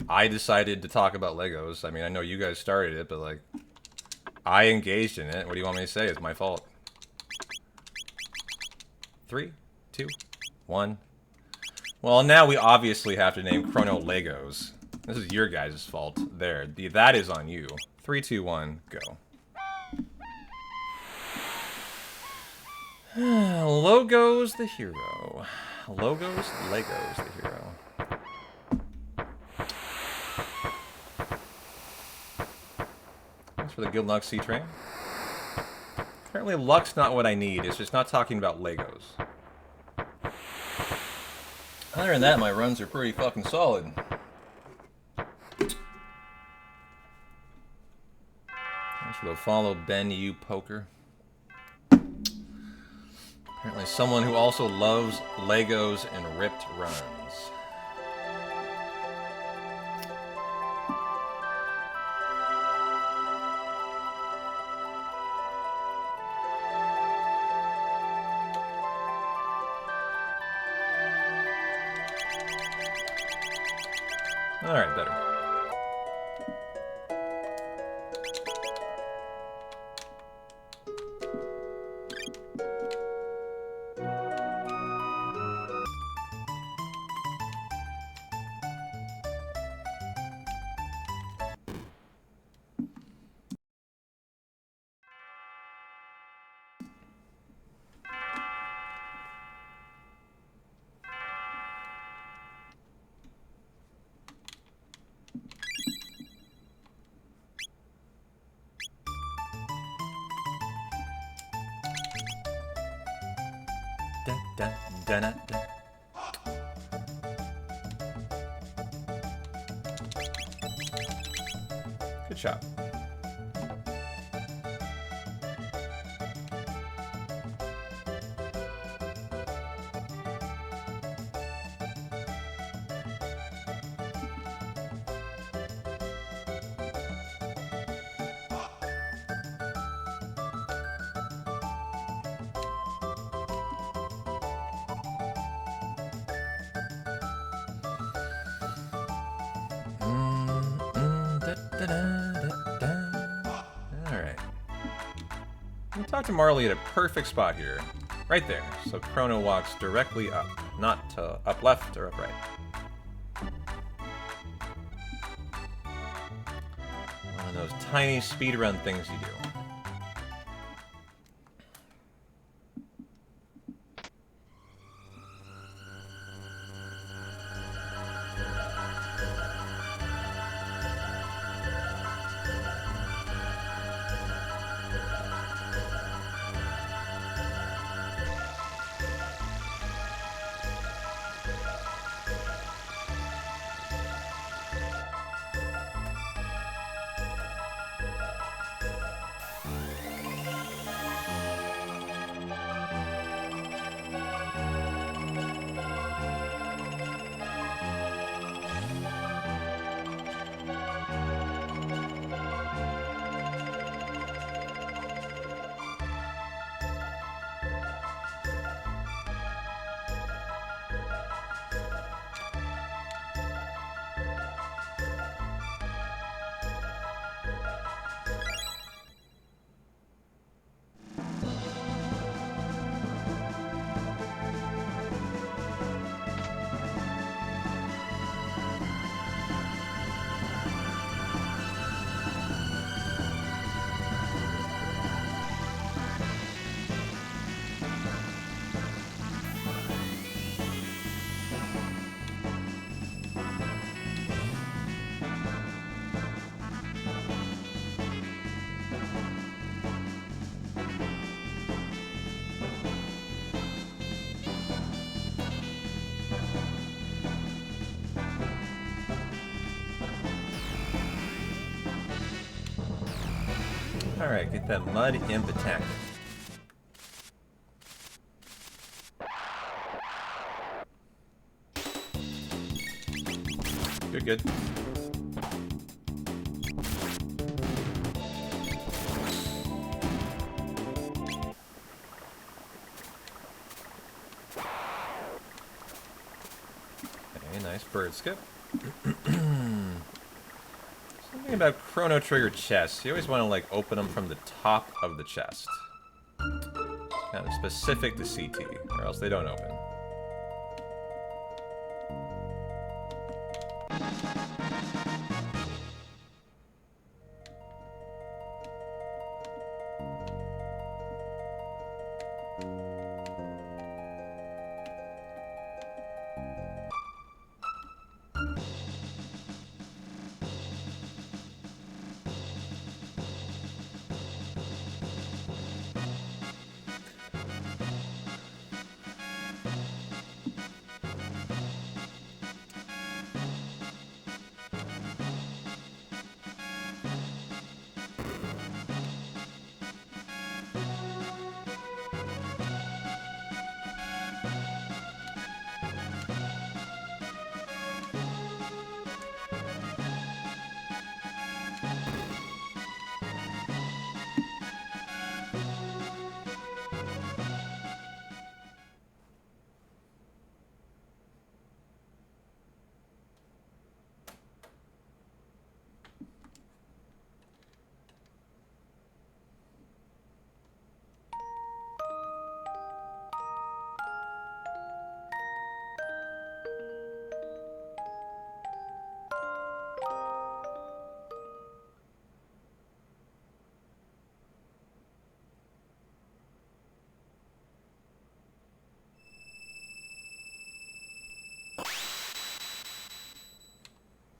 I decided to talk about Legos. I mean, I know you guys started it, but like, I engaged in it. What do you want me to say? It's my fault. 3, 2, 1. Well, now we obviously have to name Chrono Legos. This is your guys' fault. There. That is on you. 3, 2, 1, go. Logos the hero. Legos the hero. Thanks for the good luck, C-Train. Apparently luck's not what I need. It's just not talking about Legos. Other than that, my runs are pretty fucking solid. Thanks for the follow, Ben U Poker. Apparently someone who also loves Legos and ripped runs. Alright, better. Good shot. Alright. We talked to Marley at a perfect spot here. Right there. So Chrono walks directly up. Not to up left or up right. One of those tiny speedrun things you do. Alright, get that mud imp attack. Good, good. Okay, nice bird skip. Something about Chrono Trigger chests. You always want to like open them from the top of the chest. Kind of specific to CT, or else they don't open.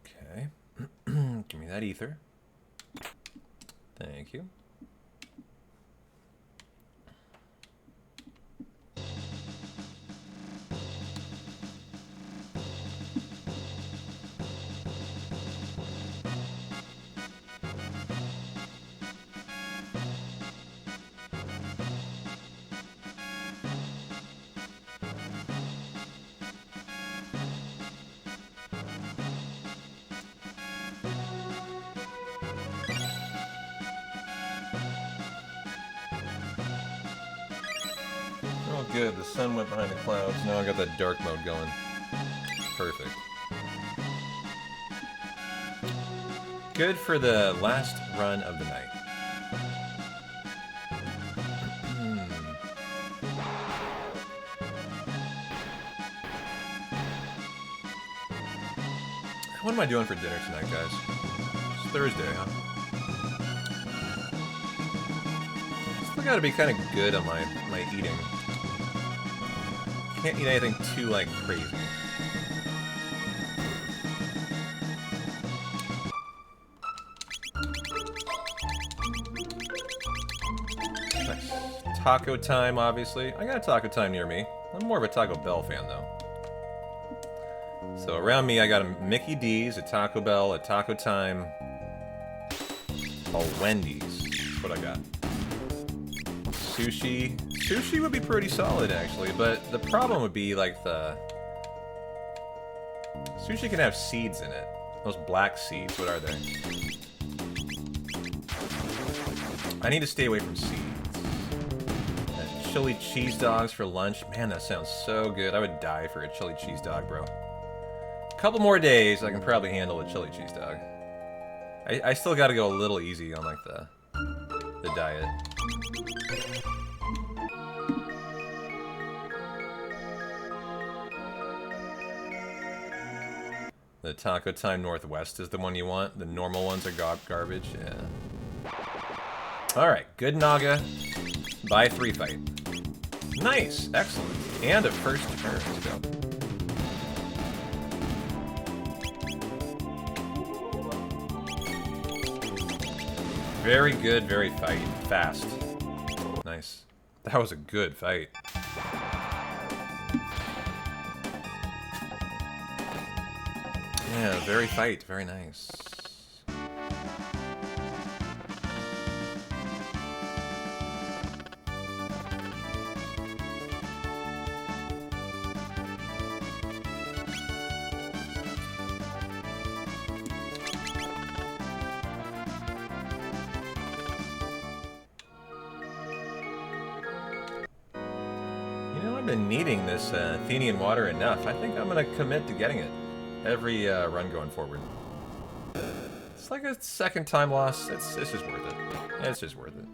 Okay. Give me that ether. Thank you. good. The sun went behind the clouds. Now I got that dark mode going. Perfect. Good for the last run of the night. What am I doing for dinner tonight, guys? It's Thursday, huh? Still gotta be kind of good on my eating. Can't eat anything too, like, crazy. Nice. Taco time, obviously. I got a taco time near me. I'm more of a Taco Bell fan, though. So around me, I got a Mickey D's, a Taco Bell, a Taco Time, a Wendy's. That's what I got. Sushi. Sushi would be pretty solid, actually, but the problem would be, like, the... Sushi can have seeds in it. Those black seeds, what are they? I need to stay away from seeds. And chili cheese dogs for lunch. Man, that sounds so good. I would die for a chili cheese dog, bro. Couple more days, I can probably handle a chili cheese dog. I still got to go a little easy on like the diet. The Taco Time Northwest is the one you want. The normal ones are garbage. Yeah. All right, good Naga. Buy 3 fight. Nice, excellent, and a first turn. Let's go. Very good, very fight. Fast. Nice. That was a good fight. Yeah, very fight. Very nice. I've been needing this Athenian water enough. I think I'm gonna commit to getting it every run going forward. It's like a second time loss. It's just worth it. It's just worth it.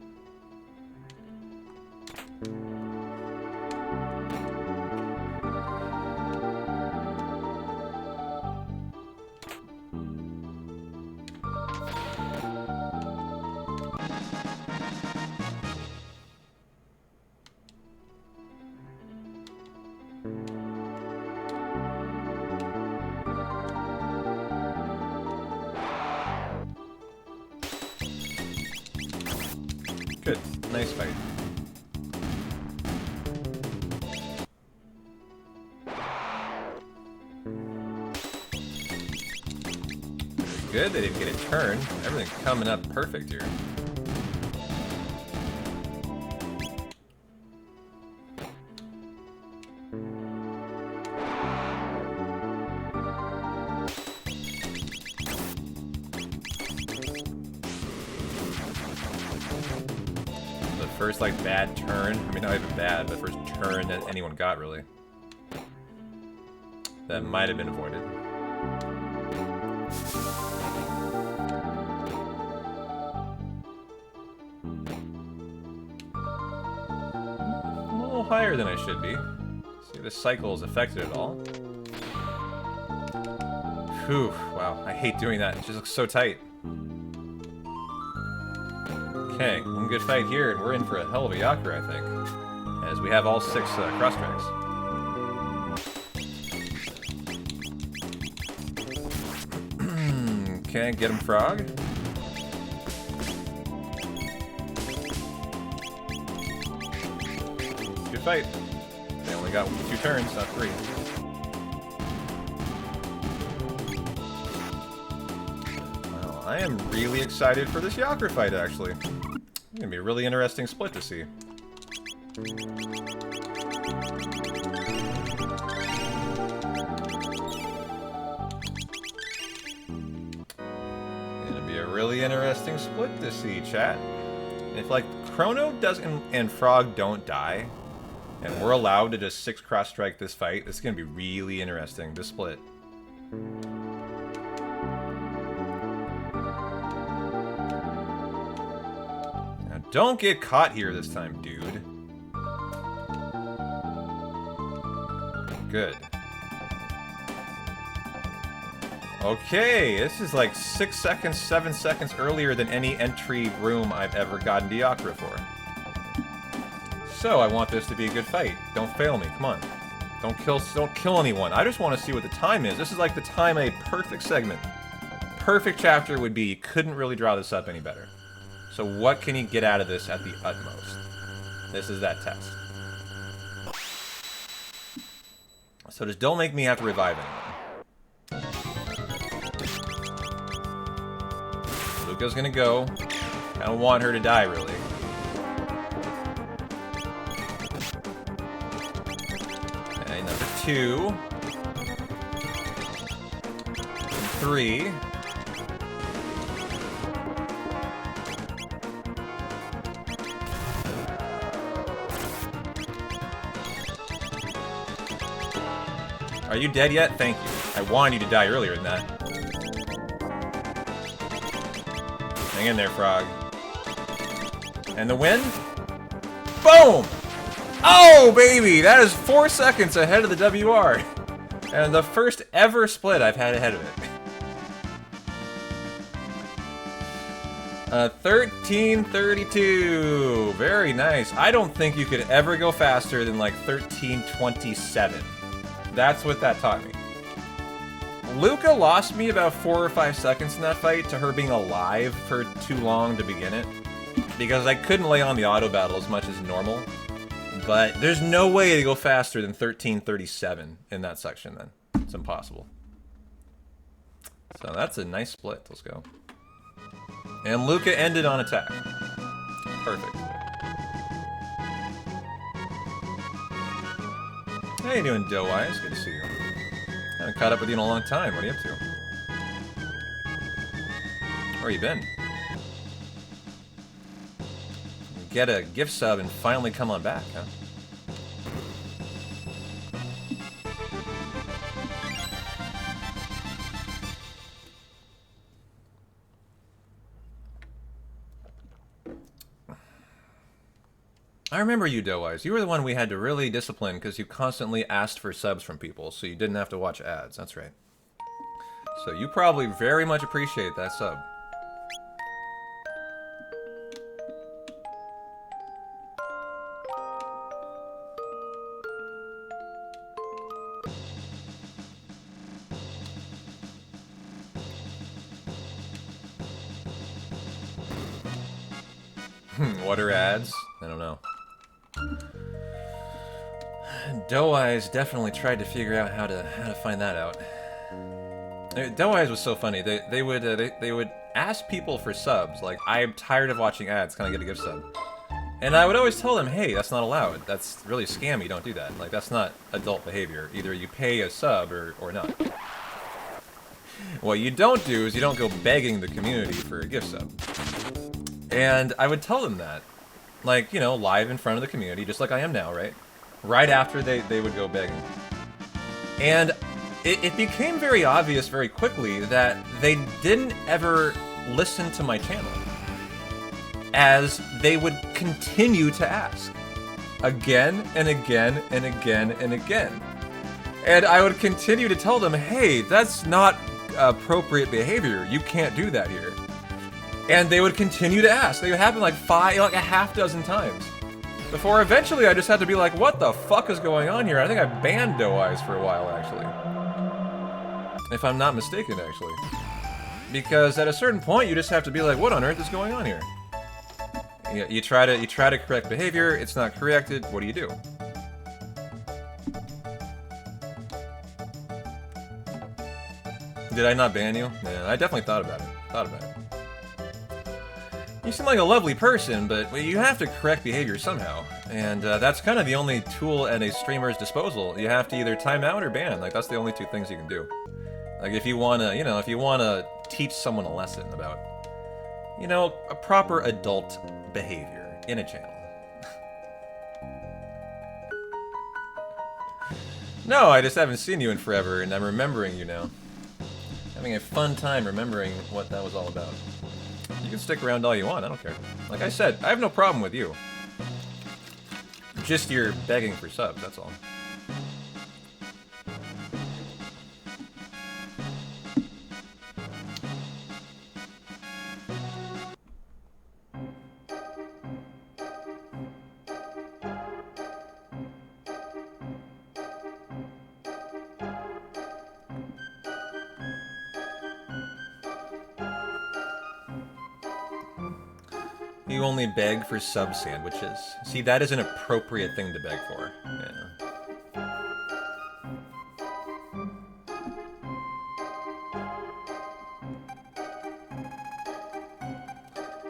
Good. Nice fight. Good, they didn't get a turn. Everything's coming up perfect here. First, like, bad turn. I mean, not even bad, but first turn that anyone got, really. That might have been avoided. A little higher than I should be. See if this cycle is affected at all. Whew, wow. I hate doing that. It just looks so tight. Okay, one good fight here, and we're in for a hell of a Yakura, I think. As we have all 6 cross tracks. Okay, get him, Frog. Good fight. They only got 2 turns, not 3. Well, I am really excited for this Yakura fight, actually. It's gonna be a really interesting split to see. Really interesting split to see, chat. If, like, Chrono doesn't and Frog don't die, and we're allowed to just 6 cross-strike this fight, this is going to be really interesting, this split. Now, don't get caught here this time, dude. Good. Okay, this is like 6 seconds, 7 seconds earlier than any entry room I've ever gotten Diakra for. So I want this to be a good fight. Don't fail me, come on. Don't kill anyone. I just want to see what the time is. This is like the time a perfect segment. Perfect chapter would be, you couldn't really draw this up any better. So what can you get out of this at the utmost? This is that test. So just don't make me have to revive anyone. Luca's gonna go. I don't want her to die, really. Okay, number 2. 3. Are you dead yet? Thank you. I wanted you to die earlier than that. Hang in there, Frog. And the win? Boom! Oh, baby! That is 4 seconds ahead of the WR. And the first ever split I've had ahead of it. 13:32. Very nice. I don't think you could ever go faster than like 13:27. That's what that taught me. Luca lost me about 4 or 5 seconds in that fight to her being alive for too long to begin it. Because I couldn't lay on the auto battle as much as normal. But there's no way to go faster than 13:37 in that section then. It's impossible. So that's a nice split. Let's go. And Luca ended on attack. Perfect. How you doing, Doughwise? Good to see you. Haven't caught up with you in a long time. What are you up to? Where you been? Get a gift sub and finally come on back, huh? I remember you, Doughwise. You were the one we had to really discipline because you constantly asked for subs from people, so you didn't have to watch ads. That's right. So you probably very much appreciate that sub. What are ads? I don't know. Doughwise definitely tried to figure out how to find that out. Doughwise was so funny. They would ask people for subs. Like, I'm tired of watching ads. Can I get a gift sub? And I would always tell them, hey, that's not allowed. That's really scammy. Don't do that. Like, that's not adult behavior. Either you pay a sub or not. What you don't do is you don't go begging the community for a gift sub. And I would tell them that. Like, you know, live in front of the community, just like I am now, right? Right after they would go begging. And it became very obvious very quickly that they didn't ever listen to my channel, as they would continue to ask. Again and again and again and again. And I would continue to tell them, hey, that's not appropriate behavior. You can't do that here. And they would continue to ask. They would happen like a half dozen times. Before eventually I just had to be like, what the fuck is going on here? I think I banned Doughwise for a while, actually. If I'm not mistaken, actually. Because at a certain point, you just have to be like, what on earth is going on here? You try to correct behavior, it's not corrected, what do you do? Did I not ban you? Yeah, I definitely thought about it. You seem like a lovely person, but you have to correct behavior somehow. And that's kind of the only tool at a streamer's disposal. You have to either time out or ban. Like, that's the only two things you can do. Like, if you wanna, you know, if you wanna teach someone a lesson about, you know, a proper adult behavior in a channel. No, I just haven't seen you in forever, and I'm remembering you now. Having a fun time remembering what that was all about. You can stick around all you want, I don't care. Like I said, I have no problem with you. Just you're begging for subs, that's all. You only beg for sub sandwiches. See, that is an appropriate thing to beg for. Yeah.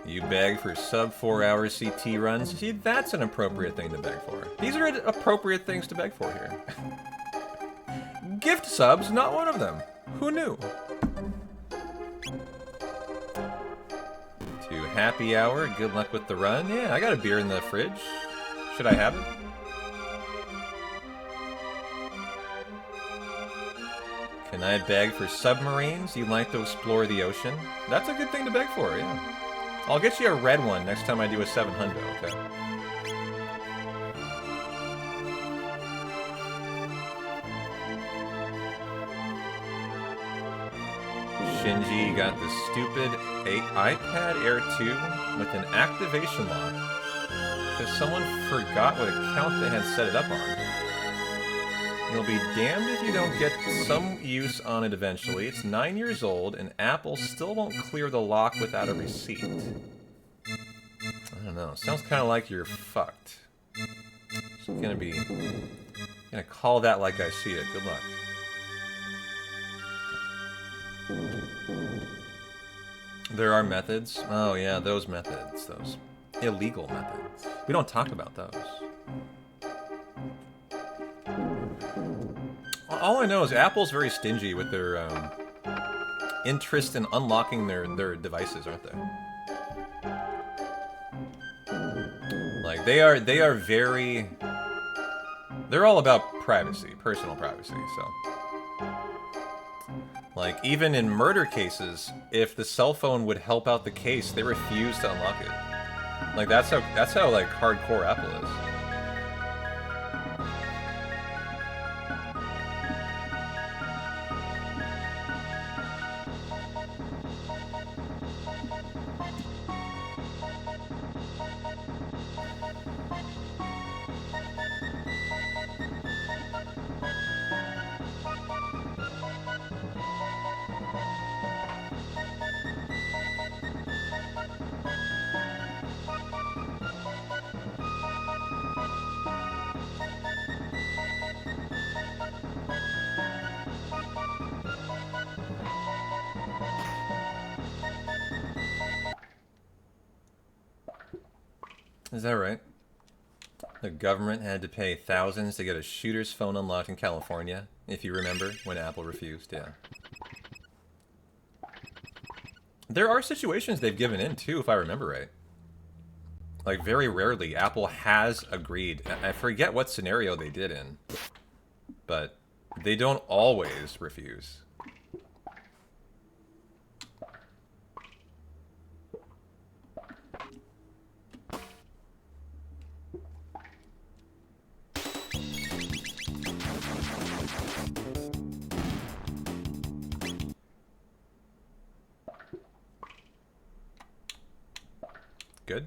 You beg for sub 4-hour CT runs. See, that's an appropriate thing to beg for. These are appropriate things to beg for here. Gift subs, not one of them. Who knew? Happy hour, good luck with the run. Yeah, I got a beer in the fridge. Should I have it? Can I beg for submarines? You like to explore the ocean? That's a good thing to beg for, yeah. I'll get you a red one next time I do a 700, okay? Shinji got the stupid iPad Air 2 with an activation lock because someone forgot what account they had set it up on. You'll be damned if you don't get some use on it eventually. It's 9 years old and Apple still won't clear the lock without a receipt. I don't know. Sounds kind of like you're fucked. So I'm gonna call that like I see it. Good luck. There are methods. Oh yeah, those methods. Those illegal methods. We don't talk about those. All I know is Apple's very stingy with their interest in unlocking their devices, aren't they? Like they are very... They're all about privacy, personal privacy, so... Like, even in murder cases, if the cell phone would help out the case, they refuse to unlock it. Like, that's how like, hardcore Apple is. Is that right? The government had to pay thousands to get a shooter's phone unlocked in California, if you remember, when Apple refused, yeah. There are situations they've given in, too, if I remember right. Like, very rarely, Apple has agreed. I forget what scenario they did in, but they don't always refuse. Good.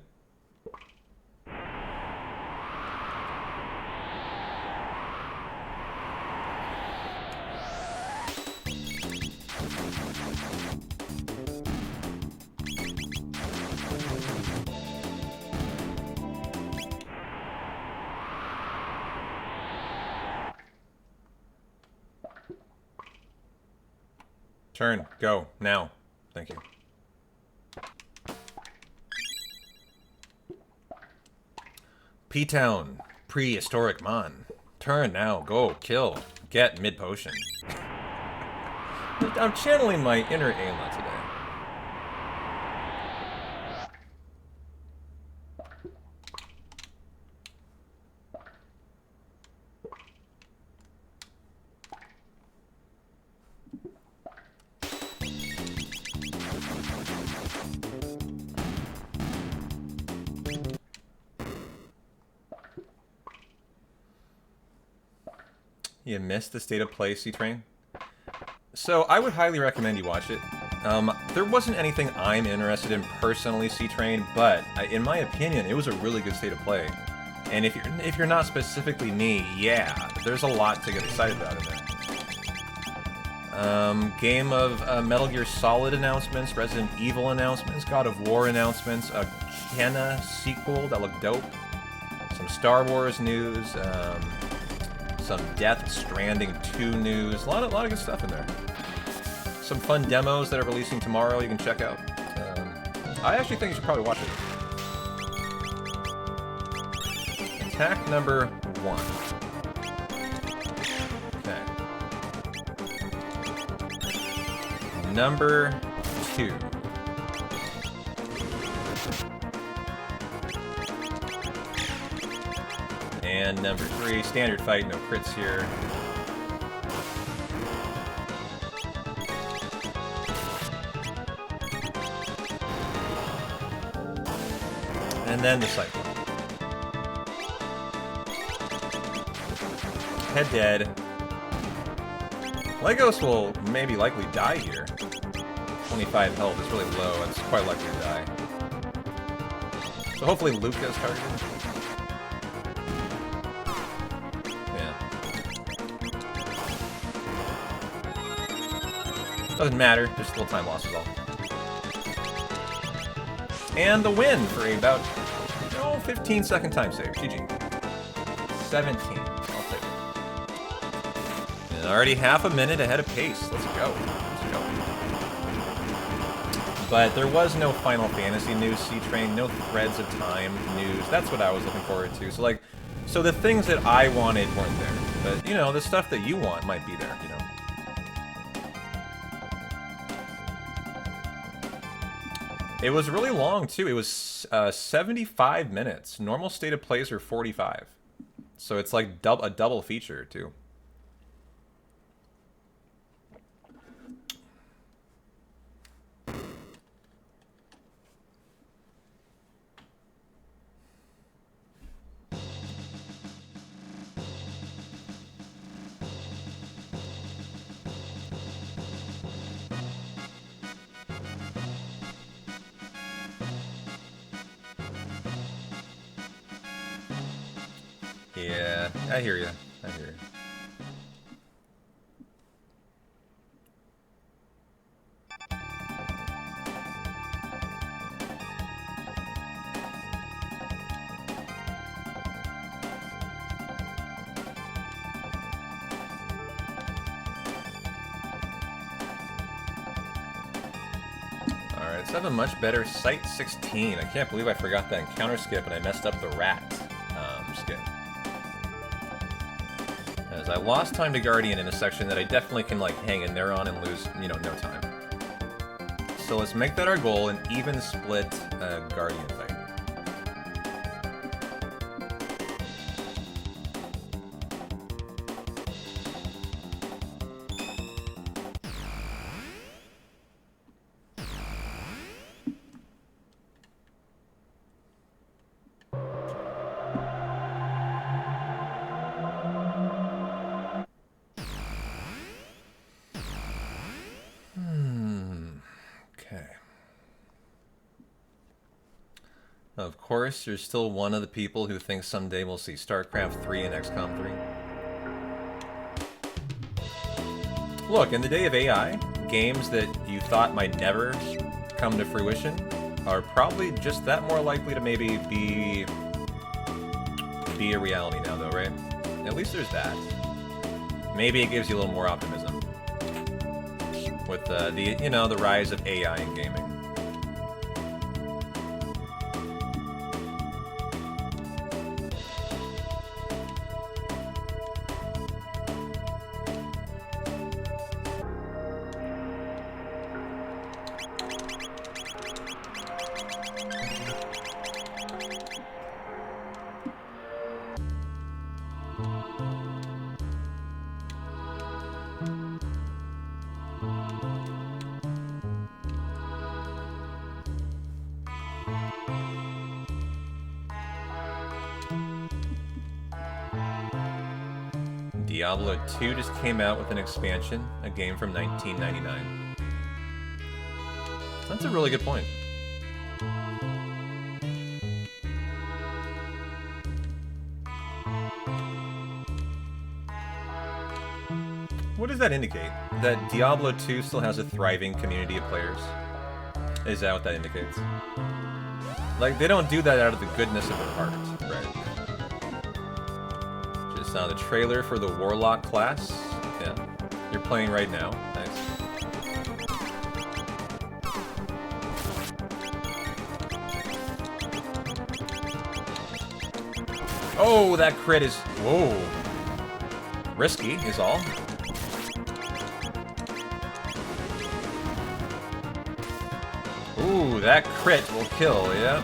Turn. Go. Now. Thank you. P-Town. Prehistoric Mon. Turn now. Go. Kill. Get mid-potion. I'm channeling my inner Ayla today. You missed the State of Play C-Train? So I would highly recommend you watch it. There wasn't anything I'm interested in personally, C-Train, but in my opinion, it was a really good State of Play. And if you're not specifically me, yeah, there's a lot to get excited about in there. Game of Metal Gear Solid announcements, Resident Evil announcements, God of War announcements, a Kena sequel that looked dope, some Star Wars news, some Death Stranding 2 news, a lot of good stuff in there. Some fun demos that are releasing tomorrow you can check out. I actually think you should probably watch it. Attack number 1. Okay. Number 2. And number 3, standard fight, no crits here. And then the cycle. Head dead. Legos will maybe likely die here. 25 health is really low, it's quite likely to die. So hopefully Luke gets targeted. Doesn't matter, just a little time loss is all. And the win for about, 15-second time save. GG. 17. I'll take it. And already half a minute ahead of pace. Let's go. Let's go. But there was no Final Fantasy news, C-Train, no Threads of Time news. That's what I was looking forward to. So the things that I wanted weren't there. But, the stuff that you want might be there, It was really long, too. It was 75 minutes. Normal State of Plays are 45. So it's like a double feature, too. Yeah, I hear you. I hear you. Alright, let's have a much better Site 16. I can't believe I forgot that encounter skip and I messed up the rat skip. As I lost time to Guardian in a section that I definitely can hang in there on and lose, no time. So let's make that our goal, an even split Guardian fight. Of course, you're still one of the people who thinks someday we'll see StarCraft 3 and XCOM 3. Look, in the day of AI, games that you thought might never come to fruition are probably just that more likely to maybe be a reality now, though, right? At least there's that. Maybe it gives you a little more optimism with the rise of AI in gaming. Diablo 2 just came out with an expansion, a game from 1999. That's a really good point. What does that indicate? That Diablo 2 still has a thriving community of players? Is that what that indicates? Like, they don't do that out of the goodness of their heart, right? Just saw the trailer for the Warlock class. Yeah. You're playing right now. Nice. Oh, that crit is... Whoa. Risky is all. Ooh, that crit will kill, yeah.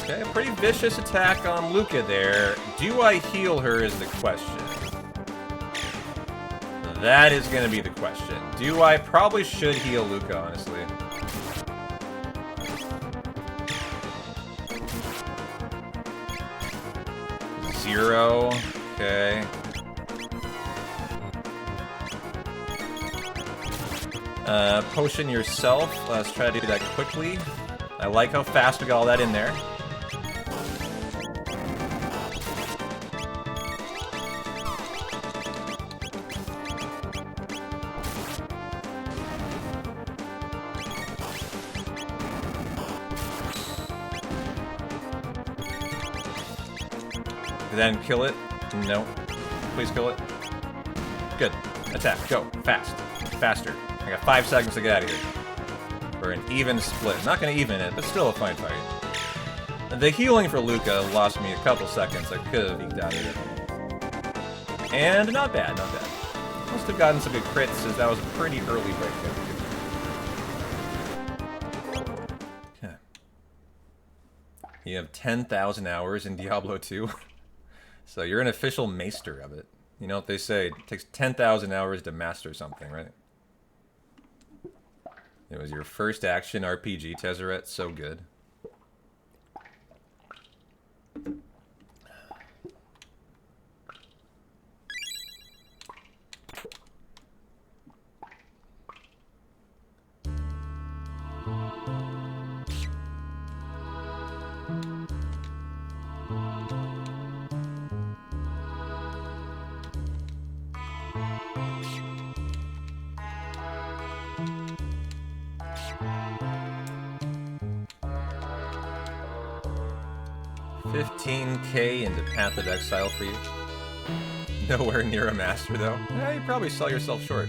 Okay, a pretty vicious attack on Luca there. Do I heal her is the question. That is going to be the question. Do I probably should heal Luca, honestly. Zero. Okay. Potion yourself. Let's try to do that quickly. I like how fast we got all that in there. Then kill it. No. Please kill it. Good. Attack. Go. Fast. Faster. I got 5 seconds to get out of here. For an even split. Not gonna even it, but still a fine fight. The healing for Luca lost me a couple seconds. I could have eked out of it. And not bad, not bad. Must have gotten some good crits, since that was a pretty early breakdown. Okay. You have 10,000 hours in Diablo 2. So you're an official maester of it. You know what they say, it takes 10,000 hours to master something, right? It was your first action RPG, Tezzeret. So good. $15K into Path of Exile for you. Nowhere near a master, though. Yeah, you probably sell yourself short.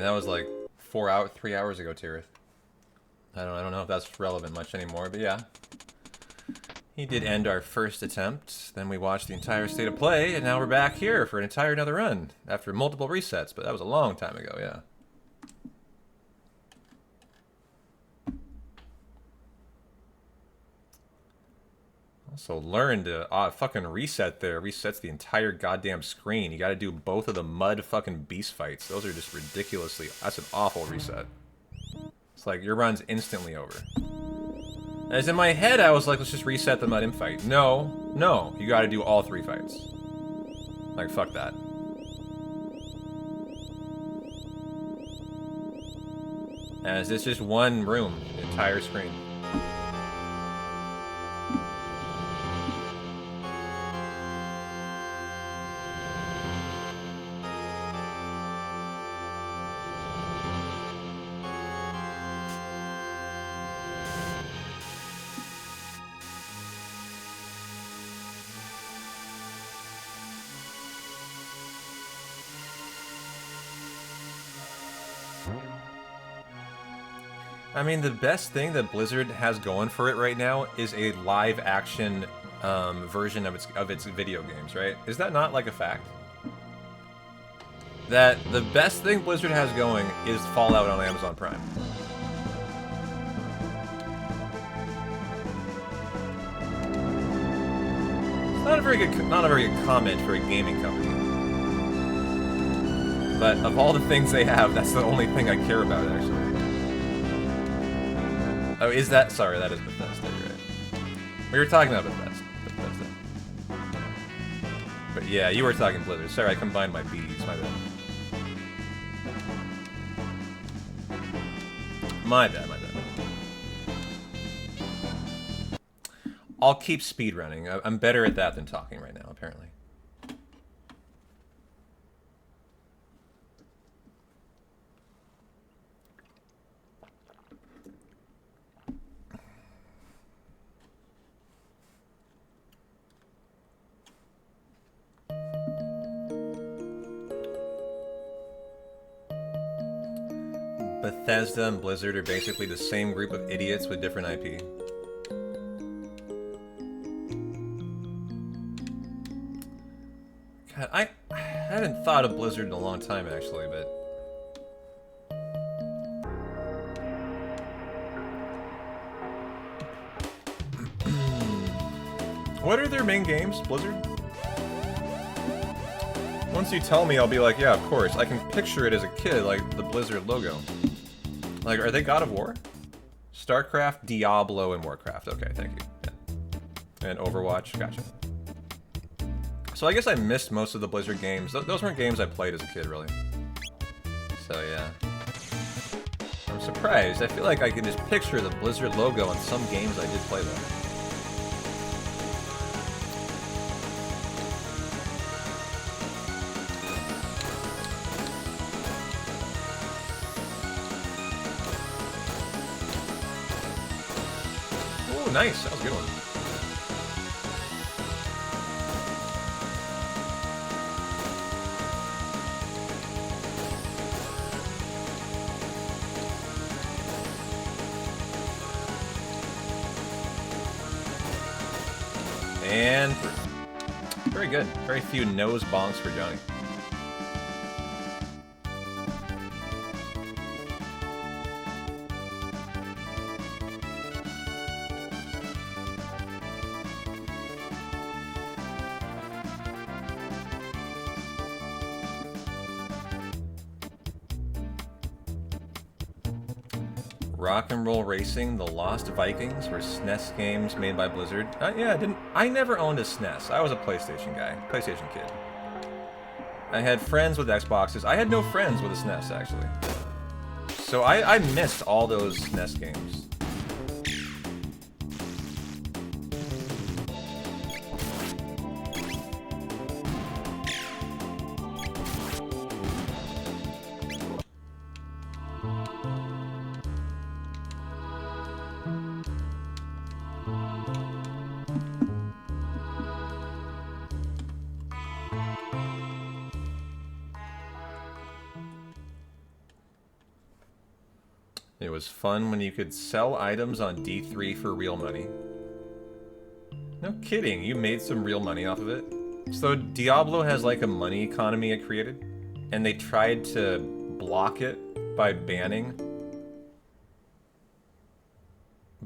That was like 3 hours ago, Tirith. I don't know if that's relevant much anymore, but yeah. He did end our first attempt, then we watched the entire state of play, and now we're back here for an entire another run, after multiple resets, but that was a long time ago, yeah. Also learn to fucking reset there. Resets the entire goddamn screen. You gotta do both of the mud fucking beast fights. Those are just ridiculously... That's an awful reset. It's like, your run's instantly over. As in my head, I was like, let's just reset the mud imp fight. No. No. You gotta do all 3 fights. Like, fuck that. As it's just one room, the entire screen. I mean, the best thing that Blizzard has going for it right now is a live-action version of its video games, right? Is that not like a fact? that the best thing Blizzard has going is Fallout on Amazon Prime. It's not a very good comment for a gaming company. But of all the things they have, that's the only thing I care about, actually. Oh, is that? Sorry, that is Bethesda. You're right. We were talking about Bethesda. But yeah, you were talking Blizzard. Sorry, I combined my B's. My bad. My bad. I'll keep speedrunning. I'm better at that than talking right now, apparently. Bethesda and Blizzard are basically the same group of idiots with different IP. God, I haven't thought of Blizzard in a long time, actually, but... What are their main games, Blizzard? Once you tell me, I'll be like, yeah, of course. I can picture it as a kid, like the Blizzard logo. Like, are they God of War? StarCraft, Diablo, and Warcraft. Okay, thank you. Yeah. And Overwatch, gotcha. So I guess I missed most of the Blizzard games. Those weren't games I played as a kid, really. So yeah. I'm surprised. I feel like I can just picture the Blizzard logo on some games I did play though. Oh, nice. That was a good one. And very good. Very few nose bonks for Johnny. Rock and Roll Racing, The Lost Vikings were SNES games made by Blizzard. Yeah, I never owned a SNES. I was a PlayStation guy, PlayStation kid. I had friends with Xboxes. I had no friends with a SNES, actually. So I missed all those SNES games. It was fun when you could sell items on D3 for real money. No kidding, you made some real money off of it. So Diablo has like a money economy it created, and they tried to block it by banning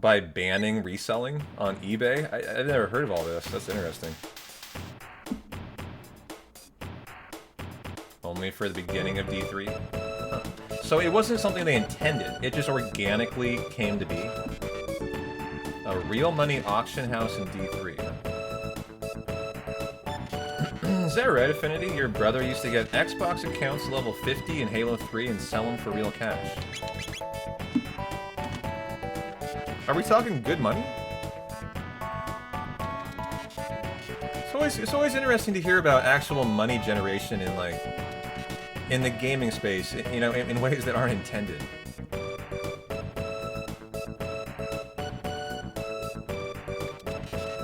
reselling on eBay. I've never heard of all this. That's interesting. Only for the beginning of D3. Huh. So it wasn't something they intended. It just organically came to be. A real money auction house in D3. Is that right, Affinity? Your brother used to get Xbox accounts level 50 in Halo 3 and sell them for real cash. Are we talking good money? It's always interesting to hear about actual money generation in like in the gaming space, you know, in ways that aren't intended.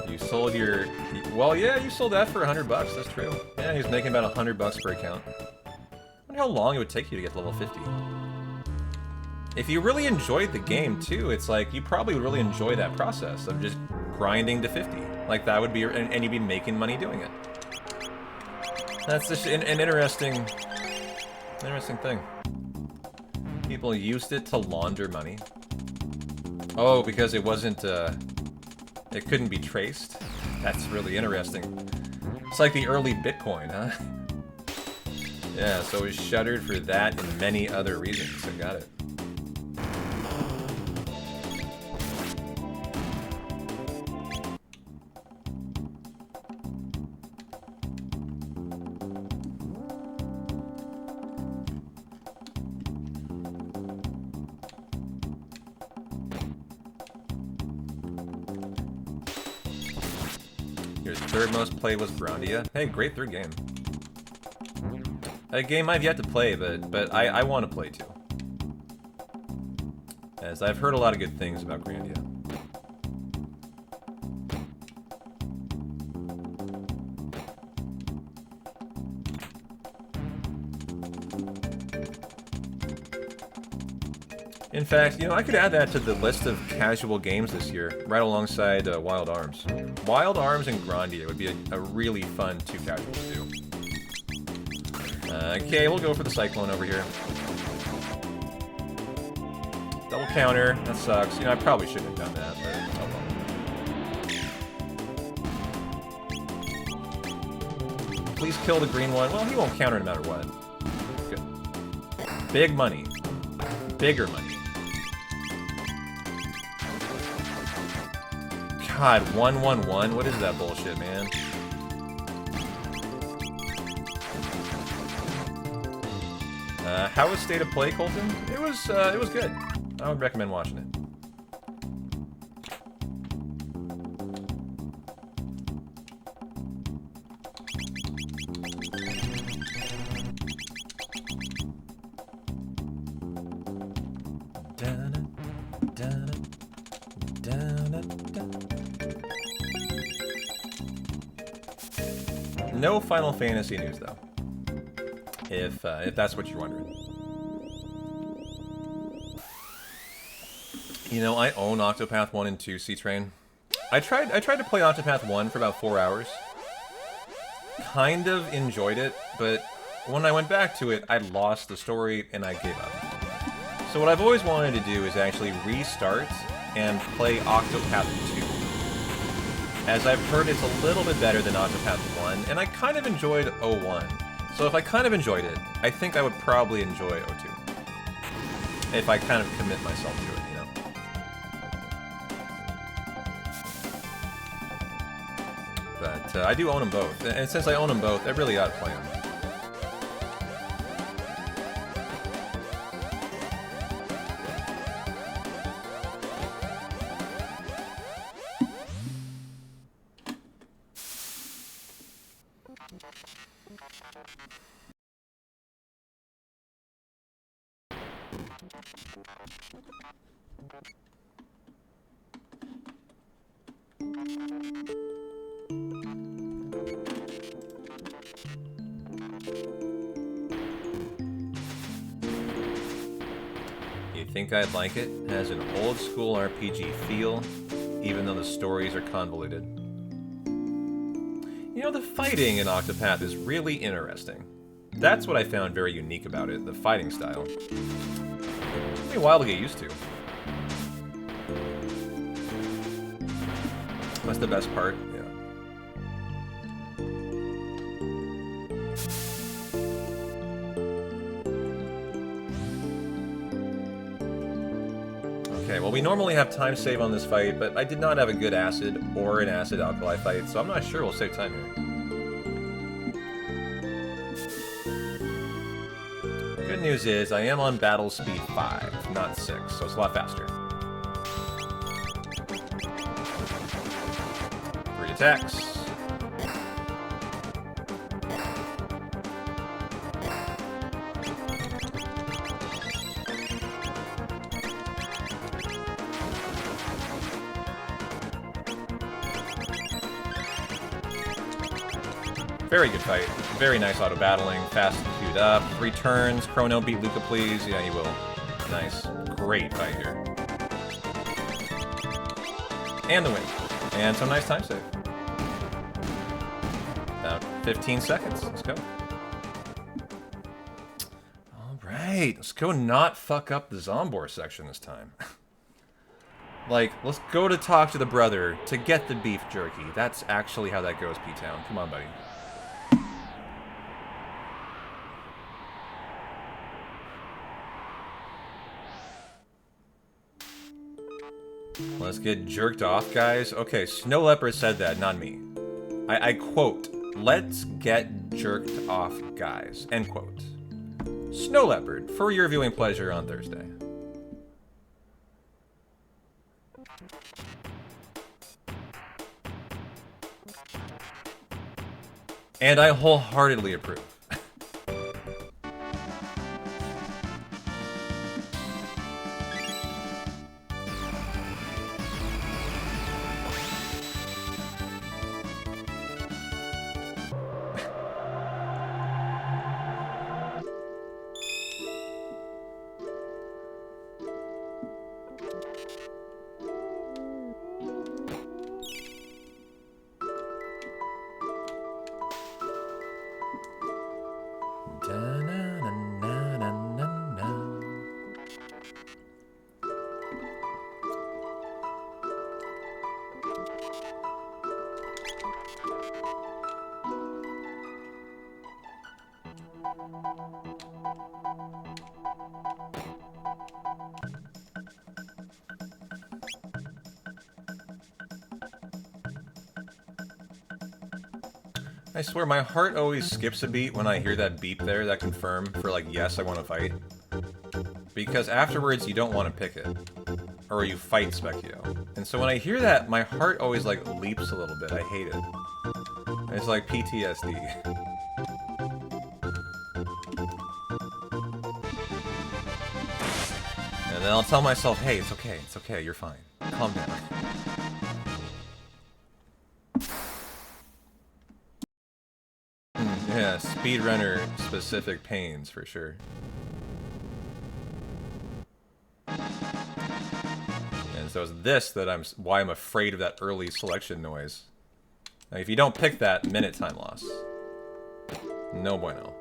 You sold your, well, yeah, you sold that for $100. That's true. Yeah, he was making about $100 per account. I wonder how long it would take you to get to level 50. If you really enjoyed the game too, it's like you probably would really enjoy that process of just grinding to 50. Like that would be, and you'd be making money doing it. That's just an interesting Interesting thing. People used it to launder money. Oh, because it wasn't, it couldn't be traced? That's really interesting. It's like the early Bitcoin, huh? Yeah, so it was shuttered for that and many other reasons. I got it. Your third most played was Grandia. Hey, great third game. A game I've yet to play, but I want to play too. As I've heard a lot of good things about Grandia. In fact, you know, I could add that to the list of casual games this year, right alongside Wild Arms. Wild Arms and Grandia would be a really fun 2 casual to do. Okay, we'll go for the Cyclone over here. Double counter, that sucks. You know, I probably shouldn't have done that, but oh well. Please kill the green one. Well, he won't counter no matter what. Good. Big money. Bigger money. God, 1-1-1? What is that bullshit, man? How was State of Play, Colton? It was good. I would recommend watching it. No Final Fantasy news, though. If that's what you're wondering. You know, I own Octopath 1 and 2 C-Train. I tried to play Octopath 1 for about 4 hours. Kind of enjoyed it, but when I went back to it, I lost the story and I gave up. So what I've always wanted to do is actually restart and play Octopath 2. As I've heard, it's a little bit better than Octopath 1, and I kind of enjoyed 01. So if I kind of enjoyed it, I think I would probably enjoy 02. If I kind of commit myself to it, you know? But I do own them both, and since I own them both, I really ought to play them. You think I'd like it? It has an old school RPG feel, even though the stories are convoluted. You know, the fighting in Octopath is really interesting. That's what I found very unique about it, the fighting style. It took me a while to get used to. That's the best part, yeah. Okay, well we normally have time save on this fight, but I did not have a good acid or an acid alkali fight, so I'm not sure we'll save time here. Good news is, I am on battle speed 5, not 6, so it's a lot faster. 3 attacks. Very good fight. Very nice auto battling. Fast and queued up. 3 turns. Chrono beat Luca, please. Yeah, he will. Nice. Great fight here. And the win. And some nice time save. About 15 seconds. Let's go. right. Let's go not fuck up the Zombor section this time. Like, let's go to talk to the brother to get the beef jerky. That's actually how that goes, P-Town. Come on, buddy. Let's get jerked off, guys. Okay, Snow Leopard said that, not me. I quote, let's get jerked off, guys. End quote. Snow Leopard, for your viewing pleasure on Thursday. And I wholeheartedly approve. I swear, my heart always skips a beat when I hear that beep there, that confirm for like, yes, I want to fight. Because afterwards, you don't want to pick it. Or you fight Specchio. And so when I hear that, my heart always like leaps a little bit. I hate it. It's like PTSD. And then I'll tell myself, hey, it's okay, you're fine. Calm down. Yeah, speedrunner specific pains for sure. And so it's this that why I'm afraid of that early selection noise. Like, if you don't pick that, minute time loss. No bueno.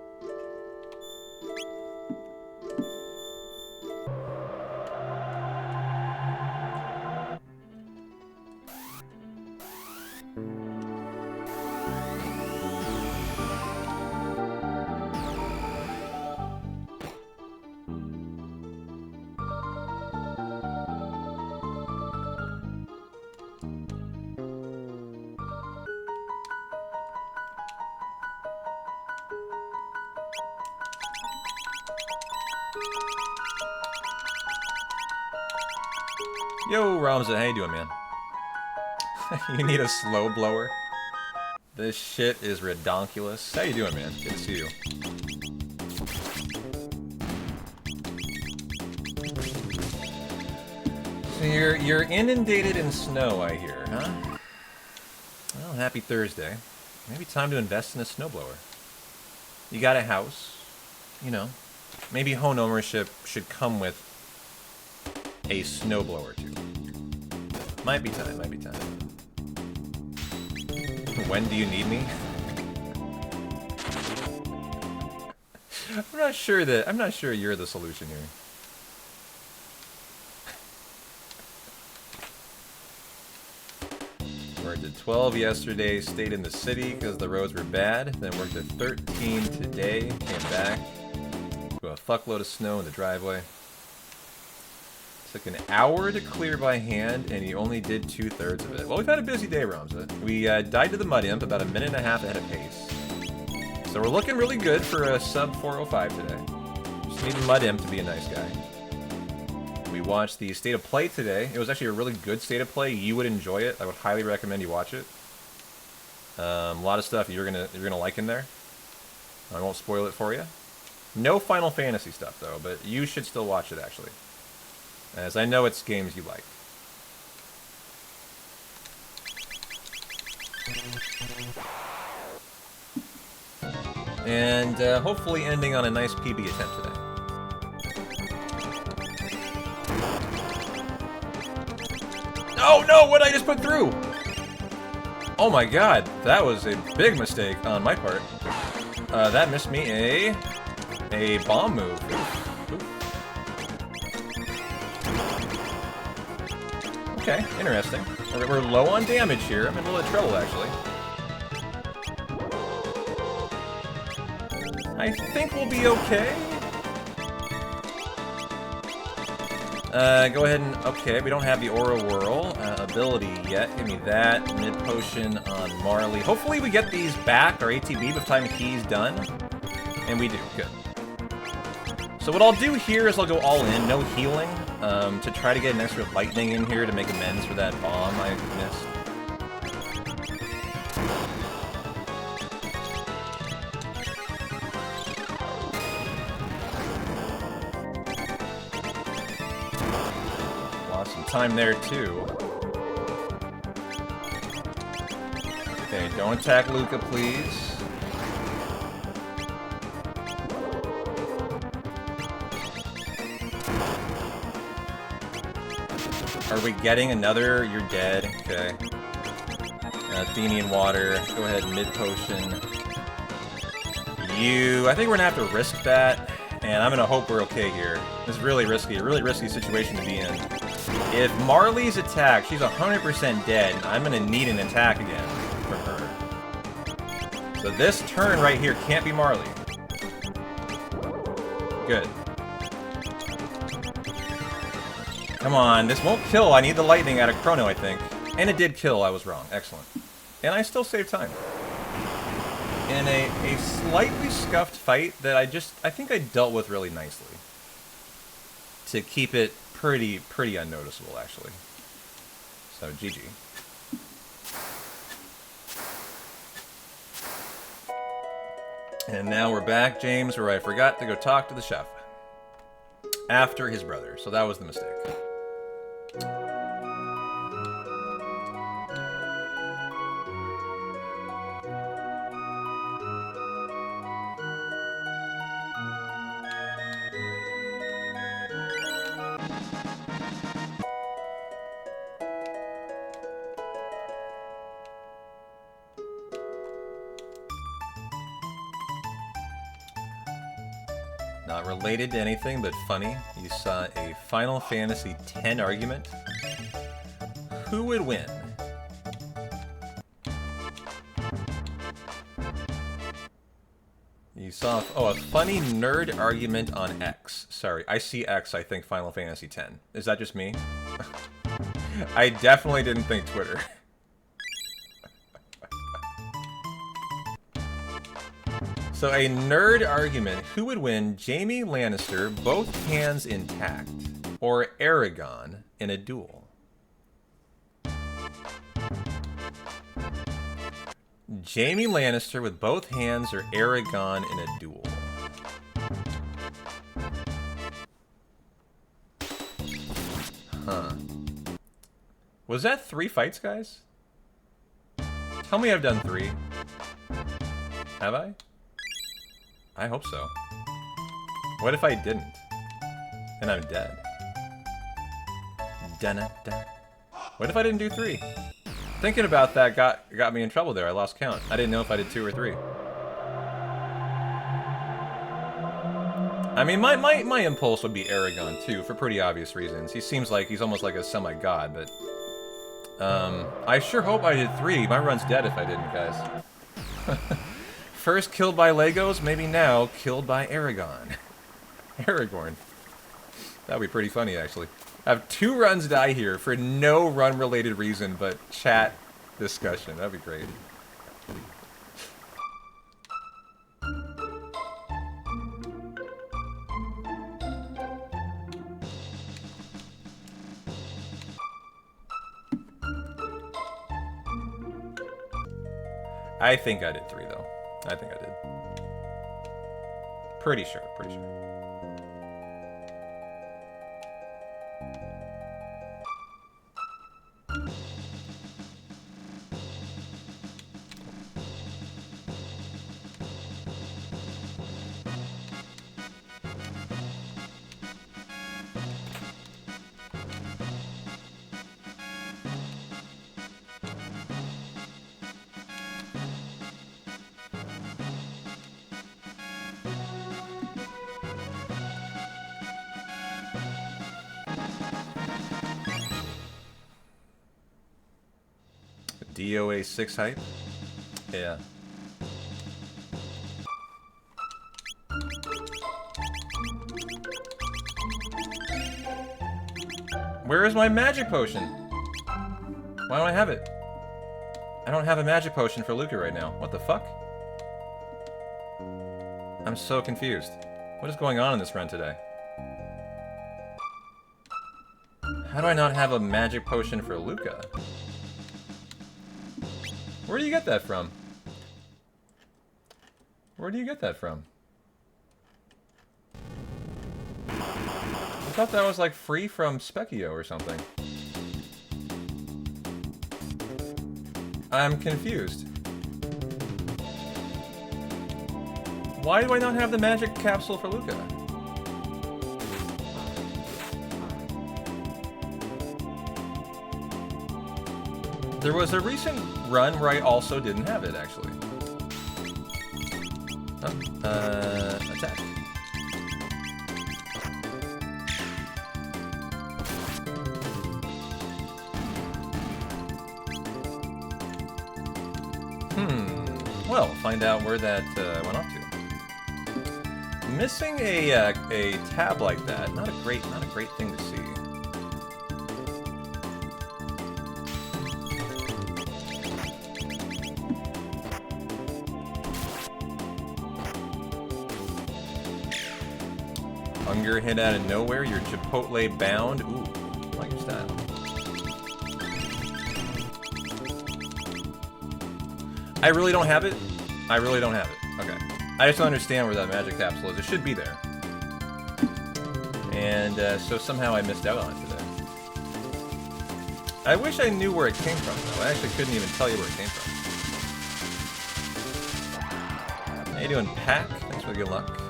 Yo, Ramza, how you doing, man? You need a slow blower? This shit is redonkulous. How you doing, man? Good to see you. So you're inundated in snow, I hear, huh? Well, happy Thursday. Maybe time to invest in a snowblower. You got a house, you know. Maybe home ownership should come with a snowblower too. Might be time, might be time. When do you need me? I'm not sure you're the solution here. Worked at 12 yesterday, stayed in the city because the roads were bad, then worked at 13 today, came back, to a fuckload of snow in the driveway. Took an hour to clear by hand, and you only did 2/3 of it. Well, we've had a busy day, Ramza. We died to the mud imp about a minute and a half ahead of pace. So we're looking really good for a sub 405 today. Just need the mud imp to be a nice guy. We watched the State of Play today. It was actually a really good State of Play. You would enjoy it. I would highly recommend you watch it. A lot of stuff you're gonna like in there. I won't spoil it for you. No Final Fantasy stuff though, but you should still watch it actually, as I know it's games you like. And hopefully ending on a nice PB attempt today. Oh no, what did I just put through? Oh my god, that was a big mistake on my part. That missed me a bomb move. Okay, interesting. We're low on damage here. I'm in a little bit of trouble, actually. I think we'll be okay. Go ahead and... Okay, we don't have the Aura Whirl ability yet. Give me that. Mid-potion on Marley. Hopefully we get these back, our ATB, by the time he's done. And we do. Good. So what I'll do here is I'll go all in, no healing, to try to get an extra lightning in here to make amends for that bomb I missed. Lost some time there too. Okay, don't attack Luca, please. Are we getting another? You're dead. Okay. Athenian water. Go ahead, mid-potion. I think we're gonna have to risk that, and I'm gonna hope we're okay here. This is really risky, a really risky situation to be in. If Marley's attacked, she's 100% dead, and I'm gonna need an attack again from her. So this turn right here can't be Marley. Good. Come on, this won't kill. I need the lightning out of Chrono, I think. And it did kill, I was wrong. Excellent. And I still saved time. In a slightly scuffed fight that I think I dealt with really nicely. To keep it pretty unnoticeable, actually. So, GG. And now we're back, James, where I forgot to go talk to the chef. After his brother, so that was the mistake. Not related to anything, but funny. You saw a Final Fantasy X argument. Who would win? You saw, a funny nerd argument on X. Sorry, I see X, I think Final Fantasy X. Is that just me? I definitely didn't think Twitter. So a nerd argument, who would win Jaime Lannister, both hands intact, or Aragon in a duel? Jaime Lannister with both hands or Aragon in a duel? Huh. Was that 3 fights, guys? Tell me I've done 3. Have I? I hope so. What if I didn't? And I'm dead. Dun-dun-dun. What if I didn't do 3? Thinking about that got me in trouble there. I lost count. I didn't know if I did 2 or 3. I mean, my impulse would be Aragon too, for pretty obvious reasons. He seems like he's almost like a semi-god, but I sure hope I did 3. My run's dead if I didn't, guys. First killed by Legos, maybe now killed by Aragon. Aragorn. That'd be pretty funny, actually. I have 2 runs die here for no run-related reason but chat discussion. That'd be great. I think I did 3, though. I think I did. Pretty sure, pretty sure. DOA 6 hype? Yeah. Where is my magic potion? Why don't I have it? I don't have a magic potion for Luca right now. What the fuck? I'm so confused. What is going on in this run today? How do I not have a magic potion for Luca? Where do you get that from? Where do you get that from? I thought that was like free from Specchio or something. I'm confused. Why do I not have the magic capsule for Luca? There was a recent run where I also didn't have it, actually. Oh, attack. Well, find out where that went off to. Missing a tab like that, not a great thing to see. Hunger hit out of nowhere. You're Chipotle bound. Ooh, I like your style. I really don't have it. I really don't have it. Okay. I just don't understand where that magic capsule is. It should be there. And so somehow I missed out on it today. I wish I knew where it came from, though. I actually couldn't even tell you where it came from. How you doing, Pack? Thanks for the good luck.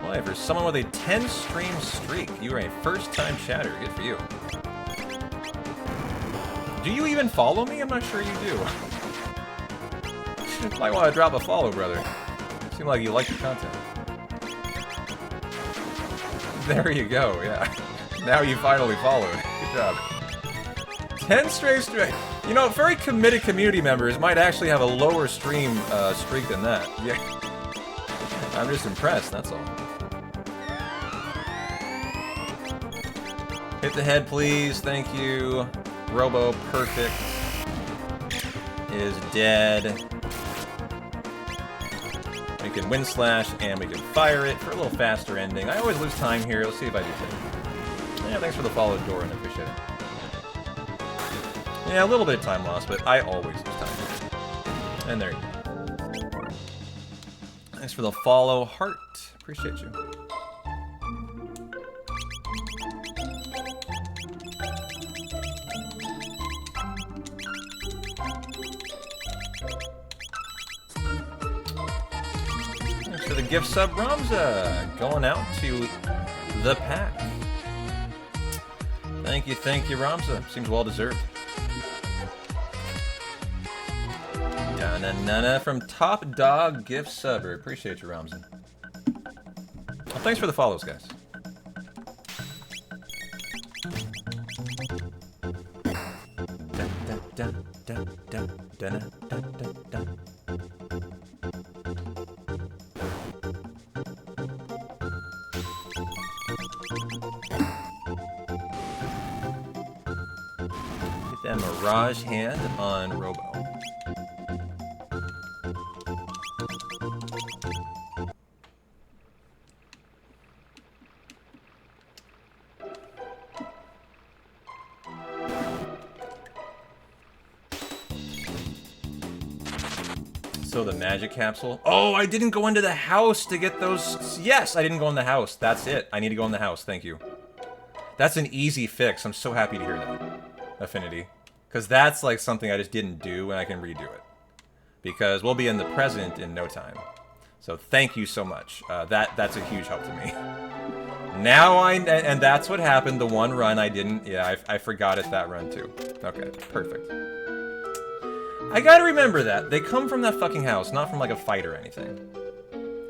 Boy, for someone with a 10-stream streak, you are a first-time chatter. Good for you. Do you even follow me? I'm not sure you do. You might want to drop a follow, brother. Seems like you like the content. There you go, yeah. Now you finally followed. Good job. 10 straight. You know, very committed community members might actually have a lower stream streak than that. Yeah. I'm just impressed, that's all. Hit the head, please. Thank you. Robo Perfect is dead. We can win slash and we can fire it for a little faster ending. I always lose time here. Let's see if I do too. Yeah, thanks for the follow, Doran. I appreciate it. Yeah, a little bit of time lost, but I always lose time. And there you go. Thanks for the follow, Heart. Appreciate you. For the gift sub, Ramza, going out to the pack. Thank you, Ramza. Seems well deserved. Nana from Top Dog gift subber. Appreciate you, Ramza. Well, thanks for the follows, guys. Get that Mirage hand on Robo. So the magic capsule. Oh, I didn't go into the house to get those. Yes, I didn't go in the house. That's it. I need to go in the house. Thank you. That's an easy fix. I'm so happy to hear that, Affinity. Because that's like something I just didn't do and I can redo it. Because we'll be in the present in no time. So thank you so much. That's a huge help to me. Now and that's what happened. The one run I didn't. Yeah, I forgot it that run too. Okay, perfect. I gotta remember that. They come from that fucking house, not from like a fight or anything.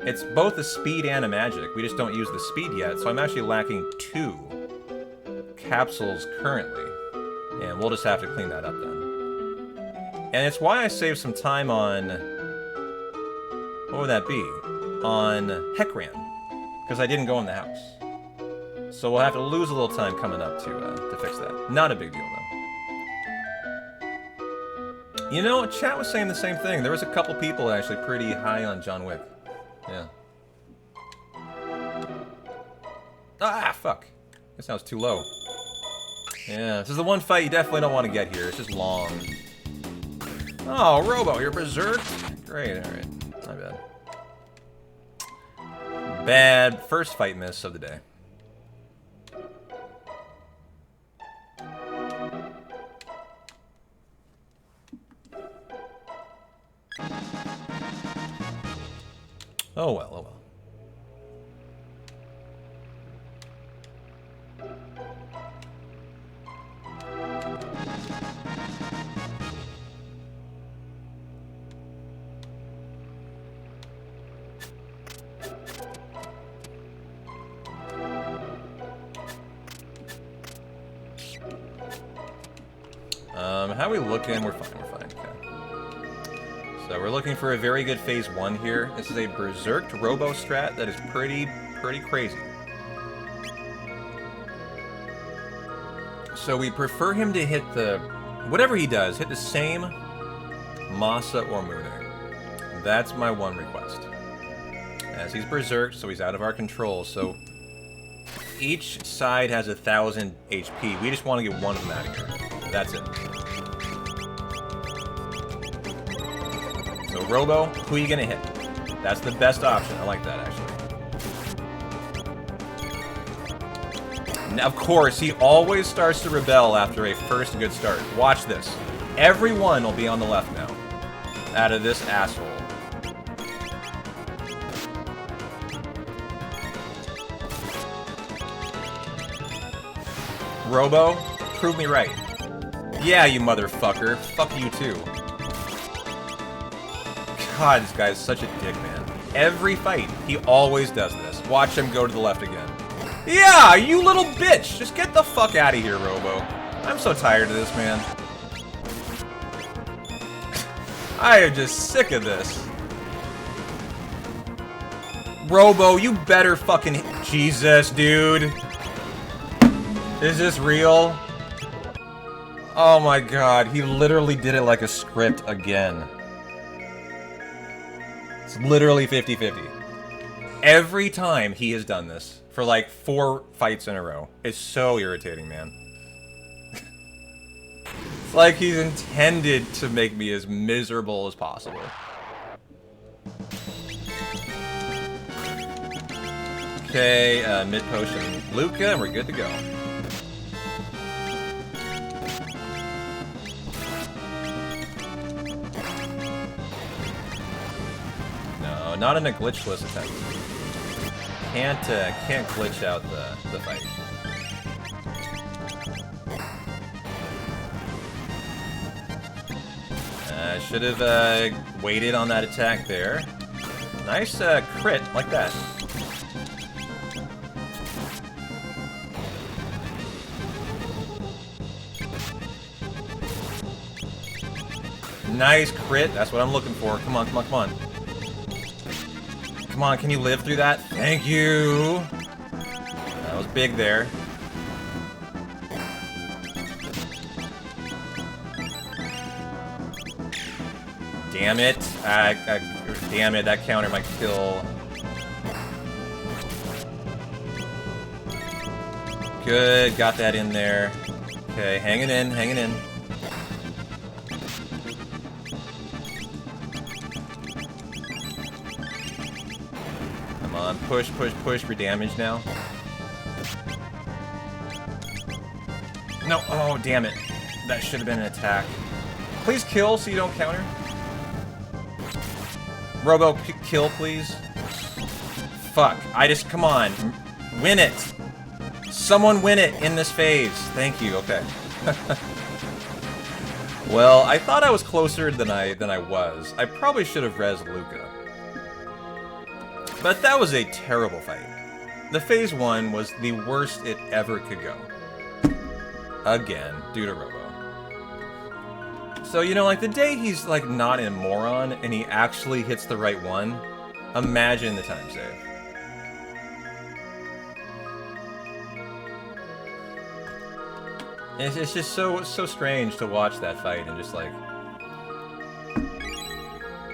It's both a speed and a magic. We just don't use the speed yet, so I'm actually lacking 2 capsules currently. And we'll just have to clean that up then. And it's why I saved some time on... What would that be? On Heckran. Because I didn't go in the house. So we'll have to lose a little time coming up to fix that. Not a big deal, though. You know, chat was saying the same thing. There was a couple people actually pretty high on John Wick. Yeah. Ah, fuck. Guess that was too low. Yeah, this is the one fight you definitely don't want to get here. It's just long. Oh, Robo, you're berserk? Great, alright. My bad. Bad first fight miss of the day. Oh well, oh well. How are we looking? We're fine, okay. So we're looking for a very good phase 1 here. This is a berserked robo strat that is pretty crazy. So we prefer him to hit the... Whatever he does, hit the same Masa or Mune. That's my one request. As he's berserked, so he's out of our control, so... Each side has 1,000 HP. We just want to get one of them out of here. That's it. So Robo, who are you gonna hit? That's the best option. I like that, actually. Now, of course, he always starts to rebel after a first good start. Watch this. Everyone will be on the left now. Out of this asshole. Robo, prove me right. Yeah, you motherfucker. Fuck you too. God, this guy's such a dick, man. Every fight, he always does this. Watch him go to the left again. Yeah, you little bitch! Just get the fuck out of here, Robo. I'm so tired of this, man. I am just sick of this. Robo, you better fucking... Jesus, dude. Is this real? Oh my god, he literally did it like a script again. It's literally 50-50. Every time he has done this, for like 4 fights in a row. It's so irritating, man. It's like he's intended to make me as miserable as possible. Okay, mid-potion Luca, and we're good to go. No, not in a glitchless attempt. Can't glitch out the fight. Should have waited on that attack there. Nice crit, like that. Nice crit, that's what I'm looking for. Come on, come on, come on. Come on, can you live through that? Thank you! That was big there. Damn it. Damn it, that counter might kill. Good, got that in there. Okay, hanging in, hanging in. Come on, push, push, push for damage now. No, oh, damn it. That should have been an attack. Please kill so you don't counter. Robo, kill, please. Fuck. Come on. Win it. Someone win it in this phase. Thank you. Okay. Well, I thought I was closer than I was. I probably should have res Luca. But that was a terrible fight. The phase 1 was the worst it ever could go. again due to Robo. So, you know, like, the day he's, like, not a moron and he actually hits the right one, imagine the time save. It's just so strange to watch that fight and just, like,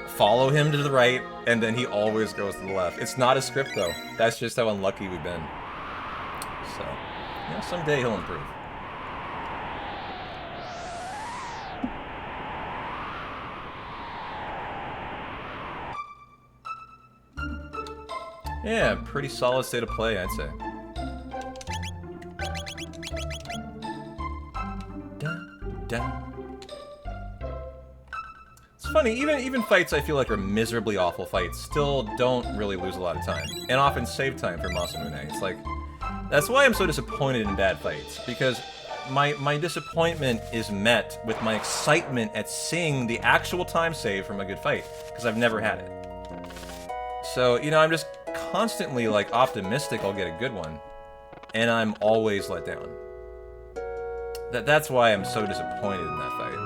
follow him to the right, and then he always goes to the left. It's not a script, though. That's just how unlucky we've been. So, you know, someday he'll improve. Yeah, pretty solid state of play, I'd say. It's funny, even fights I feel like are miserably awful fights still don't really lose a lot of time, and often save time for Masamune. It's like, that's why I'm so disappointed in bad fights, because my disappointment is met with my excitement at seeing the actual time save from a good fight, because I've never had it. So, you know, I'm just constantly, like, optimistic I'll get a good one, and I'm always let down. That's why I'm so disappointed in that fight.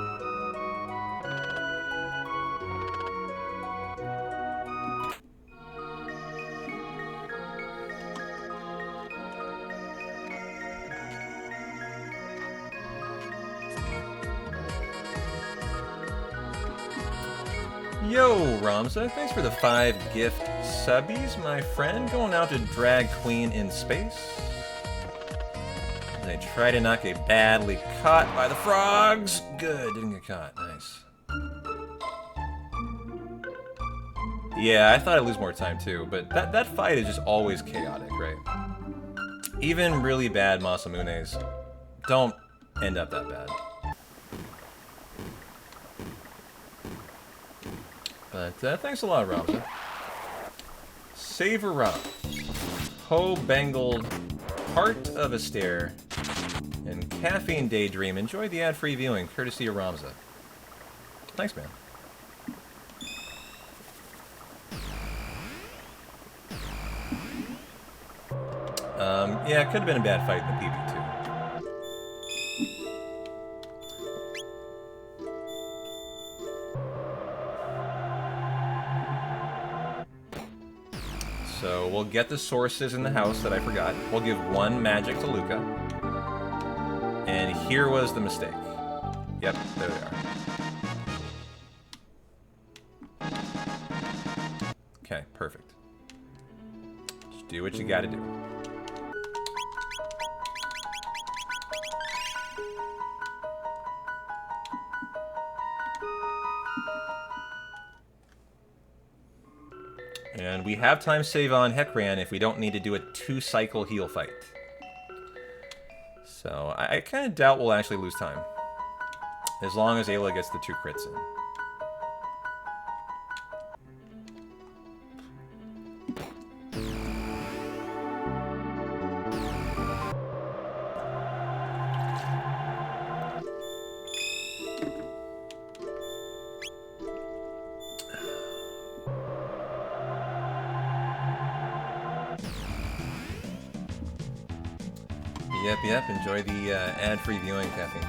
Yo, Ramza, thanks for the 5 gift subbies, my friend. Going out to Drag Queen in Space. They try to not get badly caught by the frogs. Good, didn't get caught. Nice. Yeah, I thought I'd lose more time too, but that fight is just always chaotic, right? Even really bad Masamunes don't end up that bad. But thanks a lot, Ramza. Savor up. Ho-bangled Heart of a Stare and Caffeine Daydream. Enjoy the ad-free viewing, courtesy of Ramza. Thanks, man. Yeah, it could have been a bad fight in the PB, too. So we'll get the sources in the house that I forgot. We'll give 1 magic to Luca. And here was the mistake. Yep, there they are. Okay, perfect. Just do what you gotta do. And we have time save on Hekran if we don't need to do a 2-cycle heal fight. So I kind of doubt we'll actually lose time. As long as Ayla gets the 2 crits in. Yep, enjoy the ad-free viewing, Caffeine.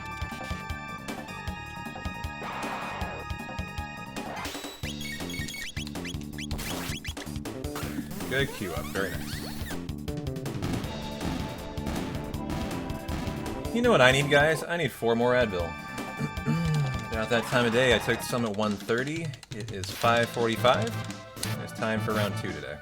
Good queue up, very nice. You know what I need, guys? I need 4 more Advil. About that time of day, I took some at 1:30. It is 5:45. It's time for round 2 today.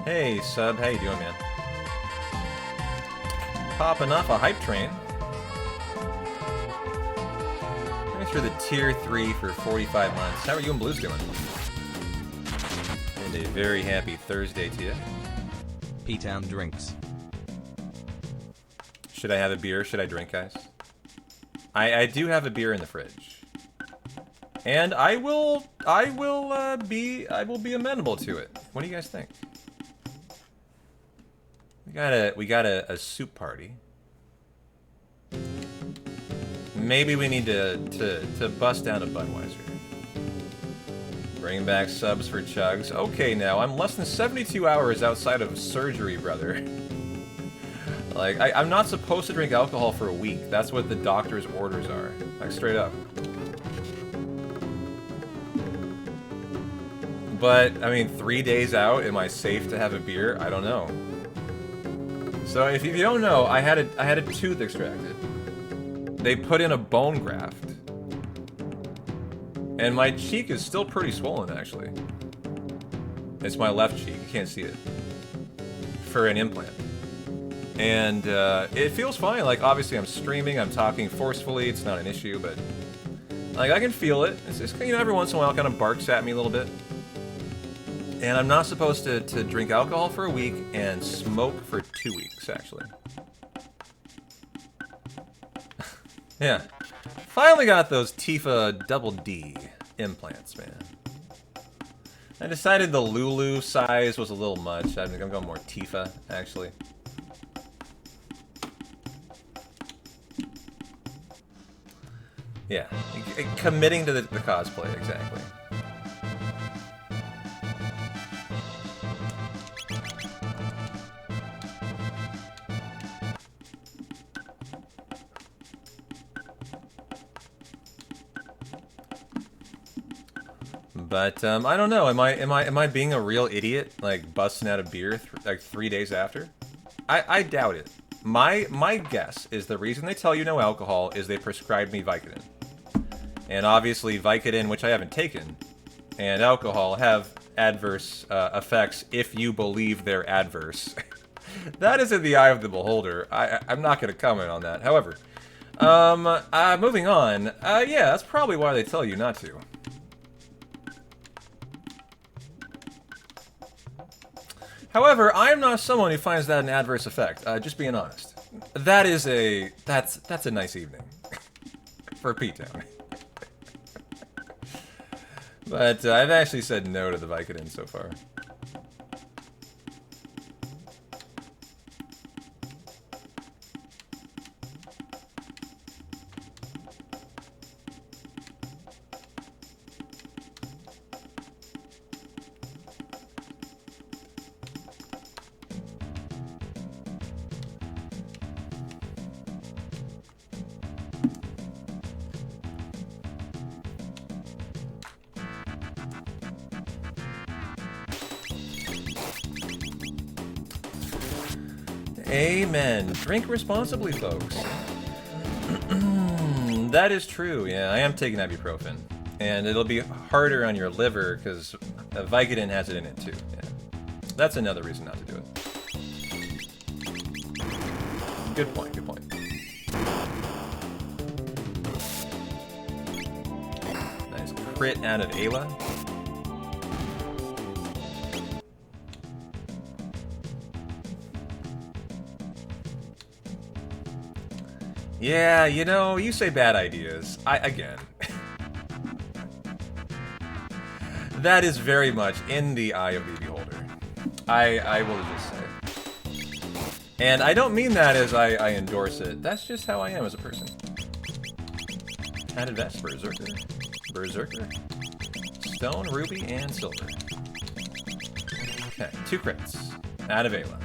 Hey, Sub, how you doing, man? popping off a hype train. Going through the tier 3 for 45 months. How are you and Blues doing? And a very happy Thursday to you. P-Town drinks. Should I have a beer? Should I drink, guys? I do have a beer in the fridge. And I will be amenable to it. What do you guys think? We got a soup party. Maybe we need to bust down a Budweiser. Bring back subs for chugs. Okay, now I'm less than 72 hours outside of surgery, brother. Like, I'm not supposed to drink alcohol for a week. That's what the doctor's orders are. Like, straight up. But, I mean, 3 days out, am I safe to have a beer? I don't know. So, if you don't know, I had a tooth extracted. They put in a bone graft. And my cheek is still pretty swollen, actually. It's my left cheek. You can't see it. For an implant. And it feels fine. Like, obviously I'm streaming, I'm talking forcefully, it's not an issue, but like, I can feel it. It's just, you know, every once in a while it kind of barks at me a little bit. And I'm not supposed to drink alcohol for a week and smoke for 2 weeks, actually. Yeah. Finally got those Tifa Double D implants, man. I decided the Lulu size was a little much. I think I'm going more Tifa, actually. Yeah, committing to the cosplay, exactly. But I don't know. Am I being a real idiot, like busting out a beer like 3 days after? I doubt it. My guess is the reason they tell you no alcohol is they prescribed me Vicodin. And obviously Vicodin, which I haven't taken, and alcohol have adverse effects if you believe they're adverse. That is in the eye of the beholder. I'm not going to comment on that. However, moving on. Yeah, that's probably why they tell you not to. However, I am not someone who finds that an adverse effect. Just being honest. That's a nice evening for P-Town. But I've actually said no to the Vicodin so far. Amen. Drink responsibly, folks. That is true, yeah. I am taking ibuprofen. And it'll be harder on your liver, because Vicodin has it in it, too. Yeah. That's another reason not to do it. Good point, good point. Nice crit out of Ayla. Yeah, you know, you say bad ideas. Again. That is very much in the eye of the beholder. I will just say. And I don't mean that as I endorse it. That's just how I am as a person. Added vest, Berserker. Berserker. Stone, Ruby, and Silver. Okay, 2 crits. Out of Ayla.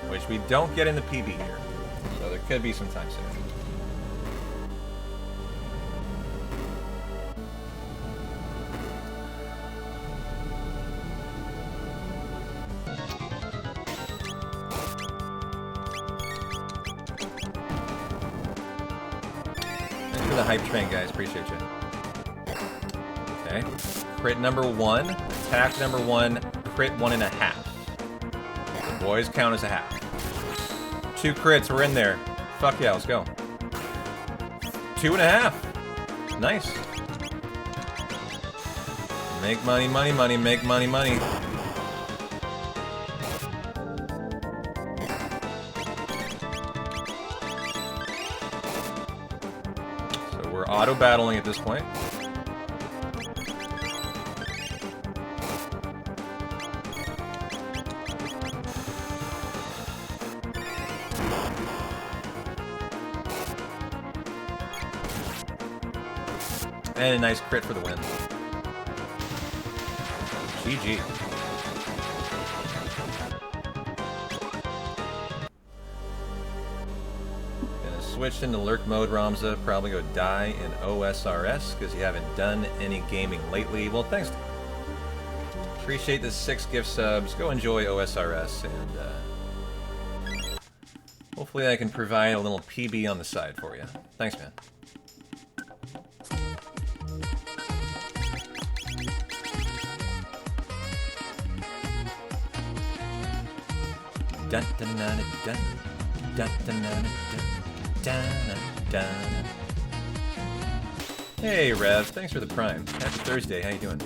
Which we don't get in the PB here. So there could be some time soon. Thanks for the hype train, guys. Appreciate you. Okay. Crit number 1. Attack number 1. Crit 1.5. The boys count as a half. 2 crits. We're in there. Fuck yeah, let's go. 2.5. Nice. Make money, money, money. Make money, money. So we're auto-battling at this point. And a nice crit for the win. GG. Gonna switch into lurk mode, Ramza. Probably go die in OSRS because you haven't done any gaming lately. Well, thanks. Appreciate the 6 gift subs. Go enjoy OSRS and hopefully I can provide a little PB on the side for you. Thanks, man. Dun, dun, dun, dun, dun, dun, dun, dun, dun, dun. Hey Rev, thanks for the prime. Happy Thursday, how you doing?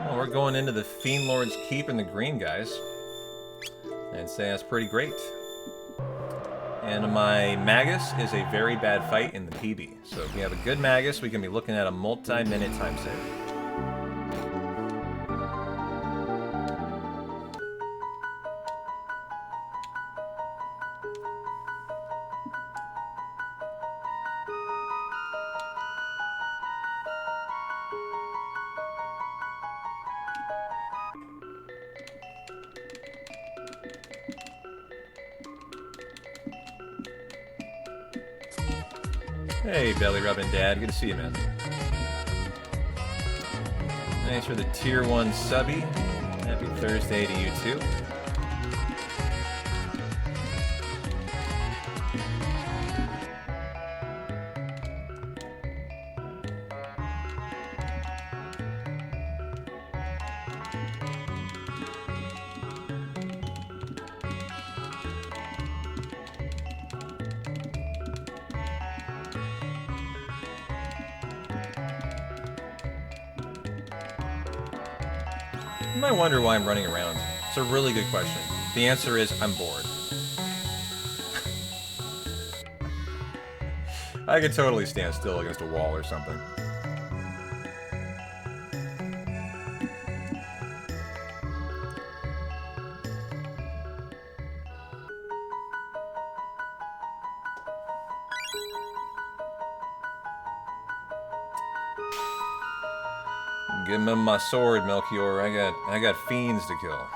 We're going into the Fiend Lord's Keep in the green, guys. And say that's pretty great. And my Magus is a very bad fight in the PB. So if we have a good Magus, we can be looking at a multi-minute time save. Hey, belly rubbing dad. Good to see you, man. Thanks for the tier 1 subby. Happy Thursday to you too. You might wonder why I'm running around. It's a really good question. The answer is I'm bored. I could totally stand still against a wall or something. Give me my sword, Melchior. I got fiends to kill.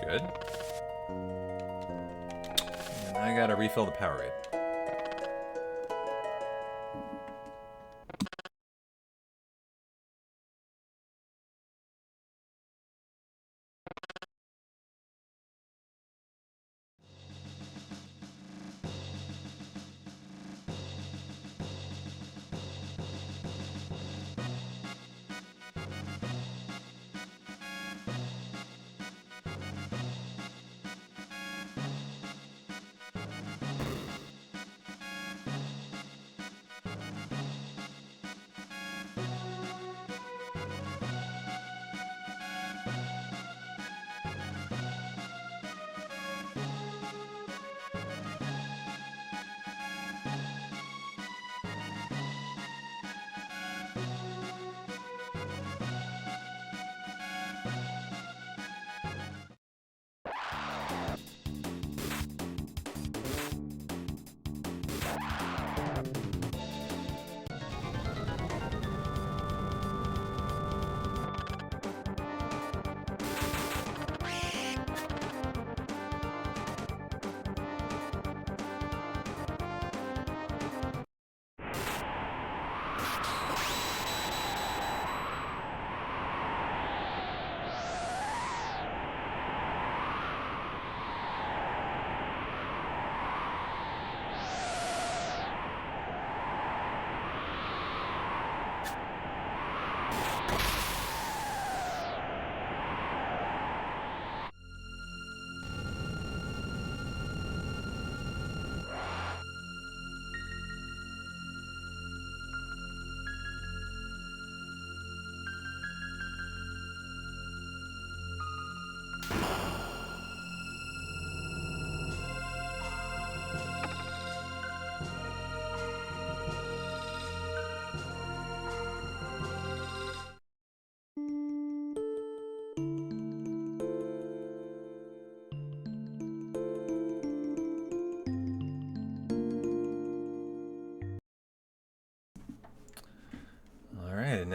Good. And I gotta refill the Powerade.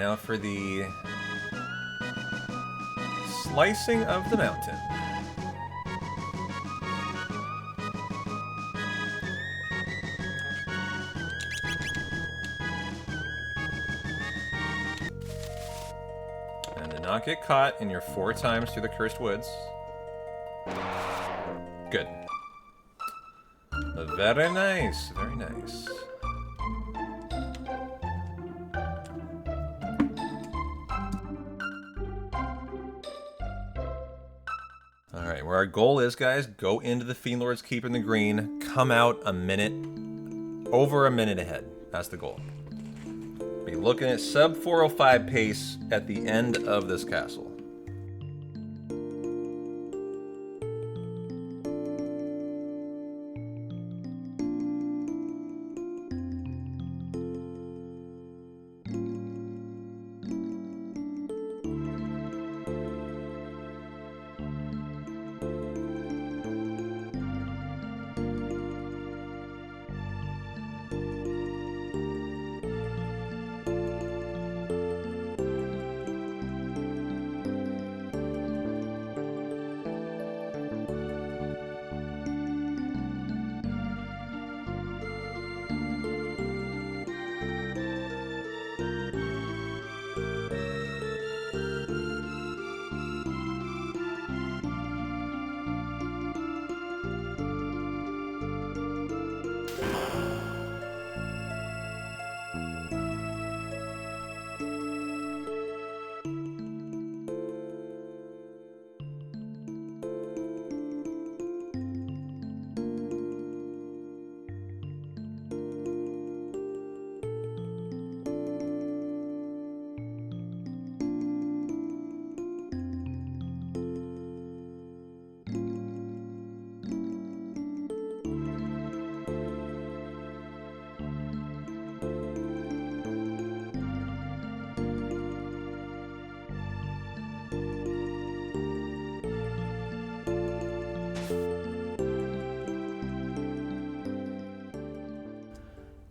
now for the slicing of the mountain. And to not get caught in your 4 times through the cursed woods. Good. Very nice, very nice. Alright, where our goal is, guys, go into the Fiend Lord's Keep in the green, come out over a minute ahead. That's the goal. Be looking at sub 405 pace at the end of this castle.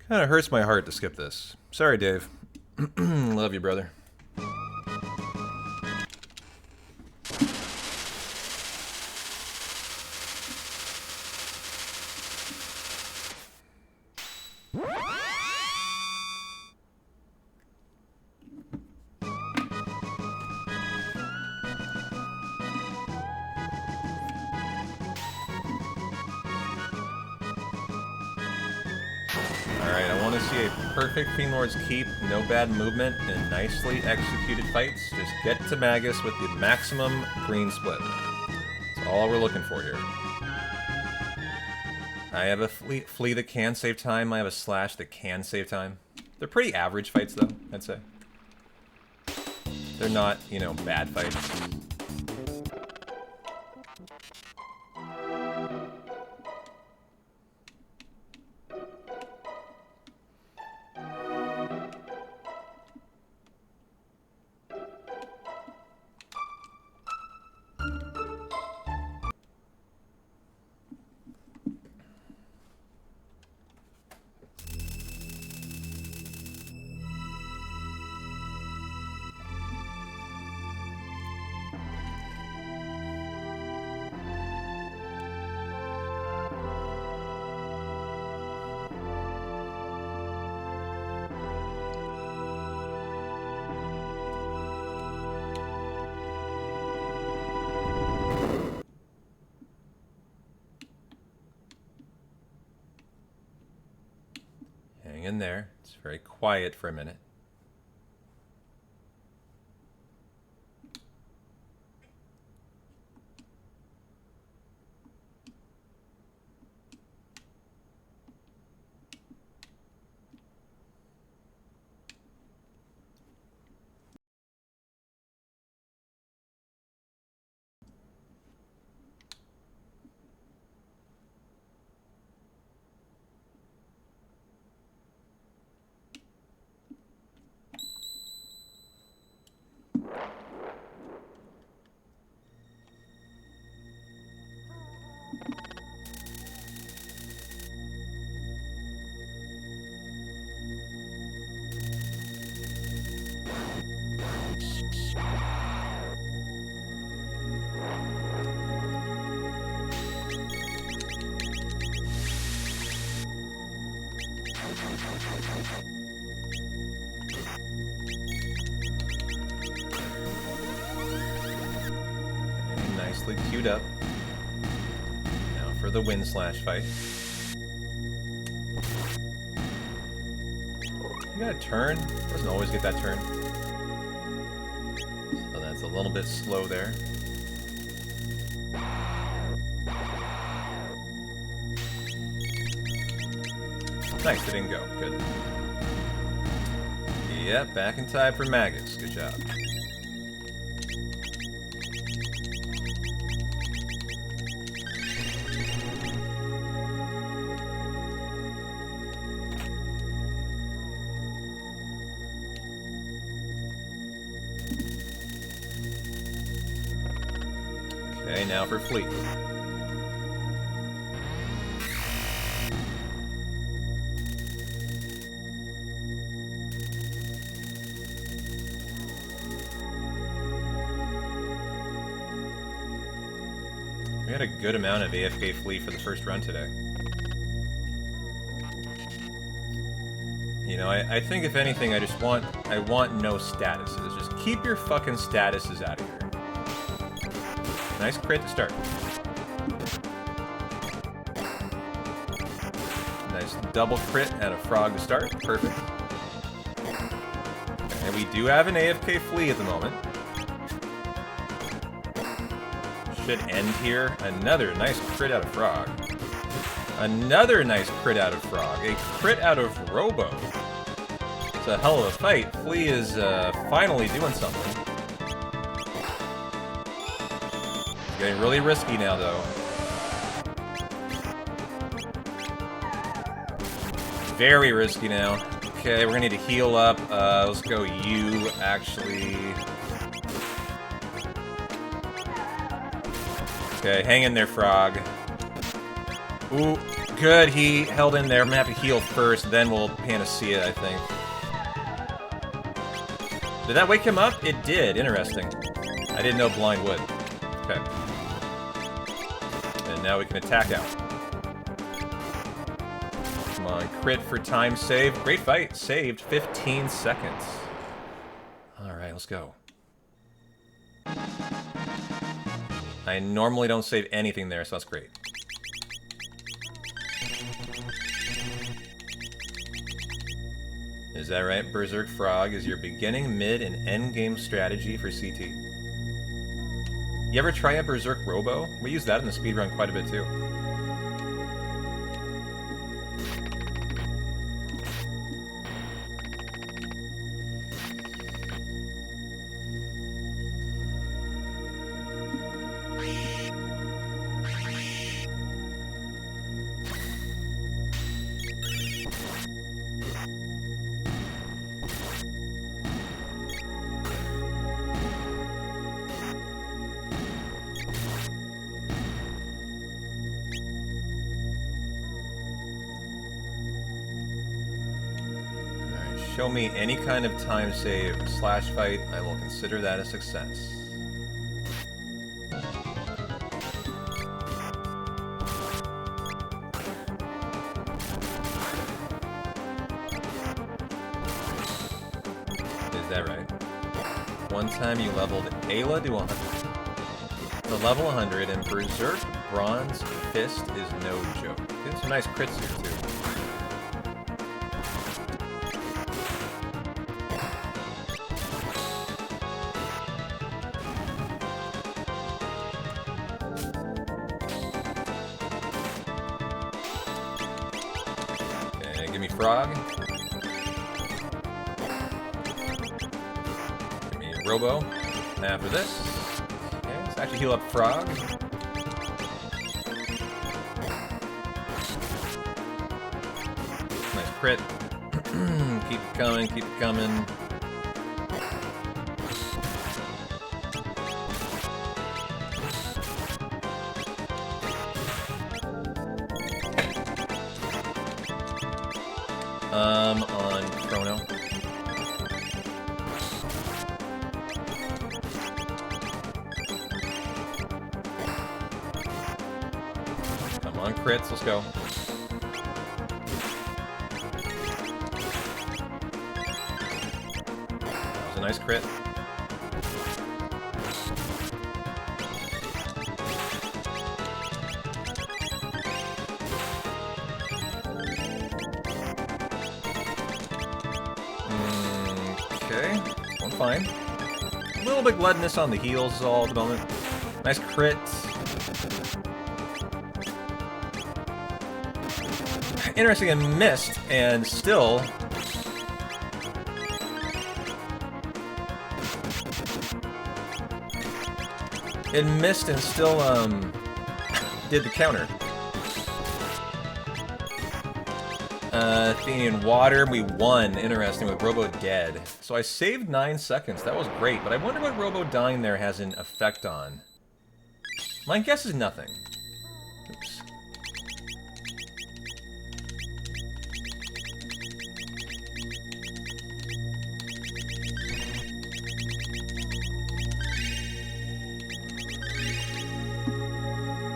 Kind of hurts my heart to skip this. Sorry, Dave. Love you, brother. Alright, I want to see a perfect Fiend Lord's Keep, no bad movement, and nicely executed fights. Just get to Magus with the maximum green split. That's all we're looking for here. I have a flee that can save time, I have a slash that can save time. They're pretty average fights though, I'd say. They're not, you know, bad fights. Hang in there. It's very quiet for a minute. nicely queued up. Now for the wind slash fight. You got a turn? Doesn't always get that turn. So that's a little bit slow there. Nice, it didn't go. Good. Yep, back in time for Magus. Good job. Okay, now for Fleet. We had a good amount of AFK Fleet for the first run today. You know, I think if anything, I want no statuses. Just keep your fucking statuses out of here. Nice crit to start. Nice double crit and a frog to start. Perfect. And we do have an AFK Flea at the moment. Should end here. Another nice crit out of frog. Another nice crit out of frog. A crit out of Robo. It's a hell of a fight. Flea is finally doing something. Getting really risky now, though. Very risky now. Okay, we're gonna need to heal up. Let's go you, actually. Okay, hang in there, frog. Ooh, good. He held in there. I'm gonna have to heal first, then we'll Panacea, I think. Did that wake him up? It did. Interesting. I didn't know blind would. Okay. And now we can attack out. Come on, crit for time save. Great fight. Saved 15 seconds. Alright, let's go. I normally don't save anything there, so that's great. Is that right? Berserk Frog is your beginning, mid, and end game strategy for CT. You ever try a Berserk Robo? We use that in the speedrun quite a bit too. Show me any kind of time save slash fight, I will consider that a success. Is that right? One time you leveled Ayla to 100. The level 100 and Berserk Bronze Fist is no joke. Getting some nice crits here too. Frog. Give me a Robo. After this. Okay, let's actually heal up Frog. Nice crit. Keep it coming, keep it coming. On Chrono. Come on, crits, let's go. That was a nice crit. Okay, one fine. A little bit gluttonous on the heals is all at the moment. Nice crit. Interesting, it missed, and still... It missed and still, did the counter. Athenian Water, we won. Interesting, with Robo dead. So I saved 9 seconds. That was great, but I wonder what Robo dying there has an effect on. My guess is nothing. Oops.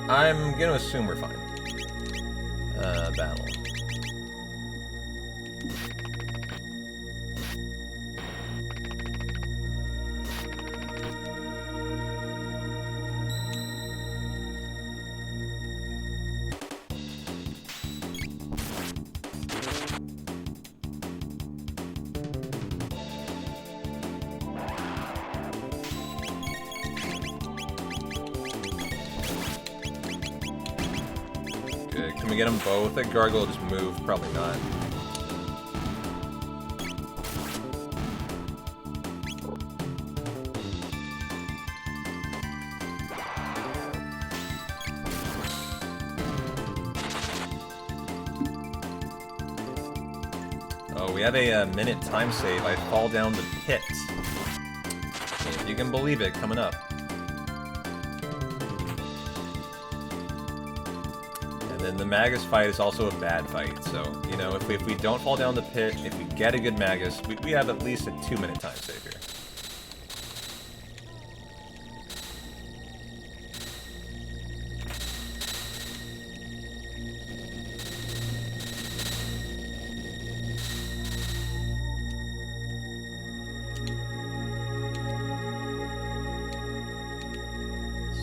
I'm gonna assume we're fine. Battle. Good. Can we get them both? That gargoyle just moved. Probably not. Oh, we have a minute time save. I fall down the pit. If you can believe it, coming up. And then the Magus fight is also a bad fight, so, you know, if we don't fall down the pit, if we get a good Magus, we have at least a 2-minute time save here.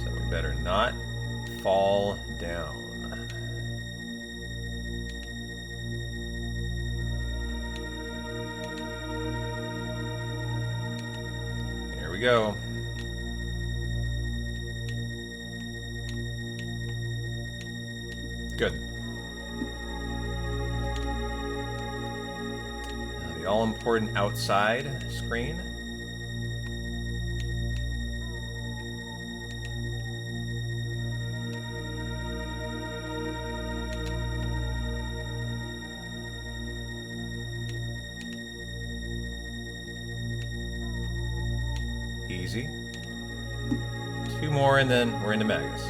So we better not fall down. Here we go. Good. The all-important outside screen. Easy. 2 more and then we're into Magus.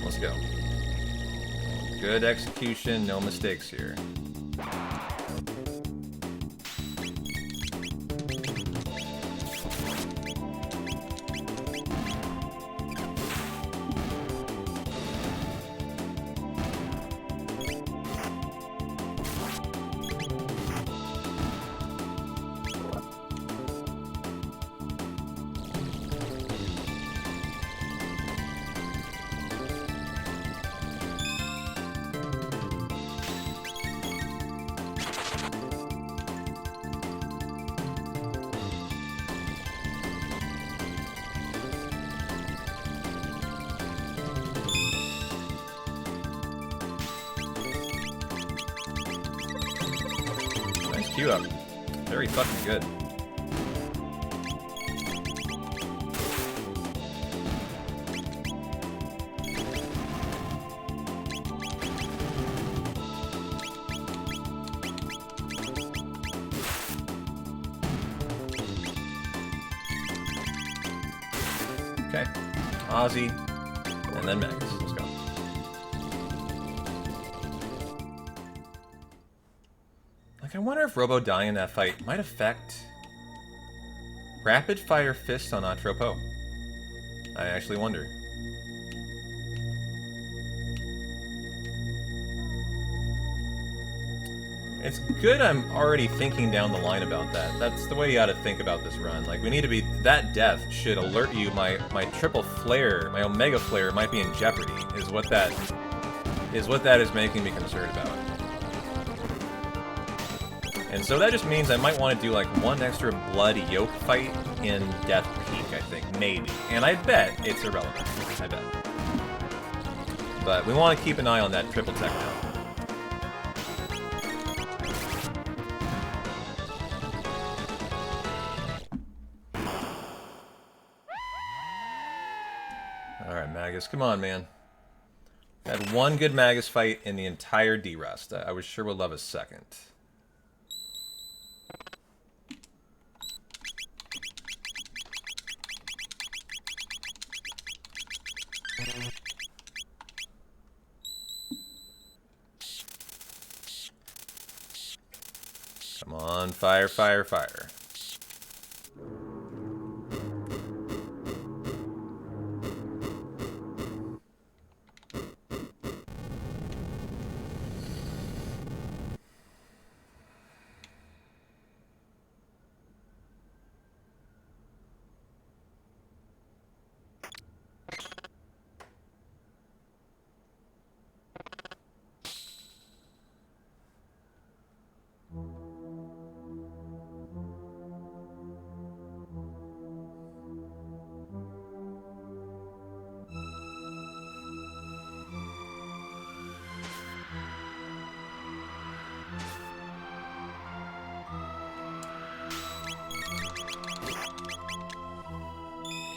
Let's go. Good execution, no mistakes here. Queue up. Very fucking good. Okay. Ozzy, and then Magus. Let's go. I wonder if Robo dying in that fight might affect Rapid Fire Fist on Atropos. I actually wonder. It's good I'm already thinking down the line about that. That's the way you gotta think about this run. Like, we need to be... That death should alert you my triple flare, my Omega flare might be in jeopardy, is what that is making me concerned about. And so that just means I might want to do like one extra blood yoke fight in Death Peak, I think, maybe. And I bet it's irrelevant. I bet. But we want to keep an eye on that triple tech now. Alright, Magus, come on, man. Had one good Magus fight in the entire D-Rust. I was sure would love a second. Come on, fire, fire, fire.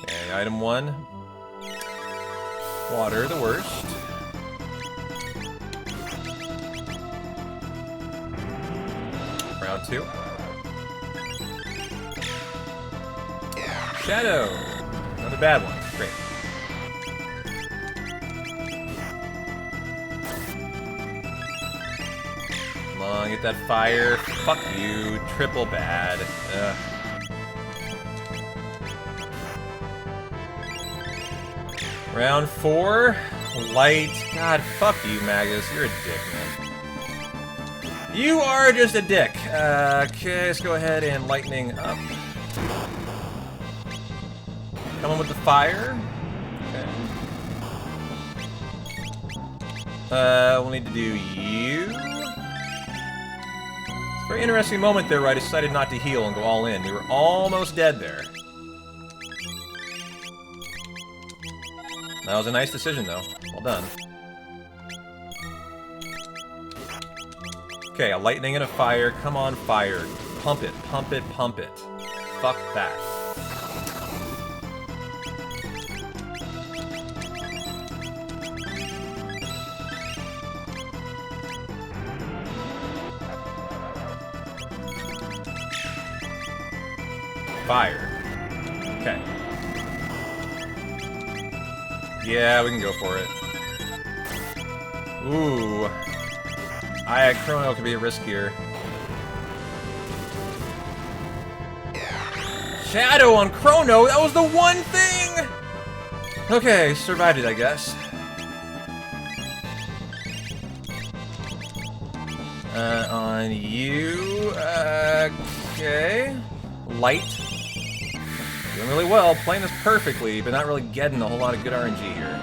Okay, item 1. Water, the worst. Round 2. Shadow! Another bad one. Great. Come on, get that fire. Fuck you. Triple bad. Ugh. Round 4, light. God, fuck you, Magus. You're a dick, man. You are just a dick. Okay, let's go ahead and lightning up. Coming with the fire. Okay. We'll need to do you. It's a very interesting moment there where I decided not to heal and go all in. We were almost dead there. That was a nice decision, though. Well done. Okay, a lightning and a fire. Come on, fire. Pump it, pump it, pump it. Fuck that. Fire. Okay. Yeah, we can go for it. Ooh. Chrono could be a riskier. Shadow on Chrono? That was the one thing! Okay, survived it, I guess. On you... okay. Light. Doing really well, playing this perfectly, but not really getting a whole lot of good RNG here.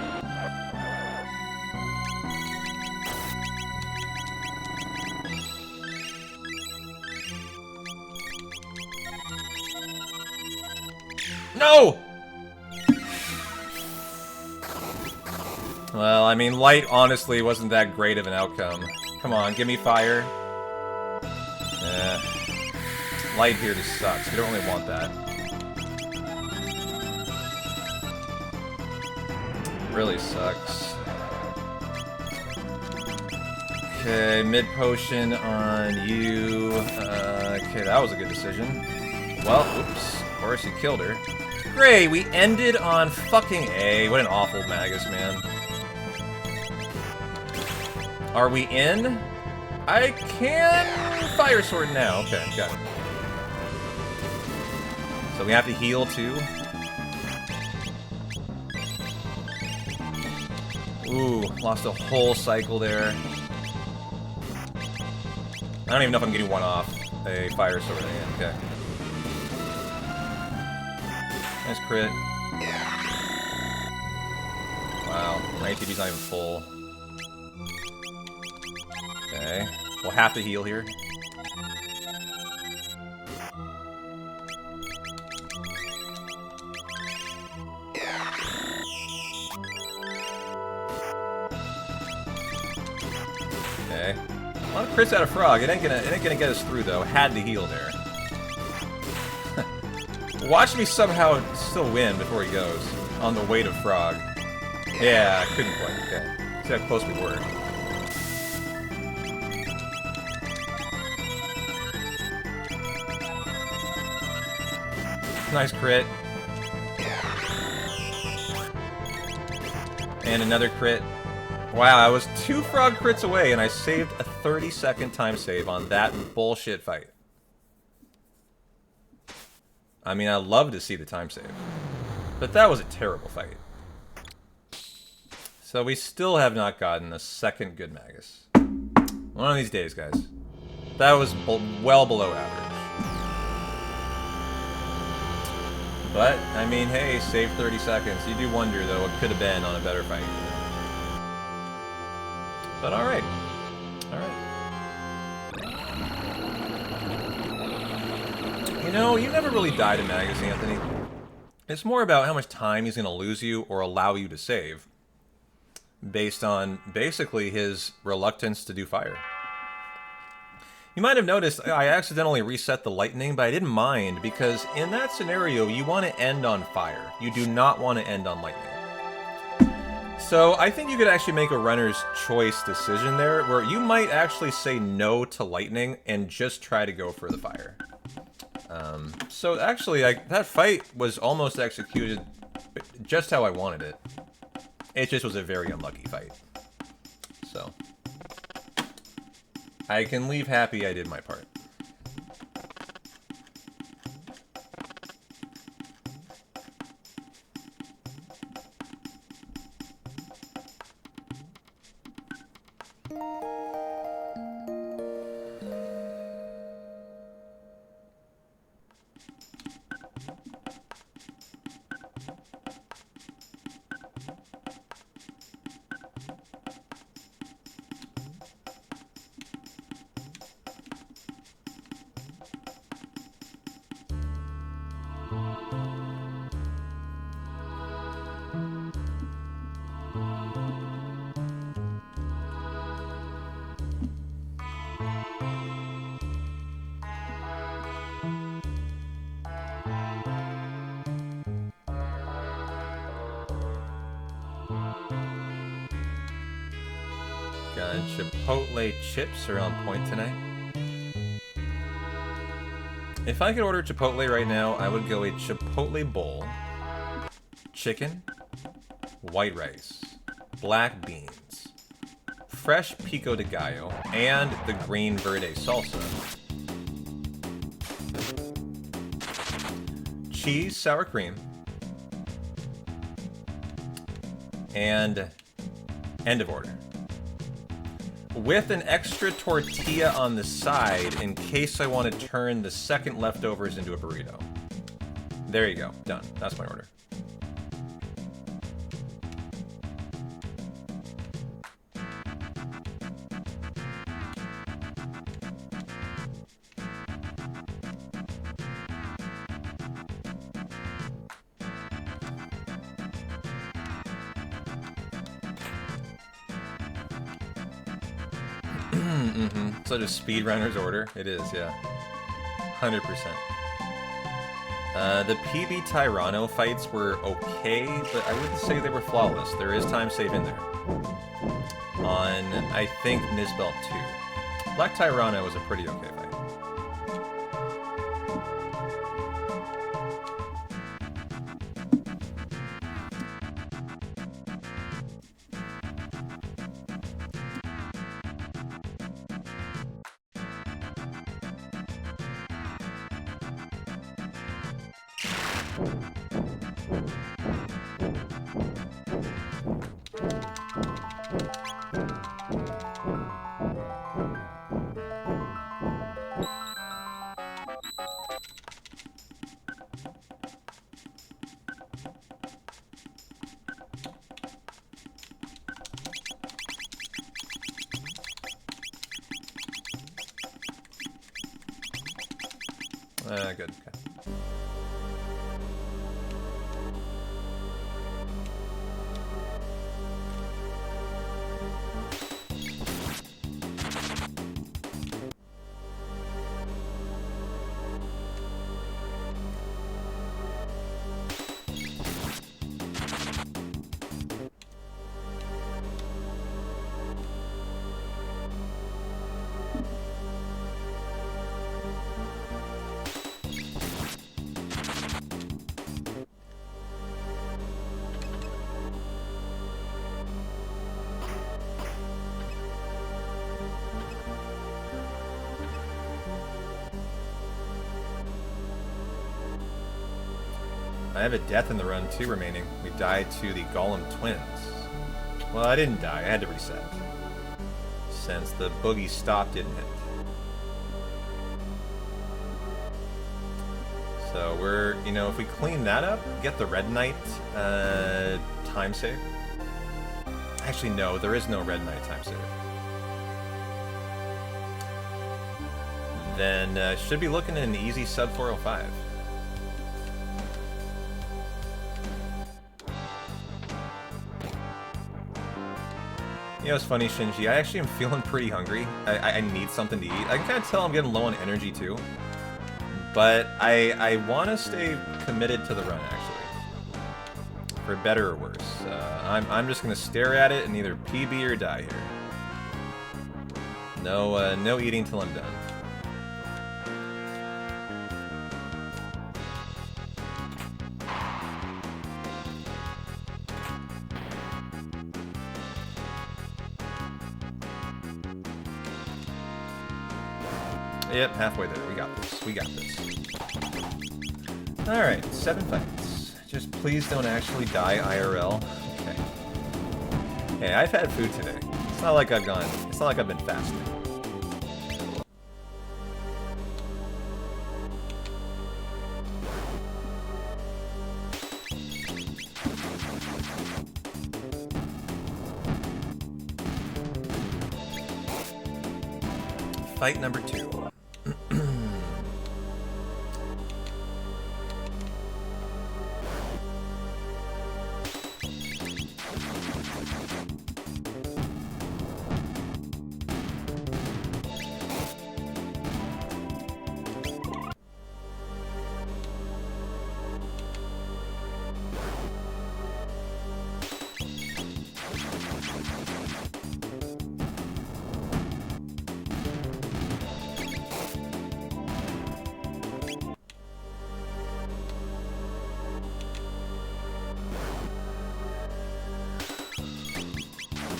No! Well, I mean, light honestly wasn't that great of an outcome. Come on, give me fire. Light here just sucks. We don't really want that. Really sucks. Okay, mid potion on you. Okay, that was a good decision. Well, oops. Of course, you killed her. Great, we ended on fucking A. What an awful Magus, man. Are we in? I can fire sword now. Okay, got it. So we have to heal too. Ooh, lost a whole cycle there. I don't even know if I'm getting one off a fire sword again. Okay. Nice crit. Wow, my ATB's not even full. Okay. We'll have to heal here. A lot of crits out of Frog. It ain't gonna get us through though. Had to heal there. Watch me somehow still win before he goes on the weight of Frog. Yeah, I couldn't quite. Okay. See how close we were. Nice crit. And another crit. Wow, I was 2 Frog crits away, and I saved a 30-second time save on that bullshit fight. I mean, I love to see the time save. But that was a terrible fight. So we still have not gotten a second good Magus. One of these days, guys. That was well below average. But, I mean, hey, save 30 seconds. You do wonder, though, what could have been on a better fight. But alright. Alright. You know, you never really died in Magus, Anthony. It's more about how much time he's going to lose you or allow you to save. Based on, basically, his reluctance to do fire. You might have noticed I accidentally reset the lightning, but I didn't mind, because in that scenario, you want to end on fire. You do not want to end on lightning. So I think you could actually make a runner's choice decision there, where you might actually say no to lightning and just try to go for the fire. So actually, that fight was almost executed just how I wanted it. It just was a very unlucky fight. So I can leave happy I did my part. Chipotle chips are on point tonight. If I could order Chipotle right now, I would go a Chipotle bowl, chicken, white rice, black beans, fresh pico de gallo, and the green verde salsa. Cheese, sour cream, and end of order. With an extra tortilla on the side in case I want to turn the second leftovers into a burrito. There you go. Done. That's my order. Such a speedrunner's order. It is, yeah. 100%. The PB Tyranno fights were okay, but I wouldn't say they were flawless. There is time save in there. On, I think, Nizbelt 2. Black Tyranno was a pretty okay fight. Good. Okay. have a death in the run, too, remaining. We died to the Golem Twins. Well, I didn't die. I had to reset. Since the boogie stop didn't hit. So we're, you know, if we clean that up, get the Red Knight time save. Actually, no, there is no Red Knight time save. Then should be looking at an easy sub 405. You know, it's funny, Shinji, I actually am feeling pretty hungry. I need something to eat. I can kind of tell I'm getting low on energy, too. But I want to stay committed to the run, actually. For better or worse. I'm just going to stare at it and either PB or die here. No eating till I'm done. Yep, halfway there. We got this. We got this. Alright, 7 fights. Just please don't actually die IRL. Okay. Hey, I've had food today. It's not like I've gone... It's not like I've been fasting. Fight number 2.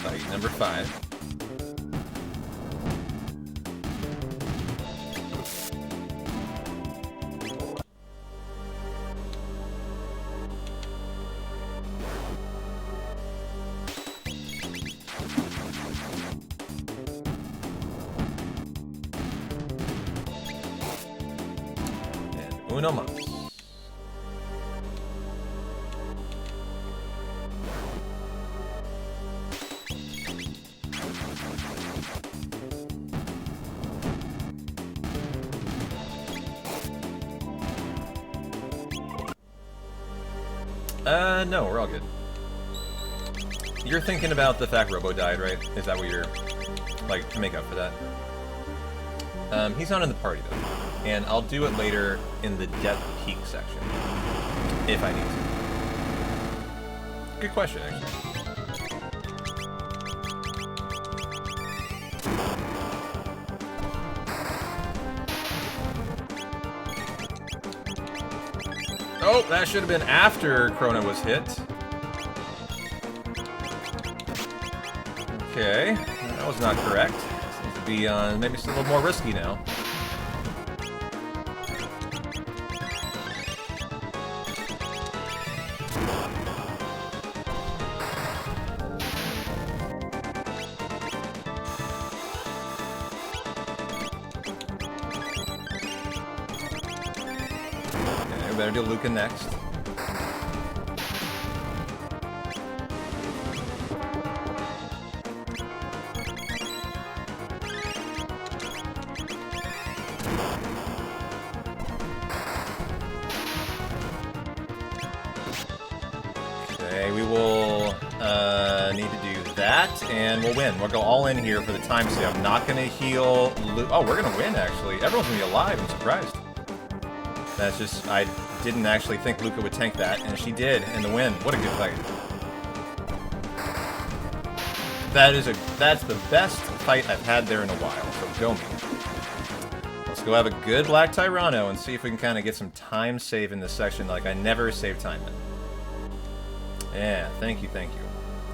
Fight number 5. And uno mas. No, we're all good. You're thinking about the fact Robo died, right? Is that what you're, like, to make up for that? He's not in the party, though. And I'll do it later in the Death Peak section. If I need to. Good question, actually. Oh, that should have been after Chrono was hit. Okay, that was not correct. Seems to be maybe it's a little more risky now. Better do Luca next. Okay, we will need to do that, and we'll win. We'll go all in here for the time save. I'm not going to heal Luca. Oh, we're going to win, actually. Everyone's going to be alive. I'm surprised. That's just... I didn't actually think Luca would tank that, and she did in the win. What a good fight. That's the best fight I've had there in a while, so go me. Let's go have a good Black Tyranno and see if we can kind of get some time save in this section like I never save time in. Yeah, thank you, thank you.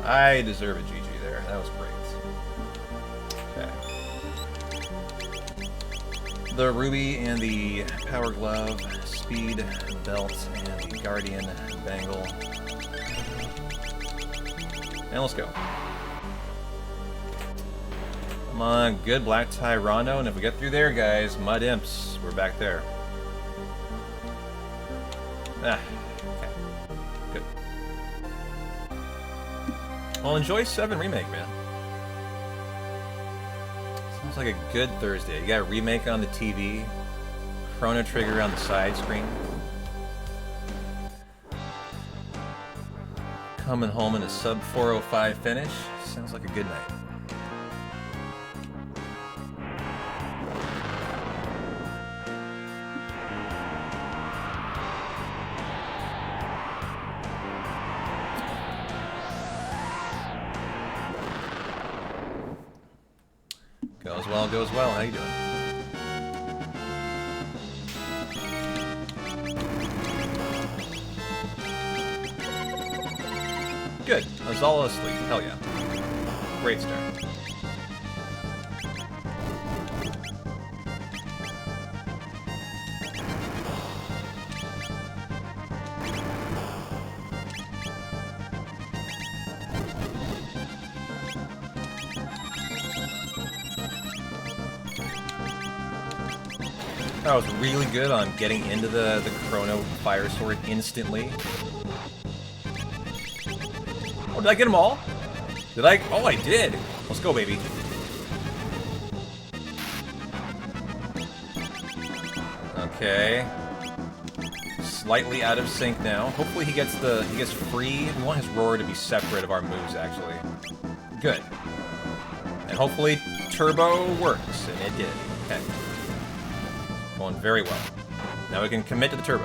I deserve a GG there. That was great. Okay. The Ruby and the Power Glove speed belt and the Guardian bangle. And let's go. Come on, good black tie Rondo, and if we get through there, guys, Mud Imps, we're back there. Ah, okay. Good. Well, enjoy 7 Remake, man. Sounds like a good Thursday. You got a Remake on the TV, Chrono Trigger on the side screen. Coming home in a sub 405 finish. Sounds like a good night. Goes well. How you doing? Good. Azala asleep. Hell yeah. Great start. I was really good on getting into the Chrono Fire Sword instantly. Oh, did I get them all? Did I? Oh, I did. Let's go, baby. Okay. Slightly out of sync now. Hopefully he gets free. We want his roar to be separate of our moves, actually. Good. And hopefully turbo works, and it did. Okay. Going very well. Now we can commit to the turbo.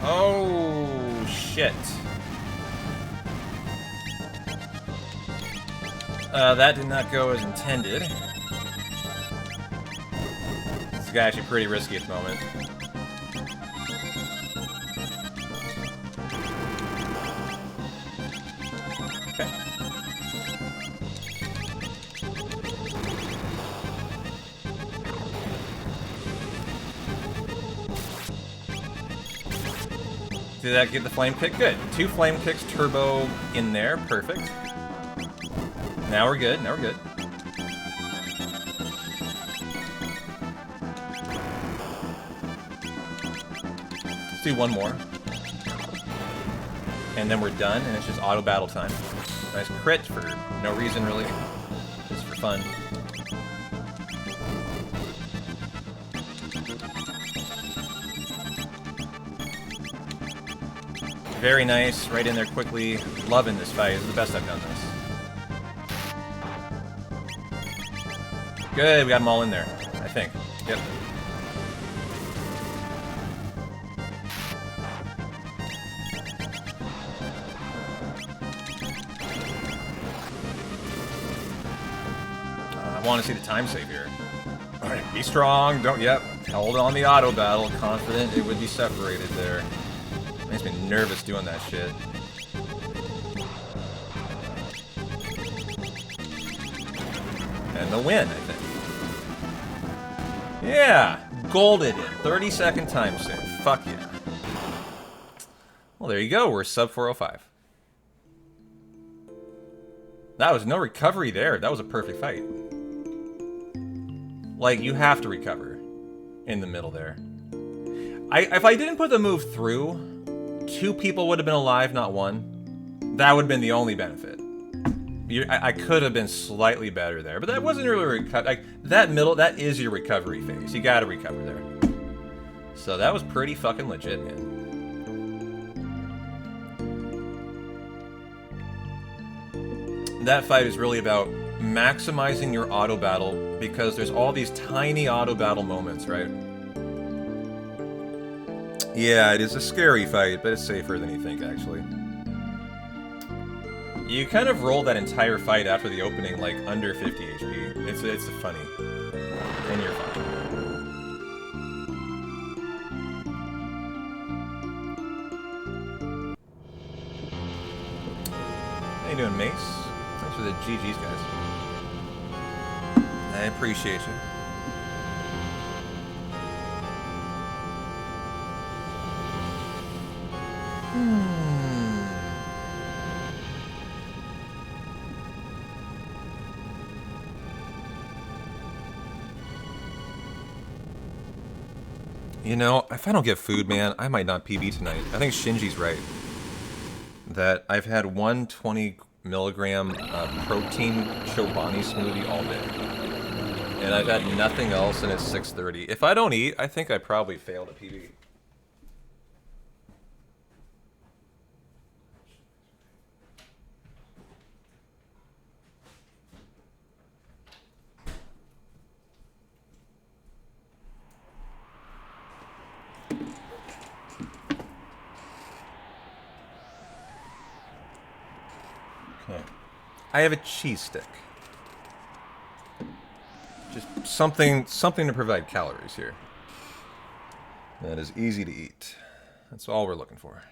Oh, shit. That did not go as intended. This guy actually pretty risky at the moment. Did that get the flame kick? Good. 2 flame kicks, turbo in there. Perfect. Now we're good. Now we're good. Let's do one more. And then we're done, and it's just auto battle time. Nice crit for no reason, really. Just for fun. Very nice, right in there quickly. Loving this fight. This is the best I've done this. Good, we got them all in there, I think. Yep. I want to see the time save here. Alright, be strong, don't, yep. Hold on the auto battle, confident it would be separated there. Makes me nervous doing that shit. And the win, I think. Yeah! Golded it. 30-second time save. Fuck yeah. Well, there you go. We're sub 405. That was no recovery there. That was a perfect fight. Like, you have to recover in the middle there. If I didn't put the move through, 2 people would have been alive, not 1. That would have been the only benefit. I could have been slightly better there, but that wasn't really a like that middle. That is your recovery phase. You got to recover there. So that was pretty fucking legit, man. That fight is really about maximizing your auto battle because there's all these tiny auto battle moments, right? Yeah, it is a scary fight, but it's safer than you think, actually. You kind of roll that entire fight after the opening, like, under 50 HP. It's funny. And you're fine. you doing, Mace? Thanks for the GGs, guys. I appreciate you. You know, if I don't get food, man, I might not PB tonight. I think Shinji's right. That I've had 120 milligram protein Chobani smoothie all day. And I've had nothing else and it's 6:30. If I don't eat, I think I probably failed a PB. Okay. I have a cheese stick. Just something to provide calories here. That is easy to eat. That's all we're looking for.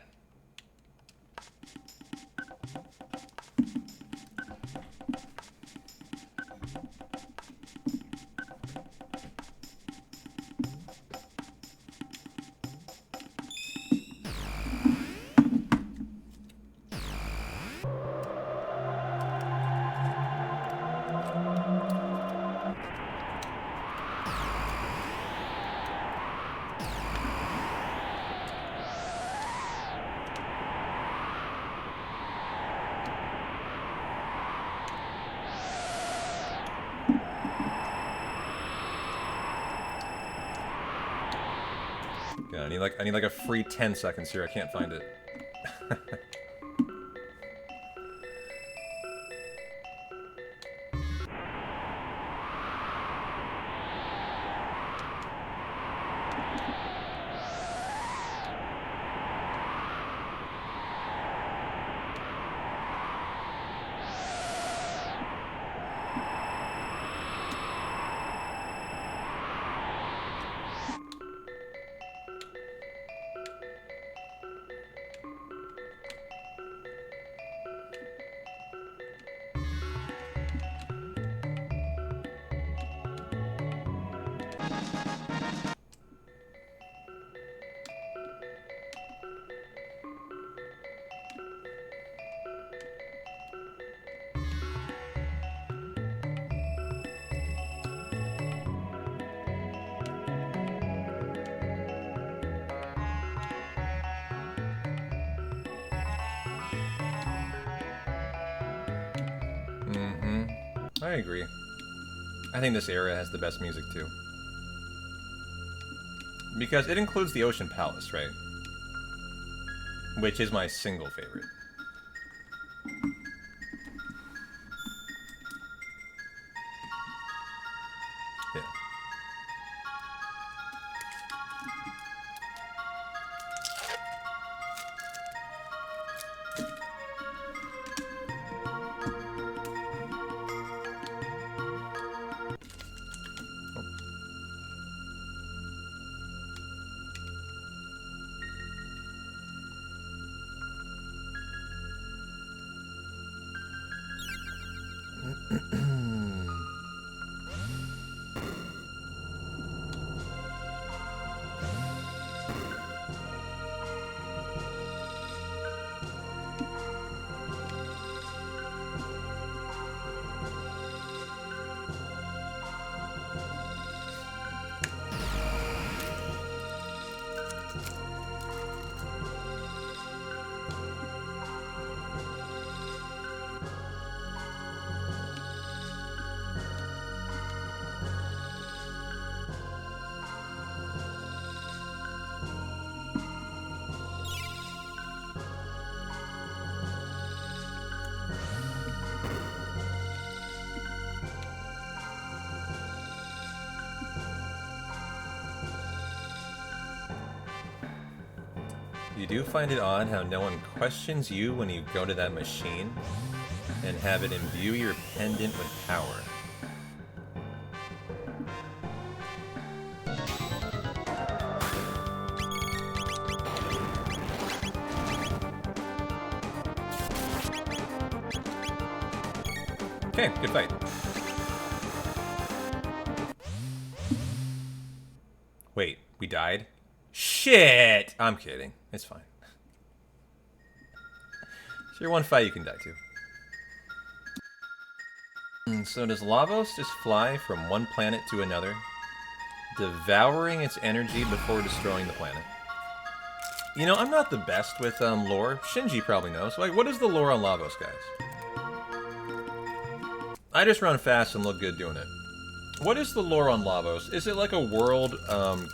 Yeah, I need like a free 10 seconds here. I can't find it. I agree. I think this era has the best music too. Because it includes the Ocean Palace, right? Which is my single favorite. Yeah. You do find it odd how no one questions you when you go to that machine and have it imbue your pendant with power. Okay, good fight. Wait, we died? Shit! I'm kidding. It's fine. It's your one fight you can die to. And so does Lavos just fly from one planet to another, devouring its energy before destroying the planet? You know, I'm not the best with lore. Shinji probably knows. Like, what is the lore on Lavos, guys? I just run fast and look good doing it. What is the lore on Lavos? Is it like a world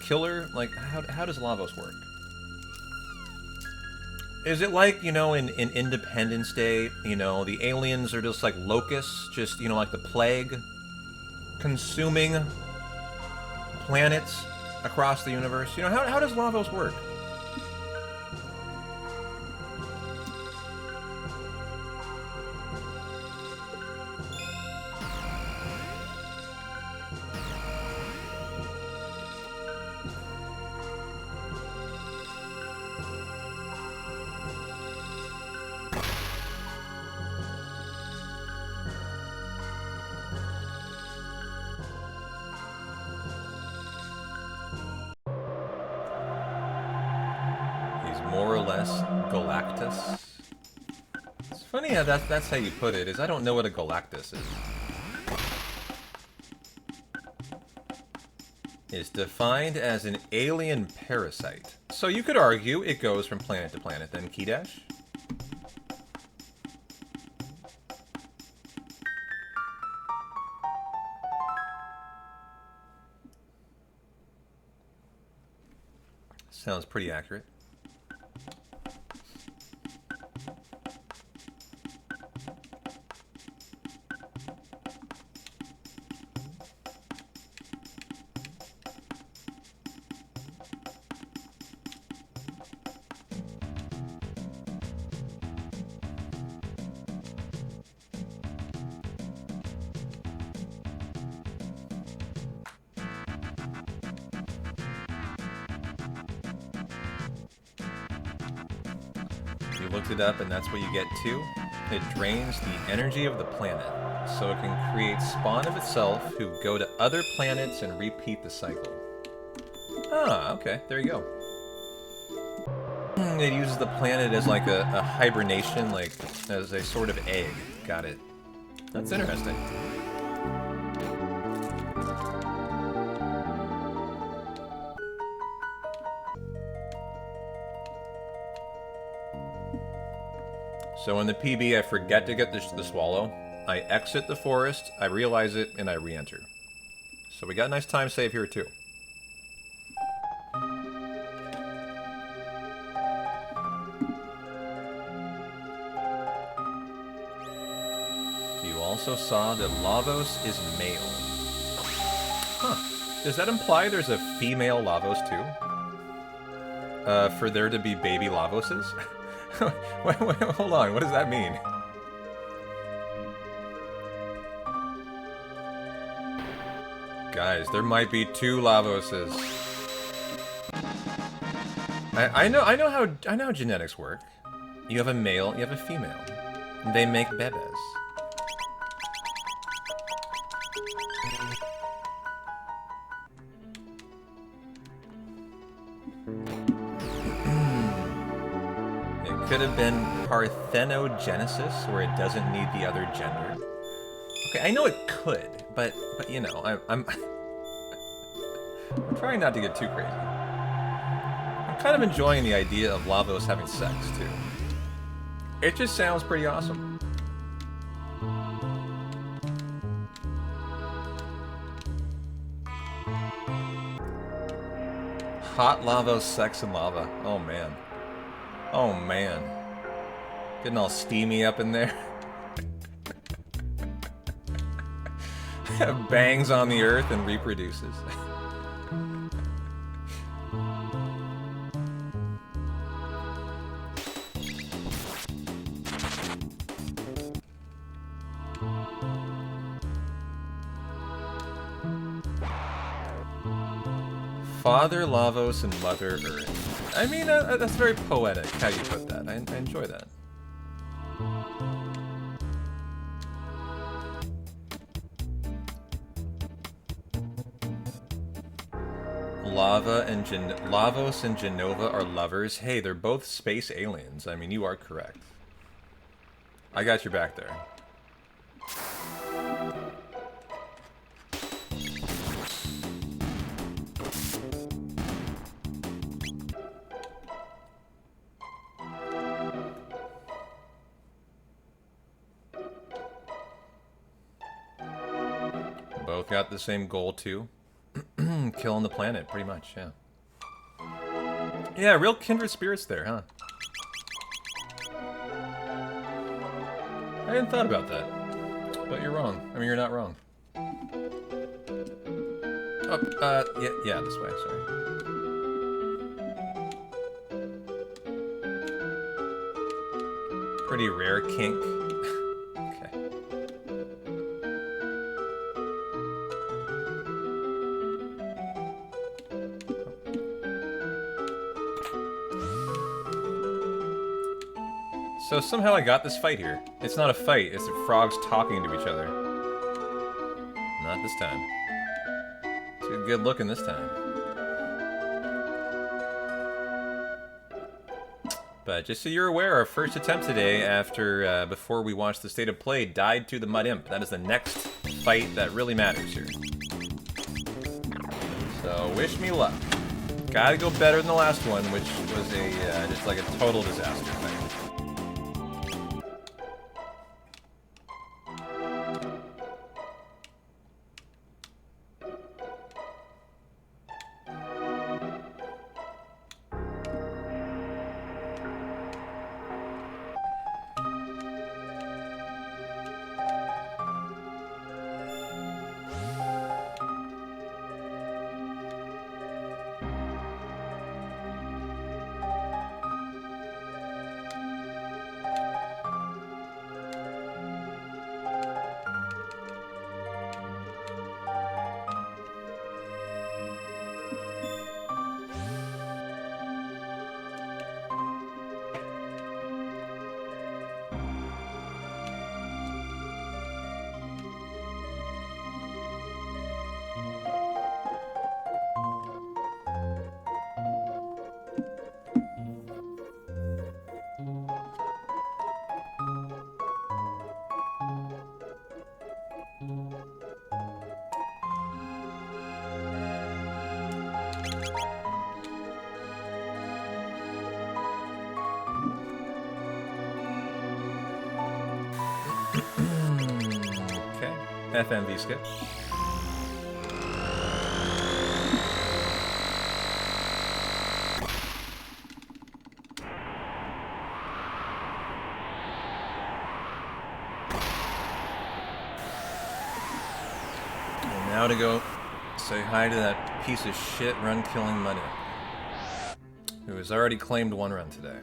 killer? Like, how does Lavos work? Is it like, you know, in Independence Day, you know, the aliens are just like locusts, just, you know, like the plague, consuming planets across the universe? You know, how does Lavos work? Galactus. It's funny how that's how you put it, is I don't know what a Galactus is. It's defined as an alien parasite. So you could argue it goes from planet to planet then, Keydash? Sounds pretty accurate. It up, and that's what you get too. It drains the energy of the planet, so it can create spawn of itself who go to other planets and repeat the cycle. Ah, okay, there you go. It uses the planet as like a hibernation, like as a sort of egg. Got it. That's interesting. So in the PB, I forget to get the swallow. I exit the forest, I realize it, and I re-enter. So we got a nice time save here too. You also saw that Lavos is male. Huh. Does that imply there's a female Lavos too? For there to be baby Lavoses? wait, hold on, what does that mean? Guys, there might be two Lavoses. I know how genetics work. You have a male, you have a female. They make bebes. Could have been parthenogenesis, where it doesn't need the other gender. Okay, I know it could, but you know, I'm trying not to get too crazy. I'm kind of enjoying the idea of Lavos having sex too. It just sounds pretty awesome. Hot Lavos sex and lava. Oh man. Oh man. Getting all steamy up in there. Bangs on the earth and reproduces. Father Lavos and Mother Earth. I mean, that's very poetic how you put that. I enjoy that. Lavos and Genova are lovers. Hey, they're both space aliens. I mean, you are correct. I got your back there. Both got the same goal too. Killing the planet, pretty much, yeah. Yeah, real kindred spirits there, huh? I hadn't thought about that. But you're wrong. I mean, you're not wrong. Oh, yeah, this way, sorry. Pretty rare kink. Okay. So somehow I got this fight here. It's not a fight, it's the frogs talking to each other. Not this time. Too good looking this time. But just so you're aware, our first attempt today after, before we watched the State of Play, died to the Mud Imp. That is the next fight that really matters here. So wish me luck. Gotta go better than the last one, which was a, just like a total disaster thing. FMV skip. And now to go say hi to that piece of shit run-killing Muddy, who has already claimed one run today.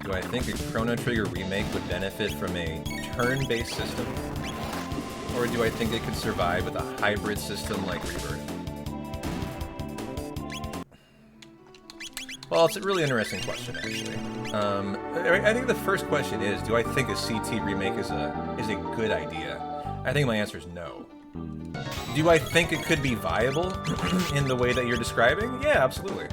Do I think a Chrono Trigger remake would benefit from a turn-based system? Or do I think it could survive with a hybrid system like Rebirth? Well, it's a really interesting question, actually. I think the first question is, do I think a CT remake is a good idea? I think my answer is no. Do I think it could be viable in the way that you're describing? Yeah, absolutely.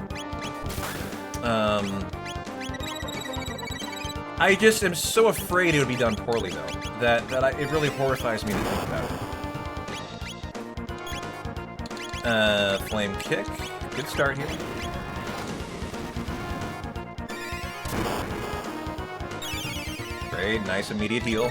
I just am so afraid it would be done poorly, though, that it really horrifies me to think about it. Flame kick. Good start here. Okay, nice immediate heal.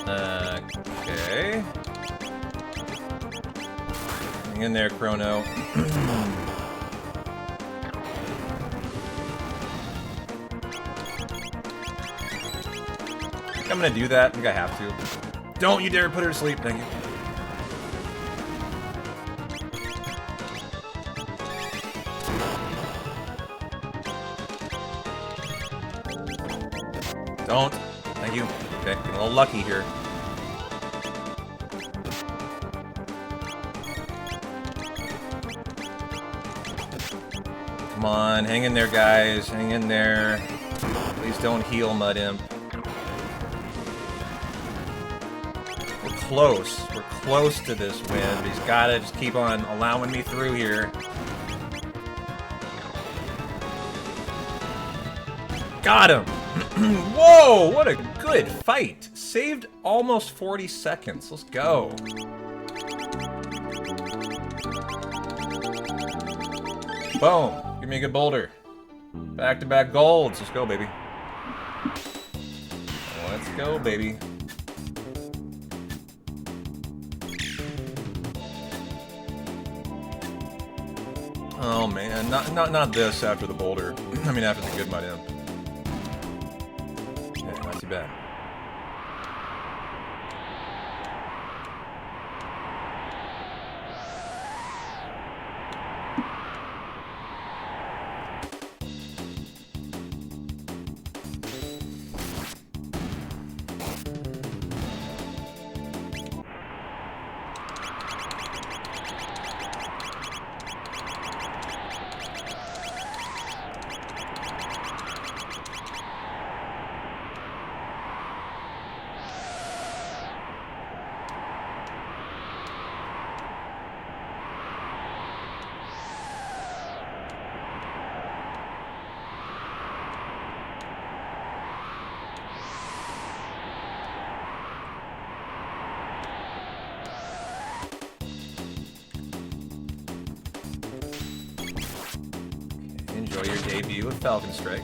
Okay. Hang in there, Chrono. I think I'm gonna do that. I think I have to. Don't you dare put her to sleep. Thank you. Don't. Thank you. Okay, getting a little lucky here. Come on, hang in there, guys. Hang in there. Please don't heal, Mud Imp. We're close. We're close to this win, but he's gotta just keep on allowing me through here. Got him! Whoa! What a good fight! Saved almost 40 seconds. Let's go. Boom. Give me a good boulder. Back-to-back golds. Let's go, baby. Let's go, baby. Oh man, not this after the boulder. I mean after the good Mud Imp. Yeah, not too bad. Enjoy your debut with Falcon Strike.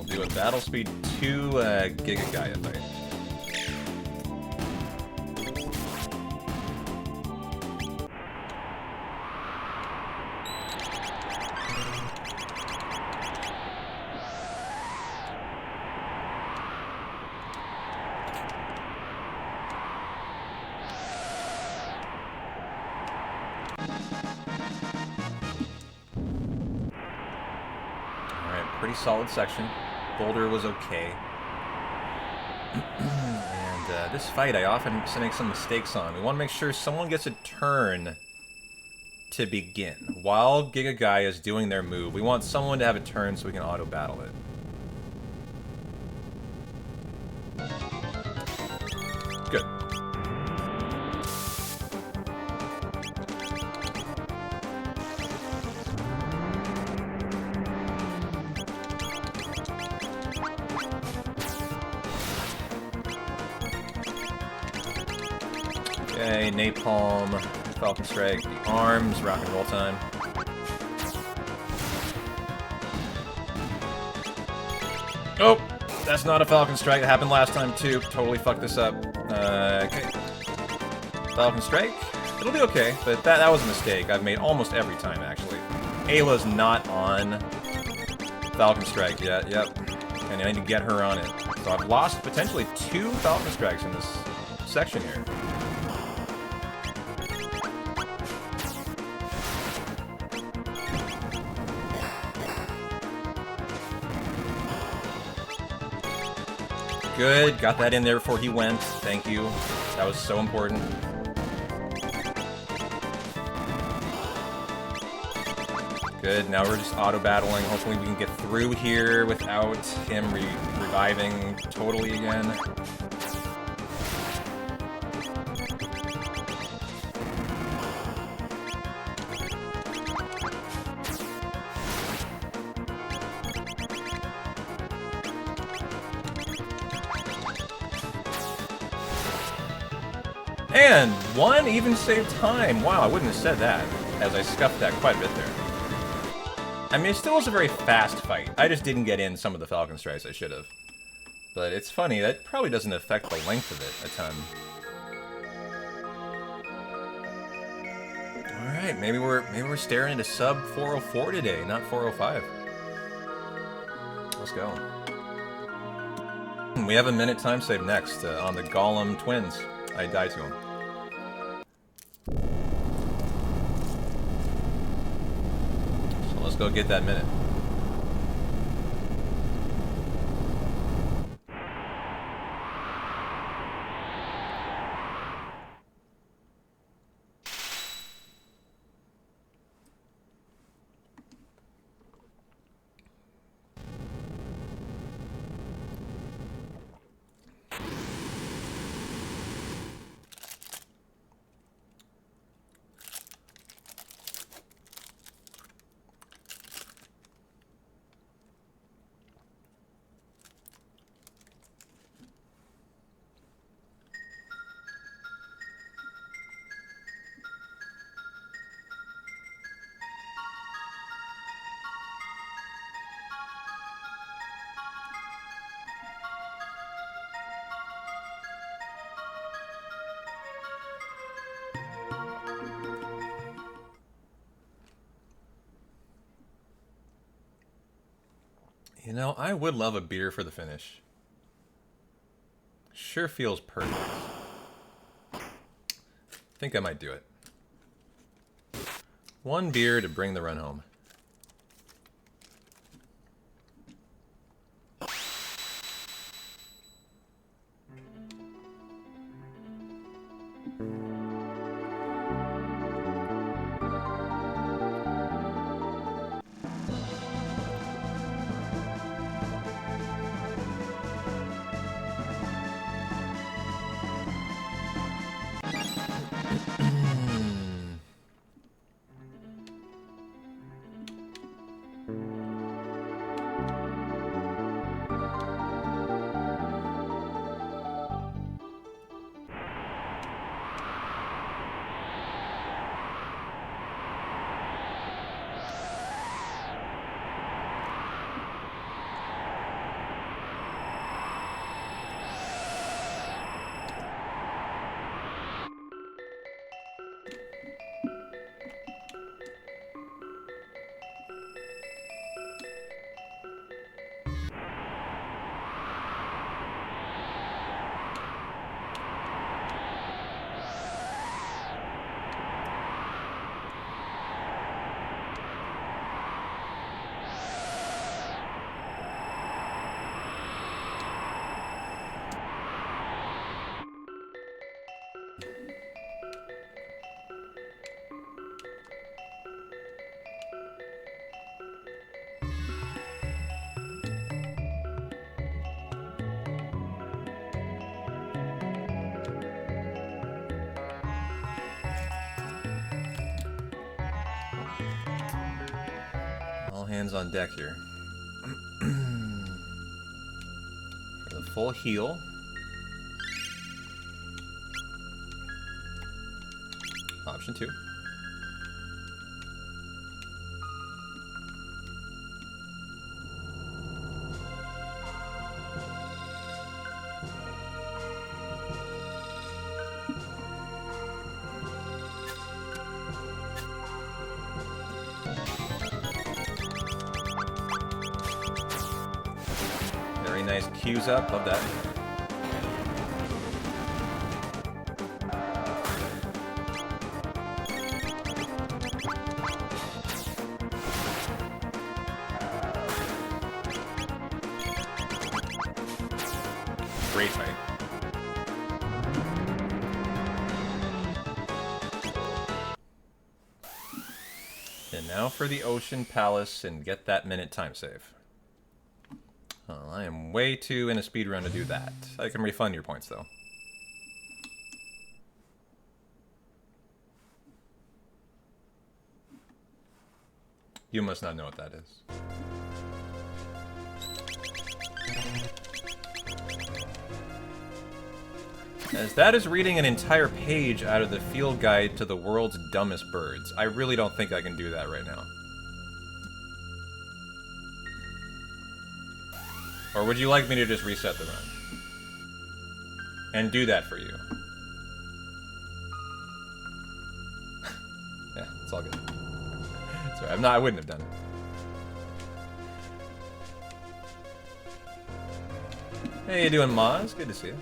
Do a Battle Speed 2 Giga Gaia fight. Alright, pretty solid section. Boulder was okay. And this fight I often make some mistakes on. We want to make sure someone gets a turn to begin. While Giga Gaia is doing their move, we want someone to have a turn so we can auto-battle it. Good. Okay, Napalm, Falcon Strike, the arms, rock and roll time. Oh, that's not a Falcon Strike. That happened last time too. Totally fucked this up. Okay. Falcon Strike. It'll be okay, but that was a mistake I've made almost every time, actually. Ayla's not on Falcon Strike yet, yep. And I need to get her on it. So I've lost potentially 2 Falcon Strikes in this section here. Good, got that in there before he went. Thank you. That was so important. Good, now we're just auto-battling. Hopefully we can get through here without him reviving totally again. And one even saved time. Wow, I wouldn't have said that, as I scuffed that quite a bit there. I mean, it still was a very fast fight. I just didn't get in some of the Falcon Strikes I should have. But it's funny, that probably doesn't affect the length of it a ton. Alright, maybe we're staring at a sub 404 today, not 405. Let's go. We have a minute time save next on the Golem twins. I die to them. So let's go get that minute. You know, I would love a beer for the finish. Sure feels perfect. I think I might do it. One beer to bring the run home. All hands on deck here. For the full heal. Option 2. Very nice cues up of that. great fight. And now for the Ocean Palace and get that minute time save. Oh, I am way too in a speed run to do that. I can refund your points though. You must not know what that is. As that is reading an entire page out of the field guide to the world's dumbest birds. I really don't think I can do that right now. Or would you like me to just reset the run? And do that for you? Yeah, it's all good. Sorry, I wouldn't have done it. Hey, you doing, Maz? Good to see you.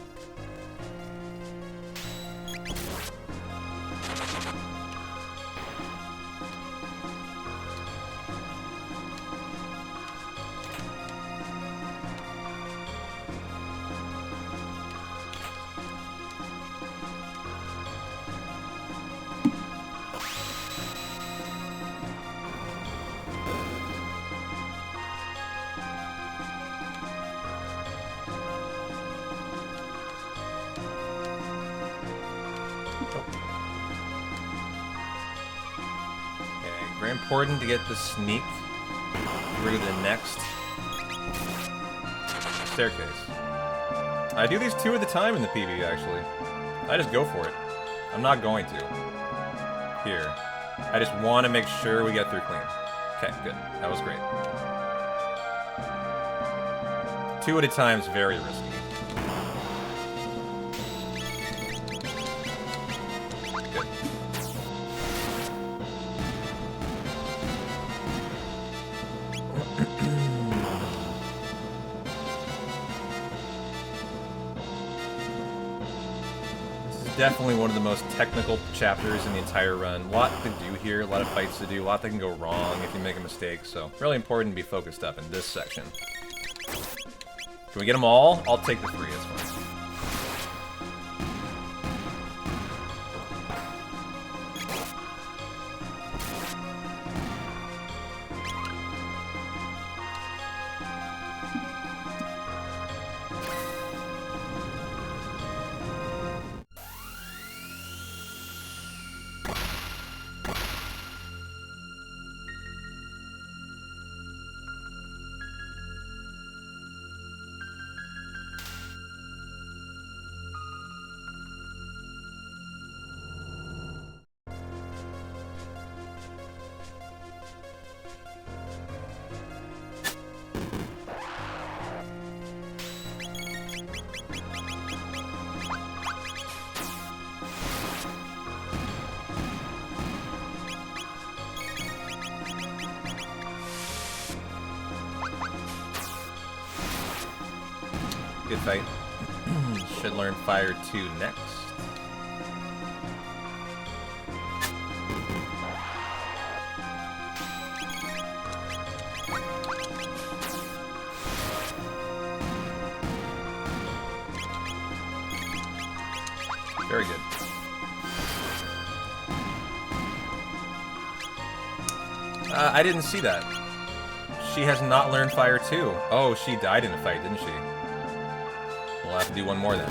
Very important to get the sneak through the next staircase. I do these 2 at a time in the PB, actually. I just go for it. I'm not going to. Here. I just want to make sure we get through clean. Okay, good. That was great. 2 at a time is very risky. Definitely one of the most technical chapters in the entire run. A lot to do here, a lot of fights to do, a lot that can go wrong if you make a mistake, so really important to be focused up in this section. Can we get them all? I'll take the 3, it's fine. Good fight. Should learn Fire 2 next. Very good. I didn't see that. She has not learned Fire 2. Oh, she died in a fight, didn't she? We'll have to do one more then.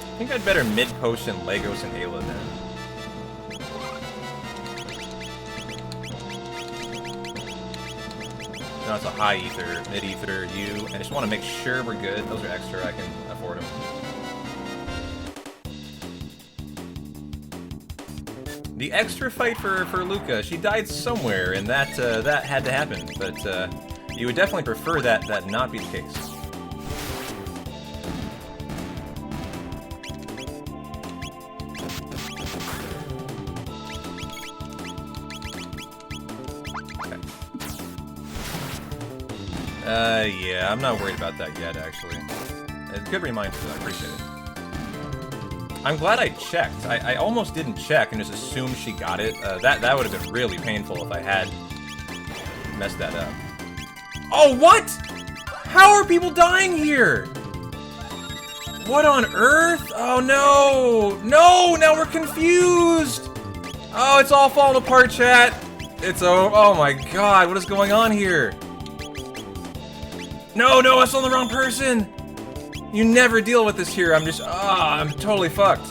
I think I'd better mid-potion Legos and Ayla then. No, it's a high ether, mid ether, you. I just want to make sure we're good. Those are extra, I can afford them. The extra fight for Luca, she died somewhere, and that that had to happen. But you would definitely prefer that not be the case. Yeah, I'm not worried about that yet, actually. Good reminder, though. I appreciate it. I'm glad I checked. I almost didn't check and just assumed she got it. That would have been really painful if I had messed that up. Oh, what? How are people dying here? What on earth? Oh, no. No, now we're confused. Oh, it's all falling apart, chat. It's oh my god, what is going on here? No, I saw the wrong person. You never deal with this here. I'm totally fucked.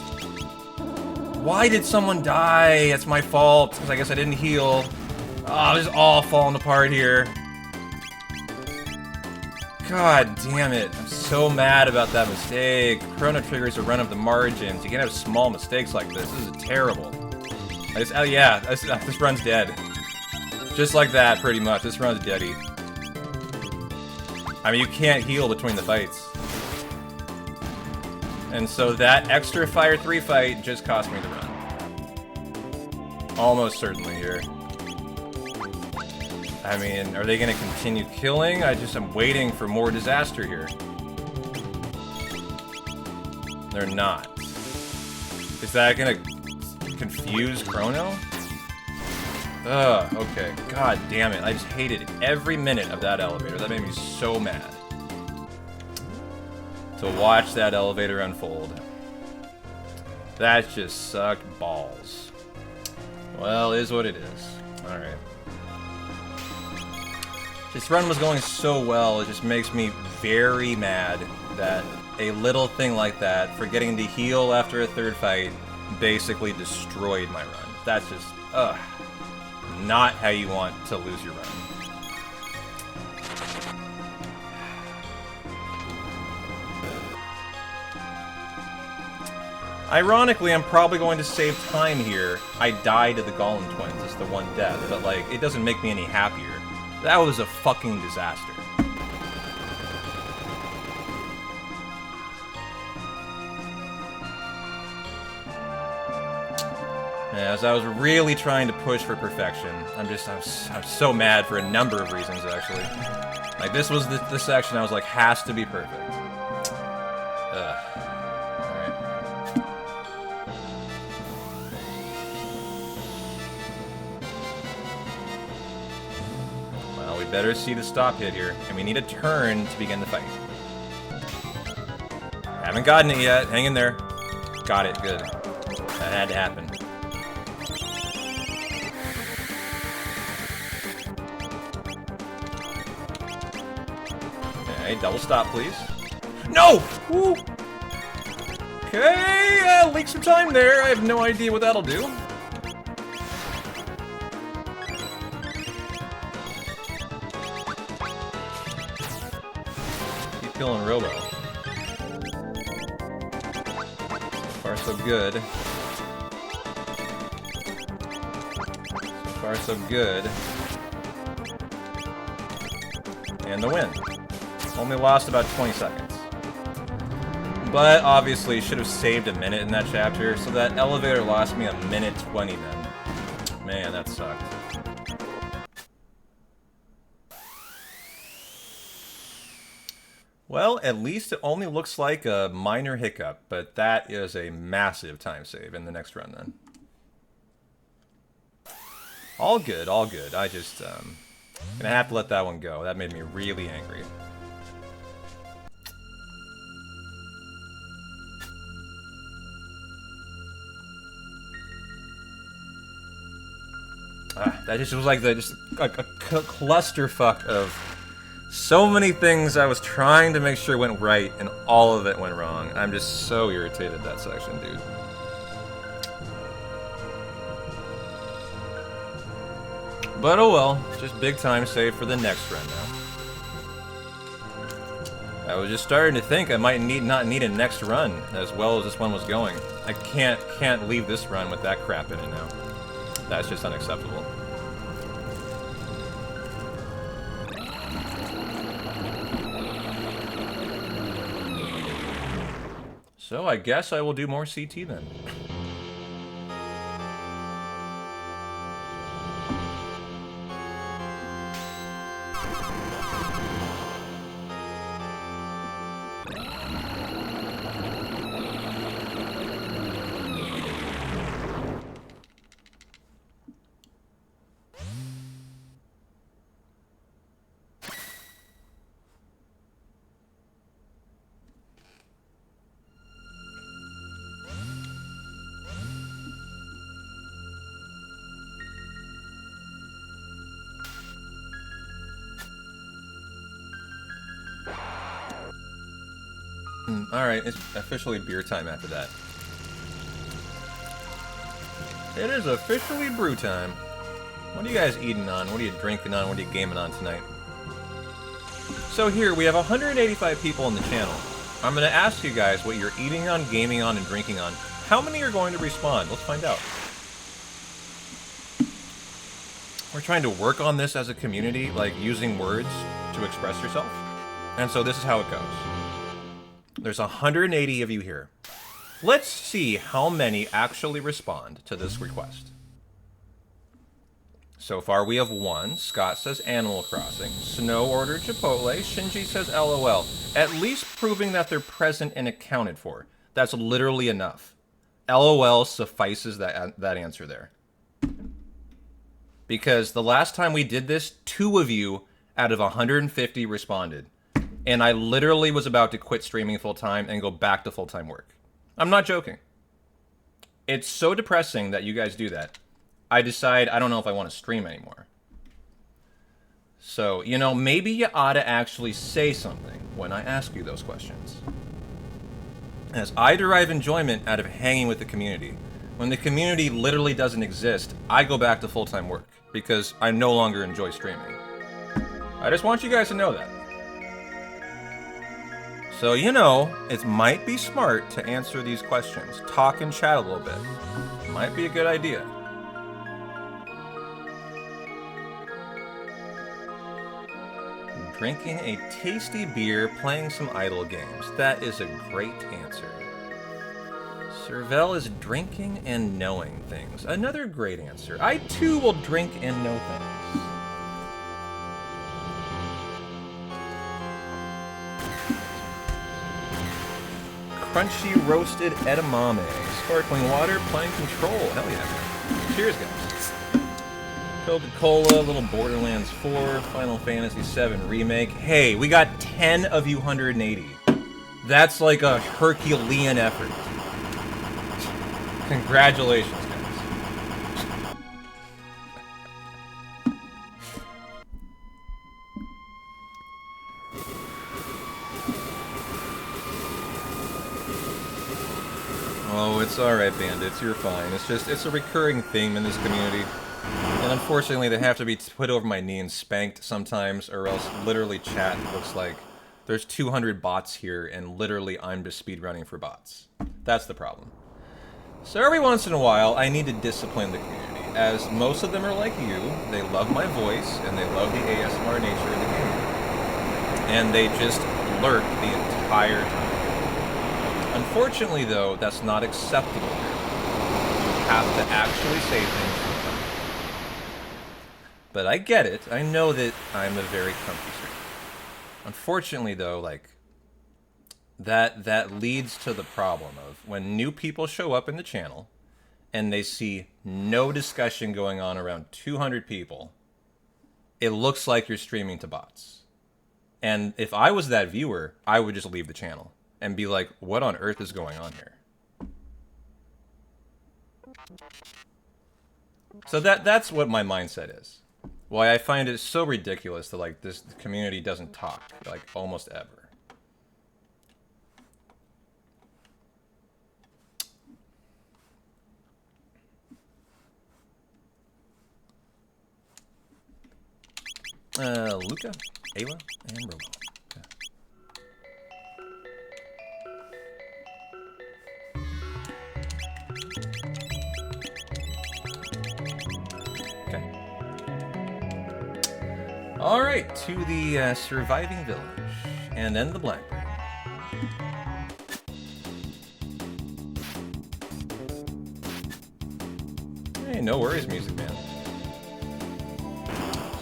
Why did someone die? It's my fault, because I guess I didn't heal. Oh, it's all falling apart here. God damn it. I'm so mad about that mistake. Chrono triggers a run of the margins. You can't have small mistakes like this. This is terrible. Oh yeah, this run's dead. Just like that, pretty much. This run's deady. I mean, you can't heal between the fights. And so that extra Fire 3 fight just cost me the run. Almost certainly here. I mean, are they going to continue killing? I'm waiting for more disaster here. They're not. Is that going to confuse Chrono? Ugh, okay. God damn it. I just hated every minute of that elevator. That made me so mad. To watch that elevator unfold. That just sucked balls. Well, is what it is. Alright. This run was going so well, it just makes me very mad that a little thing like that, forgetting to heal after a third fight, basically destroyed my run. That's just, ugh. Not how you want to lose your run. Ironically, I'm probably going to save time here. I died to the Golem twins. It's the one death, but like, it doesn't make me any happier. That was a fucking disaster. As I was really trying to push for perfection, I'm so mad for a number of reasons, actually. Like, this was the section I was like, has to be perfect. Ugh. Alright. Well, we better see the stop hit here, and we need a turn to begin the fight. Haven't gotten it yet. Hang in there. Got it. Good. That had to happen. Okay, double stop, please. No! Woo! Okay, leak some time there. I have no idea what that'll do. Keep killing Robo. So far, so good. So far, so good. And the win. Only lost about 20 seconds. But obviously should have saved a minute in that chapter, so that elevator lost me a minute 20 then. Man, that sucked. Well, at least it only looks like a minor hiccup, but that is a massive time save in the next run then. All good, all good. I just, gonna have to let that one go. That made me really angry. That just was like a clusterfuck of so many things I was trying to make sure went right, and all of it went wrong. I'm just so irritated at that section, dude. But oh well, just big time save for the next run now. I was just starting to think I might not need a next run as well as this one was going. I can't leave this run with that crap in it now. That's just unacceptable. So I guess I will do more CT then. Alright, it's officially beer time after that. It is officially brew time. What are you guys eating on? What are you drinking on? What are you gaming on tonight? So here, we have 185 people on the channel. I'm going to ask you guys what you're eating on, gaming on, and drinking on. How many are going to respond? Let's find out. We're trying to work on this as a community, like using words to express yourself. And so this is how it goes. There's 180 of you here. Let's see how many actually respond to this request. So far we have 1. Scott says Animal Crossing. Snow ordered Chipotle. Shinji says LOL. At least proving that they're present and accounted for. That's literally enough. LOL suffices that answer there. Because the last time we did this, 2 of you out of 150 responded. And I literally was about to quit streaming full-time and go back to full-time work. I'm not joking. It's so depressing that you guys do that. I decide I don't know if I want to stream anymore. So, you know, maybe you ought to actually say something when I ask you those questions. As I derive enjoyment out of hanging with the community. When the community literally doesn't exist, I go back to full-time work because I no longer enjoy streaming. I just want you guys to know that. So, you know, it might be smart to answer these questions. Talk and chat a little bit. Might be a good idea. Drinking a tasty beer, playing some idle games. That is a great answer. Servel is drinking and knowing things. Another great answer. I too will drink and know things. Crunchy roasted edamame. Sparkling water, playing Control. Hell yeah. Cheers, guys. Coca-Cola, little Borderlands 4, Final Fantasy VII Remake. Hey, we got 10 of you 180. That's like a Herculean effort. Congratulations, guys. Oh, it's alright, bandits. You're fine. It's a recurring theme in this community. And unfortunately, they have to be put over my knee and spanked sometimes, or else literally chat looks like there's 200 bots here, and literally I'm just speedrunning for bots. That's the problem. So every once in a while, I need to discipline the community, as most of them are like you. They love my voice, and they love the ASMR nature of the game. And they just lurk the entire time. Unfortunately, though, that's not acceptable here. You have to actually say things. But I get it. I know that I'm a very comfy streamer. Unfortunately, though, like, that leads to the problem of when new people show up in the channel and they see no discussion going on around 200 people, it looks like you're streaming to bots. And if I was that viewer, I would just leave the channel and be like, what on earth is going on here? So that's what my mindset is. Why I find it so ridiculous that, like, this community doesn't talk, like, almost ever. Luca, Ayla, and Robo. Alright, to the surviving village, and then the Blackbird. Hey, no worries, Music Man.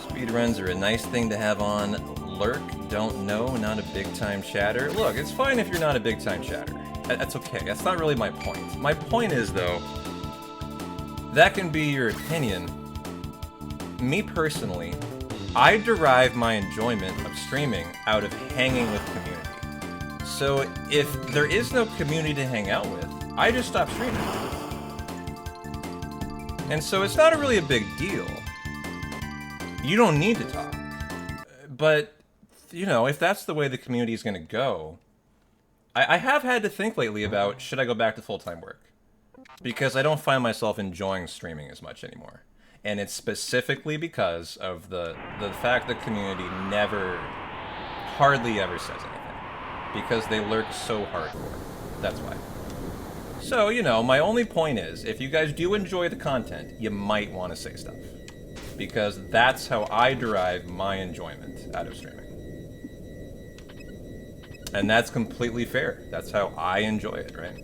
Speedruns are a nice thing to have on. Lurk, don't know, not a big-time chatter. Look, it's fine if you're not a big-time chatter. That's okay, that's not really my point. My point is, though, that can be your opinion. Me personally, I derive my enjoyment of streaming out of hanging with community. So if there is no community to hang out with, I just stop streaming. And so it's not really a big deal. You don't need to talk. But, you know, if that's the way the community is going to go, I have had to think lately about, should I go back to full-time work? Because I don't find myself enjoying streaming as much anymore. And it's specifically because of the fact the community hardly ever says anything. Because they lurk so hardcore. That's why. So, you know, my only point is, if you guys do enjoy the content, you might want to say stuff. Because that's how I derive my enjoyment out of streaming. And that's completely fair. That's how I enjoy it, right?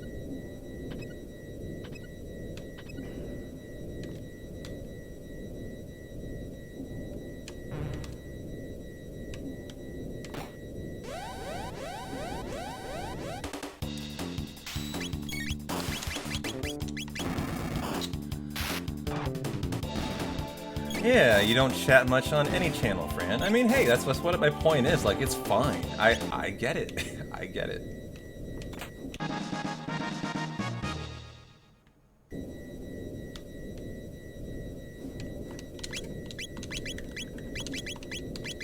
Yeah, you don't chat much on any channel, Fran. I mean, hey, that's what my point is. Like, it's fine. I get it. I get it.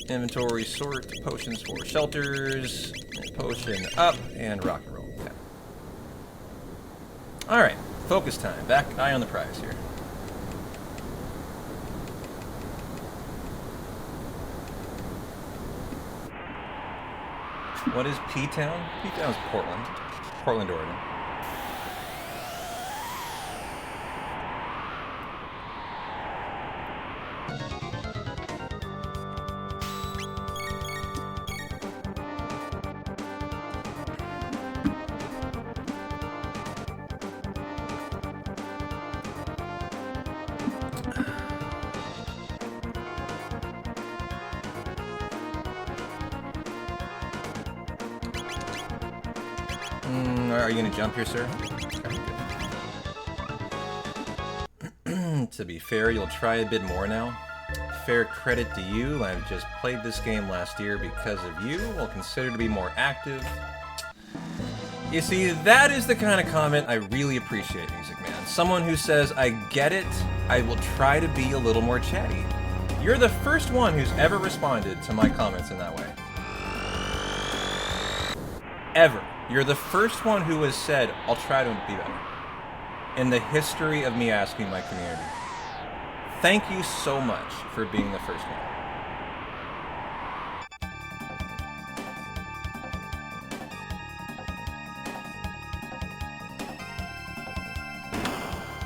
Inventory sort, potions for shelters, potion up, and rock and roll. Okay. Alright, focus time. Back eye on the prize here. What is P-Town? P-Town's Portland. Portland, Oregon. Are you gonna jump here, sir? Okay, to be fair, you'll try a bit more now. Fair credit to you, I've just played this game last year because of you. Will consider to be more active. You see, that is the kind of comment I really appreciate, Music Man. Someone who says, I get it, I will try to be a little more chatty. You're the first one who's ever responded to my comments in that way. Ever. You're the first one who has said, I'll try to be better. In the history of me asking my community. Thank you so much for being the first one.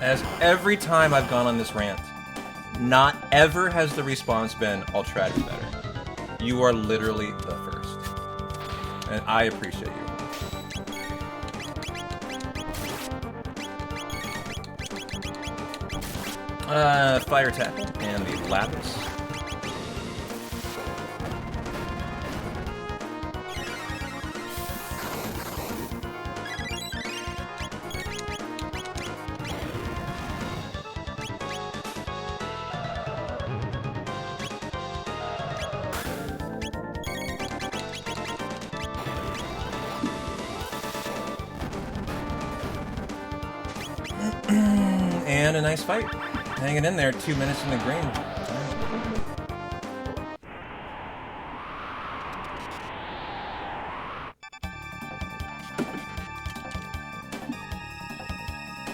As every time I've gone on this rant, not ever has the response been, I'll try to be better. You are literally the first. And I appreciate you. Fire tackle and the lapis. And a nice fight. Hanging in there, 2 minutes in the green.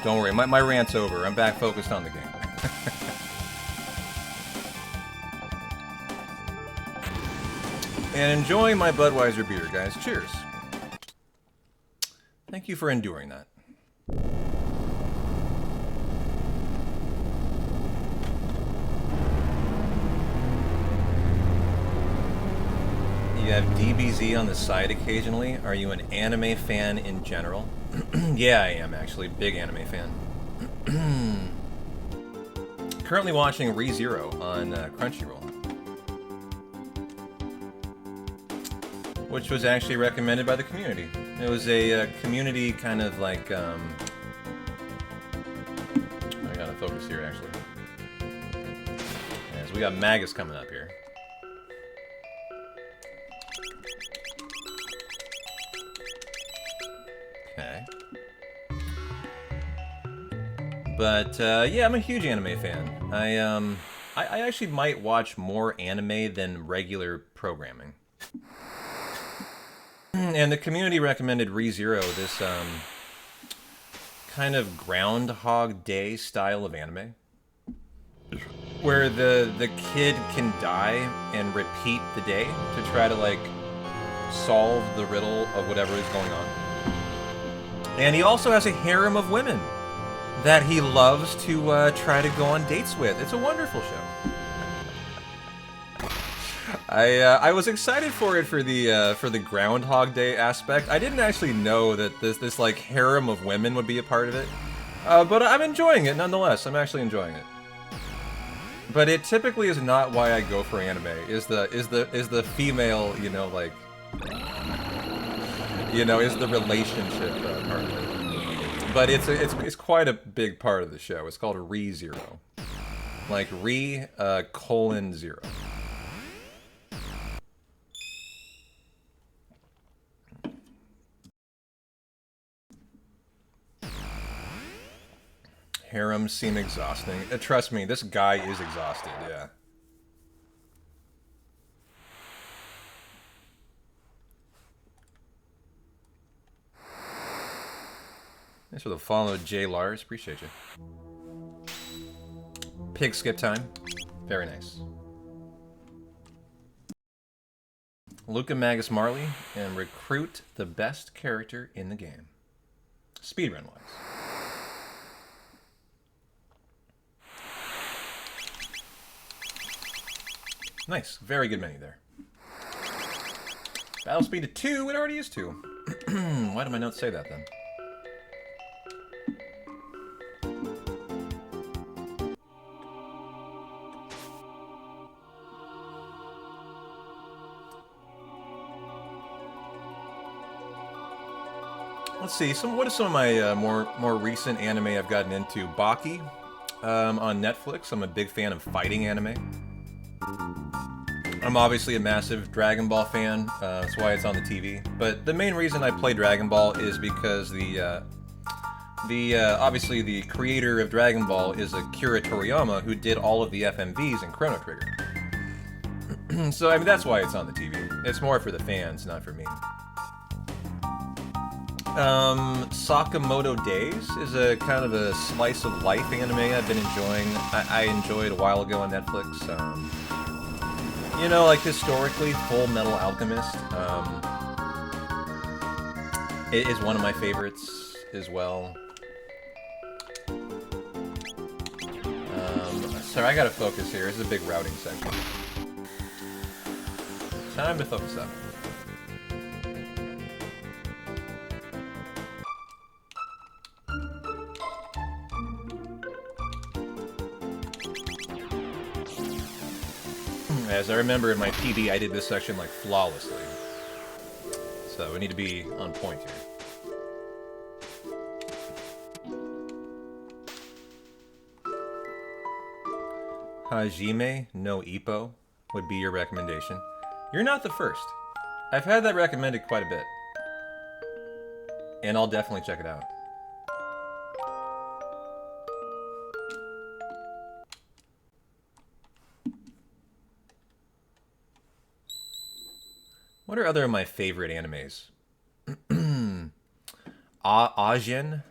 Don't worry, my rant's over. I'm back focused on the game. And enjoying my Budweiser beer, guys. Cheers. Thank you for enduring that. You have DBZ on the side occasionally. Are you an anime fan in general? Yeah, I am actually. Big anime fan. Currently watching ReZero on Crunchyroll. Which was actually recommended by the community. It was a community kind of like... I gotta focus here actually. As we got Magus coming up here. Okay. But yeah, I'm a huge anime fan. I actually might watch more anime than regular programming. And the community recommended ReZero, this kind of Groundhog Day style of anime, where the kid can die and repeat the day to try to like solve the riddle of whatever is going on. And he also has a harem of women that he loves to try to go on dates with. It's a wonderful show. I was excited for it for the Groundhog Day aspect. I didn't actually know that this like harem of women would be a part of it, but I'm enjoying it nonetheless. I'm actually enjoying it. But it typically is not why I go for anime. Is the female, you know, like, you know, is the relationship part of it. But it's quite a big part of the show. It's called ReZero, like Re:0. Harems seem exhausting. Trust me, this guy is exhausted, yeah. Thanks for the follow, J. Lars. Appreciate you. Pig skip time. Very nice. Luca Magus Marley and recruit the best character in the game. Speedrun-wise. Nice. Very good menu there. Battle speed to 2. It already is 2. Why did my notes say that then? Let's see. What are some of my more recent anime I've gotten into? Baki on Netflix. I'm a big fan of fighting anime. I'm obviously a massive Dragon Ball fan, that's why it's on the TV. But the main reason I play Dragon Ball is because obviously the creator of Dragon Ball is Akira Toriyama, who did all of the FMVs in Chrono Trigger. So I mean that's why it's on the TV. It's more for the fans, not for me. Sakamoto Days is a kind of a slice of life anime I've been enjoying. I enjoyed a while ago on Netflix. You know, like historically, Full Metal Alchemist it is one of my favorites as well. Sorry, I gotta focus here. This is a big routing section. Time to focus up. As I remember in my PB, I did this section like flawlessly. So we need to be on point here. Hajime no Ippo would be your recommendation. You're not the first. I've had that recommended quite a bit. And I'll definitely check it out. What are other of my favorite animes? Ajin.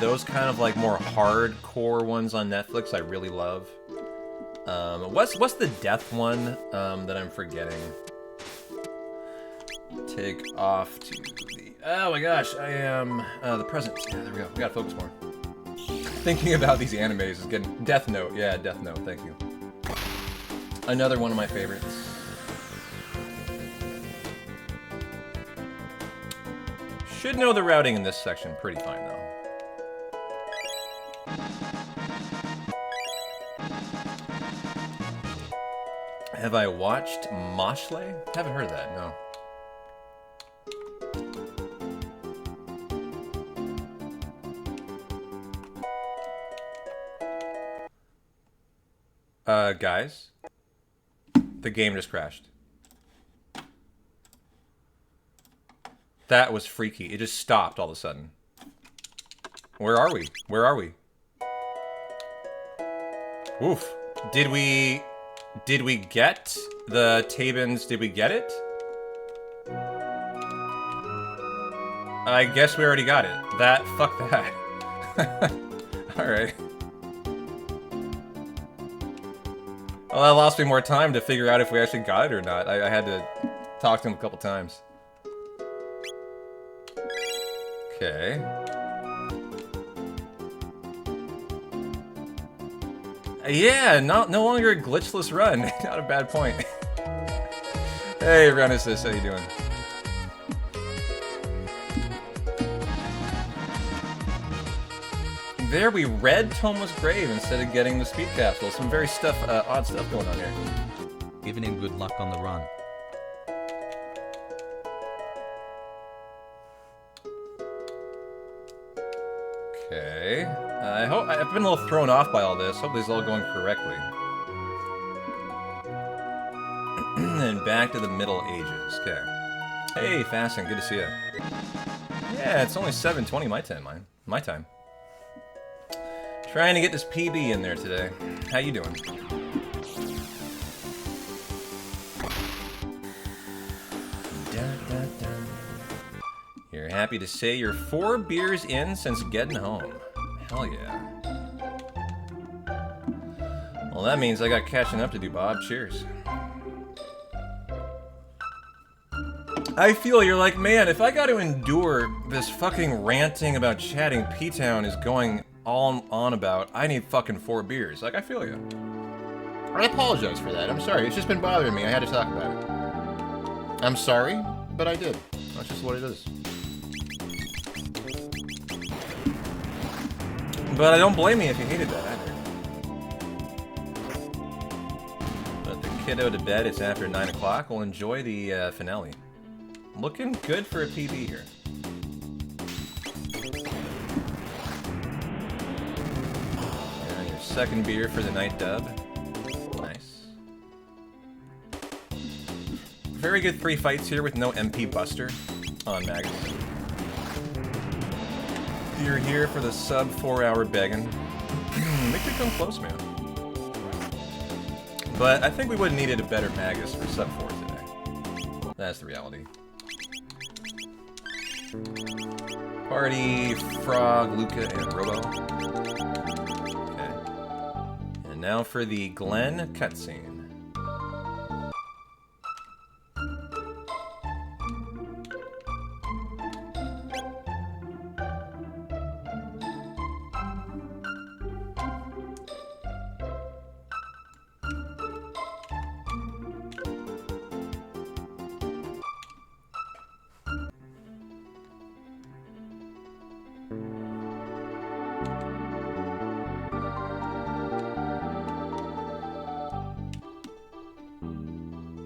Those kind of like more hardcore ones on Netflix I really love. What's the death one that I'm forgetting? Take off to the... Oh my gosh, I am... the present. Yeah, there we go. We gotta focus more. Thinking about these animes is getting... Death Note. Yeah, Death Note. Thank you. Another one of my favorites. Should know the routing in this section pretty fine, though. Have I watched Moshle? Haven't heard of that, no. Guys? The game just crashed. That was freaky. It just stopped all of a sudden. Where are we? Where are we? Oof. Did we get the Tabins? Did we get it? I guess we already got it. Fuck that. Alright. Well, that lost me more time to figure out if we actually got it or not. I had to talk to him a couple times. Okay. Yeah, no longer a glitchless run. Not a bad point. Hey, Renesis, how you doing? There we read Toma's grave instead of getting the speed capsule. Some very odd stuff going on here. Giving him good luck on the run. Okay. I've been a little thrown off by all this. Hope this is all going correctly. And back to the Middle Ages. Okay. Hey, Fasten, good to see you. Yeah, it's only 7:20 my time. Trying to get this PB in there today. How you doing? You're happy to say you're 4 beers in since getting home. Hell yeah. Well, that means I got catching up to do, Bob. Cheers. I feel you're like, man, if I got to endure this fucking ranting about chatting P-Town is going on about, I need fucking 4 beers. Like, I feel you. I apologize for that. I'm sorry. It's just been bothering me. I had to talk about it. I'm sorry, but I did. That's just what it is. But I don't blame you if you hated that either. Put the kiddo to bed. It's after 9 o'clock. We'll enjoy the finale. Looking good for a PB here. And your second beer for the night, Dub. Nice. Very good 3 fights here with no MP Buster on Magus. You're here for the sub 4-hour begging. Make it come close, man. But I think we would have needed a better Magus for sub 4 today. That's the reality. Party, Frog, Luca, and Robo. Okay. And now for the Glenn cutscene.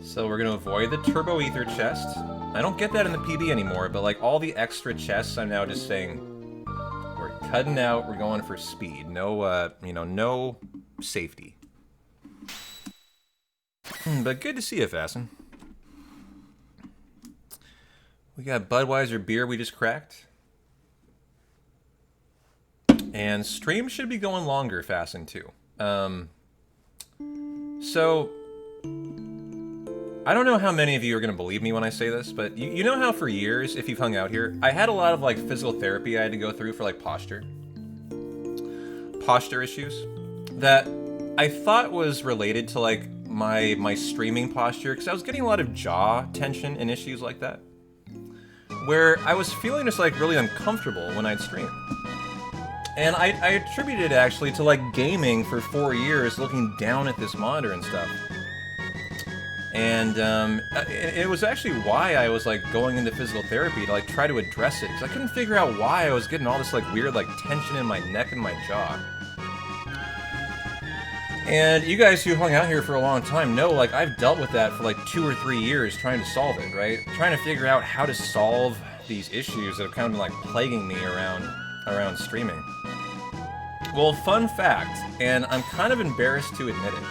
So we're gonna avoid the Turbo Ether chest. I don't get that in the PB anymore, but like all the extra chests, I'm now just saying we're cutting out. We're going for speed. No, no safety. But good to see you, Fasten. We got Budweiser beer we just cracked. And stream should be going longer, Fasten, too. So I don't know how many of you are going to believe me when I say this, but you know how for years, if you've hung out here, I had a lot of like physical therapy I had to go through for like posture issues that I thought was related to like my streaming posture, because I was getting a lot of jaw tension and issues like that, where I was feeling just like really uncomfortable when I'd stream. And I attributed it actually to like gaming for 4 years, looking down at this monitor and stuff. And it was actually why I was like going into physical therapy to like try to address it, because I couldn't figure out why I was getting all this like weird like tension in my neck and my jaw. And you guys who hung out here for a long time know like I've dealt with that for like 2 or 3 years trying to solve it, right? Trying to figure out how to solve these issues that have kind of been like plaguing me around streaming. Well, fun fact, and I'm kind of embarrassed to admit it.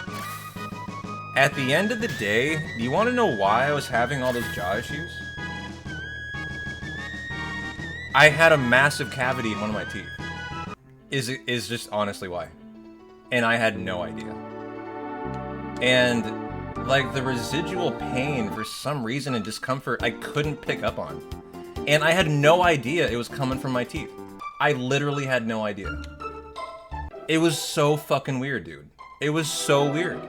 At the end of the day, do you want to know why I was having all those jaw issues? I had a massive cavity in one of my teeth. Is just honestly why. And I had no idea. And like the residual pain for some reason and discomfort I couldn't pick up on. And I had no idea it was coming from my teeth. I literally had no idea. It was so fucking weird, dude. It was so weird.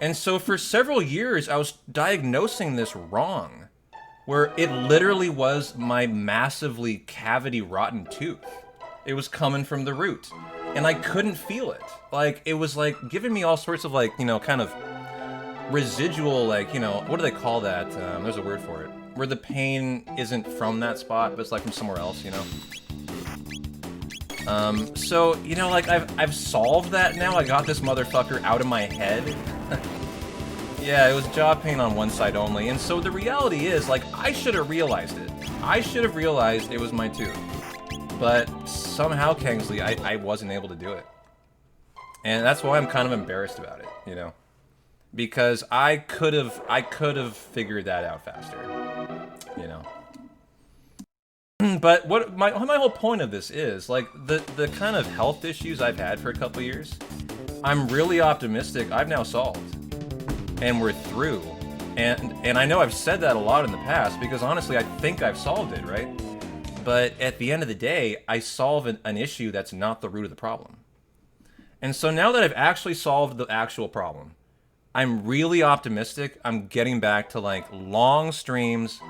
And so for several years, I was diagnosing this wrong, where it literally was my massively cavity rotten tooth. It was coming from the root, and I couldn't feel it. Like, it was like giving me all sorts of like, you know, kind of residual, like, you know, what do they call that? There's a word for it. Where the pain isn't from that spot, but it's like from somewhere else, you know? So, you know, like, I've solved that now. I got this motherfucker out of my head. Yeah, it was jaw pain on one side only. And so the reality is, like, I should have realized it. I should have realized it was my tooth. But somehow, Kingsley, I wasn't able to do it. And that's why I'm kind of embarrassed about it, you know? Because I could have figured that out faster, you know? But what my whole point of this is, like, the kind of health issues I've had for a couple years, I'm really optimistic I've now solved. And we're through. And I know I've said that a lot in the past, because honestly, I think I've solved it, right? But at the end of the day, I solve an issue that's not the root of the problem. And so now that I've actually solved the actual problem, I'm really optimistic I'm getting back to, like, long streams,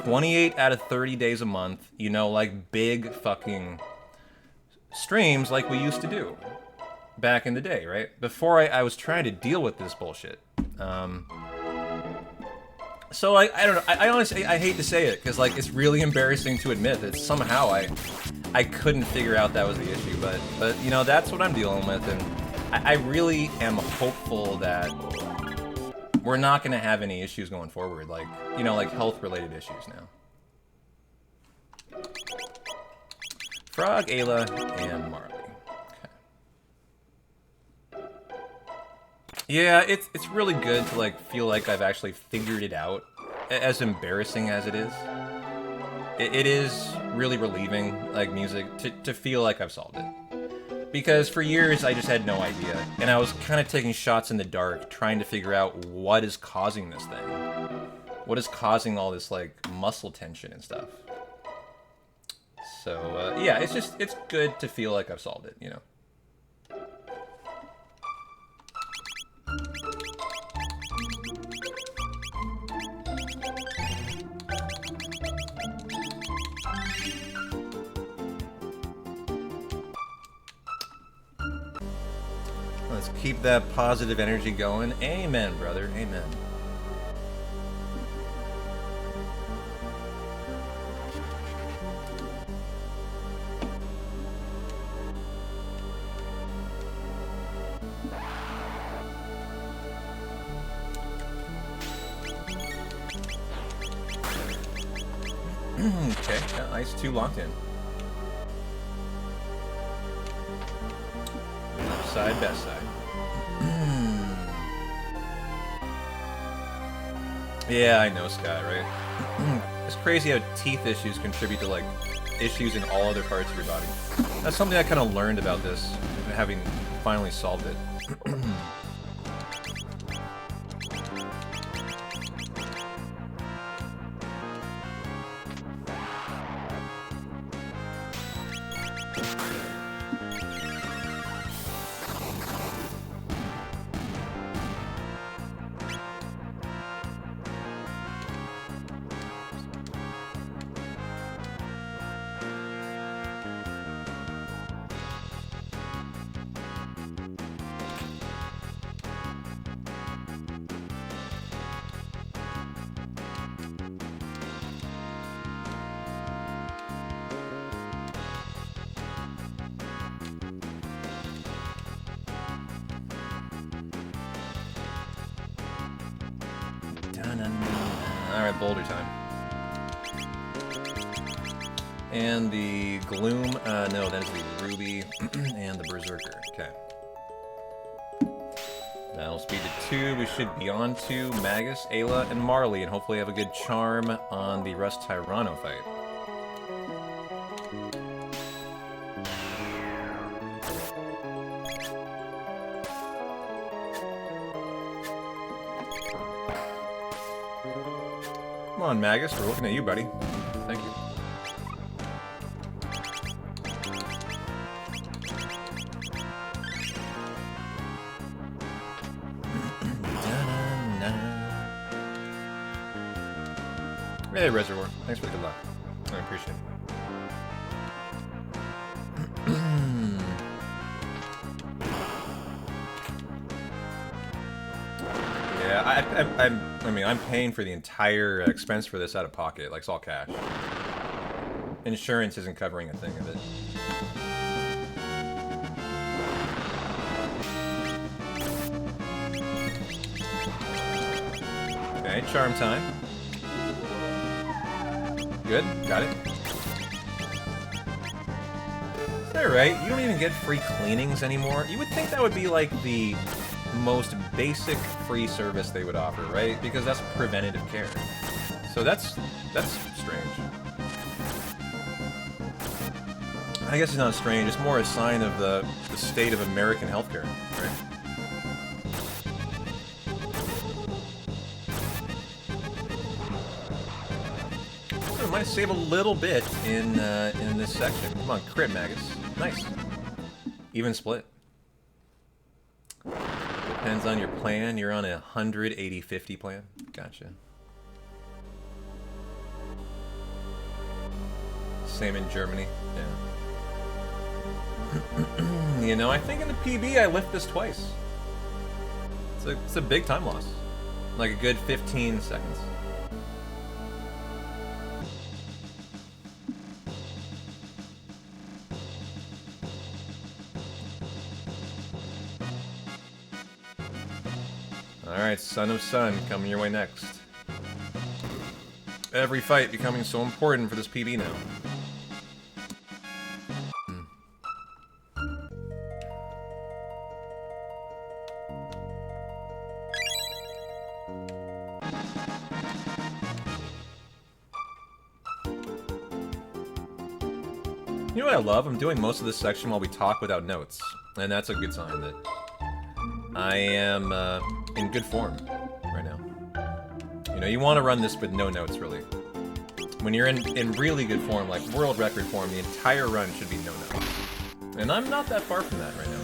28 out of 30 days a month, you know, like big fucking streams like we used to do back in the day, right? Before I was trying to deal with this bullshit. So I don't know, I honestly, I hate to say it, because, like, it's really embarrassing to admit that somehow I couldn't figure out that was the issue, but you know, that's what I'm dealing with, and I really am hopeful that we're not going to have any issues going forward, like, you know, like health-related issues now. Frog, Ayla, and Marley. Okay. Yeah, it's really good to, like, feel like I've actually figured it out, as embarrassing as it is. It is really relieving, like, music, to feel like I've solved it. Because for years, I just had no idea, and I was kind of taking shots in the dark, trying to figure out what is causing this thing. What is causing all this, like, muscle tension and stuff. So, yeah, it's good to feel like I've solved it, you know? Let's keep that positive energy going. Amen, brother. Amen. Okay, got ice 2 locked in. Left side, best side. Yeah, I know, Scott, right? It's crazy how teeth issues contribute to, like, issues in all other parts of your body. That's something I kind of learned about this, having finally solved it. Alright, boulder time. And the Gloom, no, that is the Ruby and the Berserker. Okay. That'll speed to 2. We should be on to Magus, Ayla, and Marley, and hopefully have a good charm on the Rust Tyranno fight. Come on, Magus, we're looking at you, buddy. thank you. Hey, Reservoir. Thanks for the good luck. I appreciate it. Yeah, I mean, I'm paying for the entire expense for this out of pocket. Like, it's all cash. Insurance isn't covering a thing of it. Okay, charm time. Good, got it. Is that right? You don't even get free cleanings anymore? You would think that would be like the most basic free service they would offer, right? Because that's preventative care. So that's strange. I guess it's not strange, it's more a sign of the state of American healthcare, right? So might save a little bit in this section. Come on, crit Magus. Nice. Even split. Depends on your plan. You're on a 180-50 plan. Gotcha. Same in Germany. Yeah. You know, I think in the PB I lift this twice. It's a big time loss. Like a good 15 seconds. Alright, Son of Sun coming your way next. Every fight becoming so important for this PB now. You know what I love? I'm doing most of this section while we talk without notes. And that's a good sign that I am in good form right now. You know, you want to run this with no notes, really. When you're in really good form, like world record form, the entire run should be no notes. And I'm not that far from that right now.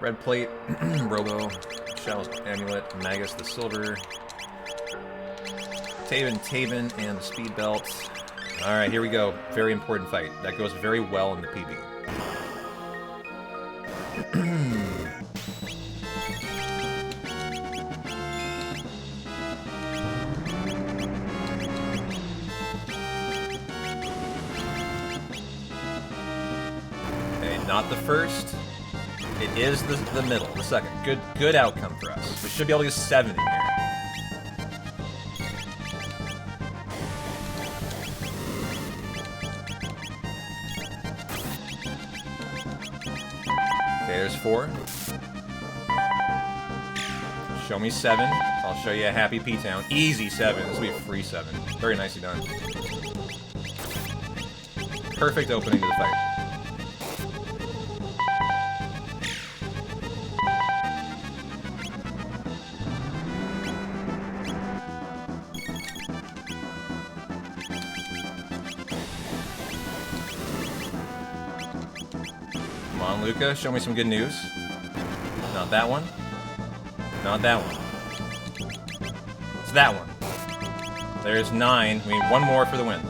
Red plate, Robo, Shell's amulet, Magus the silver, Taven, and the speed belt. Alright, here we go. Very important fight. That goes very well in the PB. Okay, not the first. It is the middle, the second. Good outcome for us. We should be able to get 7 in here. Okay, there's 4. Show me 7. I'll show you a happy P-Town. Easy 7. This will be a free 7. Very nicely done. Perfect opening to the fight. Luca, show me some good news. Not that one. Not that one. It's that one. There's 9. We need 1 more for the win.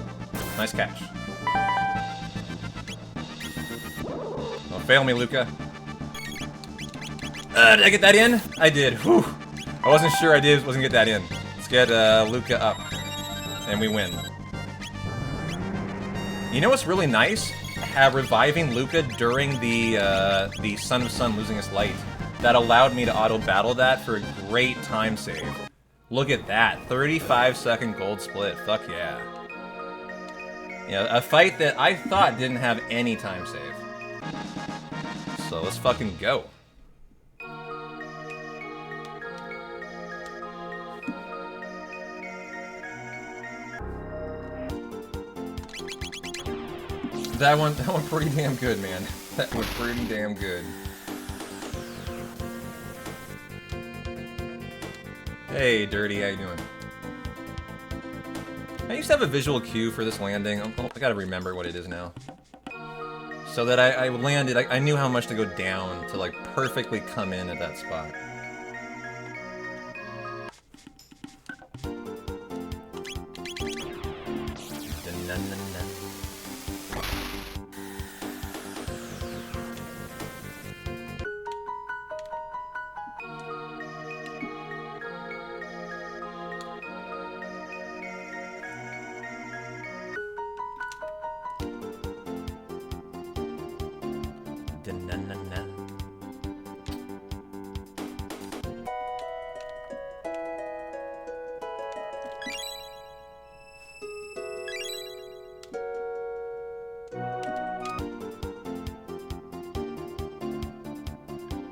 Nice catch. Don't fail me, Luca. Did I get that in? I did. Whew. I wasn't sure I wasn't get that in. Let's get Luca up. And we win. You know what's really nice? Reviving Luca during the Son of Sun losing his light. That allowed me to auto-battle that for a great time save. Look at that. 35-second gold split. Fuck yeah. Yeah, a fight that I thought didn't have any time save. So let's fucking go. That one pretty damn good, man. That one pretty damn good. Hey, Dirty, how you doing? I used to have a visual cue for this landing. I gotta remember what it is now. So that I landed, I knew how much to go down to like perfectly come in at that spot.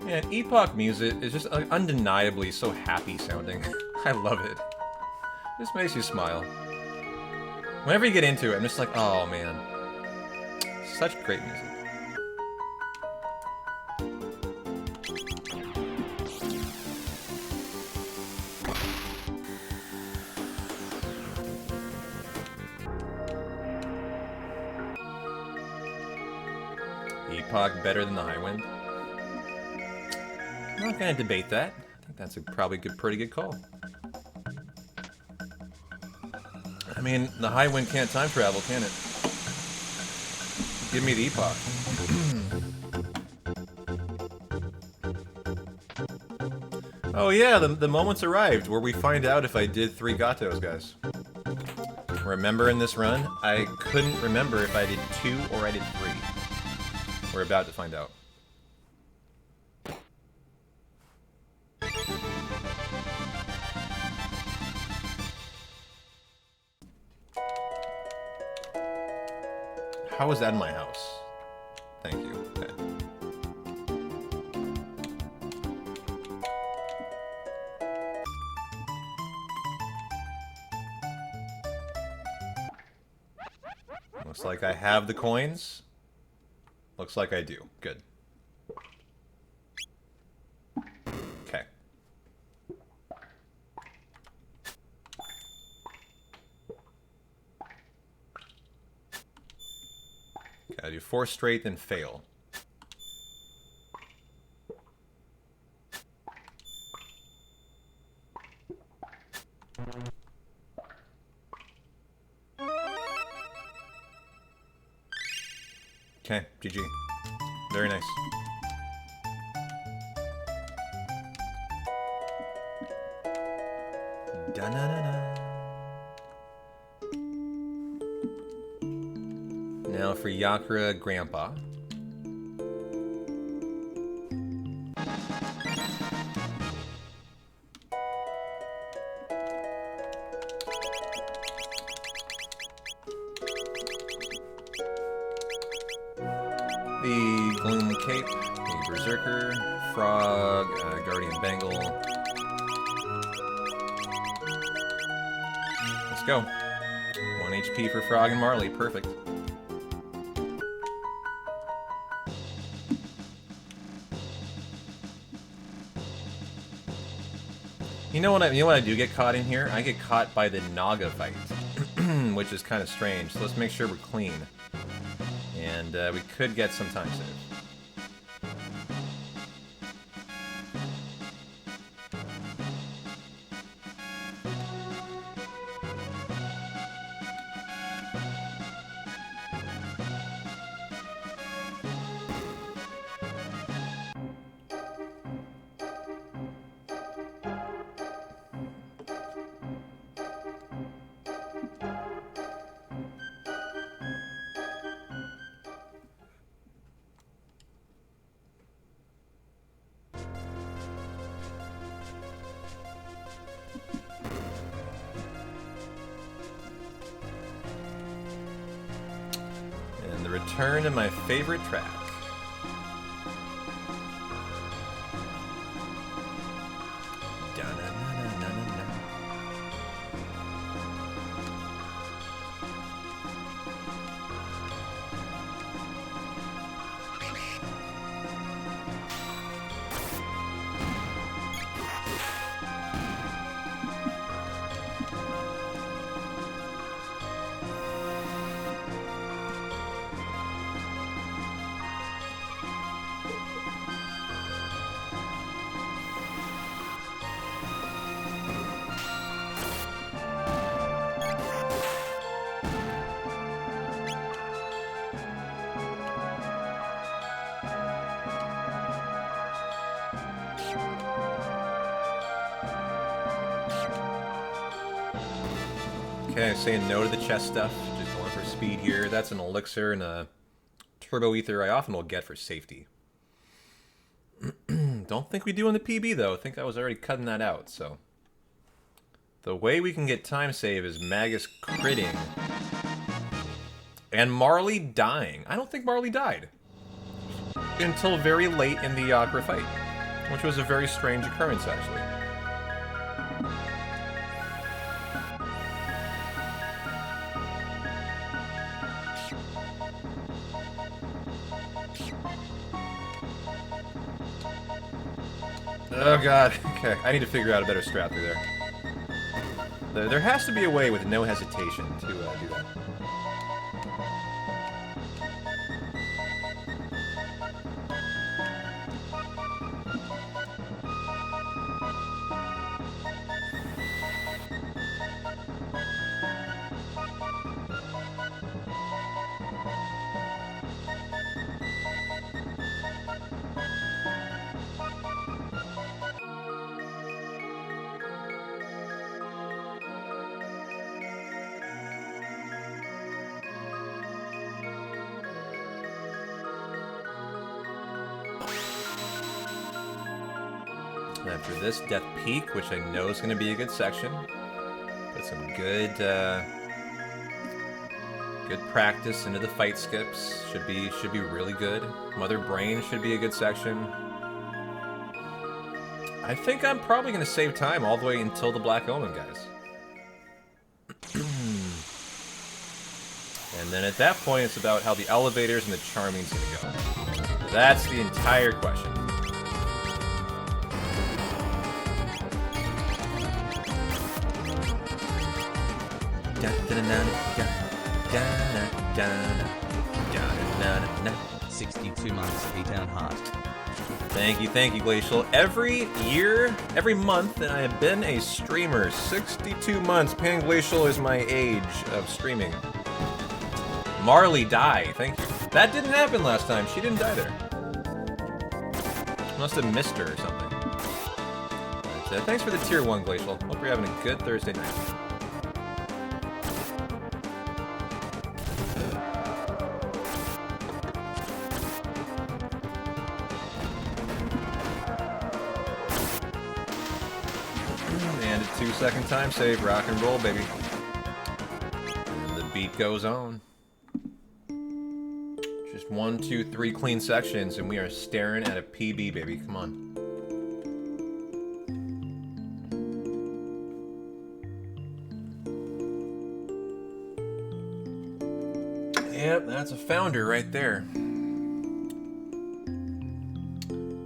Man, Epoch music is just undeniably so happy sounding. I love it. Just makes you smile. Whenever you get into it, I'm just like, oh man. Such great music. Epoch better than the High Wind? I'm not gonna debate that. I think that's a probably pretty good call. I mean, the High Wind can't time travel, can it? Give me the Epoch. Oh yeah, the moment's arrived where we find out if I did 3 Gatos, guys. Remember in this run, I couldn't remember if I did 2 or I did 3. We're about to find out. How is that in my house? Thank you. Okay. Looks like I have the coins. Looks like I do. Good. Okay. Gotta do 4 straight, then fail. Okay, GG. Very nice. Da-na-na-na. Now for Yakra Grandpa. The Gloom Cape, the Berserker, Frog, Guardian Bangle. Let's go. 1 HP for Frog and Marley, perfect. You know what I do get caught in here? I get caught by the Naga fight, which is kind of strange. So let's make sure we're clean. And we could get some time save. Return to my favorite track. Okay, saying no to the chest stuff. Just going for speed here. That's an elixir and a turbo ether I often will get for safety. Don't think we do on the PB though. I think I was already cutting that out, so. The way we can get time save is Magus critting. And Marley dying. I don't think Marley died. Until very late in the Yakra fight. Which was a very strange occurrence, actually. Oh god, okay. I need to figure out a better strat through there. There has to be a way with no hesitation to do that. After this, Death Peak, which I know is going to be a good section. Put some good practice into the fight skips. Should be really good. Mother Brain should be a good section. I think I'm probably going to save time all the way until the Black Omen, guys. And then at that point, it's about how the elevators and the charming's going to go. That's the entire question. 62 months, A-Town Heart. Thank you, Glacial. Every year, every month that I have been a streamer, 62 months. Pan Glacial is my age of streaming. Marley, die. Thank you. That didn't happen last time. She didn't die there. Must have missed her or something. But, thanks for the tier 1, Glacial. Hope you're having a good Thursday night. And a 2-second time save. Rock and roll, baby. And the beat goes on. Just 1, 2, 3 clean sections, and we are staring at a PB, baby. Come on. Yep, that's a founder right there.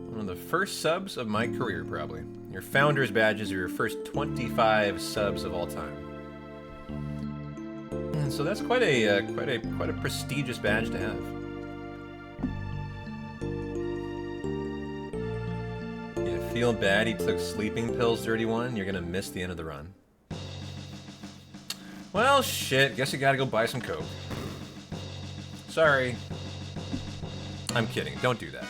One of the first subs of my career, probably. Your founder's badges are your first 25 subs of all time. And so that's quite a prestigious badge to have. You feel bad he took sleeping pills, Dirty One? You're gonna miss the end of the run. Well, shit. Guess you gotta go buy some coke. Sorry. I'm kidding. Don't do that.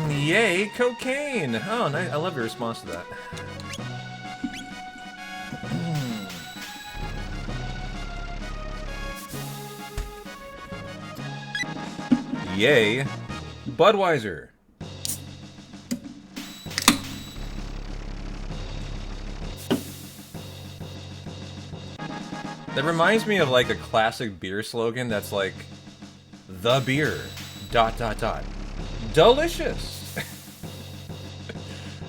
Yay, cocaine! Oh, nice. I love your response to that. Yay, Budweiser. That reminds me of like a classic beer slogan that's like, the beer, ... delicious.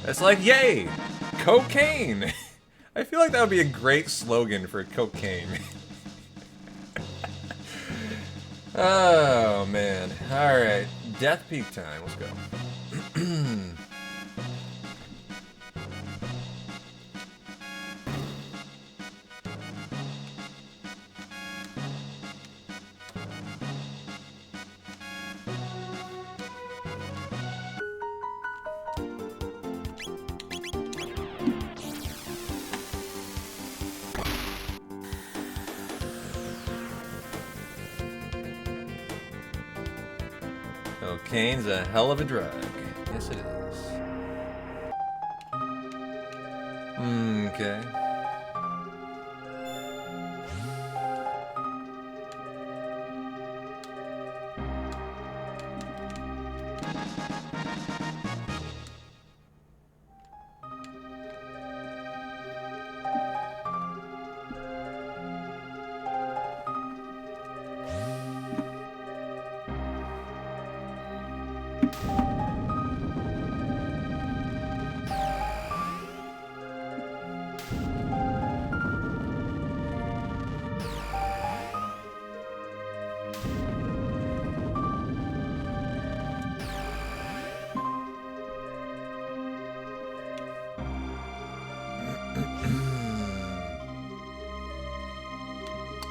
It's like, yay, cocaine. I feel like that would be a great slogan for cocaine. Oh, man. Alright, Death Peak time. Let's go. Cocaine's a hell of a drug. Yes, it is. Okay.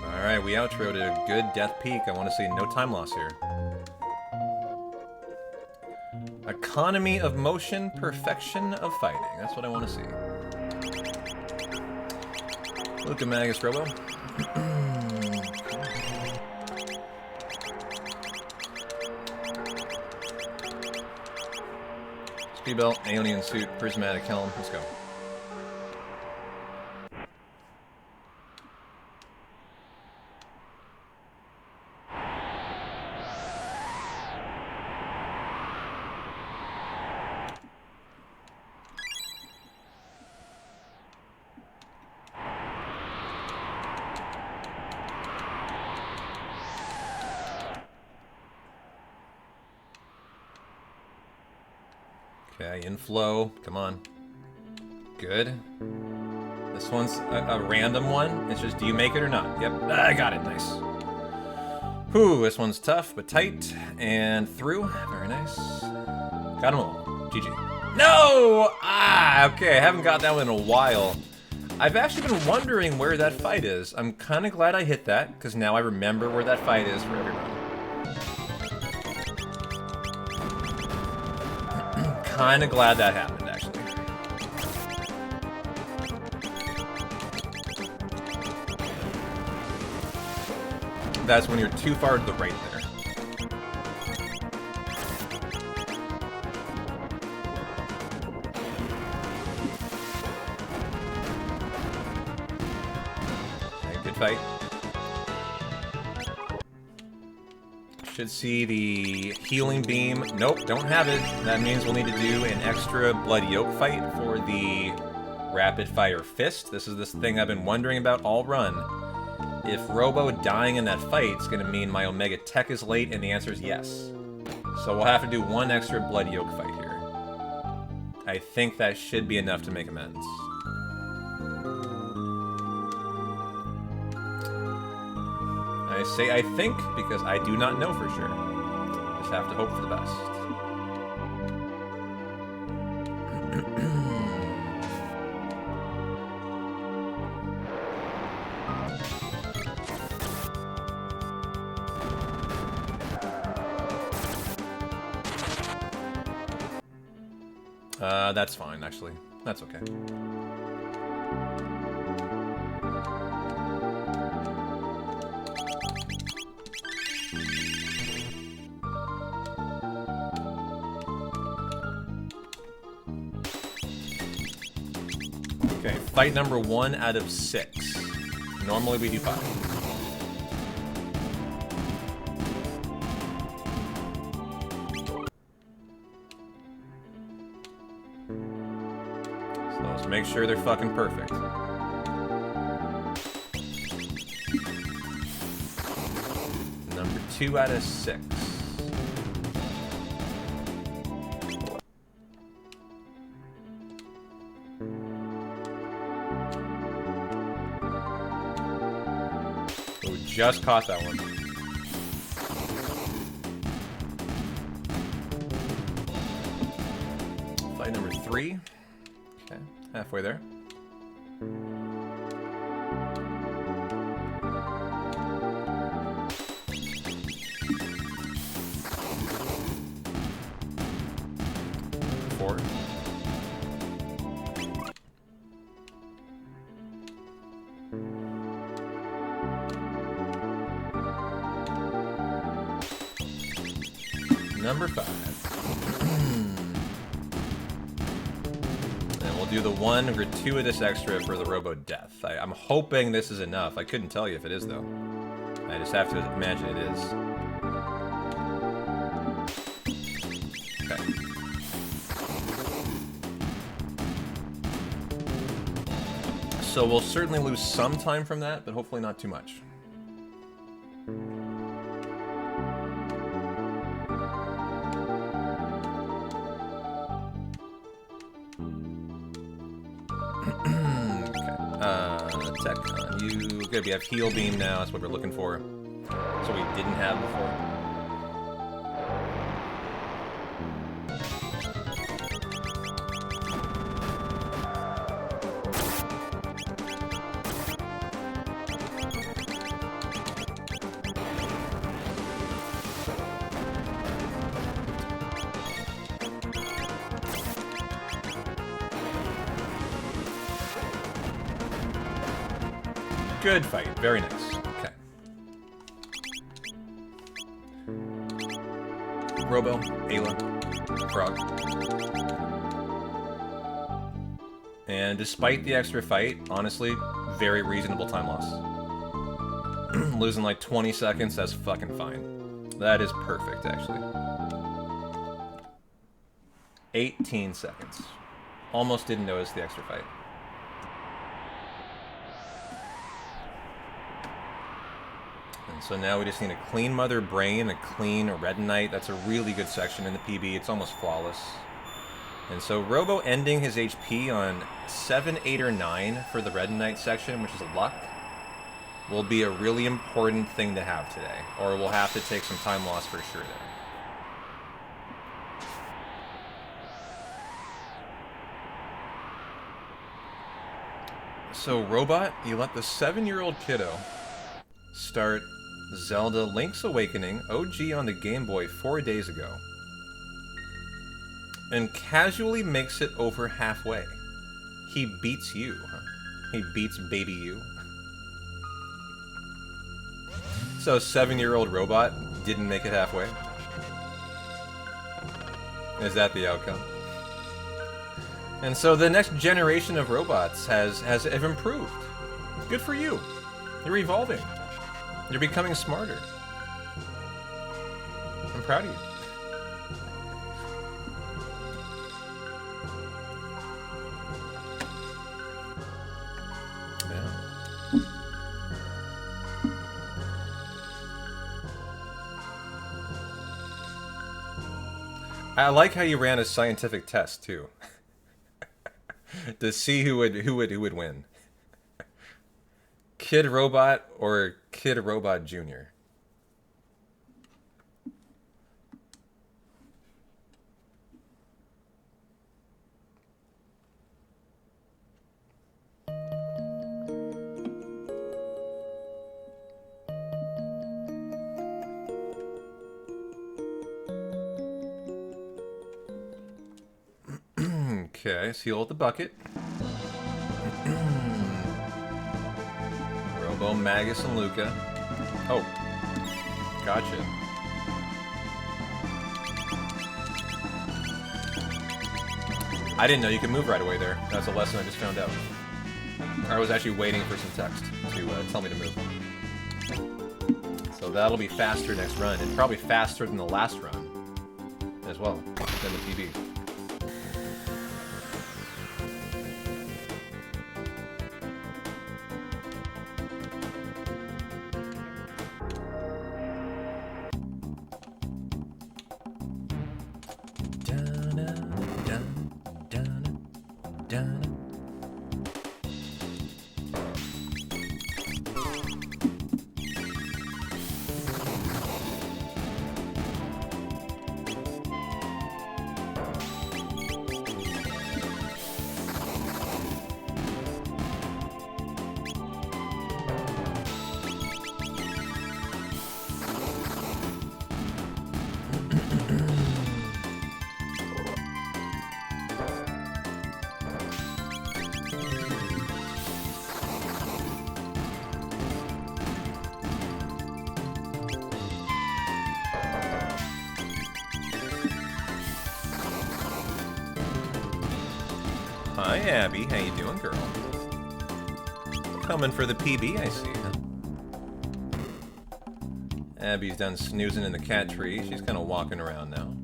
Alright, we outroed a good death peak. I want to see no time loss here. Economy of motion, perfection of fighting. That's what I want to see. Look at Magus Robo. Speedbelt, Aeonian suit, prismatic helm. Let's go. Okay, inflow. Come on. Good. This one's a random one. It's just, do you make it or not? Yep, I got it. Nice. Whew, this one's tough, but tight. And through. Very nice. Got them all. GG. No! Ah, okay. I haven't got that one in a while. I've actually been wondering where that fight is. I'm kind of glad I hit that, because now I remember where that fight is for everyone. Kind of glad that happened, actually. That's when you're too far to the right there. Okay, good fight. Should see the healing beam. Nope, don't have it. That means we'll need to do an extra Blood Yoke fight for the Rapid Fire Fist. This is this thing I've been wondering about all run. If Robo dying in that fight is going to mean my Omega Tech is late, and the answer is yes. So we'll have to do one extra Blood Yoke fight here. I think that should be enough to make amends. I say I think because I do not know for sure. Just have to hope for the best. That's fine, actually. That's okay. Okay, fight number 1 out of 6. Normally we do 5. So let's make sure they're fucking perfect. Number 2 out of 6. Just caught that one. Fight number 3. Okay, halfway there. Four. number 5. And we'll do the one gratuitous extra for the Robo-Death. I'm hoping this is enough. I couldn't tell you if it is, though. I just have to imagine it is. Okay. So we'll certainly lose some time from that, but hopefully not too much. Tech on you. Good, we have heal beam now. That's what we're looking for. So we didn't have before. Good fight. Very nice. Okay. Robo, Ayla, Frog. And despite the extra fight, honestly, very reasonable time loss. Losing like 20 seconds, that's fucking fine. That is perfect, actually. 18 seconds. Almost didn't notice the extra fight. And so now we just need a clean Mother Brain, a clean Red Knight. That's a really good section in the PB. It's almost flawless. And so Robo ending his HP on 7, 8, or 9 for the Red Knight section, which is a luck, will be a really important thing to have today. Or we'll have to take some time loss for sure there. So Robot, you let the 7-year-old kiddo start Zelda Link's Awakening OG on the Game Boy 4 days ago, and casually makes it over halfway. He beats you. Huh? He beats baby you. So 7-year-old Robot didn't make it halfway? Is that the outcome? And so the next generation of robots have improved. Good for you. You're evolving. You're becoming smarter. I'm proud of you. Yeah. I like how you ran a scientific test too, to see who would win. Kid Robot or Kid Robot Jr.? Okay, seal with the bucket. Robo, Magus, and Luca. Oh. Gotcha. I didn't know you could move right away there. That's a lesson I just found out. I was actually waiting for some text to tell me to move. So that'll be faster next run, and probably faster than the last run as well, than the PB. Hi, Abby. How you doing, girl? Coming for the PB, I see. Abby's done snoozing in the cat tree. She's kind of walking around now.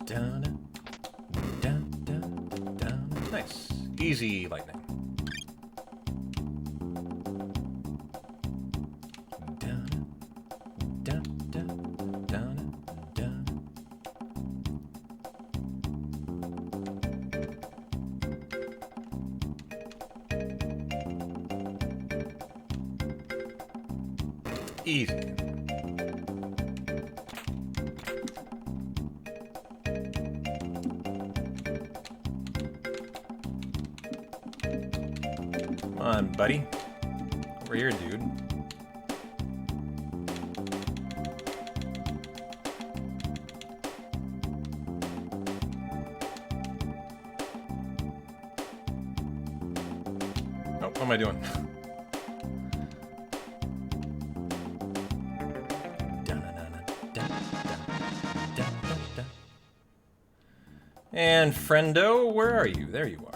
Down, down, down, down. Nice. Easy lightning. Down, down, down, down, down. Easy. Come on, buddy. Over here, dude. Oh, what am I doing? And friendo, where are you? There you are.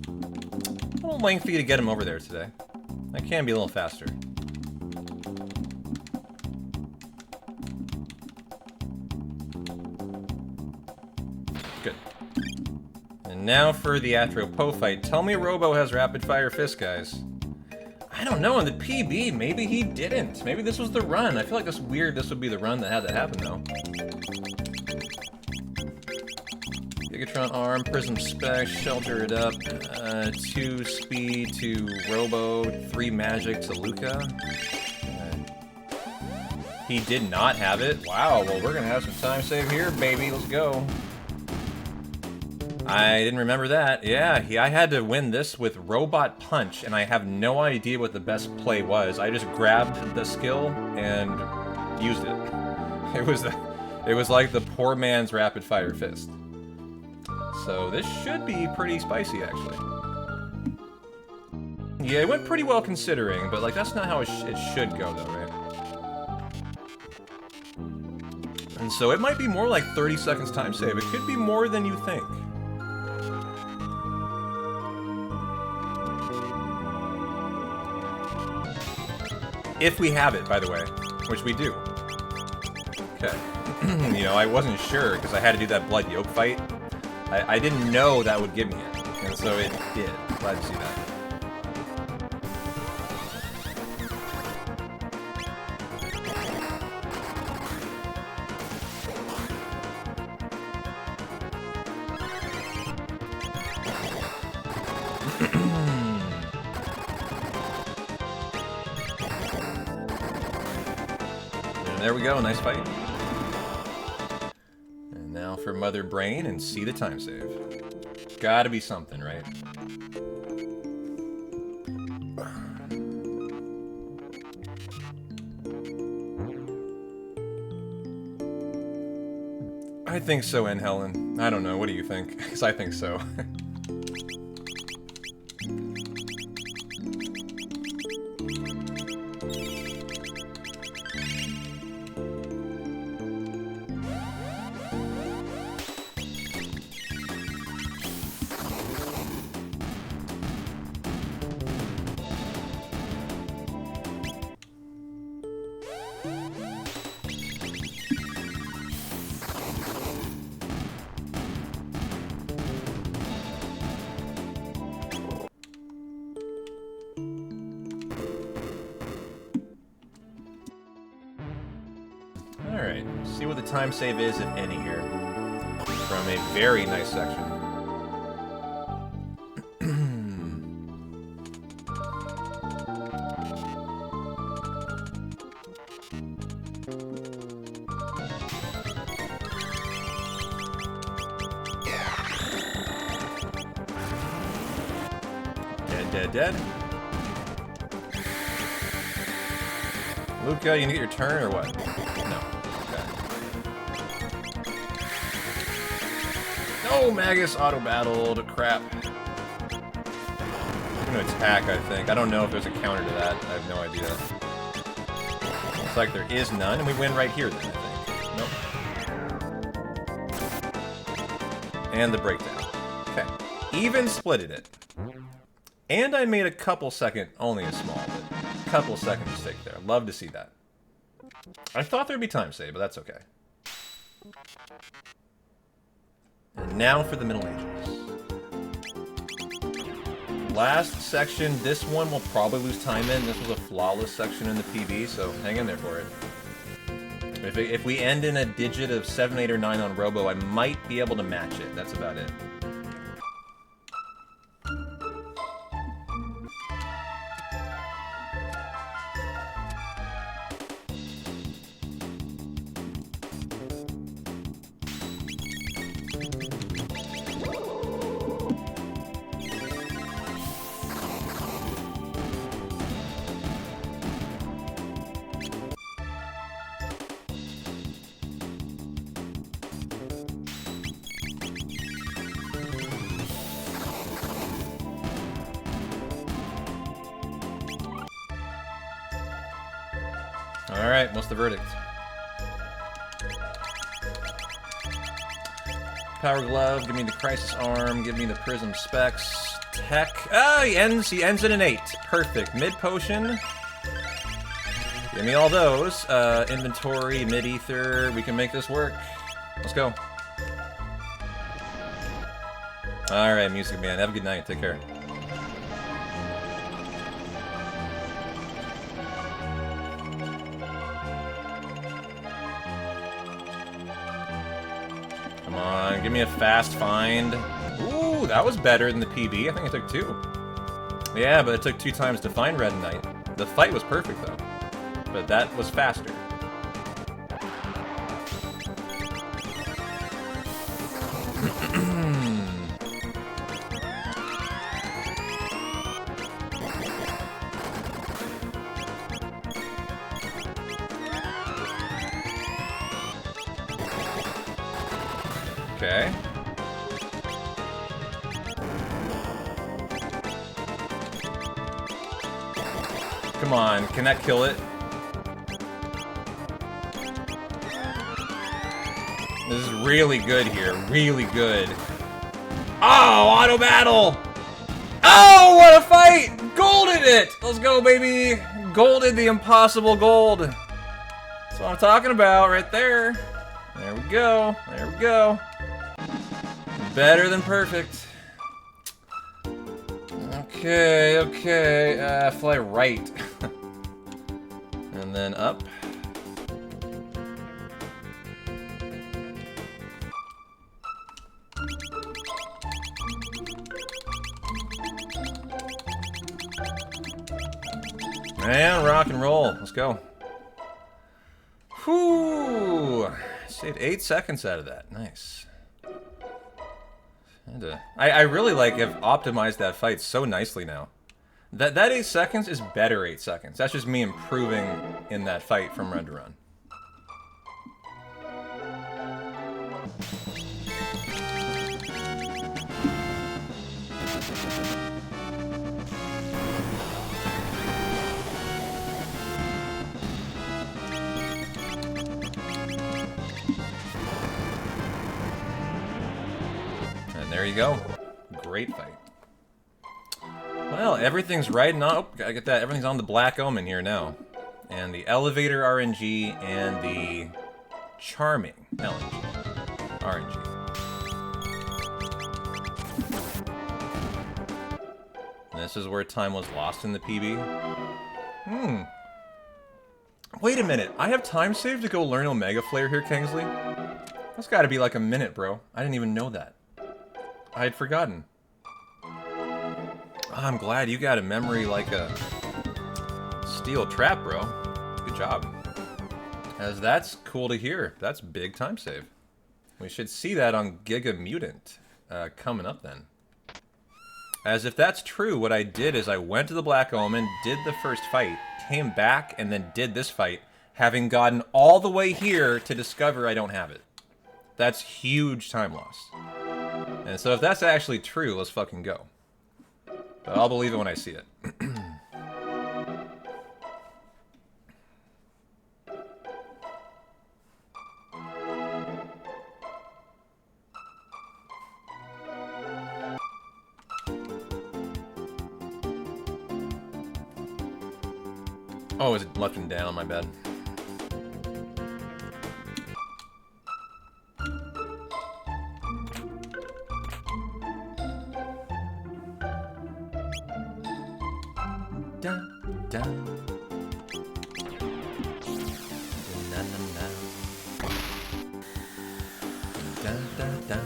A little lengthy to get him over there today. I can be a little faster. Good. And now for the Atro-Po fight. Tell me Robo has rapid fire fist, guys. I don't know, in the PB, maybe he didn't. Maybe this was the run. I feel like it's weird this would be the run that had to happen, though. Gigatron arm, Prism spec, shelter it up, 2 speed to Robo, 3 magic to Luca. He did not have it? Wow, well we're gonna have some time save here, baby, let's go. I didn't remember that. Yeah, I had to win this with Robot Punch, and I have no idea what the best play was. I just grabbed the skill and used it. It was like the poor man's rapid fire fist. So this should be pretty spicy, actually. Yeah, it went pretty well considering, but like that's not how it should go, though, right? And so it might be more like 30 seconds time save. It could be more than you think. If we have it, by the way, which we do. Okay. You know, I wasn't sure because I had to do that blood yolk fight. I didn't know that would give me it, and so it did. Glad to see that. And there we go, nice fight. Now for Mother Brain and see the time save. Gotta be something, right? I think so, N. Helen. I don't know, what do you think? Because I think so. Alright, see what the time save is, if any, here. From a very nice section. Dead. Luca, you gonna get your turn or what? No. Okay. No, Magus auto-battled. Crap. I'm gonna attack, I think. I don't know if there's a counter to that. I have no idea. Looks like there is none, and we win right here then, I think. Nope. And the breakdown. Okay. Even splitted it. And I made a couple second, only a small, but a couple second mistake there. Love to see that. I thought there'd be time save, but that's okay. And now for the Middle Ages. Last section, this one will probably lose time in. This was a flawless section in the PB, so hang in there for it. If we end in a digit of 7, 8, or 9 on Robo, I might be able to match it. That's about it. Alright, what's the verdict? Power Glove, give me the Crisis Arm, give me the Prism Specs, Tech. Ah, he ends in an 8. Perfect. Mid Potion. Give me all those. Inventory, Mid Ether, we can make this work. Let's go. Alright, Music Man, have a good night, take care. Give me a fast find. Ooh, that was better than the PB. I think it took 2. Yeah, but it took 2 times to find Red Knight. The fight was perfect, though. But that was faster. Okay. Come on, can that kill it? This is really good here, really good. Oh, auto battle! Oh, what a fight! Golded it! Let's go, baby! Golded the impossible gold. That's what I'm talking about right there. There we go, there we go. Better than perfect. Okay, okay. Fly right. And then up. And rock and roll. Let's go. Whew. Saved 8 seconds out of that. Nice. I really have optimized that fight so nicely now. That 8 seconds is better 8 seconds. That's just me improving in that fight from run to run. There you go. Great fight. Well, everything's riding on. Oh, gotta get that. Everything's on the Black Omen here now. And the Elevator RNG and the Charming LNG. RNG. This is where time was lost in the PB. Wait a minute. I have time saved to go learn Omega Flare here, Kingsley? That's gotta be like a minute, bro. I didn't even know that. I had forgotten. Oh, I'm glad you got a memory like a steel trap, bro. Good job. As that's cool to hear. That's big time save. We should see that on Giga Mutant coming up then. As if that's true, what I did is I went to the Black Omen, did the first fight, came back, and then did this fight, having gotten all the way here to discover I don't have it. That's huge time loss. And so if that's actually true, let's fucking go. But I'll believe it when I see it. Oh, is it left and down? My bad. Dun, dun. Na, na, na. Dun, dun, dun.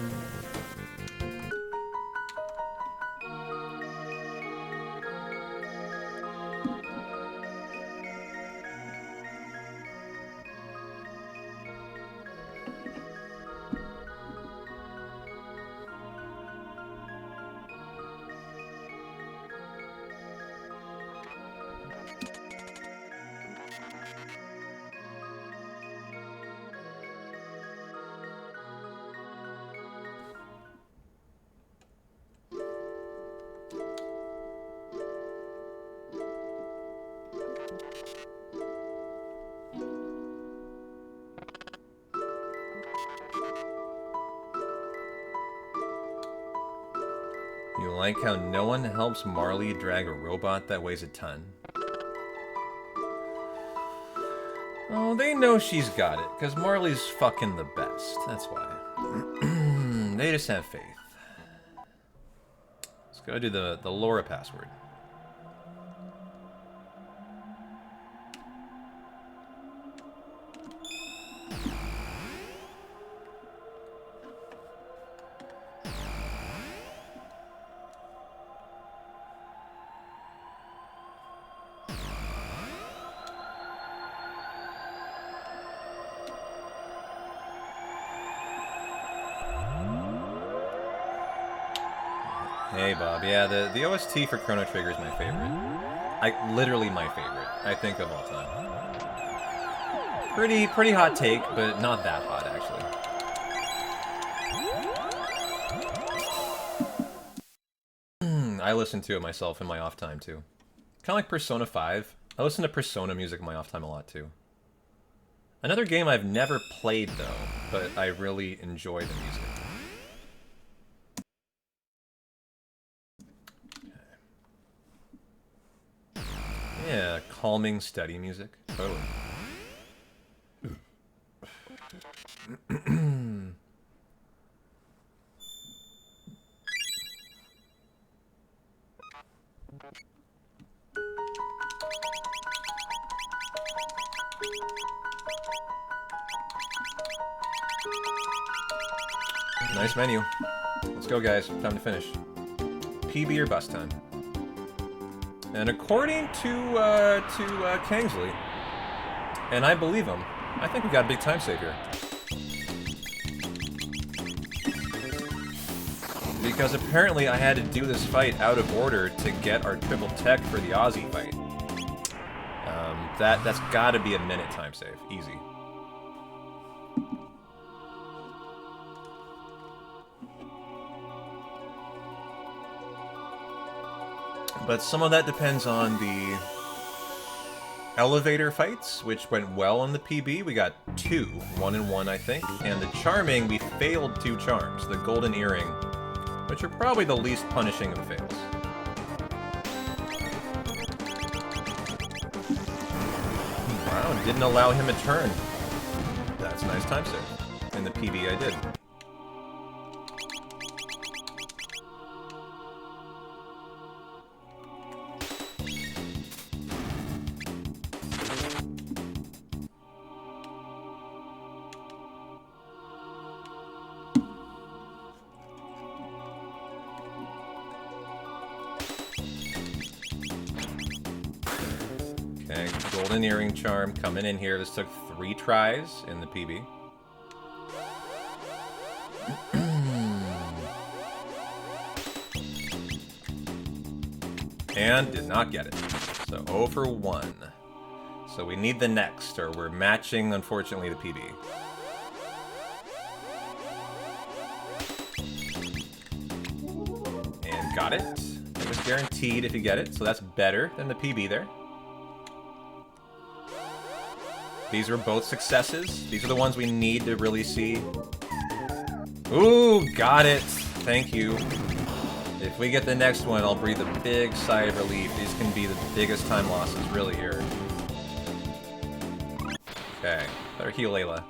You like how no one helps Marley drag a robot that weighs a ton? Oh, they know she's got it, because Marley's fucking the best. That's why. They just have faith. Let's go do the Laura password. Hey Bob, yeah, the OST for Chrono Trigger is my favorite. Literally my favorite, I think, of all time. Pretty hot take, but not that hot, actually. I listen to it myself in my off time, too. Kind of like Persona 5. I listen to Persona music in my off time a lot, too. Another game I've never played, though, but I really enjoy the music. Yeah, calming, steady music. Totally. Nice menu. Let's go, guys. Time to finish. PB or bust time. And according to Kingsley, and I believe him, I think we got a big time save here. Because apparently I had to do this fight out of order to get our triple tech for the Aussie fight. That's gotta be a minute time save. Easy. But some of that depends on the elevator fights, which went well on the PB. We got 2, 1 and 1, I think. And the charming, we failed 2 charms. The golden earring, which are probably the least punishing of fails. Wow, didn't allow him a turn. That's a nice time save. In the PB I did. Golden earring charm coming in here. This took 3 tries in the PB. And did not get it. So 0 for 1. So we need the next, or we're matching, unfortunately, the PB. And got it. It was guaranteed if you get it, so that's better than the PB there. These were both successes. These are the ones we need to really see. Ooh, got it. Thank you. If we get the next one, I'll breathe a big sigh of relief. These can be the biggest time losses really here. Okay, better heal Layla.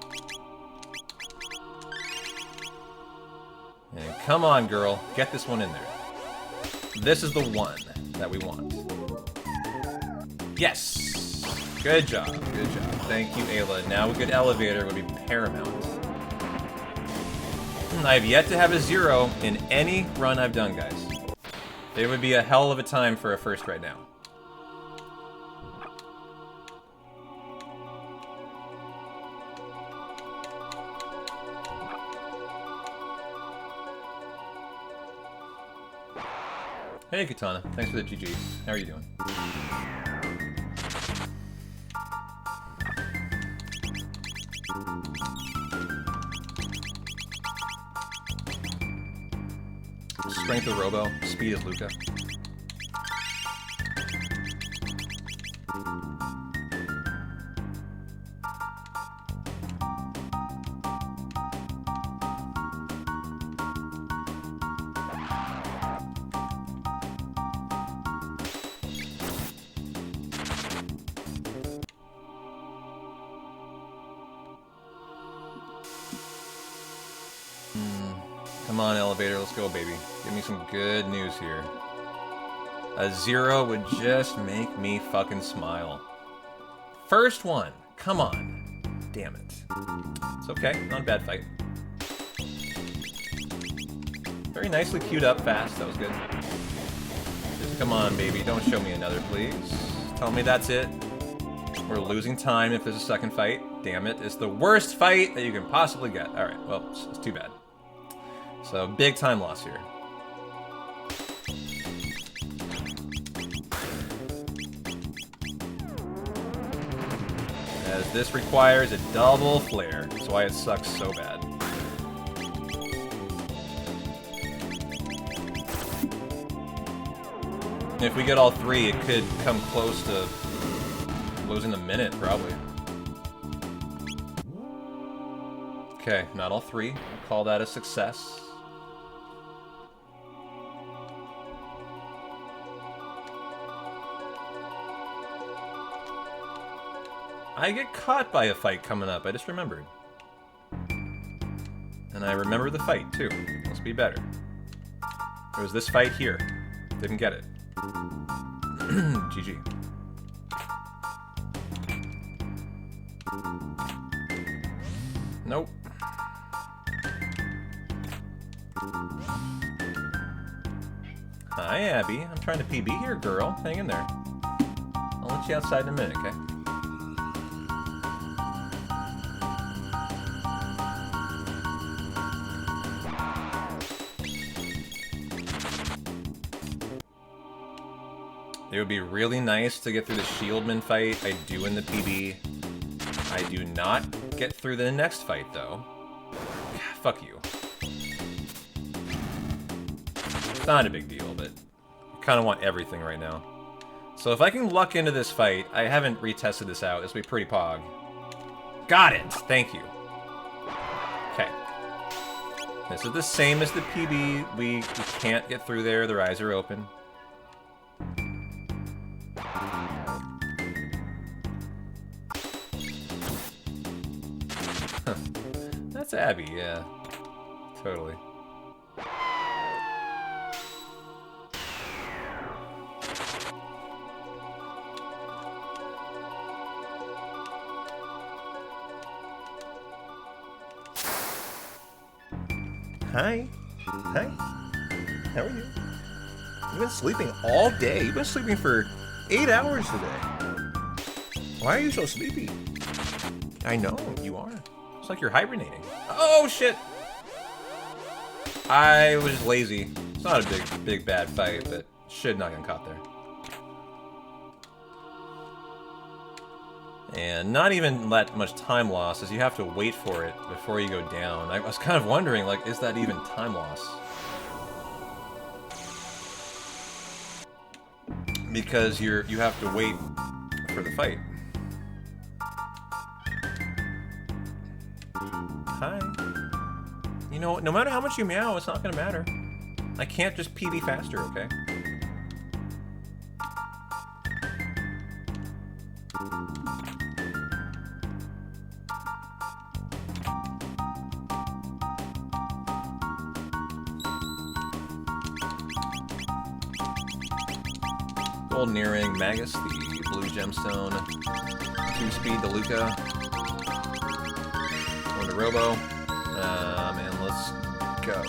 And come on, girl. Get this one in there. This is the one that we want. Yes! Good job, good job. Thank you, Ayla. Now a good elevator would be paramount. I've yet to have a 0 in any run I've done, guys. It would be a hell of a time for a first right now. Hey, Katana. Thanks for the GG. How are you doing? Strength of Robo, speed of Luca. Come on, elevator, let's go, baby. Give me some good news here. A 0 would just make me fucking smile. First one! Come on. Damn it. It's okay, not a bad fight. Very nicely queued up fast, that was good. Just come on, baby, don't show me another, please. Tell me that's it. We're losing time if there's a second fight. Damn it, it's the worst fight that you can possibly get. Alright, well, it's too bad. So, big time loss here. As this requires a double flare. That's why it sucks so bad. If we get all 3, it could come close to losing a minute, probably. Okay, not all 3. I'll call that a success. I get caught by a fight coming up, I just remembered. And I remember the fight, too. Must be better. There was this fight here. Didn't get it. GG. Nope. Hi, Abby. I'm trying to PB here, girl. Hang in there. I'll let you outside in a minute, okay? It would be really nice to get through the Shieldman fight. I do in the PB. I do not get through the next fight, though. Fuck you. It's not a big deal, but I kind of want everything right now. So if I can luck into this fight, I haven't retested this out. This will be pretty pog. Got it! Thank you. Okay. This is the same as the PB. We can't get through there. Their eyes are open. That's Abby, yeah. Totally. Hi. Hi. How are you? You've been sleeping all day. You've been sleeping for 8 hours today. Why are you so sleepy? I know, you are. It's like you're hibernating. Oh, shit! I was just lazy. It's not a big bad fight, but should not get caught there. And not even that much time loss, as you have to wait for it before you go down. I was kind of wondering, like, is that even time loss? Because you have to wait for the fight. Hi. You know, no matter how much you meow, it's not gonna matter. I can't just PB faster, okay? Golden Earring, Magus, the blue gemstone, 2-speed to Luca, one to Robo, and let's go.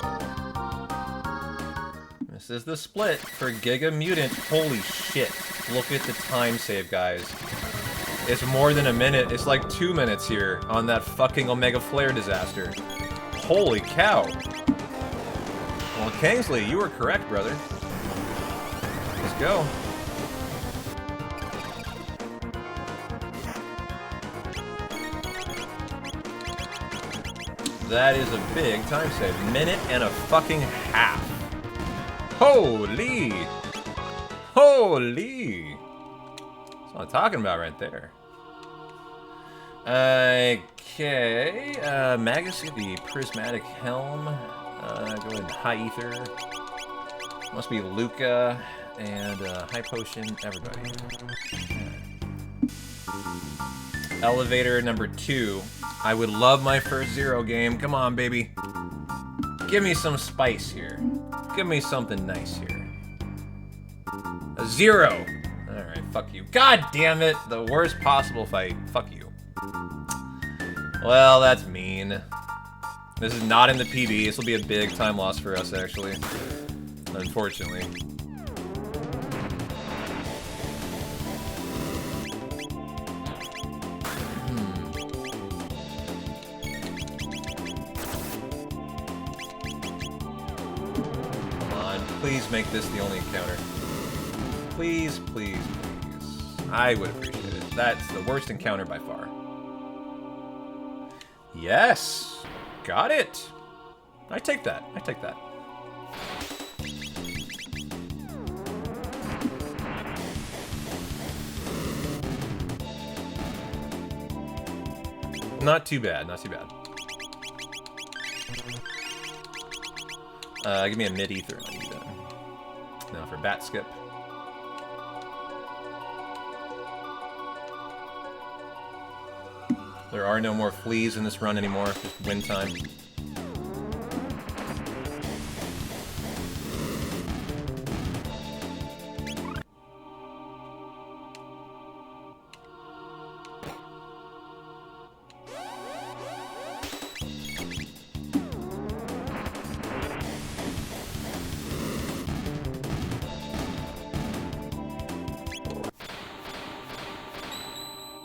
This is the split for Giga Mutant. Holy shit. Look at the time save, guys. It's more than a minute. It's like 2 minutes here on that fucking Omega Flare disaster. Holy cow. Well, Kingsley, you were correct, brother. Let's go. That is a big time save. Minute and a fucking half. Holy! Holy! That's what I'm talking about right there. Okay. Magus, the prismatic helm. Go ahead and high ether. Must be Luca and high potion, everybody. Elevator number 2. I would love my first Zero game. Come on, baby. Give me some spice here. Give me something nice here. A 0. Alright, fuck you. God damn it. The worst possible fight. Fuck you. Well, that's mean. This is not in the PB. This will be a big time loss for us, actually. Unfortunately. Please make this the only encounter. Please, please, please. I would appreciate it. That's the worst encounter by far. Yes! Got it! I take that. I take that. Not too bad, not too bad. Give me a mid-ether. I need that. Now for bat skip. There are no more fleas in this run anymore, just win time.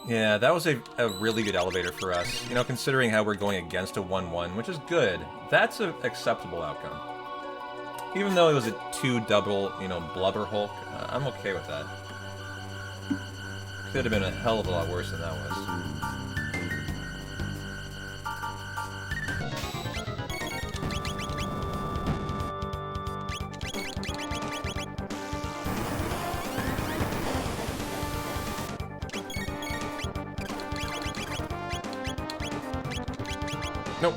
Yeah, that was a really good elevator for us. You know, considering how we're going against a 1-1, which is good. That's an acceptable outcome. Even though it was a 2 double, you know, blubber Hulk, I'm okay with that. Could have been a hell of a lot worse than that was. Nope.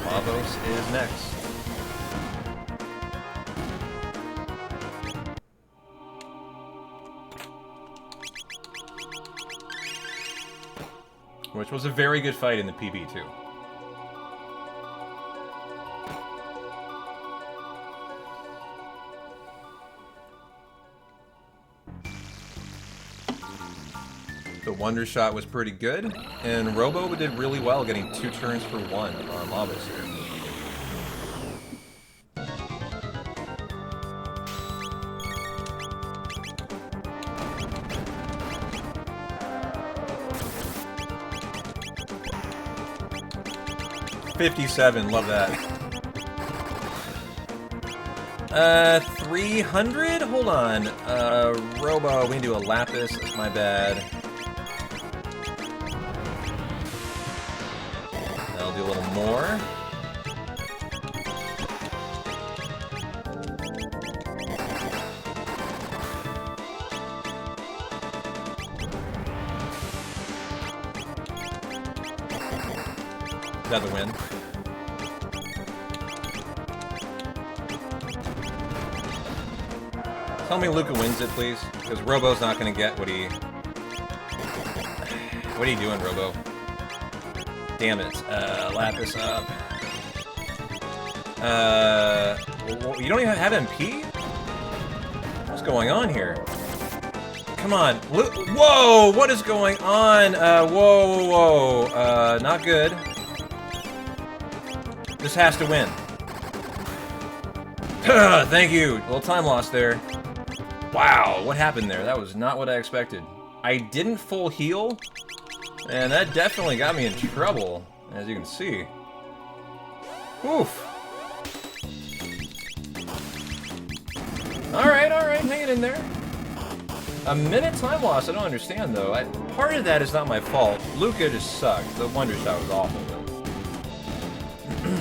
Lavos is next. Which was a very good fight in the PB too. The Wonder Shot was pretty good, and Robo did really well getting 2 turns for 1 on Lavos here. 57, love that. 300? Hold on. Robo, we can do a Lapis, that's my bad. I'll do a little more. Got the win. Tell me Luca wins it, please, because Robo's not gonna get what he... What are you doing, Robo? Damn it. Lapis up. You don't even have MP? What's going on here? Come on. Whoa! What is going on? Whoa. Not good. This has to win. Thank you. A little time lost there. Wow, what happened there? That was not what I expected. I didn't full heal, and that definitely got me in trouble, as you can see. Oof. Alright, hang it in there. A minute time loss, I don't understand though. Part of that is not my fault. Luca just sucked. The Wonder Shot was awful though.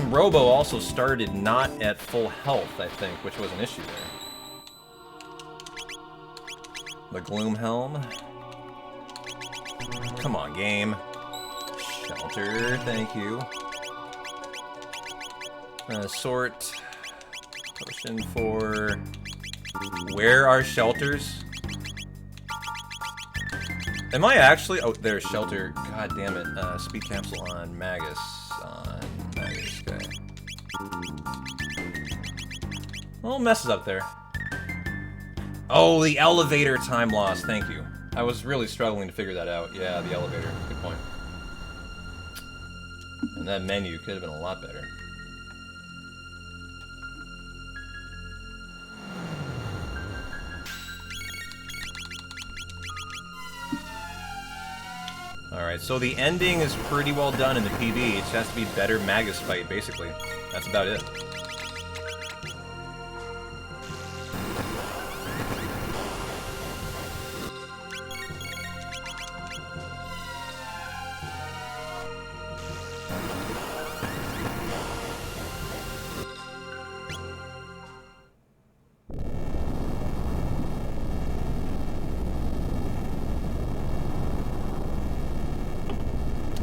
Robo also started not at full health, I think, which was an issue there. The Gloom Helm. Come on, game. Shelter, thank you. Sort. Potion for... Where are shelters? Am I actually... Oh, there's shelter. God damn it. Speed capsule on Magus. Okay. Little messes up there. Oh, the elevator time loss. Thank you. I was really struggling to figure that out. Yeah, the elevator. Good point. And that menu could have been a lot better. Alright, so the ending is pretty well done in the PB. It just has to be better Magus fight, basically. That's about it.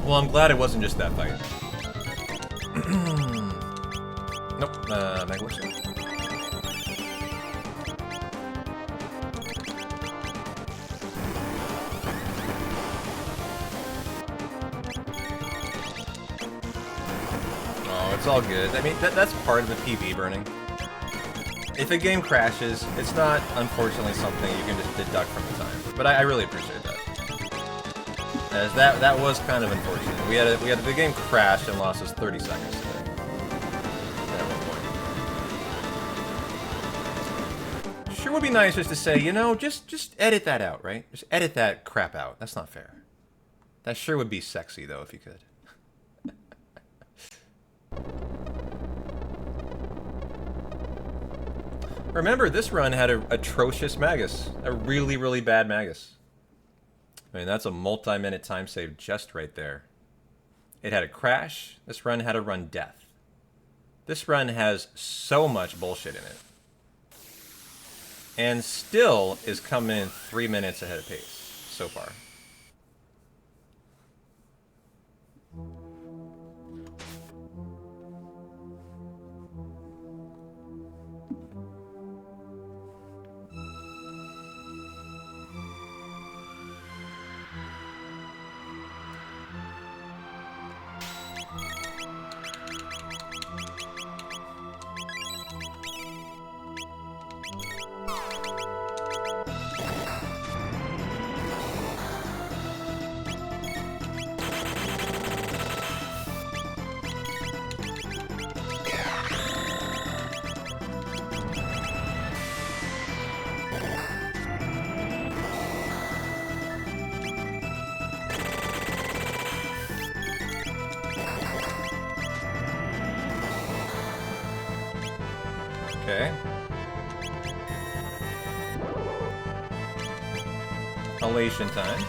Well, I'm glad it wasn't just that fight. Nope, Megalith. Oh, it's all good. I mean, that's part of the PB burning. If a game crashes, it's not, unfortunately, something you can just deduct from the time. But I really appreciate that. As that was kind of unfortunate. We had the game crashed and lost us 30 seconds today. At one point. Sure would be nice just to say, you know, just edit that out, right? Just edit that crap out. That's not fair. That sure would be sexy though if you could. Remember, this run had an atrocious Magus. A really, really bad Magus. I mean, that's a multi-minute time save just right there. It had a crash. This run had a run death. This run has so much bullshit in it. And still is coming in 3 minutes ahead of pace so far. Okay. Elation time.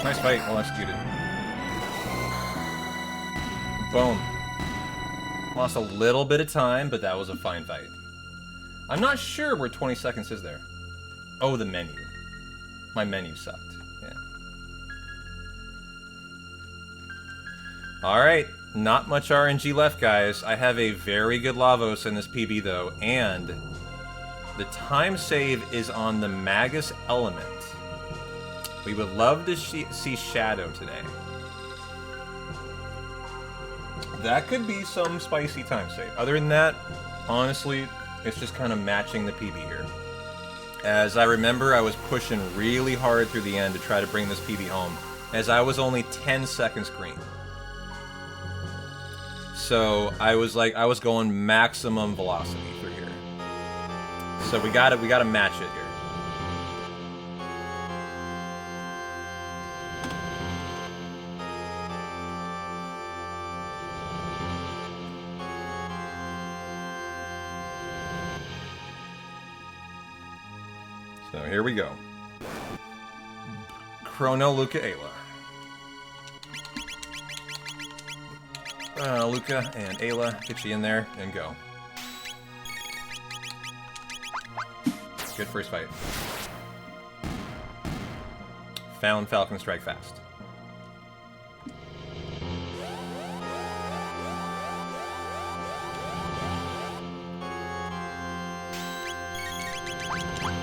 Nice fight, well executed. Boom. Lost a little bit of time, but that was a fine fight. I'm not sure where 20 seconds is there. Oh, the menu. My menu sucked. Yeah. Alright, not much RNG left, guys. I have a very good Lavos in this PB, though, and the time save is on the Magus element. We would love to see Shadow today. That could be some spicy time save. Other than that, honestly, it's just kind of matching the PB here. As I remember, I was pushing really hard through the end to try to bring this PB home, as I was only 10 seconds green. So I was going maximum velocity through here. So we gotta match it here. So here we go. Chrono, Luca, Ayla. Luca and Ayla, get you in there and go. Good first fight. Found Falcon Strike fast.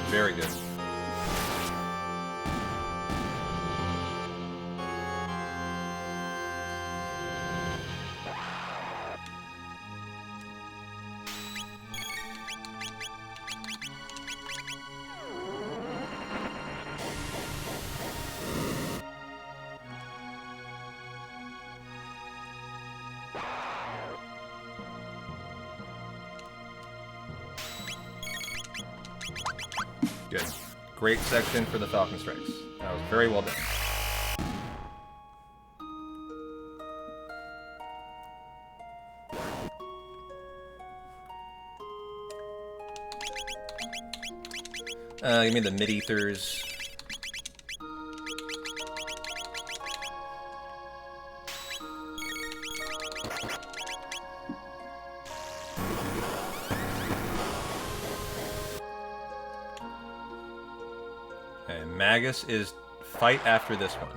Very good. Good. Great section for the Falcon Strikes. That was very well done. Give me the mid-ethers. Magus is fight after this one.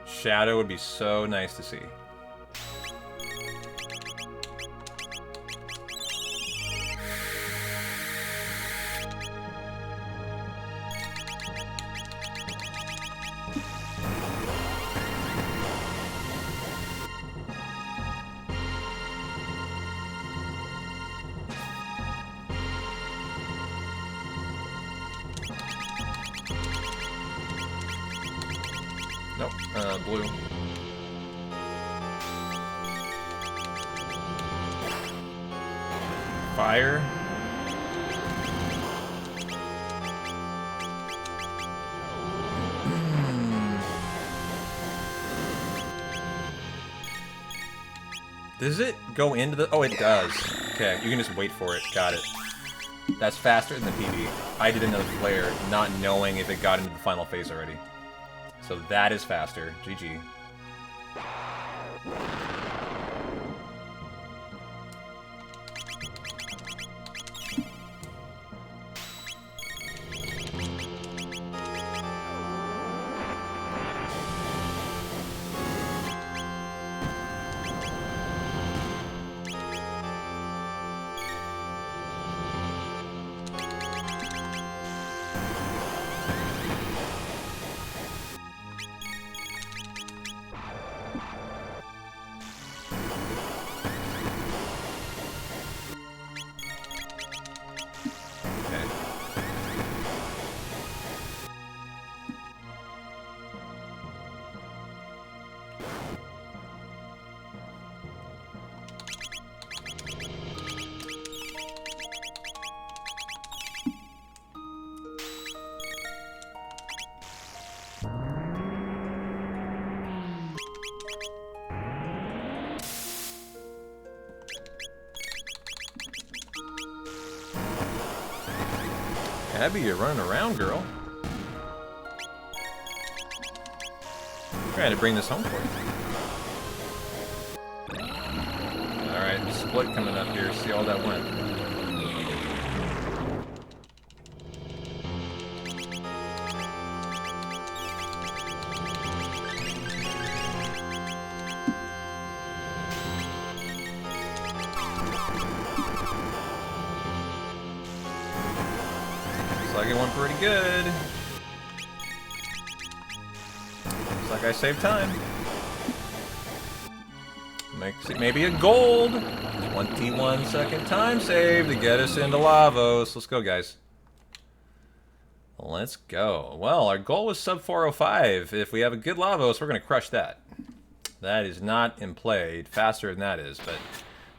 Shadow would be so nice to see. Nope, blue. Fire. Does it go into the... Oh, it does. Okay, you can just wait for it. Got it. That's faster than the PB. I did another flare, not knowing if it got into the final phase already. So that is faster. GG. Abby, you're running around, girl. Trying to bring this home for you. Alright, split coming up here. See how that went. Looks like it went pretty good. Looks like I saved time. Makes it maybe a gold. 21-second time save to get us into Lavos. Let's go, guys. Let's go. Well, our goal was sub 405. If we have a good Lavos, we're going to crush that. That is not in play. Faster than that is, but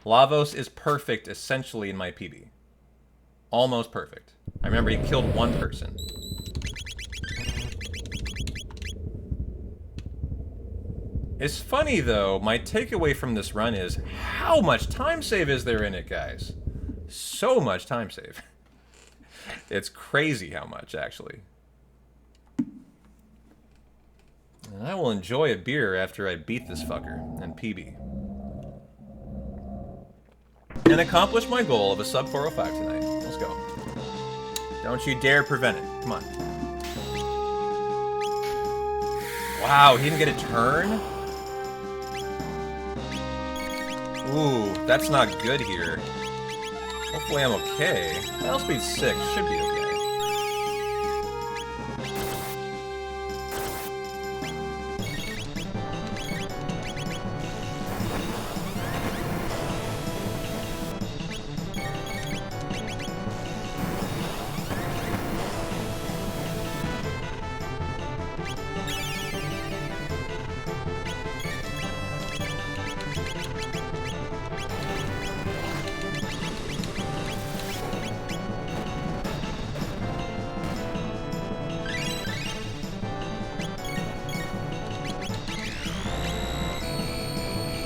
Lavos is perfect, essentially, in my PB. Almost perfect. I remember he killed one person. It's funny, though, my takeaway from this run is how much time save is there in it, guys? So much time save. It's crazy how much, actually. And I will enjoy a beer after I beat this fucker and PB. And accomplish my goal of a sub 405 tonight. Let's go. Don't you dare prevent it. Come on. Wow, he didn't get a turn? Ooh, that's not good here. Hopefully I'm okay. Battle speed 6 should be okay.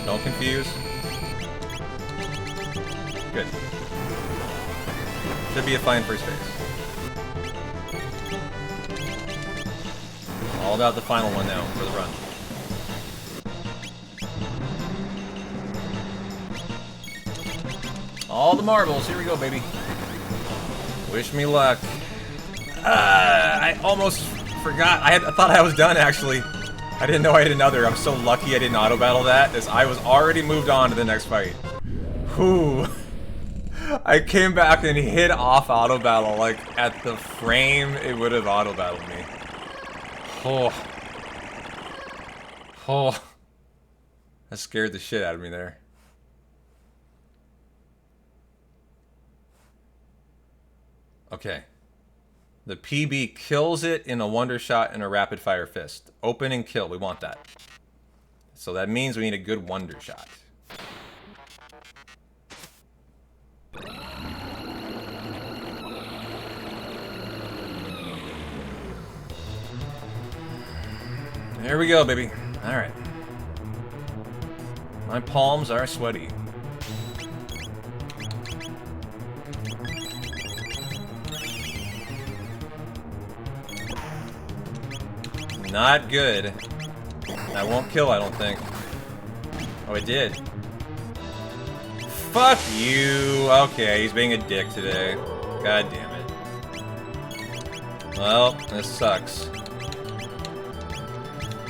Don't confuse. Good. Should be a fine first base. All about the final one now for the run. All the marbles. Here we go, baby. Wish me luck. I almost forgot. I thought I was done, actually. I didn't know I had another. I'm so lucky I didn't auto-battle that, as I was already moved on to the next fight. Whew. I came back and hit off auto-battle, like, at the frame it would have auto-battled me. Oh. Oh. That scared the shit out of me there. Okay. The PB kills it in a wonder shot and a rapid fire fist. Open and kill. We want that. So that means we need a good wonder shot. There we go, baby. All right. My palms are sweaty. Not good. I won't kill, I don't think. Oh, it did. Fuck you! Okay, he's being a dick today. God damn it. Well, this sucks.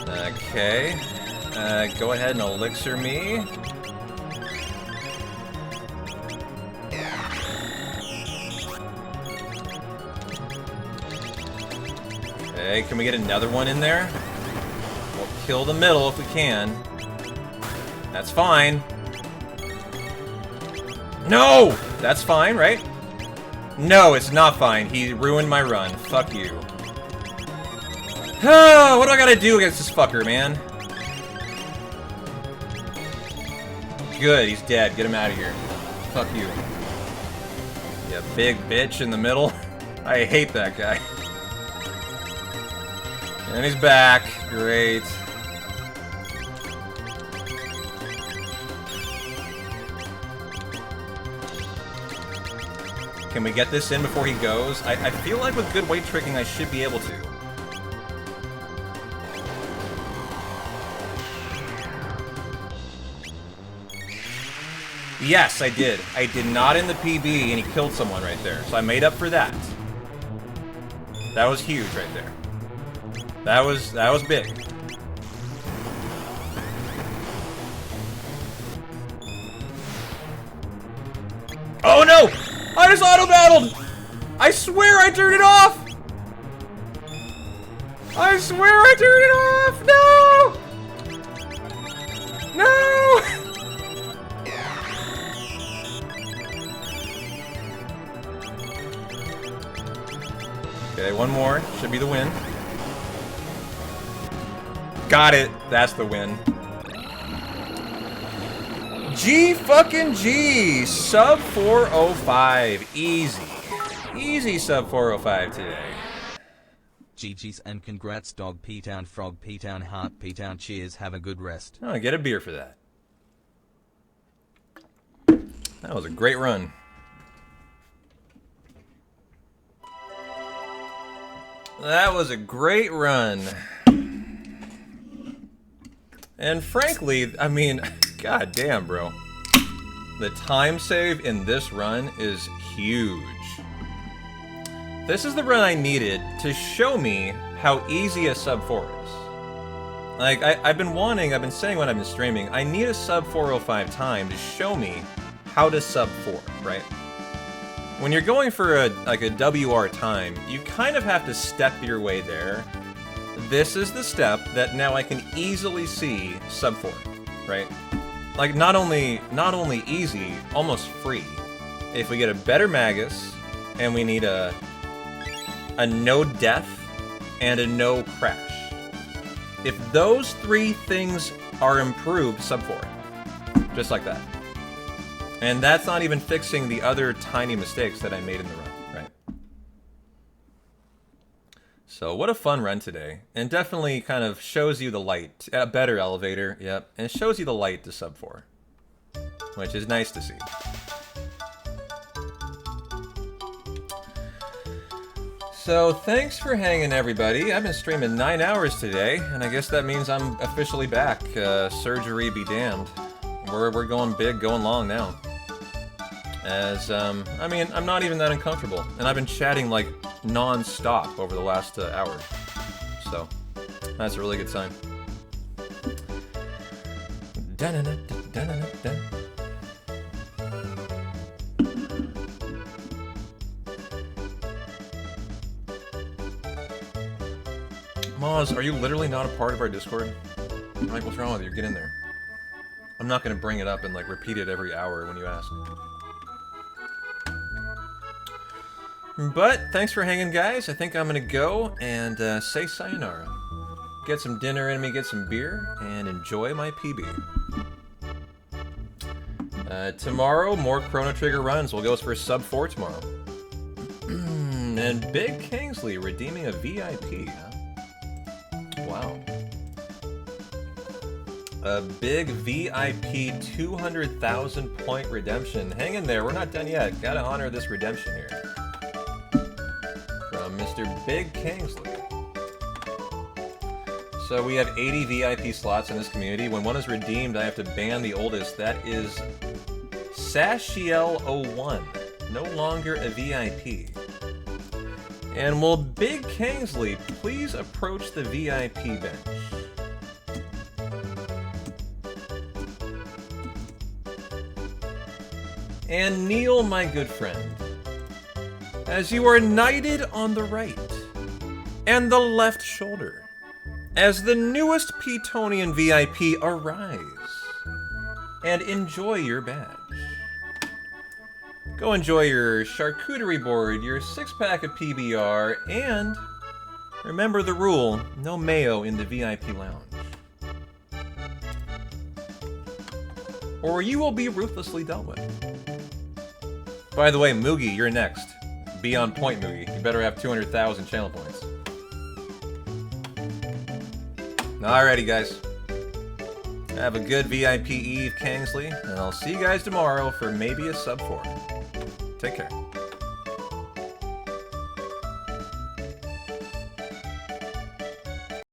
Okay. Go ahead and elixir me. Okay, can we get another one in there? We'll kill the middle if we can. That's fine. No! That's fine, right? No, it's not fine. He ruined my run. Fuck you. What do I gotta do against this fucker, man? Good, he's dead. Get him out of here. Fuck you. You big bitch in the middle. I hate that guy. And he's back. Great. Can we get this in before he goes? I feel like with good weight tricking, I should be able to. Yes, I did. I did not in the PB, and he killed someone right there. So I made up for that. That was huge right there. That was big. Oh no! I just auto-battled! I swear I turned it off! I swear I turned it off! No! No! Okay, one more. Should be the win. Got it. That's the win. G sub 405. Easy. Easy sub 405 today. GG's and congrats, dog, P-Town, frog, P-Town, heart, P-Town, cheers, have a good rest. Oh, get a beer for that. That was a great run. That was a great run. And frankly, I mean, god damn, bro. The time save in this run is huge. This is the run I needed to show me how easy a sub 4 is. Like, I've been saying when I've been streaming, I need a sub 405 time to show me how to sub 4, right? When you're going for a WR time, you kind of have to step your way there. This is the step that now I can easily see sub 4, right? Like, not only easy, almost free. If we get a better Magus, and we need a no death and a no crash. If those three things are improved, sub 4. Just like that. And that's not even fixing the other tiny mistakes that I made in the run, right? So what a fun run today. And definitely kind of shows you the light. A better elevator, yep. And it shows you the light to sub 4. Which is nice to see. So thanks for hanging, everybody. I've been streaming 9 hours today, and I guess that means I'm officially back. Surgery be damned. We're going big, going long now. As, I mean, I'm not even that uncomfortable. And I've been chatting, like, non-stop over the last hour. So, that's a really good sign. Moz, are you literally not a part of our Discord? Like, what's wrong with you? Get in there. I'm not gonna bring it up and, like, repeat it every hour when you ask. But, thanks for hanging, guys. I think I'm gonna go and say sayonara. Get some dinner in me, get some beer, and enjoy my PB. Tomorrow, more Chrono Trigger runs. We'll go for sub 4 tomorrow. And Big Kingsley redeeming a VIP, huh? Wow. A big VIP 200,000 point redemption. Hang in there, we're not done yet. Gotta honor this redemption here. From Mr. Big Kingsley. So we have 80 VIP slots in this community. When one is redeemed, I have to ban the oldest. That is Sashiel01. No longer a VIP. And will Big Kingsley please approach the VIP bench? And Neil, my good friend, as you are knighted on the right and the left shoulder, as the newest Petonian VIP arise and enjoy your badge. Go enjoy your charcuterie board, your 6-pack of PBR, and remember the rule, no mayo in the VIP lounge. Or you will be ruthlessly dealt with. By the way, Moogie, you're next. Be on point, Moogie. You better have 200,000 channel points. Alrighty, guys. Have a good VIP Eve, Kingsley, and I'll see you guys tomorrow for maybe a sub 4. Take care.